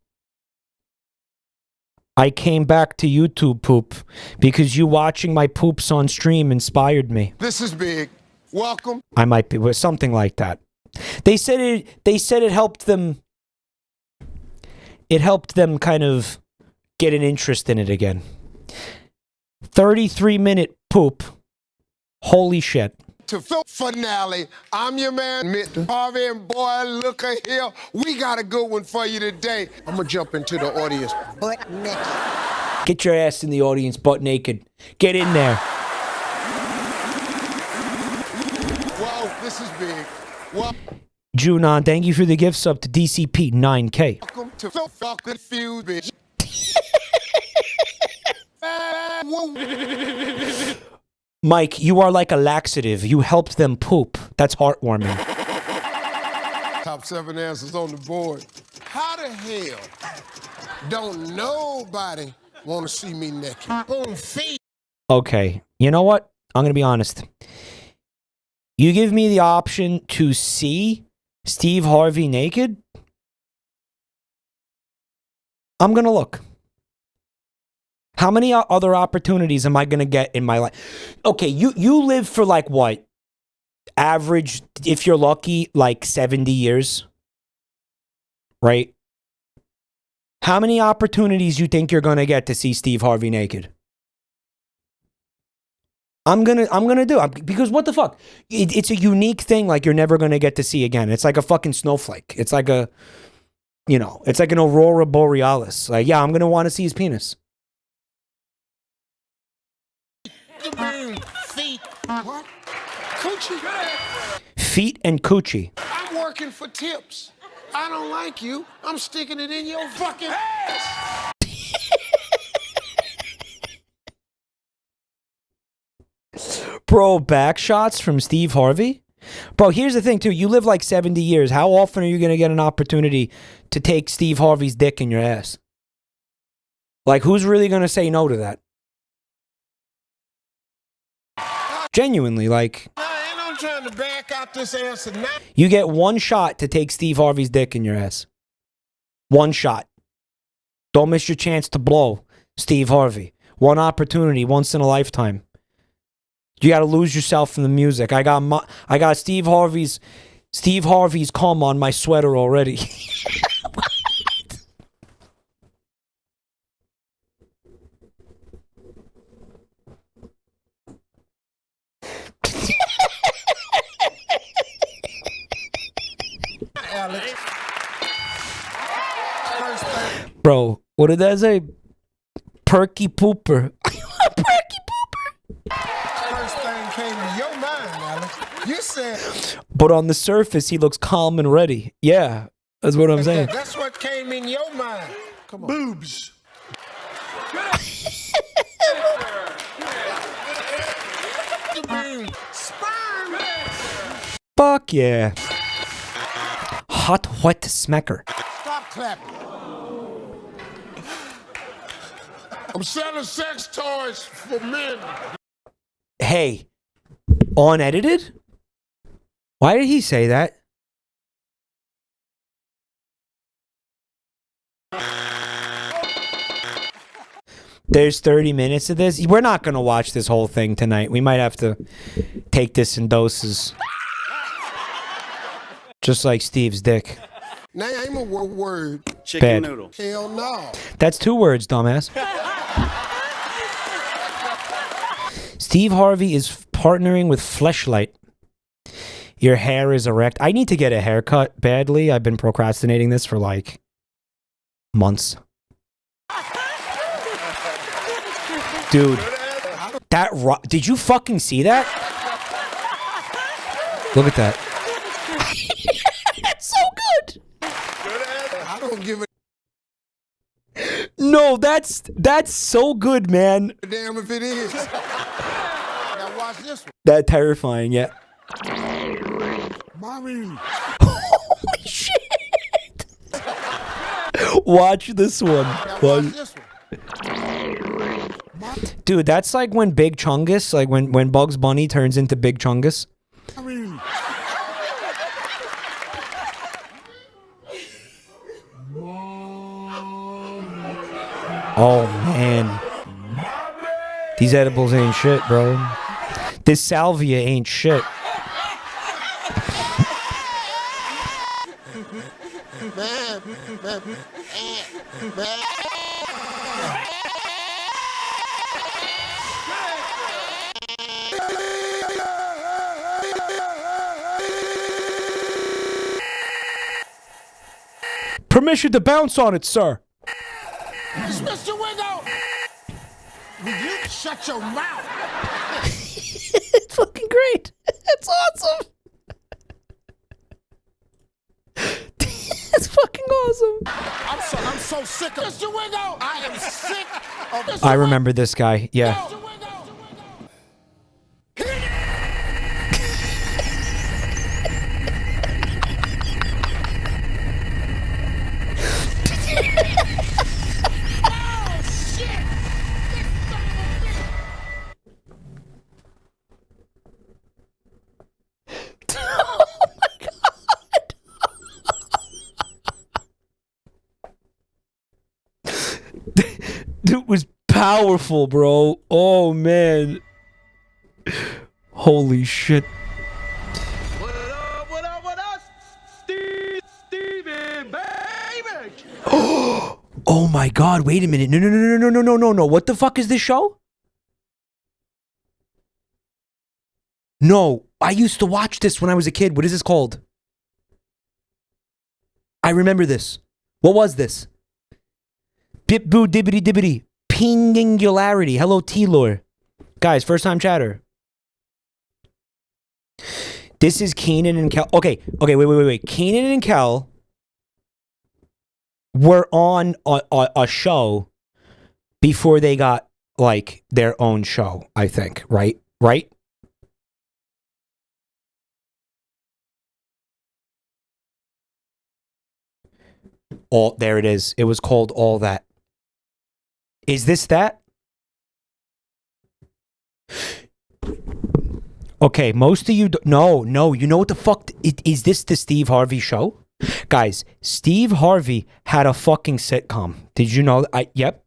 I came back to YouTube poop because you watching my poops on stream inspired me. This is big. Welcome. I might be with something like that. They said it helped them. It helped them kind of get an interest in it again. 33-minute poop. Holy shit. To finale, I'm your man, Mr. Harvey, and boy, look at here. We got a good one for you today. I'm gonna jump into the audience. Butt naked. Get your ass in the audience, butt naked. Get in there. Whoa, this is big. Well, Junon, thank you for the gift sub to DCP 9K. welcome to fucking fuse, bitch. Mike, you are like a laxative. You helped them poop. That's heartwarming. Top 7 answers on the board. How the hell don't nobody want to see me naked? On feet. Okay, you know what? I'm going to be honest. You give me the option to see Steve Harvey naked, I'm going to look. How many other opportunities am I going to get in my life? Okay, you live for like what? Average, if you're lucky, like 70 years. Right? How many opportunities you think you're going to get to see Steve Harvey naked? I'm gonna do it because what the fuck? It's a unique thing like you're never gonna get to see again. It's like a fucking snowflake. It's like a, you know, it's like an aurora borealis. Like, yeah, I'm gonna want to see his penis. Feet. What? Coochie. Feet and coochie. I'm working for tips. I don't like you. I'm sticking it in your fucking ass. Bro, back shots from Steve Harvey? Bro, here's the thing, too. You live like 70 years. How often are you going to get an opportunity to take Steve Harvey's dick in your ass? Like, who's really going to say no to that? Genuinely, like... I'm trying to back out this answer now. You get one shot to take Steve Harvey's dick in your ass. One shot. Don't miss your chance to blow Steve Harvey. One opportunity, once in a lifetime. You got to lose yourself in the music. I got Steve Harvey's cum on my sweater already. Bro, what did that say? Perky pooper. First thing came to your mind, Alex. You said. But on the surface, he looks calm and ready. Yeah, that's what I'm saying. That's what came in your mind. Come on. Boobs. Sperm. Fuck yeah. Hot wet smacker. Stop clapping. I'm selling sex toys for men. Hey, unedited? Why did he say that? There's 30 minutes of this. We're not going to watch this whole thing tonight. We might have to take this in doses. Just like Steve's dick. Now ain't a word. Chicken Bad. Noodle. Hell no. That's 2 words, dumbass. Steve Harvey is partnering with Fleshlight. Your hair is erect. I need to get a haircut badly. I've been procrastinating this for like months. Dude, did you fucking see that? Look at that. That's so good. I don't give a No, that's so good, man. damn if it is. Now watch this one. That terrifying, yeah. Mommy. Holy shit. Watch this one. Watch this one. Dude, that's like when Big Chungus, like when Bugs Bunny turns into Big Chungus. Oh, man. These edibles ain't shit, bro. This salvia ain't shit. Permission to bounce on it, sir. Mr. Wiggle! Will you shut your mouth? It's fucking great. It's awesome. It's fucking awesome. I'm so sick of Mr. Wiggle! I am sick of Mr. I remember this guy. Yeah. Dude was powerful, bro. Oh, man. Holy shit. Oh my god, wait a minute. No. What the fuck is this show? No, I used to watch this when I was a kid. What is this called? I remember this. What was this? Bip boo dibbity dibbity. Pingingularity. Hello, T-Lore. Guys, first time chatter. This is Kanan and Kel. Okay, wait. Kanan and Kel were on a show before they got, like, their own show, I think. Right? There it is. It was called All That. Is this that? Okay, most of you... No. You know what the fuck... Is this the Steve Harvey show? Guys, Steve Harvey had a fucking sitcom. Did you know? Yep.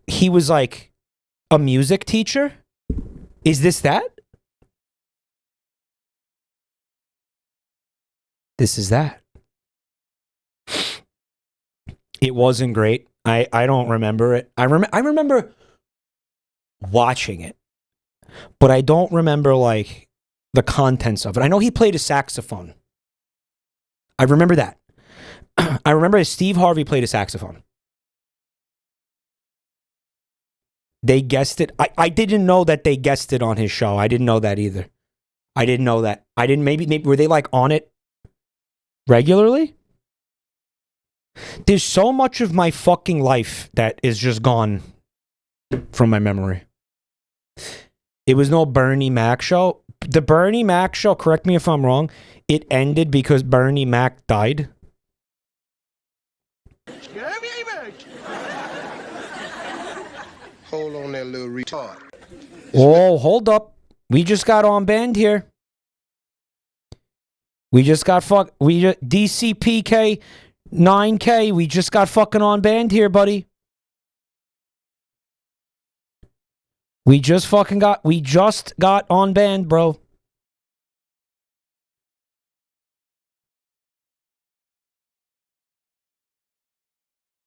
He was like a music teacher. Is this that? This is that. It wasn't great. I don't remember it. I remember watching it, but I don't remember like the contents of it. I know he played a saxophone. I remember that. I remember Steve Harvey played a saxophone. They guessed it. I didn't know that they guessed it on his show. I didn't know that either. I didn't know that. I didn't. Maybe were they like on it regularly? There's so much of my fucking life that is just gone from my memory. It was no Bernie Mac show. The Bernie Mac show, correct me if I'm wrong, it ended because Bernie Mac died. Hold on that little retard. Oh, hold up. We just got on band here. We just got DCPK 9K. We just got fucking on band here, buddy. We just got on band, bro.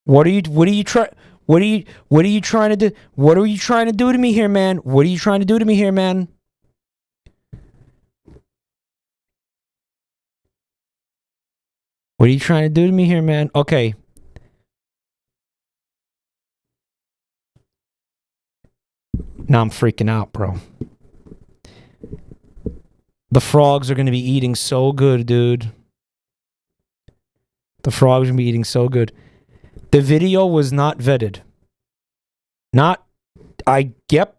What are you trying to do? What are you trying to do to me here, man? What are you trying to do to me here, man? What are you trying to do to me here, man? Okay. Now I'm freaking out, bro. The frogs are going to be eating so good, dude. The frogs are going to be eating so good. The video was not vetted. Yep.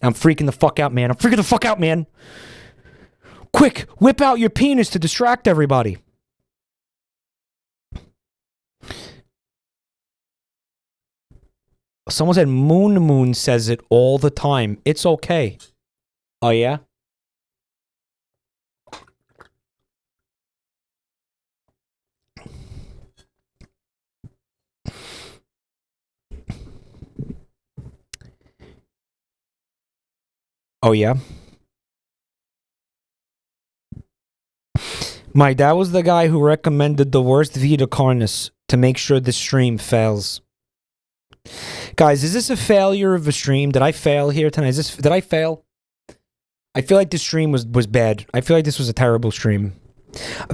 I'm freaking the fuck out, man. I'm freaking the fuck out, man. Quick, whip out your penis to distract everybody. Someone said Moon says it all the time. It's okay. Oh, yeah? Oh, yeah? My dad was the guy who recommended the worst Vita Carnis to make sure the stream fails. Guys, is this a failure of a stream? Did I fail here tonight? Did I fail? I feel like this stream was bad. I feel like this was a terrible stream.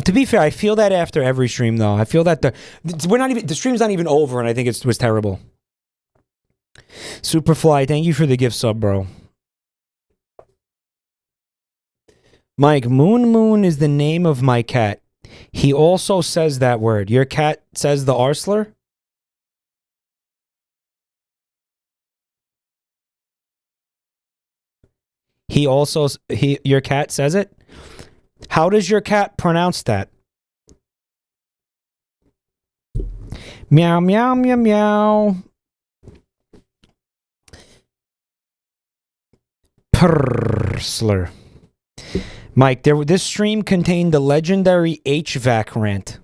To be fair, I feel that after every stream, though. I feel that the stream's not even over, and I think it was terrible. Superfly, thank you for the gift sub, bro. Mike, Moon is the name of my cat. He also says that word. Your cat says the R slur? Your cat says it? How does your cat pronounce that? Meow, meow, meow, meow. Slur. Mike, this stream contained the legendary HVAC rant.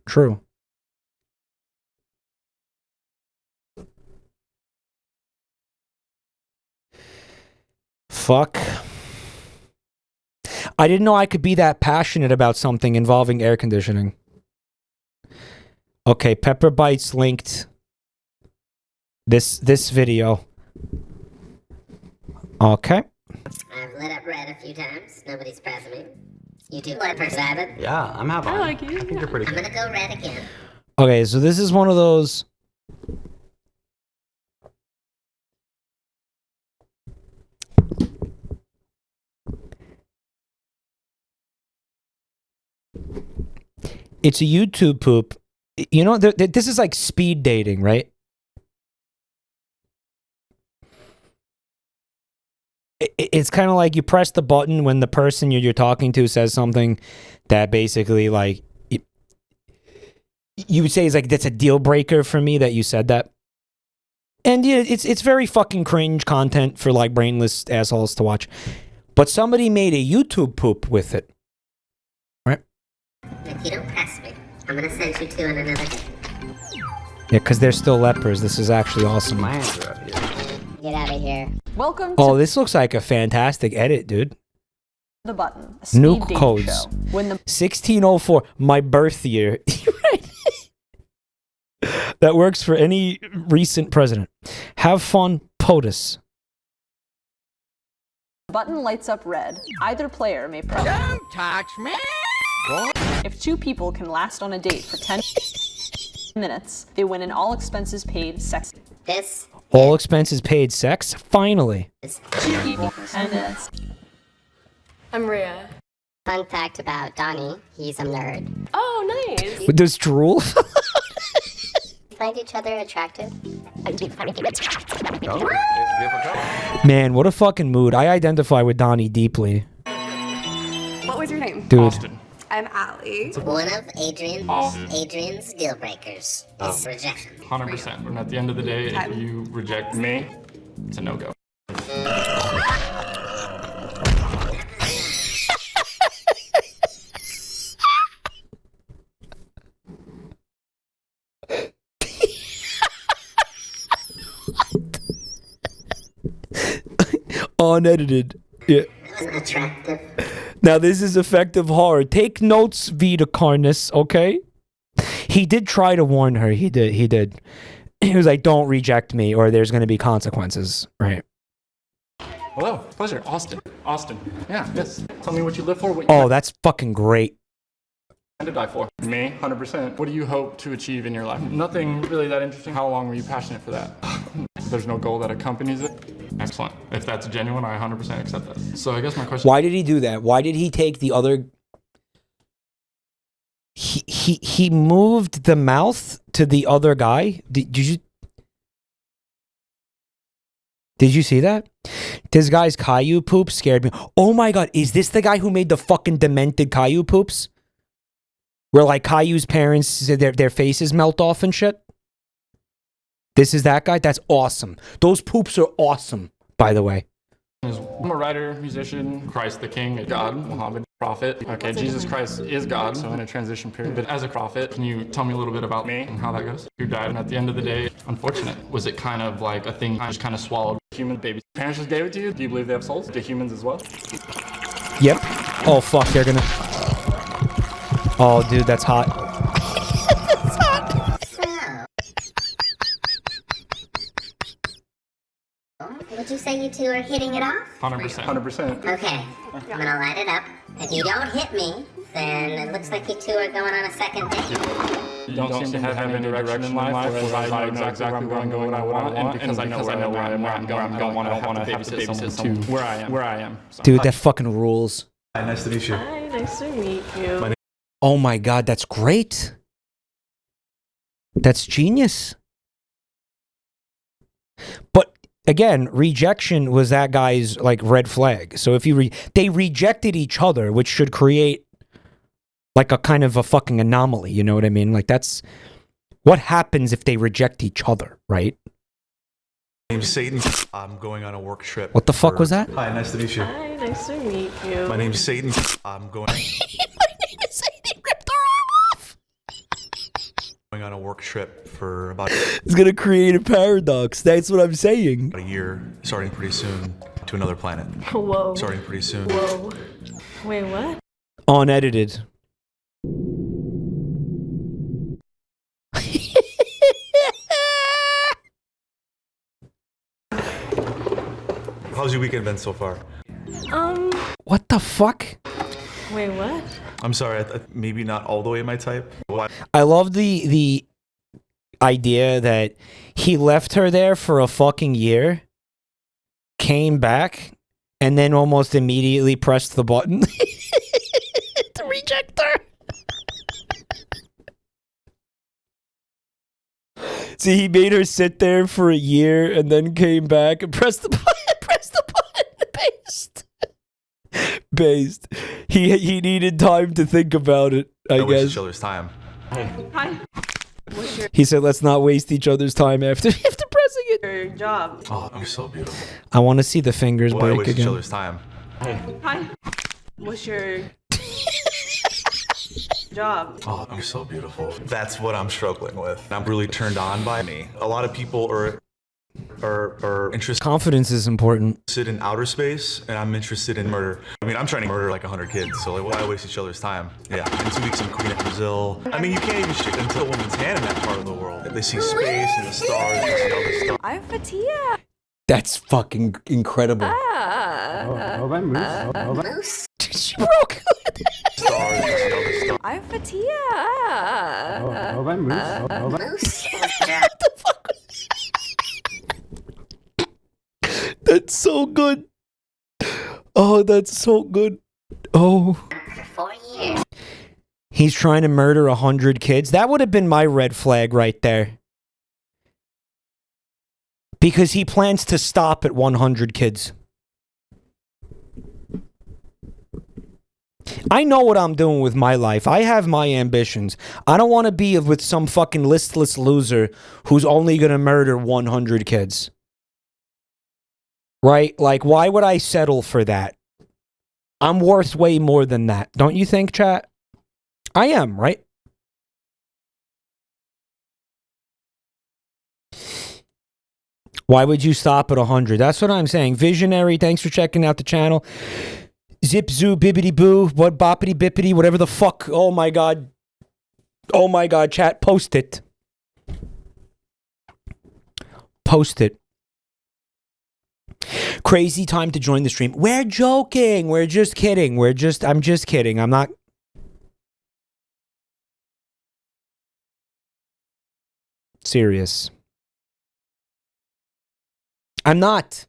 True. Fuck. I didn't know I could be that passionate about something involving air conditioning. Okay, Pepper Bites linked this video. Okay. I've lit up red a few times. Nobody's passing me. You too, Leopard Rabbit. Yeah, I'm having. I like you. I think you're pretty. I'm gonna go red again. Okay, so this is one of those. It's a YouTube poop. You know, this is like speed dating, right? It's kind of like you press the button when the person you're talking to says something that basically, like, you would say is like, that's a deal breaker for me that you said that. And yeah, it's very fucking cringe content for like brainless assholes to watch. But somebody made a YouTube poop with it. Right? If you don't press me, I'm gonna send you two in another day. Yeah, because they're still lepers. This is actually awesome. Get out of here. Welcome Oh, to this looks like a fantastic edit, dude. the button. A speed Nuke dating codes. show. When the 1604, my birth year. That works for any recent president. Have fun, POTUS. button lights up red, either player may press. Don't touch me! If two people can last on a date for 10. minutes, they win an all expenses paid sex. This All expenses paid sex? Finally. is 10 minutes. I'm Rhea. fun fact about Donnie. He's a nerd. Oh, nice. Does drool? Find each other attractive? Man, what a fucking mood. I identify with Donnie deeply. What was your name? Dude. Austin. I'm Allie. One of Adrian's deal breakers is rejection. 100%. And at the end of the day, if you reject me, it's a no-go. Unedited. Yeah. Attractive. Now this is effective horror. Take notes, Vita Carnis, okay? He did try to warn her. He did. He was like, don't reject me or there's going to be consequences. Right. Hello. Pleasure. Austin. Austin. Yeah, yes. Tell me what you live for. What you Oh, that's fucking great. to die for. Me, 100%. What do you hope to achieve in your life? Nothing really that interesting. How long were you passionate for that? There's no goal that accompanies it. Excellent. If that's genuine, I 100% accept that. So I guess my question... Why did he do that? Why did he take the other... He moved the mouth to the other guy? Did you see that? This guy's Caillou poop scared me. Oh my god, is this the guy who made the fucking demented Caillou poops? Where like Caillou's parents, their faces melt off and shit? This is that guy? That's awesome. Those poops are awesome, by the way. I'm a writer, musician, Christ the King, God, Muhammad, prophet. Okay, Jesus Christ is God, so in a transition period. But as a prophet, can you tell me a little bit about me and how that goes? Who died, and at the end of the day, unfortunate. Was it kind of like a thing I just kind of swallowed? Human babies. Parents just gave it to you? Do you believe they have souls? Do humans as well? Yep. Oh fuck, they're gonna... Oh dude, that's hot. Would you say you two are hitting it off? 100%. 100%. Okay, I'm gonna light it up. If you don't hit me, then it looks like you two are going on a second date. You don't seem to have any direction in life, whereas I know exactly where I'm going, what I want, and because I know where I'm going, I don't want to have to babysit someone to where I am. So. Dude, that fucking rules. Hi, nice to meet you. Hi, nice to meet you. Oh my god, that's great. That's genius. But again, rejection was that guy's like red flag. So if you they rejected each other, which should create like a kind of a fucking anomaly, you know what I mean? Like that's what happens if they reject each other, right? My name's Satan. I'm going on a work trip. What the fuck was that? Hi, nice to meet you. Hi, nice to meet you. My name's Satan. I'm going... Going on a work trip for about... It's gonna create a paradox. That's what I'm saying. A year, starting pretty soon, to another planet. Whoa. Starting pretty soon. Whoa. Wait, what? Unedited. How's your weekend been so far? What the fuck? Wait, what? I'm sorry, maybe not all the way my type. Why? I love the idea that he left her there for a fucking year, came back, and then almost immediately pressed the button to reject her. See, he made her sit there for a year and then came back and pressed the button, paste. Based. He needed time to think about it, I Don't guess. waste each other's time. Hi. What's your He said, let's not waste each other's time after pressing it. job? Oh, you're so beautiful. I want to see the fingers Why break waste each again. other's time? Hi. What's your job? Oh, you're so beautiful. That's what I'm struggling with. I'm really turned on by me. A lot of people are interested Confidence is important. in outer space, and I'm interested in murder. I mean, I'm trying to murder like 100 kids, so like, why waste each other's time? Yeah, in 2 weeks I'm queen of Brazil. I mean, you can't even shake into a woman's hand in that part of the world. They see space and the stars and see all this stuff. I'm Fatia. That's fucking incredible. Moose? She broke. Stars and see all this stuff. I'm Fatia. That's so good. Oh, that's so good. Oh. For 4 years. He's trying to murder 100 kids. That would have been my red flag right there. Because he plans to stop at 100 kids. I know what I'm doing with my life. I have my ambitions. I don't want to be with some fucking listless loser who's only going to murder 100 kids. Right? Like, why would I settle for that? I'm worth way more than that. Don't you think, chat? I am, right? Why would you stop at 100? That's what I'm saying. Visionary, thanks for checking out the channel. Zip, zoo, bibbity, boo, what, boppity, bippity, whatever the fuck. Oh my god. Oh my god, chat, post it. Post it. Crazy time to join the stream. We're joking. We're just kidding. I'm just kidding. I'm not. Serious. I'm not.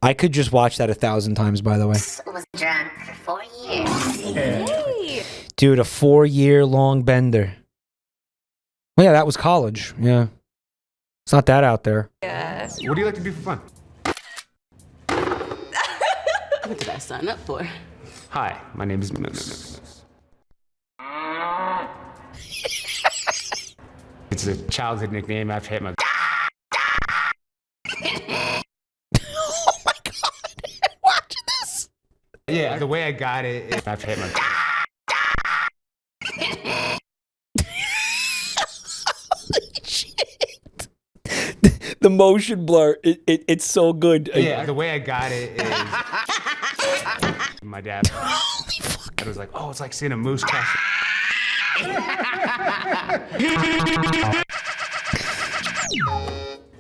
I could just watch that 1,000 times, by the way. Was drunk for 4 years. Dude, a 4-year-long bender. Well, yeah, that was college. Yeah. It's not that out there. Yes. What do you like to do for fun? What did I sign up for? Hi, my name is It's a childhood nickname after hit my. Oh my god! Watch this. Yeah, the way I got it is after hit my. The motion blur, it's so good. Yeah, the way I got it is. My dad. Holy fuck! I was like, oh, it's like seeing a moose crash.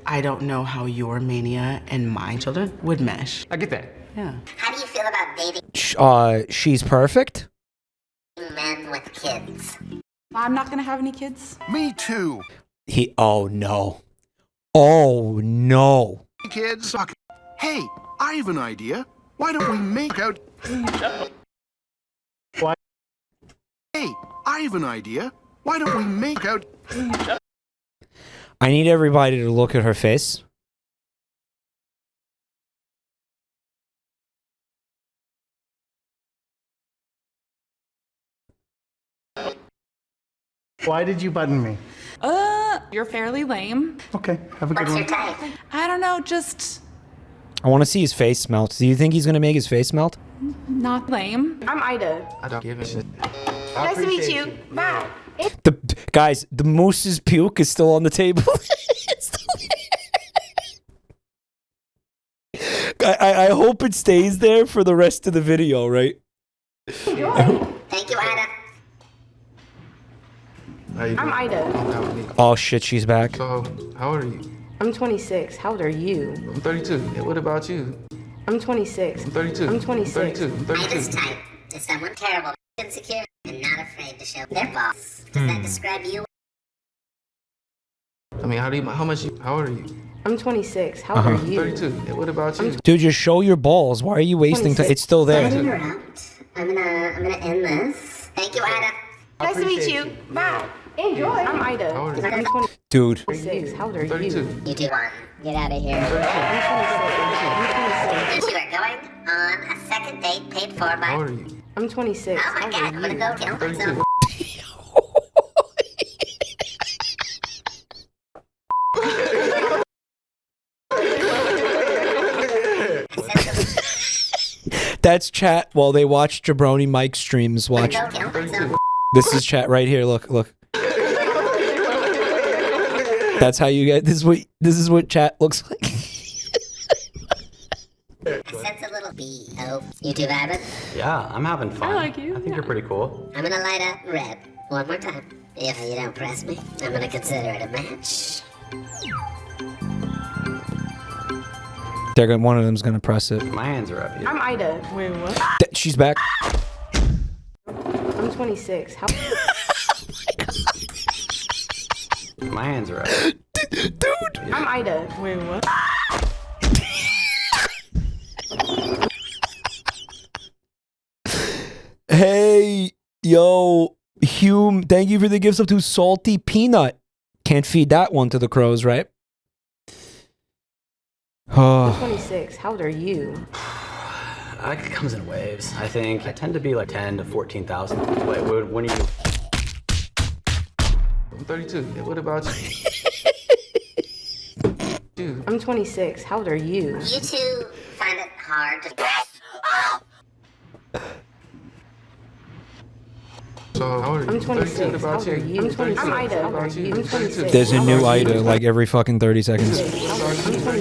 I don't know how your mania and my children would mesh. I get that. Yeah. How do you feel about dating She's perfect. men with kids? I'm not gonna have any kids. Me too. Oh no. Oh no. Kids. Hey, I have an idea. Why don't we make out? What? Hey, I have an idea. Why don't we make out? I need everybody to look at her face. Why did you button me? You're fairly lame. Okay, have a good one. I don't know, just I want to see his face melt. Do you think he's going to make his face melt? not lame. I'm Ida. I don't give a shit. Nice to meet you. Bye. Guys, the moose's puke is still on the table. I hope it stays there for the rest of the video, right? Thank you, Ida. I'm Ida. Oh shit, she's back. So, how old are you? I'm 26. How old are you? I'm 32. Yeah, what about you? I'm 26. I'm 32. I'm 26. I'm 32. Ida's type is someone terrible, insecure, and not afraid to show their boss. Does that describe you? I mean, how old are you? I'm 26. How old are you? 32. Yeah, what about you? Dude, just show your balls. Why are you wasting time? It's still there. I'm gonna end this. Thank you, Ida. Nice to meet you. Bye. Enjoy. I'm Ida. How old are you? I'm Dude. 26. How old are you? 32. You two on. Get out of here. I'm 26. You two are going on a second date paid for by. How old are you? I'm 26. Oh my god, I'm gonna go kill myself. 32. That's chat while they watch Jabronimike streams. Watch. This is chat right here. Look. That's how you get this. This is what chat looks like. I sense a little B.O. You two vibing? Yeah, I'm having fun. I like you. I think you're pretty cool. I'm gonna light up red one more time. If you don't press me, I'm gonna consider it a match. One of them's gonna press it. My hands are up. I'm Ida. Wait, what? She's back. I'm 26. How? My hands are up. Dude. I'm Ida. Wait, what? Hey, yo, Hume, thank you for the gifts up to Salty Peanut. Can't feed that one to the crows, right? I'm 26. How old are you? It comes in waves, I think. I tend to be like 10 to 14,000. Wait, when are you? I'm 32. What about you? I'm 26. How old are you? You two find it hard to... So how old are you? I'm 26. How old are you? I'm 26. I'm Ida. How old are you? I'm 26. There's a new Ida like every fucking 30 seconds.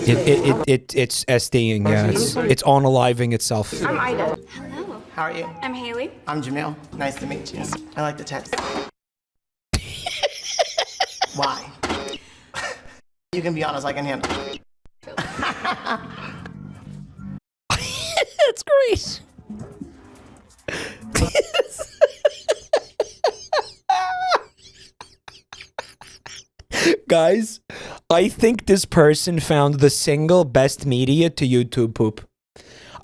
It's SDing, yeah. It's unaliving itself. I'm Ida. Hello. How are you? I'm Haley. I'm Jamil. Nice to meet you. I like the text. Why? You can be honest, I can handle it. That's great. Guys, I think this person found the single best media to YouTube poop.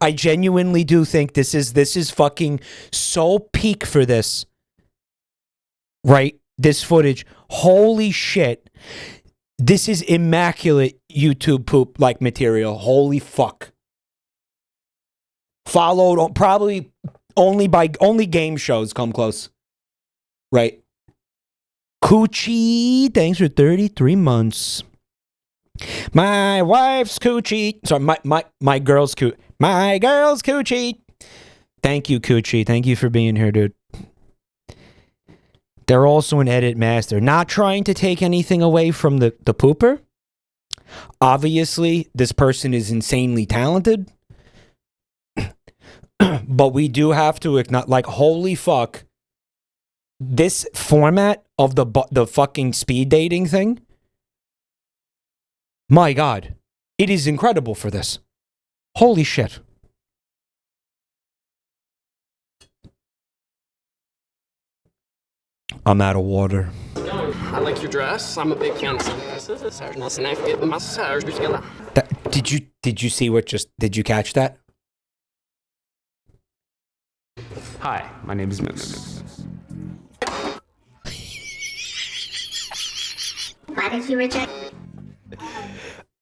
I genuinely do think this is fucking so peak for this. Right? This footage. Holy shit. This is immaculate YouTube poop like material. Holy fuck. Followed probably only game shows come close. Right? Coochie, thanks for 33 months. My wife's coochie. Sorry, my girl's coochie. My girl's coochie. Thank you, Coochie. Thank you for being here, dude. They're also an edit master. Not trying to take anything away from the pooper. Obviously, this person is insanely talented. But we do have to acknowledge, like, holy fuck. This format of the fucking speed dating thing, my God, it is incredible for this. Holy shit. I'm out of water. I like your dress. I'm a big fan of sunglasses. Nice and I get the massage. Did you see did you catch that? Hi, my name is Moose. Why did you reject?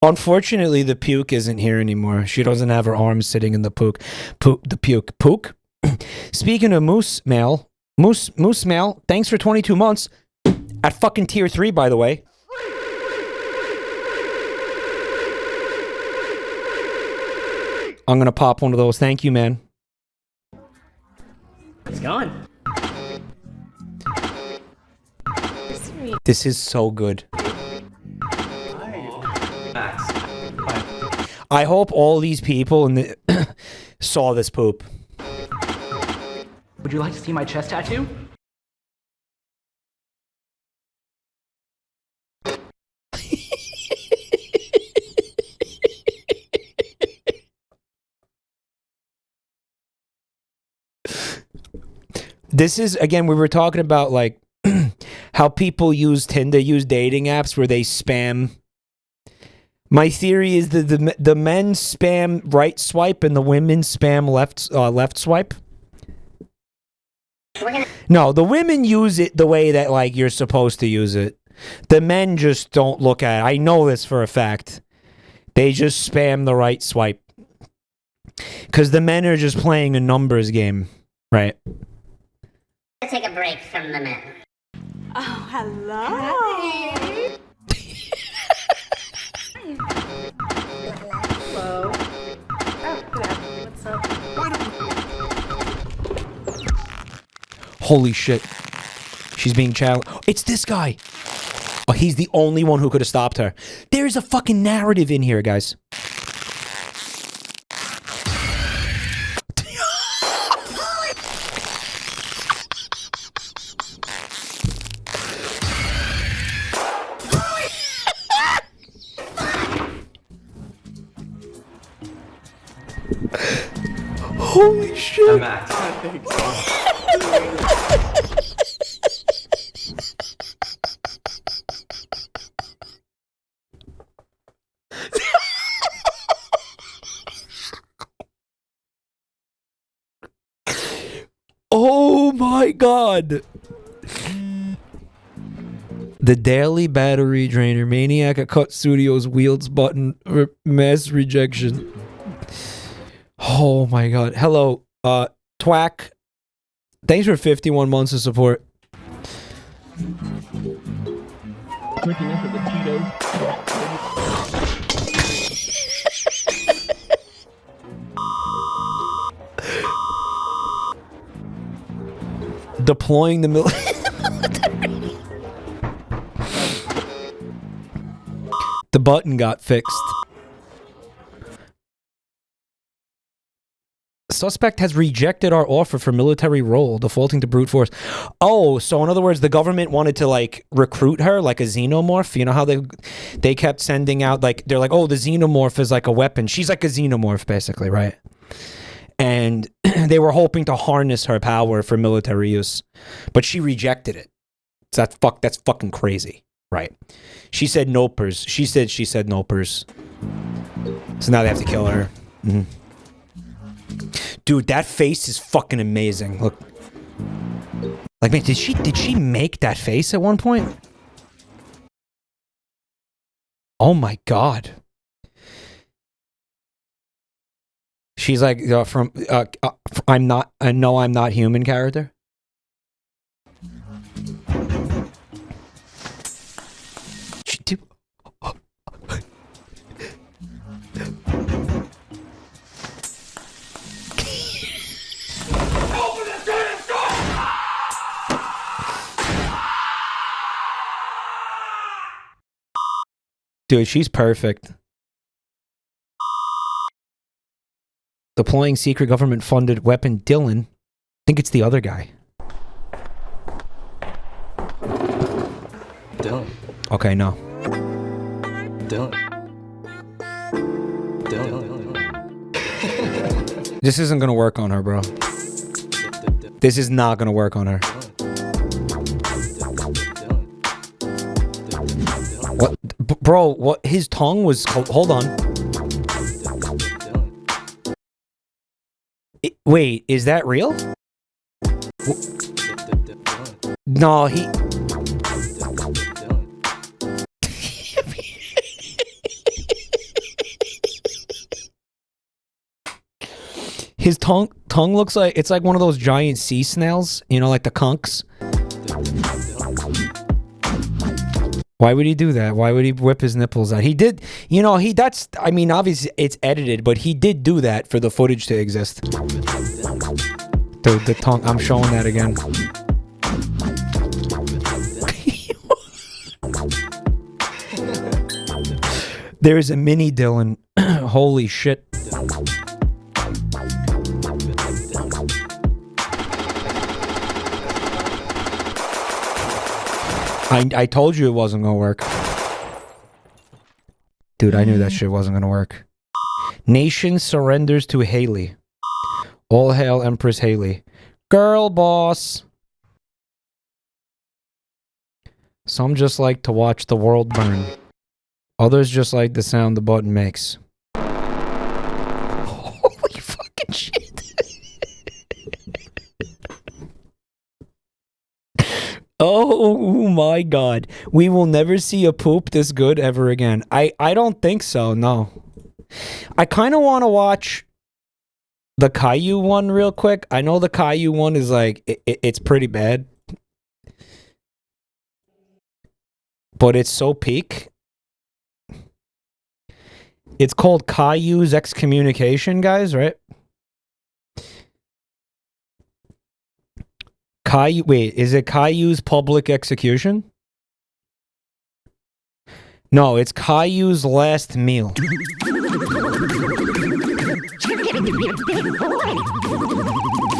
Unfortunately, the puke isn't here anymore. She doesn't have her arms sitting in the puke. Puke. Speaking of Moose Mail, thanks for 22 months. At fucking tier 3, by the way. I'm gonna pop one of those. Thank you, man. It's gone. This is so good. I hope all these people saw this poop. Would you like to see my chest tattoo? This is, again, we were talking about, like, how people use Tinder, use dating apps where they spam. My theory is that the men spam right swipe and the women spam left swipe. No, the women use it the way that, like, you're supposed to use it. The men just don't look at it. I know this for a fact. They just spam the right swipe. Because the men are just playing a numbers game, right? Take a break from the men. Oh, hello. Hello. Oh, good. What's up? Holy shit. She's being challenged. It's this guy. Oh, he's the only one who could have stopped her. There's a fucking narrative in here, guys. Holy shit. I'm Max. Oh my god. The Daily Battery Drainer. Maniac at Cut Studios wields button. Mass rejection. Oh my god. Hello, Twack. Thanks for 51 months of support. Clicking into the Tito. Deploying the military. The button got fixed. Suspect has rejected our offer for military role, defaulting to brute force. Oh, so in other words, the government wanted to like recruit her like a xenomorph. You know how they kept sending out like they're like, oh, the xenomorph is like a weapon. She's like a xenomorph basically, right? And they were hoping to harness her power for military use, but she rejected it. So that's fucking crazy, right? She said nopers. She said nopers. So now they have to kill her. Mm-hmm. Dude, that face is fucking amazing. Look. Like, man, did she make that face at one point? Oh my god. She's like from I'm not human character. Dude, she's perfect. Deploying secret government-funded weapon, Dylan. I think it's the other guy. Dylan. Okay, no. Dylan. This isn't gonna work on her, bro. This is not gonna work on her. What, bro? What? His tongue was. Hold on. Wait, is that real? No, he. His tongue looks like it's like one of those giant sea snails, you know, like the conchs. Why would he do that? Why would he whip his nipples out? He did, you know, that's, I mean, obviously it's edited, but he did do that for the footage to exist. The tongue, I'm showing that again. There's a mini Dylan. Holy shit. I told you it wasn't gonna work. Dude, I knew that shit wasn't gonna work. Nation surrenders to Haley. All hail Empress Haley. Girl boss. Some just like to watch the world burn. Others just like the sound the button makes. Holy fucking shit. Oh my god. We will never see a poop this good ever again. I don't think so, no. I kind of want to watch the Caillou one real quick. I know the Caillou one is like, it's pretty bad. But it's so peak. It's called Caillou's Excommunication, guys, right? Wait, is it Caillou's Public Execution? No, it's Caillou's Last Meal.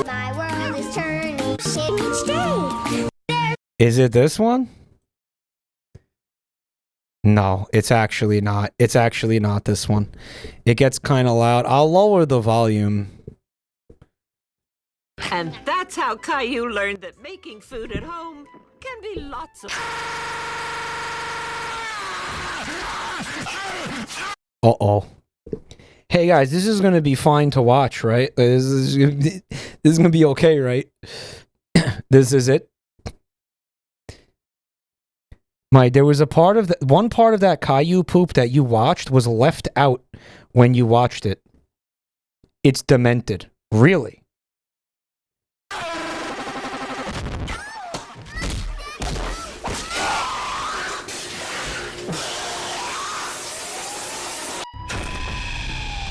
My world is turning shit. Is it this one? No, it's actually not. It's actually not this one. It gets kind of loud. I'll lower the volume. And that's how Caillou learned that making food at home can be lots of... Uh-oh. Hey guys, this is gonna be fine to watch, right? This is gonna be okay, right? This is it. There was a part of one part of that Caillou poop that you watched was left out when you watched it. It's demented. Really?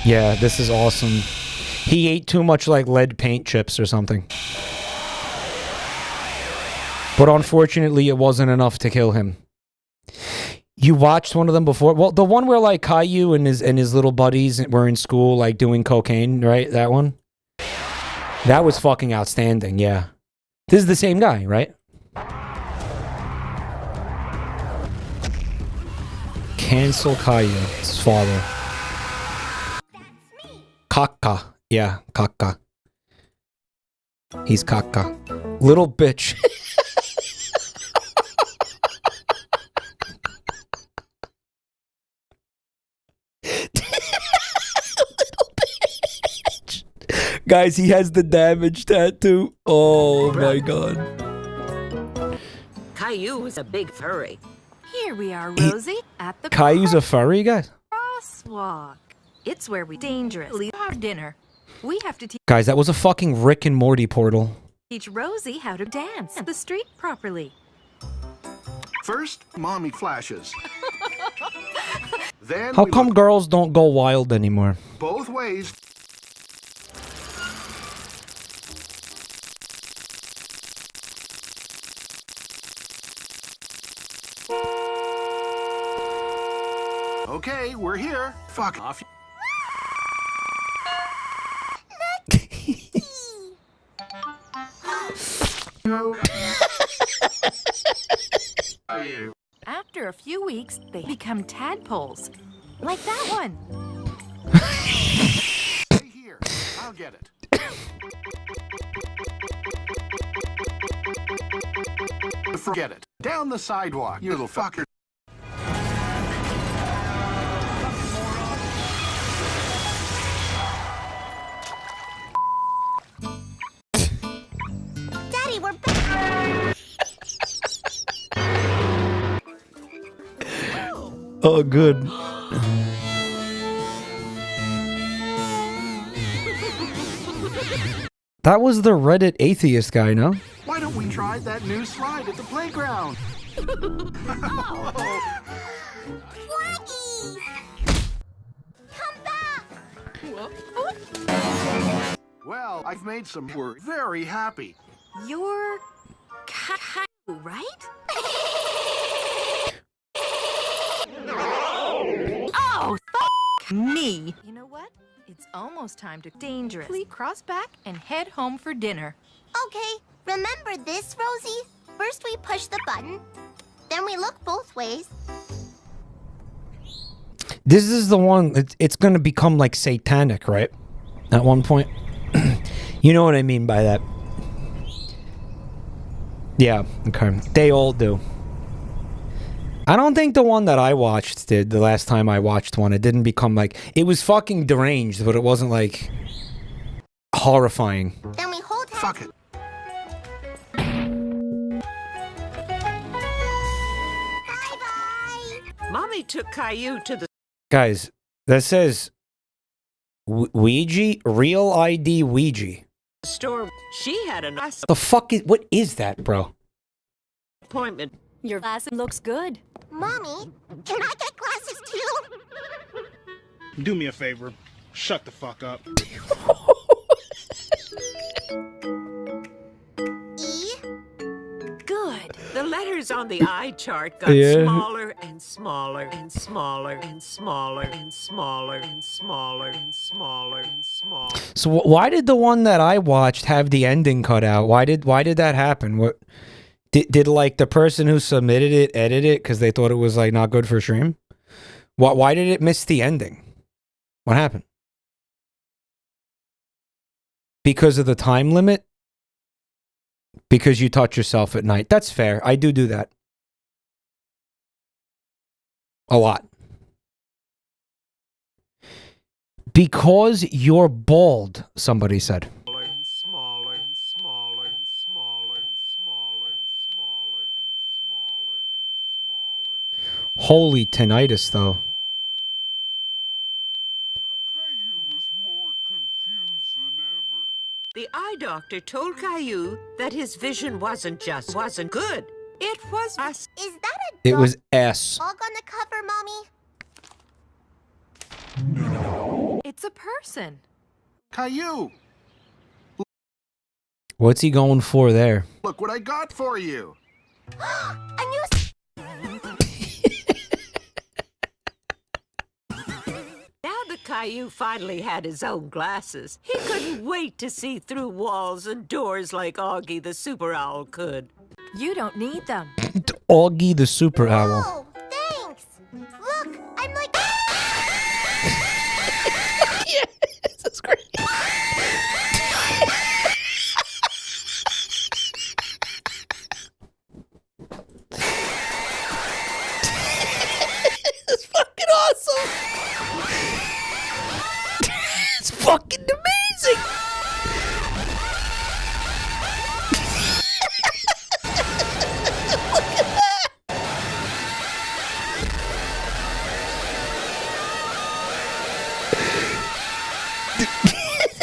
Yeah, this is awesome. He ate too much like lead paint chips or something. But unfortunately, it wasn't enough to kill him. You watched one of them before? Well, the one where like Caillou and his little buddies were in school like doing cocaine, right? That one? That was fucking outstanding, yeah. This is the same guy, right? Cancel Caillou, his father. Kaka. Yeah, Kaka. He's Kaka. Little bitch. Guys, he has the damage tattoo. Oh my god. Caillou is a big furry. Here we are, Rosie, at the Caillou's a furry, guys? crosswalk. It's where we dangerously have dinner. We have to Guys, that was a fucking Rick and Morty portal. teach Rosie how to dance the street properly. First, mommy flashes. Then How we come look girls don't go wild anymore? both ways. Okay, we're here. Fuck off. After a few weeks, they become tadpoles. Like that one. Stay here. I'll get it. Forget it. Down the sidewalk, you little fucker. Daddy, we're back. Oh, good. That was the Reddit atheist guy, no? Why don't we try that new slide at the playground? Well, I've made some. We're very happy. You're Caillou, right? Oh, me. You know what? It's almost time to dangerously cross back and head home for dinner. Okay, remember this, Rosie? First we push the button, then we look both ways. This is the one, it's gonna become like satanic, right? At one point. You know what I mean by that. Yeah, okay. They all do. I don't think the one that I watched did, the last time I watched one. It didn't become like... It was fucking deranged, but it wasn't like... horrifying. Then we hold hands. Fuck it. Mommy took Caillou to the Guys, that says... Ouija? Real ID Ouija. store. She had an The fuck is... What is that, bro? appointment. Your glass looks good. Mommy, can I get glasses too? Do me a favor. Shut the fuck up. Good. The letters on the eye chart got smaller and smaller and smaller and smaller and smaller and smaller and smaller and smaller. So why did the one that I watched have the ending cut out? Why did that happen? What did like the person who submitted it edit it because they thought it was like not good for stream? Why did it miss the ending? What happened? Because of the time limit? Because you touch yourself at night. That's fair. I do that. A lot. Because you're bald, somebody said. Holy tinnitus, though. The eye doctor told Caillou that his vision wasn't good. It was us. Is that a It was S. dog on the cover, Mommy? It's a person. Caillou, What's he going for there? look what I got for you. A new Now that Caillou finally had his own glasses, he couldn't wait to see through walls and doors like Augie the Super Owl could. You don't need them. Augie the Super Owl. Oh, thanks. Look, I'm like. Yes, that's great. It's fucking awesome. It's fucking amazing. Look at that.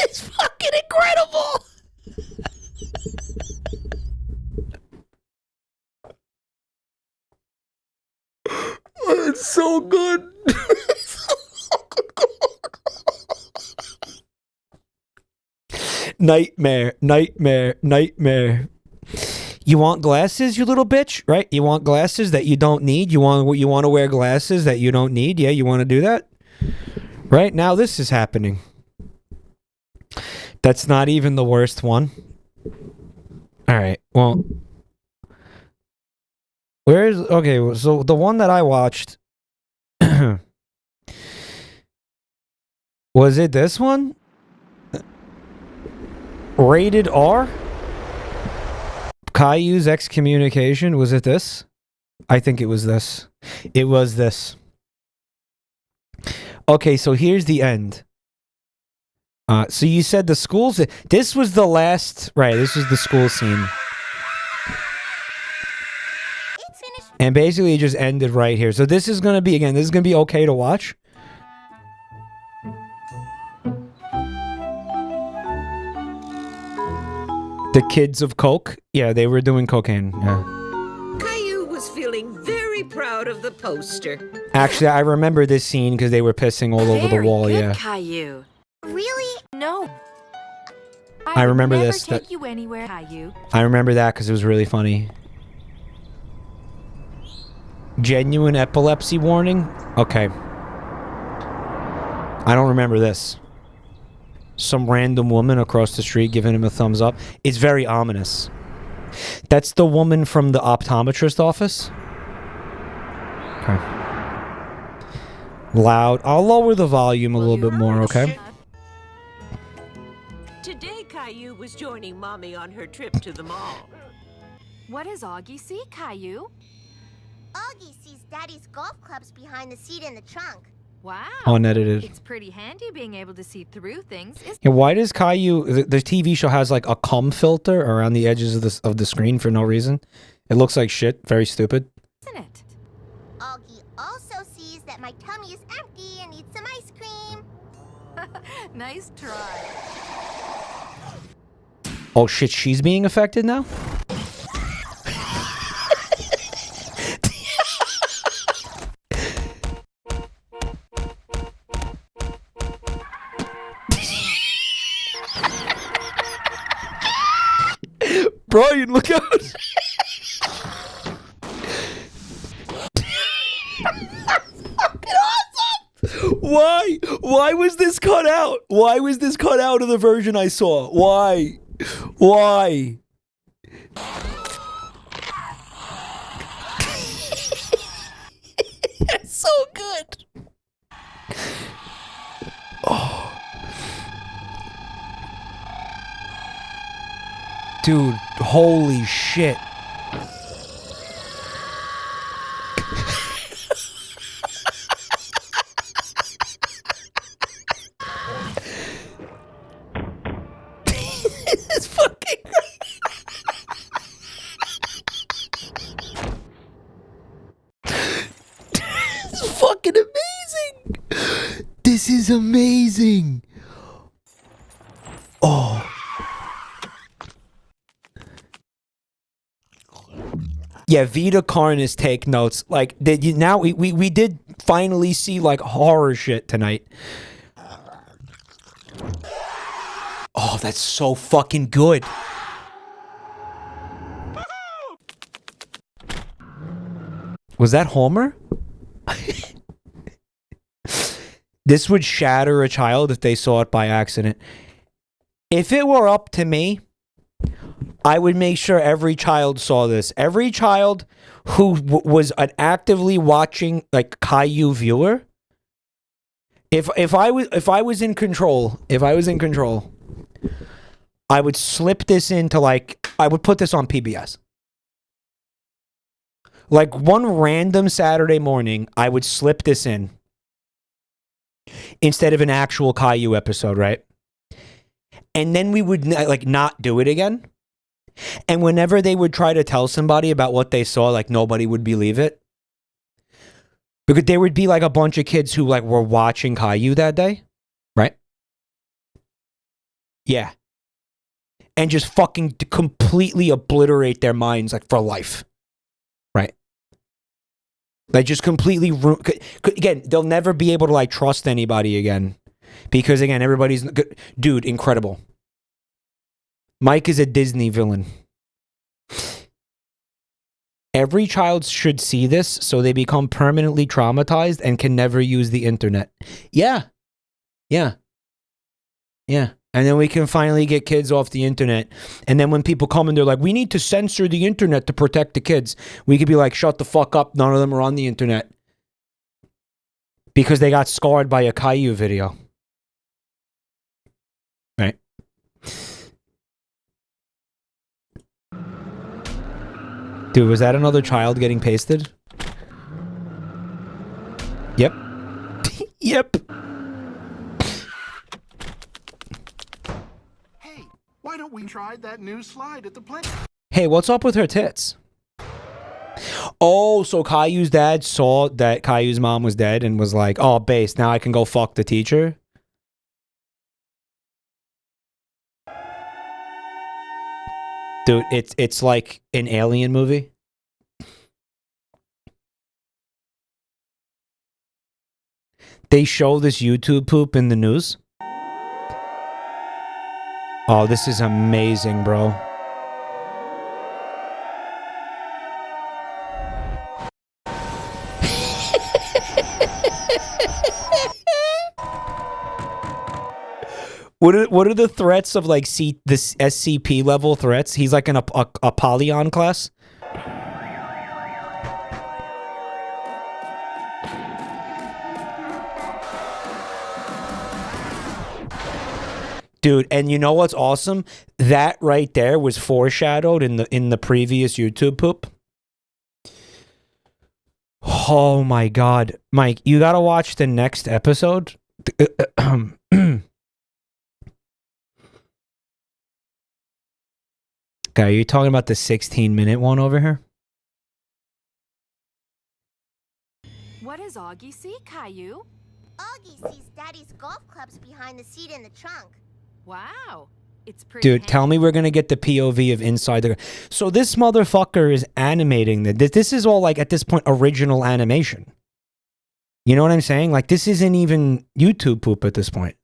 It's fucking incredible. Oh, it's so good. Nightmare, nightmare, nightmare. You want glasses, you little bitch, right? You want glasses that you don't need. You want to wear glasses that you don't need. Yeah, you want to do that? Right now, this is happening. That's not even the worst one. All right. Well, okay? So the one that I watched was it this one? Rated R? Caillou's excommunication? Was it this? I think it was this. It was this. Okay, so here's the end. So you said the schools... This was the last... Right, this was the school scene. And basically it just ended right here. So this is going to be, again, this is going to be okay to watch. The kids of Coke? Yeah, they were doing cocaine. Yeah. Caillou was feeling very proud of the poster. Actually, I remember this scene because they were pissing all over the wall, yeah. Caillou. Really? No. I remember would this. never take you anywhere, Caillou. I remember that because it was really funny. Genuine epilepsy warning? Okay. I don't remember this. Some random woman across the street giving him a thumbs up. It's very ominous. That's the woman from the optometrist office? Okay. Loud. I'll lower the volume a little bit more, okay? Today, Caillou was joining Mommy on her trip to the mall. What does Augie see, Caillou? Augie sees Daddy's golf clubs behind the seat in the trunk. Wow. Unedited. It's pretty handy being able to see through things, isn't Yeah, why does Caillou... The TV show has like a cum filter around the edges of the screen for no reason. It looks like shit. Very stupid. it? Augie also sees that my tummy is empty and needs some ice cream. Nice try. Oh shit, she's being affected now? Brian, look out! Fucking awesome! Why? Why was this cut out? Why was this cut out of the version I saw? Why? Why? It's so good. Oh. Dude, Holy shit. It's fucking This is fucking amazing. This is amazing. Oh. Yeah, Vita Carnis take notes. Like, now we did finally see like horror shit tonight. Oh, that's so fucking good. Was that Homer? This would shatter a child if they saw it by accident. If it were up to me, I would make sure every child saw this. Every child who was an actively watching like Caillou viewer. If I was in control, I would slip this into like I would put this on PBS. Like one random Saturday morning, I would slip this in instead of an actual Caillou episode, right? And then we would like not do it again. And whenever they would try to tell somebody about what they saw, like nobody would believe it. Because there would be like a bunch of kids who like were watching Caillou that day, right? Yeah. And just fucking completely obliterate their minds like for life. Right? Like just completely again, they'll never be able to like trust anybody again. Because again, everybody's dude, incredible. Mike is a Disney villain. Every child should see this so they become permanently traumatized and can never use the internet. Yeah. Yeah. Yeah. And then we can finally get kids off the internet. And then when people come and they're like, we need to censor the internet to protect the kids. We could be like, shut the fuck up. None of them are on the internet. Because they got scarred by a Caillou video. Right? Dude, was that another child getting pasted? Yep. Yep. Hey, why don't we try that new slide at the play? Hey, what's up with her tits? Oh, so Caillou's dad saw that Caillou's mom was dead and was like, oh, base, now I can go fuck the teacher? Dude, it's like an alien movie. They show this YouTube poop in the news. Oh, this is amazing, bro. What are the threats of like this SCP level threats? He's like in a Apollyon class. Dude, and you know what's awesome? That right there was foreshadowed in the previous YouTube poop. Oh my god. Mike, you gotta watch the next episode. Okay, are you talking about the 16-minute one over here? What does Augie see, Caillou? Augie sees Daddy's golf clubs behind the seat in the trunk. Wow. It's pretty Dude, tell me we're gonna get the POV of inside the... So this motherfucker is animating this is all like at this point original animation. You know what I'm saying? Like this isn't even YouTube poop at this point.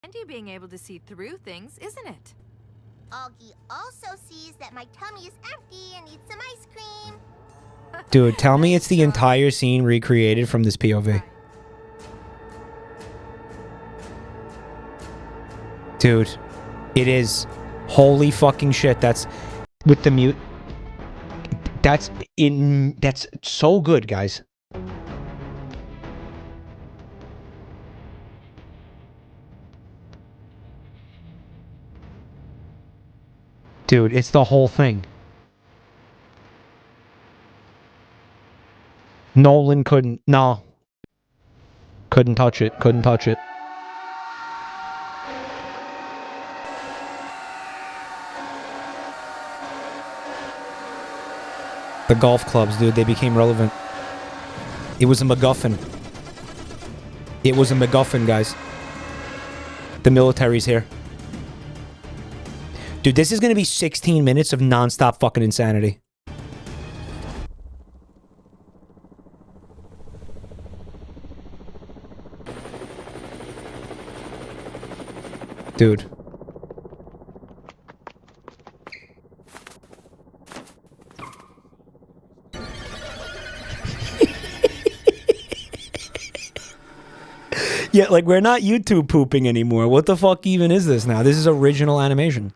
And you being able to see through things, isn't it? Augie also sees that my tummy is empty and needs some ice cream. Dude, tell me it's the entire scene recreated from this POV. Dude, it is. Holy fucking shit. That's with the mute. That's so good, guys. Dude, it's the whole thing. Nolan couldn't. No. Couldn't touch it. Couldn't touch it. The golf clubs, dude, they became relevant. It was a MacGuffin. It was a MacGuffin, guys. The military's here. Dude, this is gonna be 16 minutes of non-stop fucking insanity. Dude. Yeah, like, we're not YouTube pooping anymore. What the fuck even is this now? This is original animation.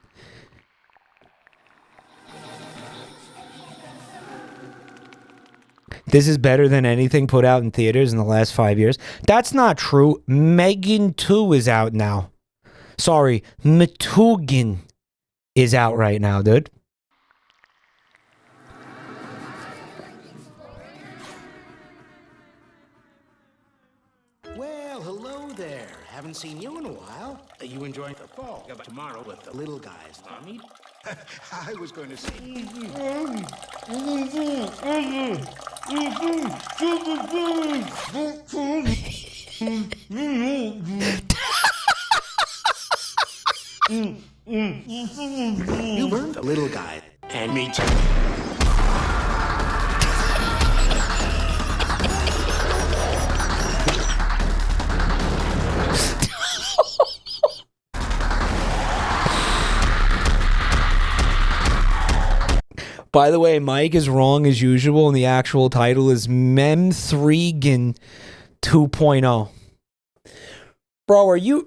This is better than anything put out in theaters in the last 5 years. That's not true. Megan 2 is out now. Sorry, Matugan is out right now, dude. Well, hello there. Haven't seen you in a while. Are you enjoying the fall? Tomorrow with the little guys, Tommy. I was going to say. You burned the little guy, and me too. By the way, Mike is wrong as usual, and the actual title is Mem3gan 2.0. Bro, are you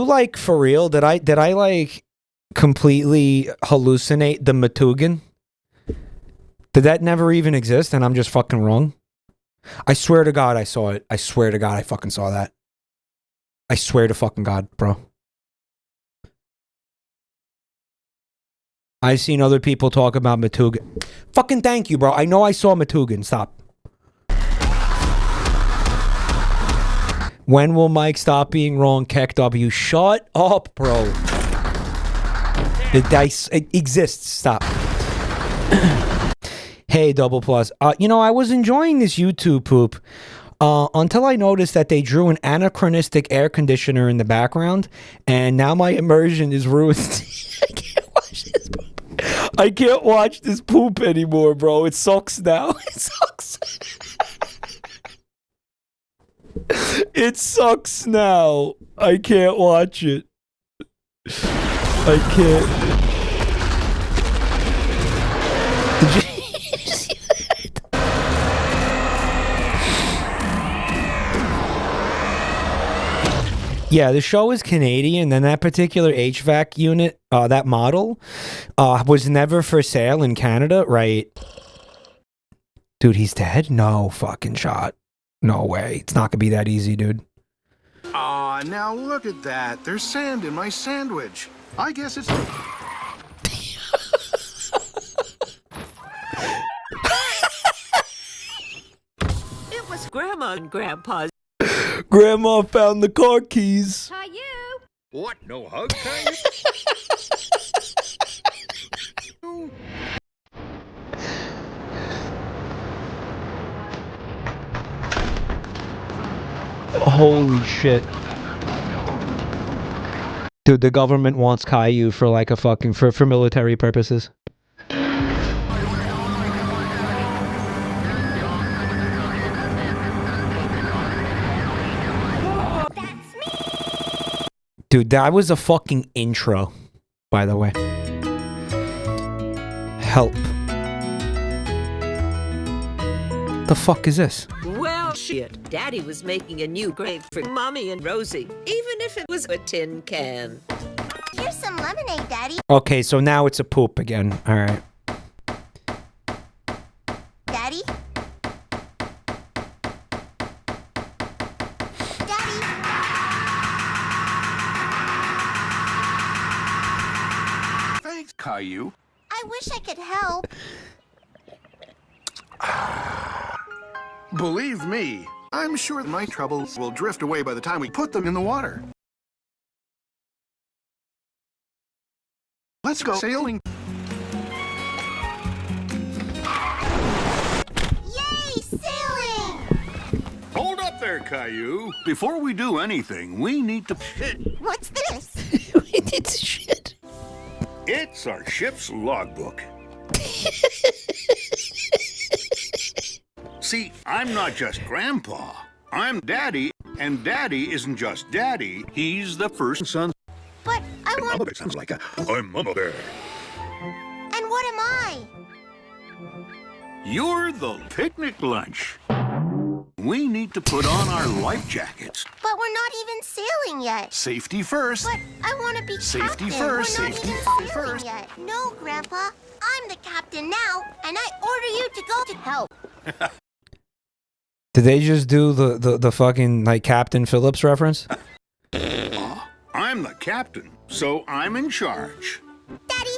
like for real? Did I like completely hallucinate the Matugan? Did that never even exist and I'm just fucking wrong? I swear to God I saw it. I swear to God I fucking saw that. I swear to fucking God, bro. I've seen other people talk about Matugan. Fucking thank you, bro. I know I saw Matugan. Stop. When will Mike stop being wrong, Keck W? Shut up, bro. The dice it exists. Stop. Hey, Double Plus. You know, I was enjoying this YouTube poop until I noticed that they drew an anachronistic air conditioner in the background, and now my immersion is ruined. I can't watch this poop. I can't watch this poop anymore, bro. It sucks now. It sucks. It sucks now. I can't watch it. I can't. Did you see that? Yeah, the show is Canadian, and that particular HVAC unit, that model, was never for sale in Canada, right? Dude, he's dead? No fucking shot. No way. It's not gonna be that easy, dude. Aw, now look at that. There's sand in my sandwich. I guess it's... It was Grandma and Grandpa's. Grandma found the car keys. Caillou! What? No hug, Kane? Holy shit. Dude, the government wants Caillou for like a fucking, for military purposes. Dude, that was a fucking intro, by the way. Help. The fuck is this? Well, shit. Daddy was making a new grave for Mommy and Rosie, even if it was a tin can. Here's some lemonade, Daddy. Okay, so now it's a poop again. All right. Daddy? Thanks, Caillou. I wish I could help. Believe me, I'm sure my troubles will drift away by the time we put them in the water. Let's go sailing. Yay, sailing! Hold up there, Caillou. Before we do anything, we need to shit. What's this? We need to shit. It's our ship's logbook. See, I'm not just Grandpa. I'm Daddy, and Daddy isn't just Daddy. He's the first son. But I want... Mama Bear sounds like I'm Mama Bear. And what am I? You're the picnic lunch. We need to put on our life jackets. But we're not even sailing yet. Safety first. But I want to be Safety captain. first, We're not safety even sailing first. yet. No, Grandpa. I'm the captain now, and I order you to go to help. Did they just do the fucking like Captain Phillips reference? I'm the captain, so I'm in charge. Daddy!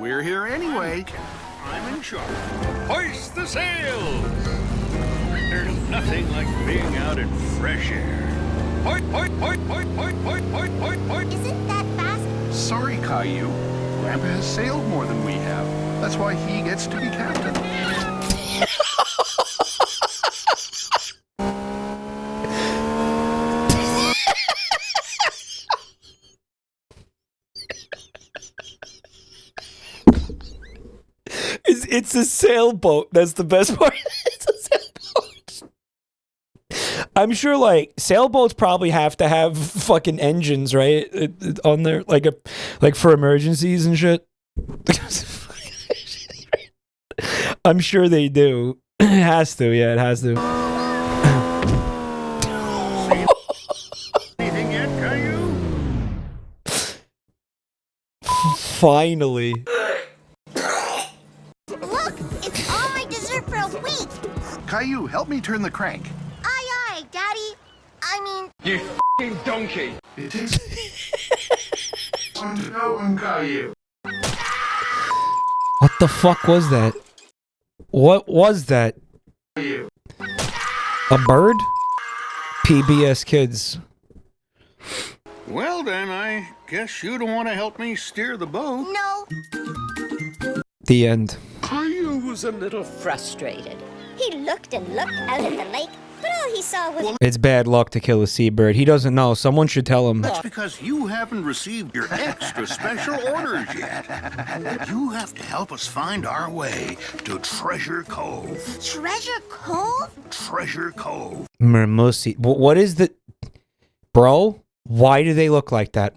We're here anyway. I'm in charge. Hoist the sails! There's nothing like being out in fresh air. Hoist, hoist, hoist, hoist, hoist, hoist, hoist, hoist, hoist. Isn't that fast? Sorry, Caillou. Grandpa has sailed more than we have. That's why he gets to be captain. It's a sailboat. That's the best part. It's a sailboat. I'm sure, like, sailboats probably have to have fucking engines, right? On there, like for emergencies and shit. I'm sure they do. It has to. Yeah, it has to. Anything yet, Caillou? Finally. Look, it's all my dessert for a week. Caillou, help me turn the crank. Aye, aye, Daddy. I mean... You f***ing donkey. It is... going, Caillou. What the fuck was that? What was that? A bird? PBS Kids. Well then, I guess you don't want to help me steer the boat. No. The end. Caillou was a little frustrated. He looked and looked out at the lake, but all he saw was... It's bad luck to kill a seabird. He doesn't know. Someone should tell him. That's because you haven't received your extra special orders yet. You have to help us find our way to Treasure Cove. Treasure Cove? Treasure Cove. Mermusi. What is the... Bro? Why do they look like that?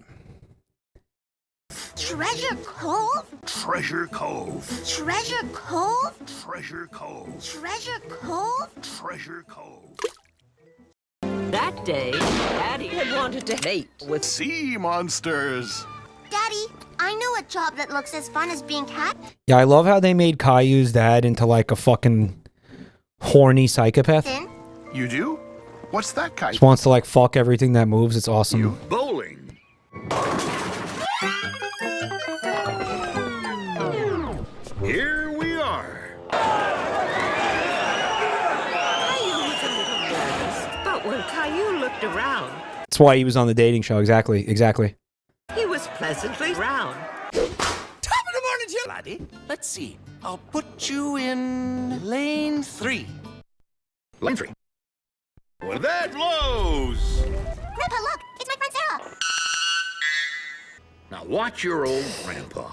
Treasure Cove? Treasure Cove. Treasure Cove? Treasure Cove. Treasure Cove? Treasure Cove. That day, Daddy had wanted to mate with sea monsters. Daddy, I know a job that looks as fun as being cat. Yeah, I love how they made Caillou's dad into like a fucking horny psychopath. You do? What's that, Caillou? Just wants to like fuck everything that moves. It's awesome. Bowling. Here we are. Caillou was a little nervous, but when Caillou looked around, That's why he was on the dating show. Exactly. he was pleasantly round. Top of the morning, you laddie. Let's see. I'll put you in lane 3. Lane 3. Well, that blows. Grandpa, look, it's my friend Sarah. Now watch your old grandpa.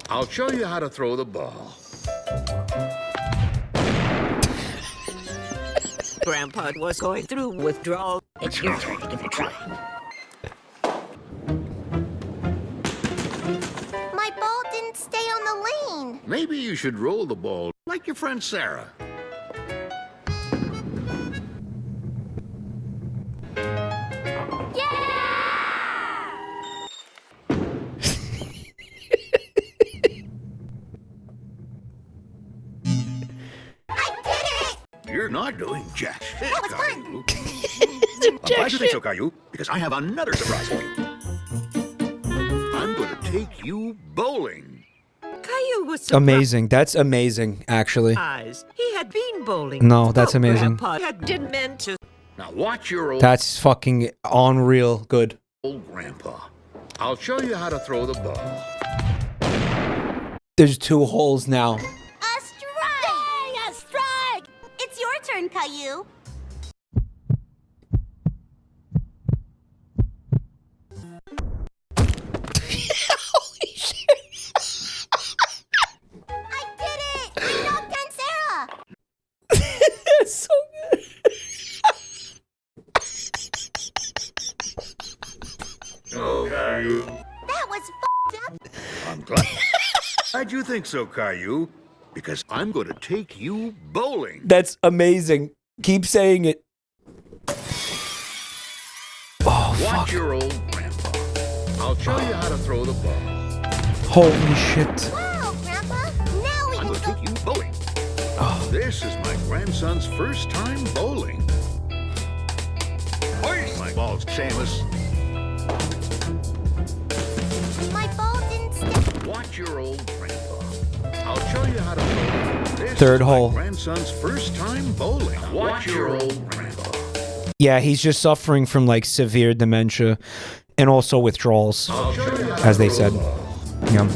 I'll show you how to throw the ball. Grandpa was going through withdrawal. It's your turn to give it a try. My ball didn't stay on the lane. Maybe you should roll the ball like your friend Sarah. You're not doing jack shit, That was Caillou. fun. I'm glad you think so, Caillou, because I have another surprise for you. I'm going to take you bowling. Caillou was Amazing. That's amazing, actually. surprised. He had been bowling. No, that's amazing. Grandpa didn't meant to. Now watch your old That's fucking unreal good. grandpa. I'll show you how to throw the ball. There's 2 holes now. A strike! Yay, a strike! It's your turn, Caillou. Holy shit. I did it! I knocked down Sarah! That's so good. Oh, Caillou. That was f***ed up. I'm glad you think so, Caillou, because I'm going to take you bowling. That's amazing. Keep saying it. Oh, Watch fuck. your old grandpa. I'll show you how to throw the ball. Holy shit. Wow, Grandpa. Now we I'm can going to go. take you bowling. Oh. This is my grandson's first time bowling. Hoist my balls, Seamus. My ball didn't stick. Watch your old grandpa. I'll show you how to bowl. This Third is hole. my grandson's first time bowling. Watch your old grandpa. Yeah, he's just suffering from like severe dementia and also withdrawals, as they said. Yeah.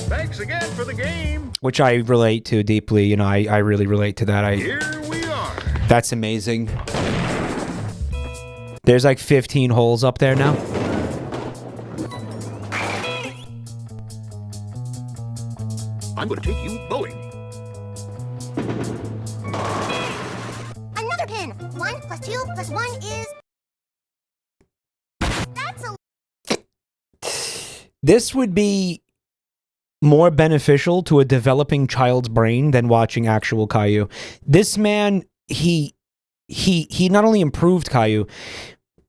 Thanks again for the game. Which I relate to deeply. You know, I really relate to that. Here we are. That's amazing. There's like 15 holes up there now. I'm going to take you bowling. Another pin. 1 plus 2 plus 1 is... That's a... This would be more beneficial to a developing child's brain than watching actual Caillou. This man, he not only improved Caillou,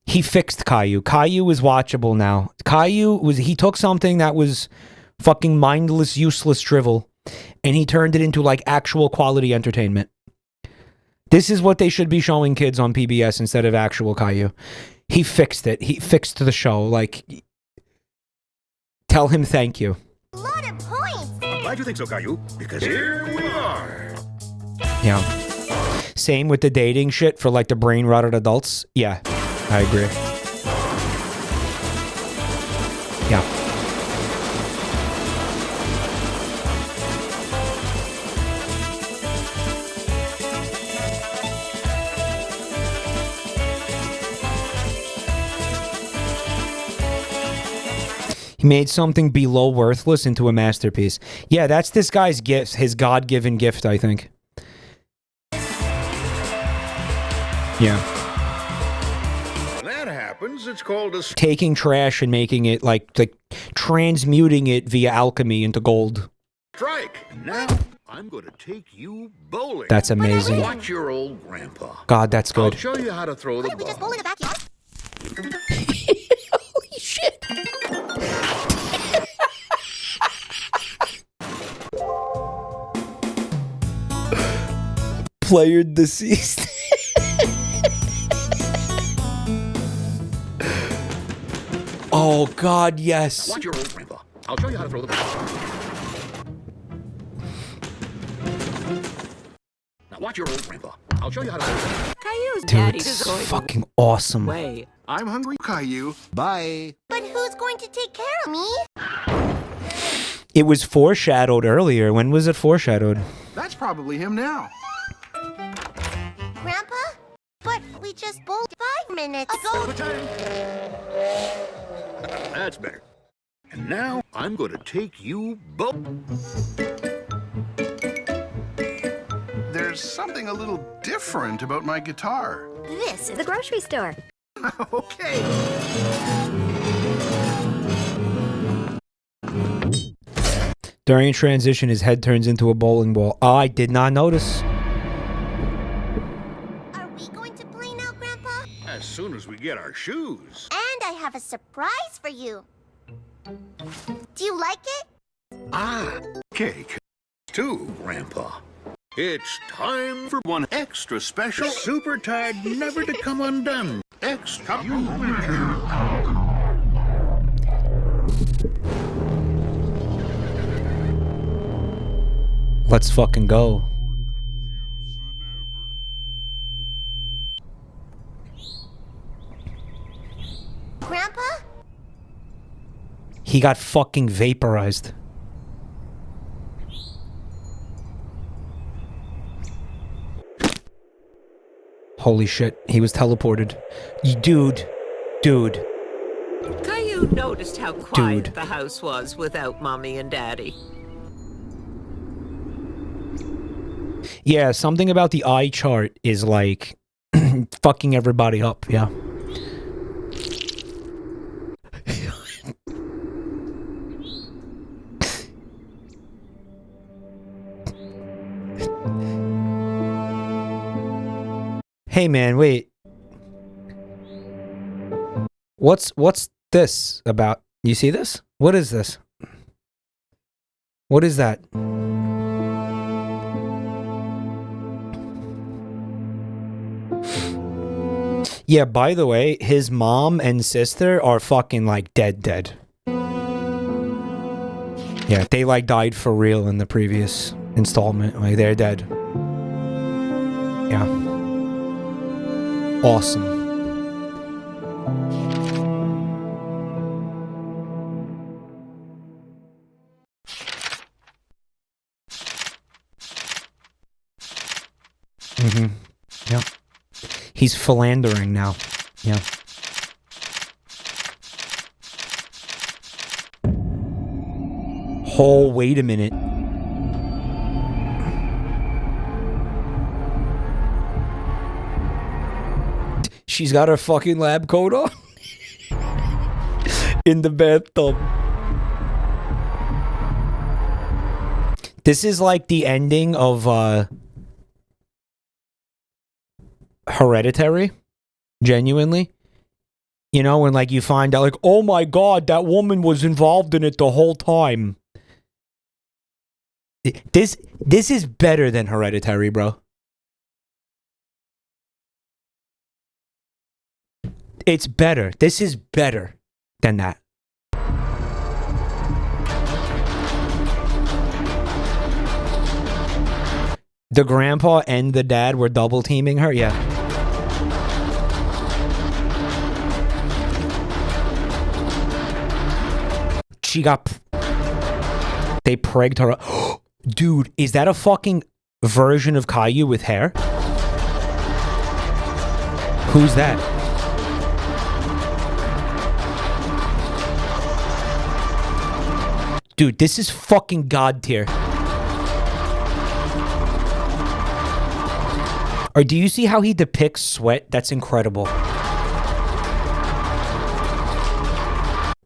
he fixed Caillou. Caillou is watchable now. He took something that was fucking mindless, useless drivel, and he turned it into like actual quality entertainment. This is what they should be showing kids on PBS instead of actual Caillou. He fixed it. He fixed the show. Like, tell him thank you. A lot of points. I'm glad you think so, Caillou, because here we are. Yeah. Same with the dating shit for like the brain rotted adults. Yeah, I agree. Yeah. He made something below worthless into a masterpiece. Yeah, that's this guy's gift, his God-given gift, I think. Yeah. When that happens, it's called a Taking trash and making it like transmuting it via alchemy into gold. strike. Now, I'm going to take you bowling. That's amazing. Watch your old grandpa. God, that's good. I'll show you how to throw the We just bowl ball. in the backyard. Holy shit. Player deceased. Oh God, yes. Watch your old grandpa. I'll show you how to throw the ball. Now watch your old grandpa. I'll show you how to throw the ball. Caillou's Dude, daddy it's is going fucking awesome. away. I'm hungry, Caillou. Bye. But who's going to take care of me? It was foreshadowed earlier. When was it foreshadowed? That's probably him now. Grandpa? But we just bowled 5 minutes ago. That's better. And now I'm going to take you bowling. There's something a little different about my guitar. This is the grocery store. Okay. During transition, his head turns into a bowling ball. Oh, I did not notice. Are we going to play now, Grandpa? As soon as we get our shoes. And I have a surprise for you. Do you like it? Ah, cake. Too, Grandpa. It's time for one extra special super tag never to come undone. Extra. Let's fucking go. Grandpa? He got fucking vaporized. Holy shit, he was teleported. Dude. Caillou noticed how quiet the house was without Mommy and Daddy. Yeah, something about the eye chart is like fucking everybody up, yeah. Hey man, wait. What's this about? You see this? What is this? What is that? Yeah, by the way, his mom and sister are fucking like dead. Yeah, they like died for real in the previous installment. Like they're dead. Yeah. Awesome. Yeah. He's philandering now. Yeah. Oh, wait a minute. She's got her fucking lab coat on. In the bathtub. This is like the ending of Hereditary. Genuinely. You know, when like you find out like, oh my god, that woman was involved in it the whole time. This is better than Hereditary, bro. It's better. This is better than that. The grandpa and the dad were double teaming her? Yeah. She got... They pregged her up. Dude, is that a fucking version of Caillou with hair? Who's that? Dude, this is fucking god tier. Or do you see how he depicts sweat? That's incredible.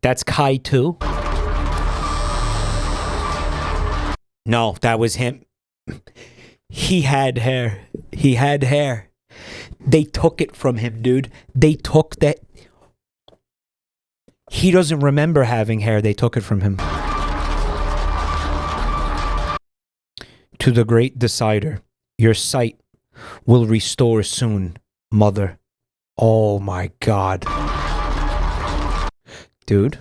That's Kai too? No, that was him. He had hair. He had hair. They took it from him, dude. They took that. He doesn't remember having hair. They took it from him. To the great decider, your sight will restore soon, mother. Oh my god. Dude.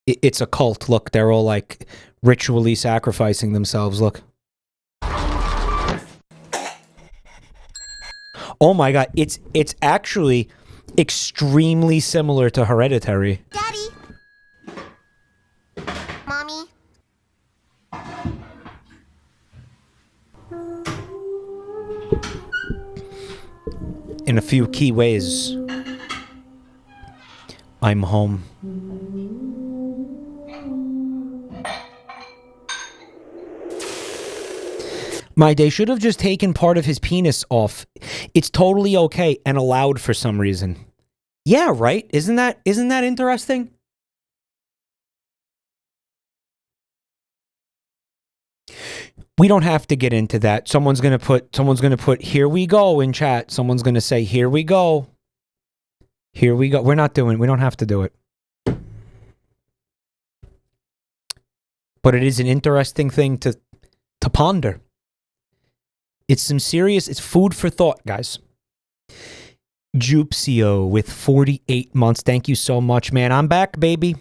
It's a cult. Look, they're all like ritually sacrificing themselves. Look. Oh my god, it's actually extremely similar to Hereditary. Daddy. Mommy. In a few key ways. I'm home. They should have just taken part of his penis off. It's totally okay and allowed for some reason. Yeah, right? Isn't that interesting? We don't have to get into that. Someone's gonna put here we go in chat. Someone's gonna say here we go. Here we go. We don't have to do it. But it is an interesting thing to ponder. It's it's food for thought, guys. Jupsio with 48 months. Thank you so much, man. I'm back, baby.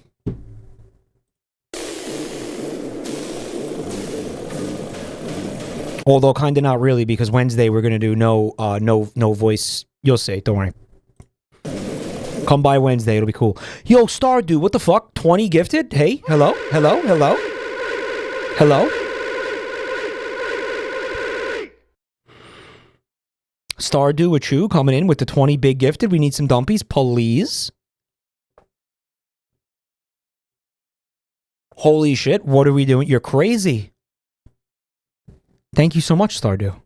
Although kind of not really, because Wednesday we're gonna do no voice. You'll see. Don't worry. Come by Wednesday. It'll be cool. Yo, Stardew, what the fuck? 20 gifted? Hey, hello, hello, hello, hello. Stardew with you coming in with the 20 big gifted. We need some dumpies, please. Holy shit, what are we doing? You're crazy. Thank you so much, Stardew.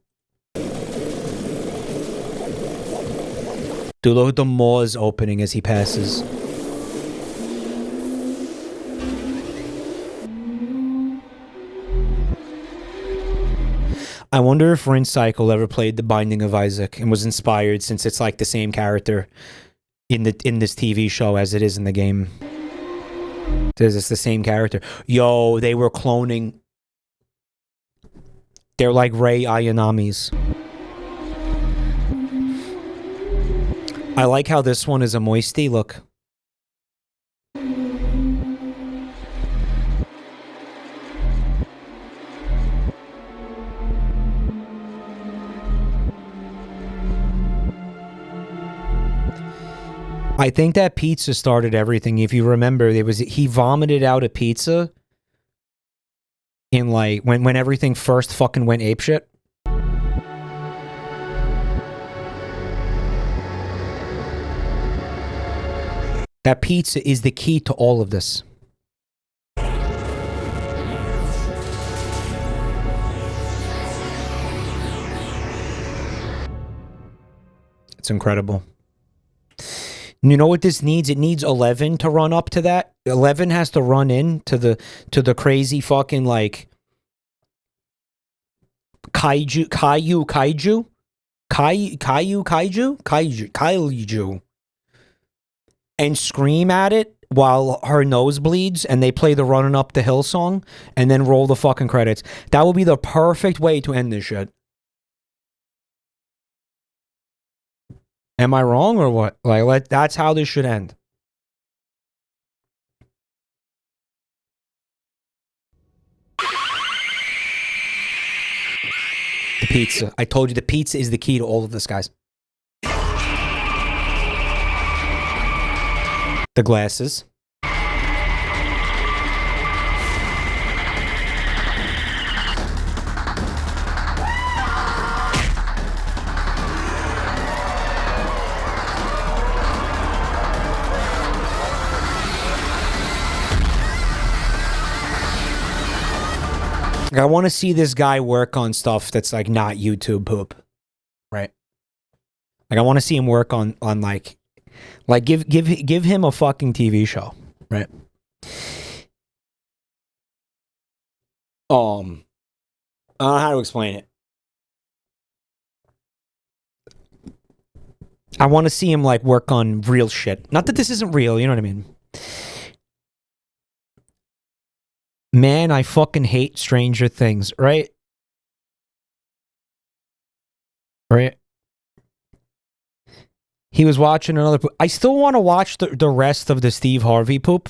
Dude, look at the maws opening as he passes. I wonder if Rin Cycle ever played The Binding of Isaac and was inspired, since it's like the same character in this TV show as it is in the game. It's the same character. Yo, they were cloning. They're like Rei Ayanamis. I like how this one is a moisty. Look. I think that pizza started everything. If you remember, he vomited out a pizza in like when everything first fucking went apeshit. That pizza is the key to all of this. It's incredible. You know what this needs? It needs 11 to run up to that. 11 has to run in to the crazy fucking like kaiju and scream at it while her nose bleeds, and they play the Running Up the Hill song and then roll the fucking credits. That would be the perfect way to end this shit. Am I wrong or what? Like, that's how this should end. The pizza. I told you the pizza is the key to all of this, guys. The glasses. I want to see this guy work on stuff that's like not YouTube poop, right? Like I want to see him work on like give him a fucking TV show, right? I don't know how to explain it. I want to see him like work on real shit. Not that this isn't real, you know what I mean? Man, I fucking hate Stranger Things, right? Right? He was watching another poop. I still want to watch the rest of the Steve Harvey poop.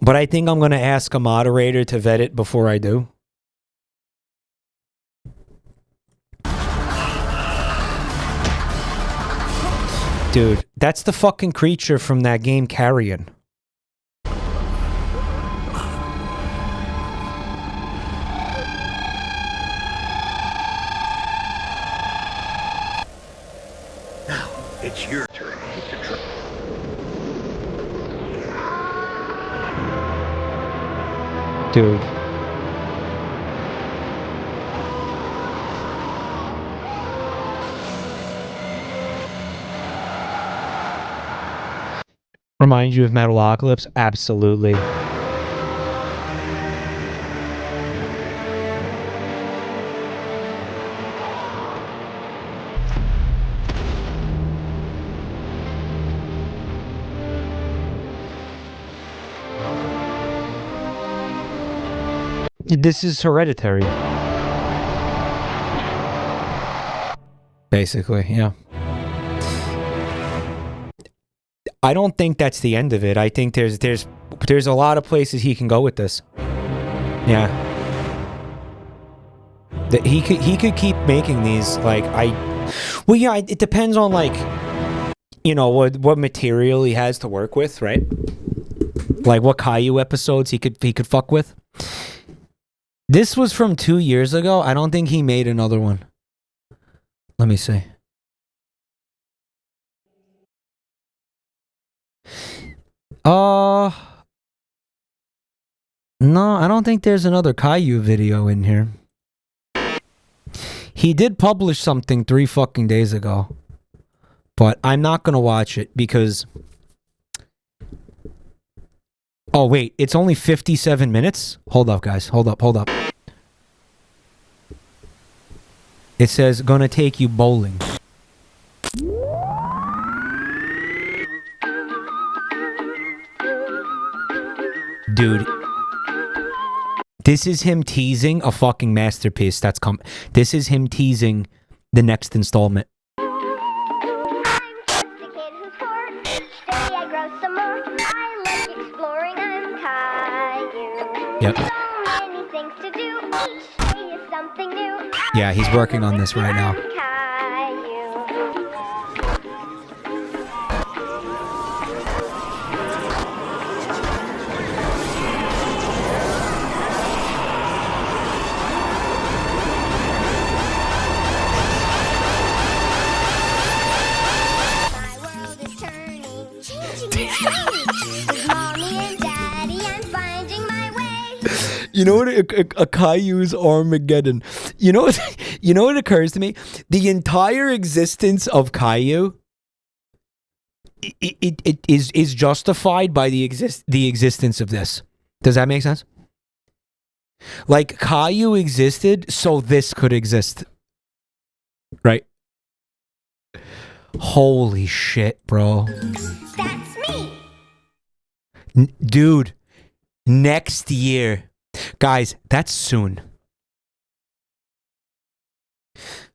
But I think I'm going to ask a moderator to vet it before I do. Dude, that's the fucking creature from that game Carrion. It's your turn to try. Dude. Remind you of Metalocalypse? Absolutely. This is Hereditary. Basically, yeah. I don't think that's the end of it. I think there's a lot of places he can go with this. Yeah. That he could keep making these. Like well, yeah, it depends on like, you know, what material he has to work with, right? Like what Caillou episodes he could fuck with. This was from 2 years ago. I don't think he made another one. Let me see. No, I don't think there's another Caillou video in here. He did publish something 3 fucking days ago. But I'm not gonna watch it because... Oh, wait. It's only 57 minutes? Hold up, guys. Hold up. It says, gonna take you bowling. Dude. This is him teasing a fucking masterpiece that's come. This is him teasing the next installment. Yep. Yeah, he's working on this right now. You know what? A Caillou's Armageddon. You know what occurs to me? The entire existence of Caillou, it is justified by the existence of this. Does that make sense? Like Caillou existed, so this could exist, right? Holy shit, bro! That's me. Dude, next year. Guys, that's soon.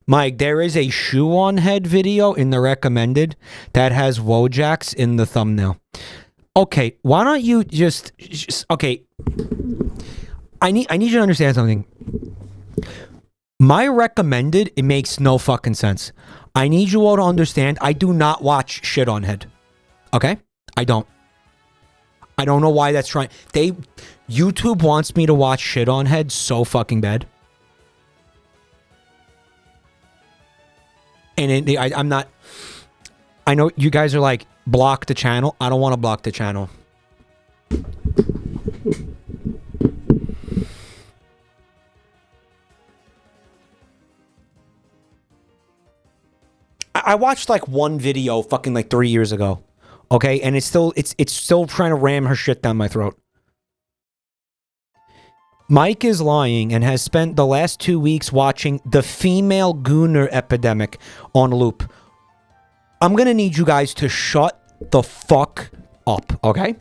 Mike, there is a shoe on head video in the recommended that has Wojaks in the thumbnail. Okay, why don't you just okay. I need you to understand something. My recommended, it makes no fucking sense. I need you all to understand I do not watch shit on head. Okay? I don't know why that's trying. YouTube wants me to watch shit on head so fucking bad. And I'm not... I know you guys are like, block the channel. I don't want to block the channel. I watched like one video fucking like 3 years ago. Okay? And it's still trying to ram her shit down my throat. Mike is lying and has spent the last 2 weeks watching the female gooner epidemic on loop. I'm gonna need you guys to shut the fuck up, okay?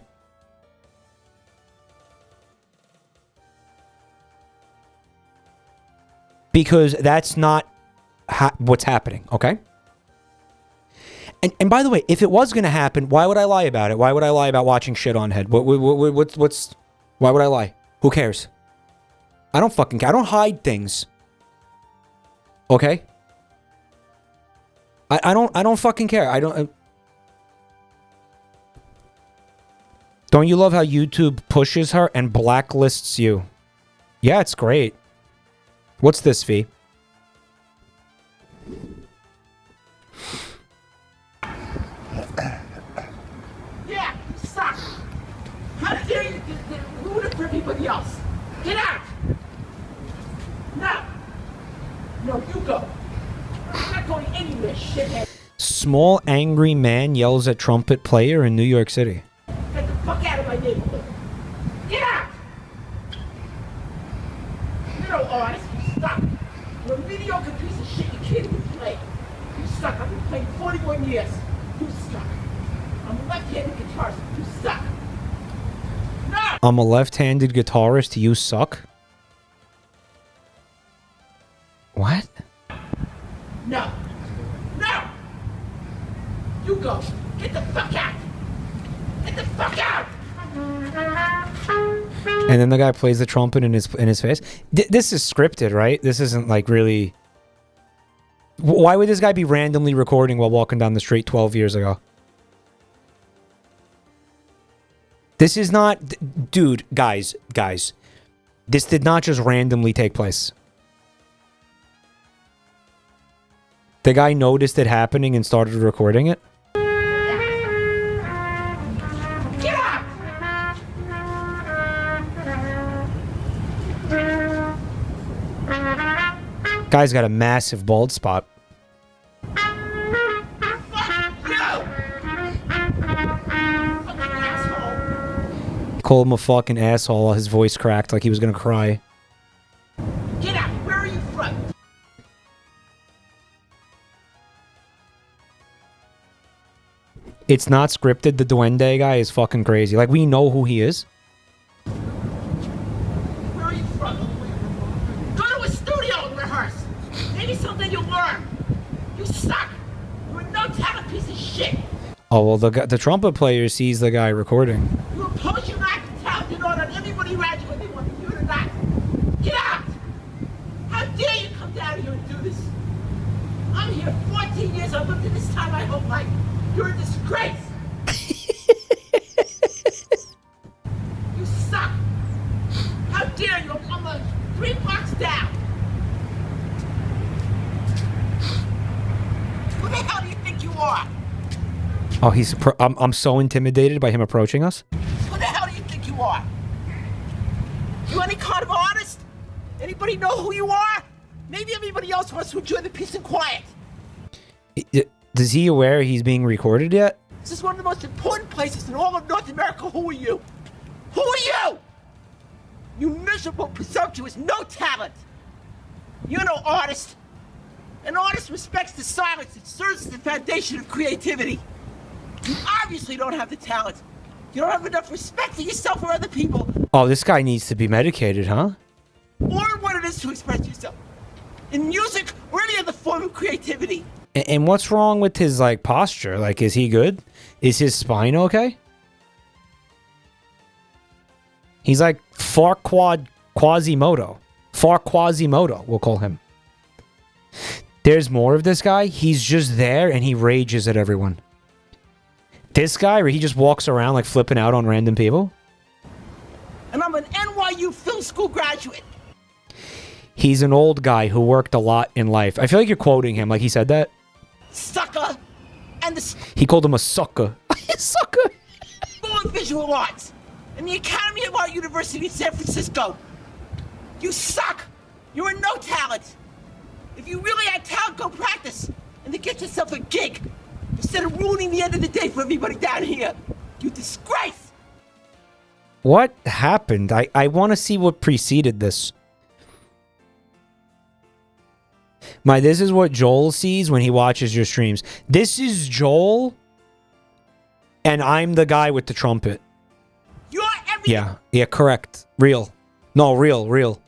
Because that's not what's happening, okay? And by the way, if it was gonna happen, why would I lie about it? Why would I lie about watching shit on head? Why would I lie? Who cares? I don't fucking care. I don't hide things. Okay? I don't fucking care. I don't... Don't you love how YouTube pushes her and blacklists you? Yeah, it's great. What's this, fee? Yeah, suck. How dare you ruin it for everybody else? Get out! No, you go. I'm not going anywhere, shithead. Small angry man yells at trumpet player in New York City. Get the fuck out of my neighborhood. Get out! You're no artist, you suck. You're a mediocre piece of shit you can't even play. You suck. I've been playing 41 years. You suck. I'm a left-handed guitarist. You suck. No! I'm a left-handed guitarist. You suck? What? No. No! You go. Get the fuck out! Get the fuck out! And then the guy plays the trumpet in his face. This is scripted, right? This isn't like really... Why would this guy be randomly recording while walking down the street 12 years ago? This is not... Dude, guys. This did not just randomly take place. The guy noticed it happening and started recording it. Get out! Guy's got a massive bald spot. Called him a fucking asshole. His voice cracked like he was gonna cry. Get out! Where are you from? It's not scripted. The Duende guy is fucking crazy. Like, we know who he is. Where are you from? Go to a studio and rehearse. Maybe someday you'll learn. You suck. You're a no-talent piece of shit. Oh, well, the trumpet player sees the guy recording. You oppose your lack of talent in order everybody around you whether they want to do it or not. Get out! How dare you come down here and do this? I'm here 14 years. I've lived in this time my whole life. You're a disgrace. You suck. How dare you? I'm 3 blocks down. Who the hell do you think you are? Oh, I'm so intimidated by him approaching us. Who the hell do you think you are? You any kind of artist? Anybody know who you are? Maybe everybody else wants to enjoy the peace and quiet. Is he aware he's being recorded yet? This is one of the most important places in all of North America. Who are you? Who are you? You miserable, presumptuous, no talent. You're no artist. An artist respects the silence that serves as the foundation of creativity. You obviously don't have the talent. You don't have enough respect for yourself or other people. Oh, this guy needs to be medicated, huh? Or what it is to express yourself. In music or any other form of creativity. And what's wrong with his, like, posture? Like, is he good? Is his spine okay? He's like Quasimodo. Quasimodo, we'll call him. There's more of this guy. He's just there and he rages at everyone. This guy, where he just walks around like flipping out on random people. And I'm an NYU film school graduate. He's an old guy who worked a lot in life. I feel like you're quoting him, like he said that. Sucker. And the He called him a sucker. Sucker. School of Visual Arts. And the Academy of Art University in San Francisco. You suck. You're a no talent. If you really had talent, go practice. And then get yourself a gig. Instead of ruining the end of the day for everybody down here. You disgrace! What happened? I want to see what preceded this. This is what Joel sees when he watches your streams. This is Joel, and I'm the guy with the trumpet. You're everything. Yeah, correct. Real. No, real.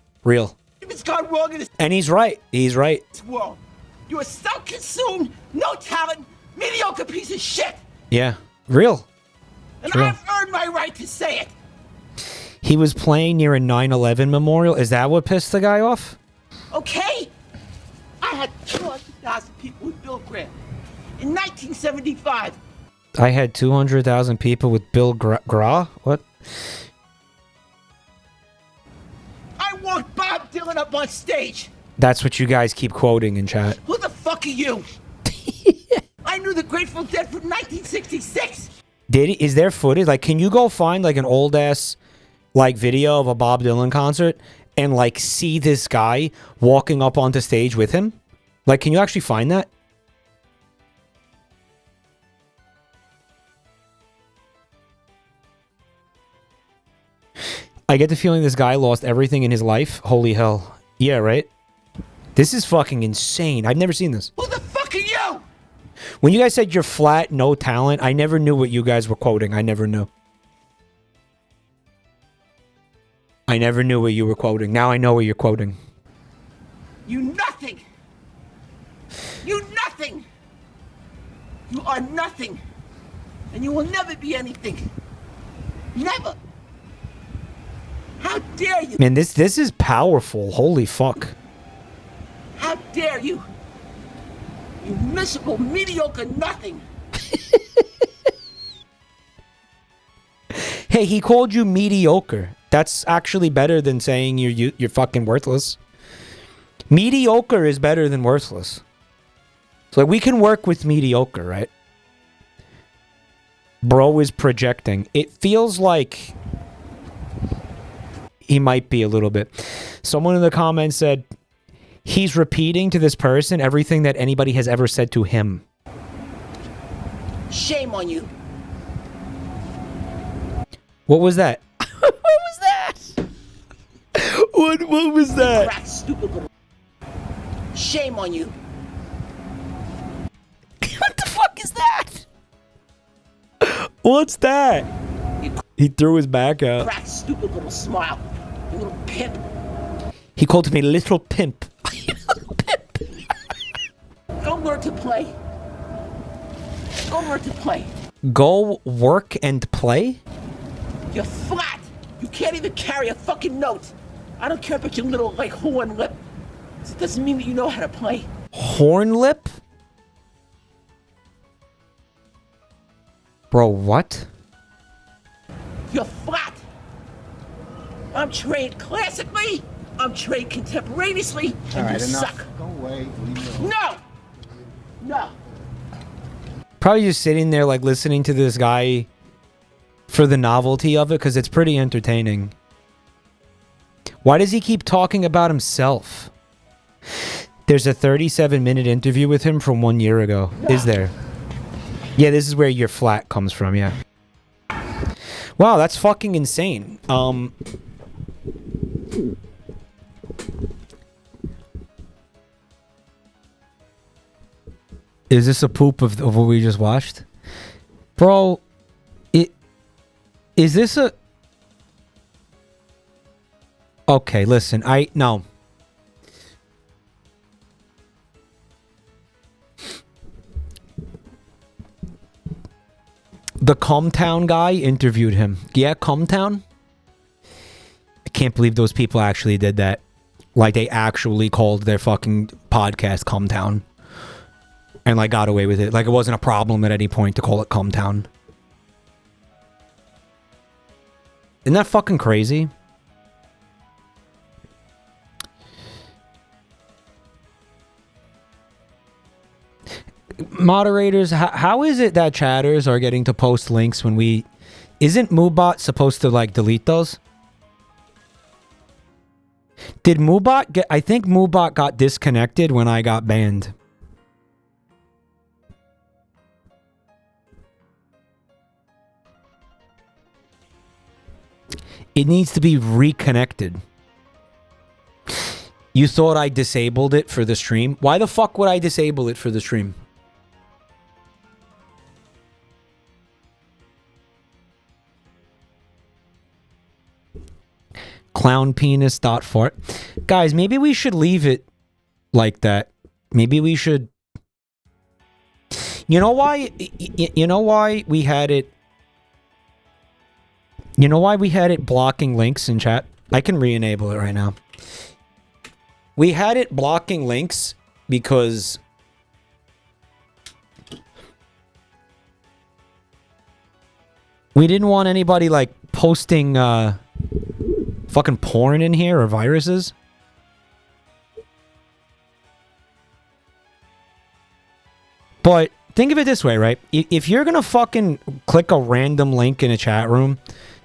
It's gone wrong in this And he's right. He's right. world. You're a self-consumed, no talent, mediocre piece of shit. Yeah, real. And Real. I've earned my right to say it. He was playing near a 9/11 memorial. Is that what pissed the guy off? Okay? I had 200,000 people with Bill Graham in 1975. I had 200,000 people with Bill Gra? What? I walked Bob Dylan up on stage. That's what you guys keep quoting in chat. Who the fuck are you? I knew the Grateful Dead from 1966. Is there footage? Like, can you go find like an old ass like video of a Bob Dylan concert and like see this guy walking up onto stage with him? Like, can you actually find that? I get the feeling this guy lost everything in his life. Holy hell. Yeah, right? This is fucking insane. I've never seen this. Who the fuck are you? When you guys said you're flat, no talent, I never knew what you guys were quoting. I never knew. I never knew what you were quoting. Now I know what you're quoting. You nothing. You nothing. You are nothing. And you will never be anything. Never. How dare you? Man, this is powerful. Holy fuck. How dare you? You miserable, mediocre nothing. Hey, he called you mediocre. That's actually better than saying you're fucking worthless. Mediocre is better than worthless. So like, we can work with mediocre, right? Bro is projecting. It feels like he might be a little bit. Someone in the comments said he's repeating to this person everything that anybody has ever said to him. Shame on you. What was that? What was that? What was that? Crack, stupid little. Shame on you. What the fuck is that? What's that? He threw his back out. Crack, stupid little smile. You little pimp. He called me little pimp. Go learn to play. Go learn to play. Go work and play? You're flat. You can't even carry a fucking note. I don't care about your little, like, horn lip. It doesn't mean that you know how to play. Horn lip? Bro, what? You're flat. I'm trained classically. I'm trained contemporaneously. And you suck. Go away. No! No. Probably just sitting there, like, listening to this guy for the novelty of it, because it's pretty entertaining. Why does he keep talking about himself? There's a 37-minute interview with him from 1 year ago. Is there? Yeah, this is where your flat comes from, yeah. Wow, that's fucking insane. Is this a poop of what we just watched? Bro, is this a... Okay, listen, no. The Comtown guy interviewed him. Yeah, Comtown? I can't believe those people actually did that. Like, they actually called their fucking podcast Comtown. And, like, got away with it. Like, it wasn't a problem at any point to call it Comtown. Isn't that fucking crazy? Moderators, how is it that chatters are getting to post links when we... Isn't Moobot supposed to, like, delete those? Did Moobot get... I think Moobot got disconnected when I got banned. It needs to be reconnected. You thought I disabled it for the stream? Why the fuck would I disable it for the stream? Clownpenis.fart. Guys, maybe we should leave it like that. Maybe we should... You know why? You know why we had it... You know why we had it blocking links in chat? I can re-enable it right now. We had it blocking links because... we didn't want anybody, like, posting, fucking porn in here or viruses. But think of it this way, right? If you're gonna fucking click a random link in a chat room,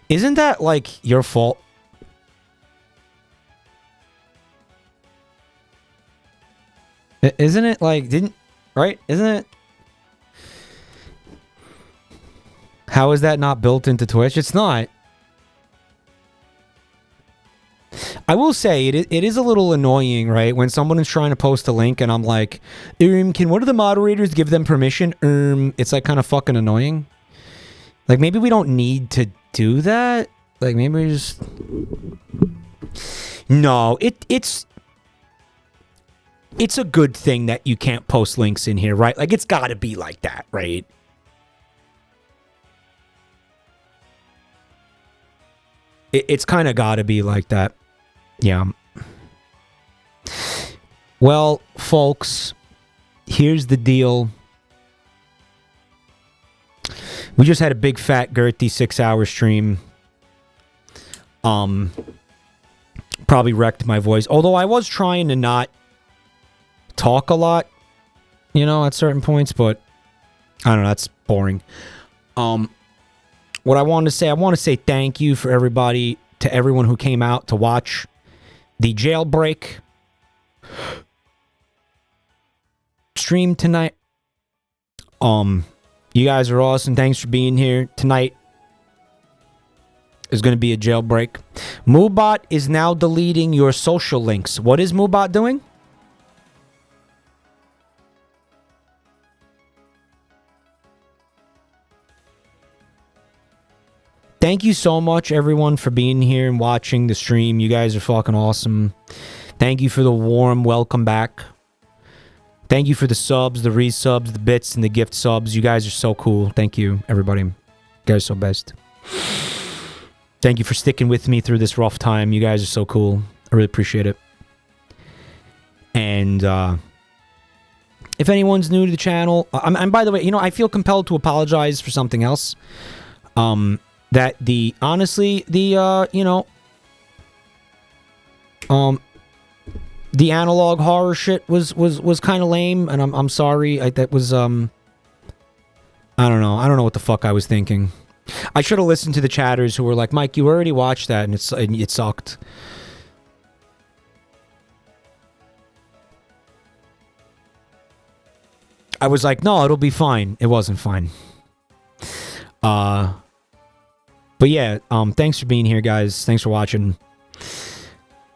isn't that, like, your fault? Isn't it, like, right? Isn't it? How is that not built into Twitch? It's not. I will say, it is a little annoying, right? When someone is trying to post a link and I'm like, can one of the moderators give them permission? It's, like, kind of fucking annoying. Like, maybe we don't need to do that. Like, maybe we just... No, it's a good thing that you can't post links in here, right? Like, it's gotta be like that, right? It's kind of got to be like that. Yeah. Well, folks, here's the deal. We just had a big fat girthy 6-hour stream. Probably wrecked my voice. Although I was trying to not talk a lot, you know, at certain points, but I don't know, that's boring. What I want to say thank you for everybody, to everyone who came out to watch the jailbreak stream tonight. You guys are awesome. Thanks for being here tonight. Is going to be a jailbreak. Moobot is now deleting your social links. What is Moobot doing? Thank you so much, everyone, for being here and watching the stream. You guys are fucking awesome. Thank you for the warm welcome back. Thank you for the subs, the resubs, the bits, and the gift subs. You guys are so cool. Thank you, everybody. You guys are so best. Thank you for sticking with me through this rough time. You guys are so cool. I really appreciate it. And if anyone's new to the channel, and by the way, you know, I feel compelled to apologize for something else. That honestly, the analog horror shit was kind of lame, and I'm sorry. That was I don't know what the fuck I was thinking. I should have listened to the chatters who were like, Mike, you already watched that, and it sucked. I was like, no, it'll be fine. It wasn't fine. But yeah, thanks for being here, guys. Thanks for watching.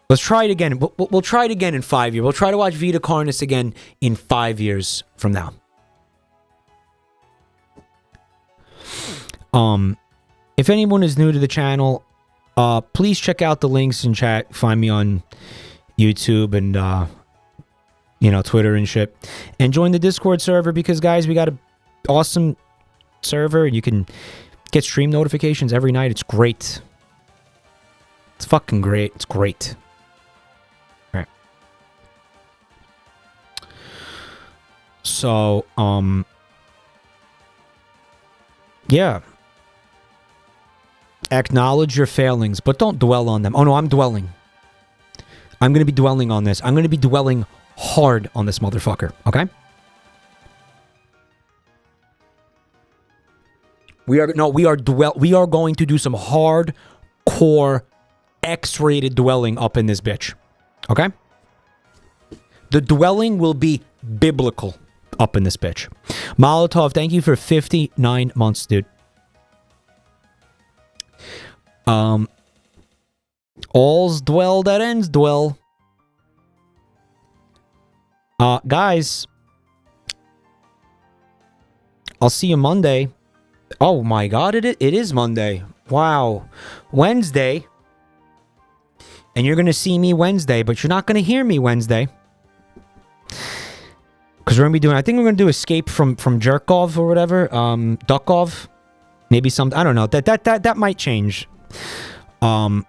Let's try it again. We'll try it again in 5 years. We'll try to watch Vita Carnis again in 5 years from now. If anyone is new to the channel, please check out the links in chat. Find me on YouTube and Twitter and shit. And join the Discord server because, guys, we got an awesome server. You can get stream notifications every night. It's great. It's fucking great. It's great. All right. So, yeah. Acknowledge your failings, but don't dwell on them. Oh, no, I'm dwelling. I'm going to be dwelling on this. I'm going to be dwelling hard on this motherfucker, okay? We are going to do some hardcore X-rated dwelling up in this bitch. Okay? The dwelling will be biblical up in this bitch. Molotov, thank you for 59 months, dude. All's dwell that ends dwell. Guys, I'll see you Monday. Oh my god, it is Monday. Wow. Wednesday. And you're going to see me Wednesday, but you're not going to hear me Wednesday. Because we're going to be doing, I think we're going to do Escape from Jerkov or whatever. Duckov. Maybe some, I don't know. That might change. But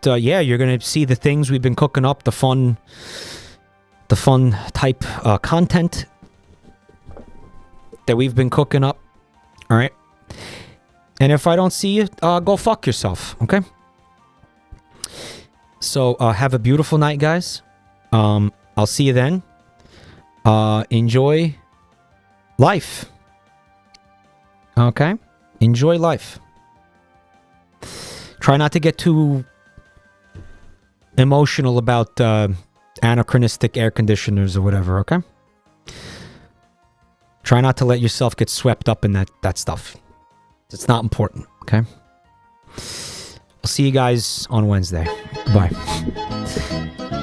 yeah, you're going to see the things we've been cooking up, the fun type content that we've been cooking up. All right. And if I don't see you, go fuck yourself. Okay. So have a beautiful night, guys. I'll see you then. Enjoy life. Okay. Enjoy life. Try not to get too emotional about anachronistic air conditioners or whatever, okay? Try not to let yourself get swept up in that stuff. It's not important, okay? I'll see you guys on Wednesday. Bye.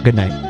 Good night.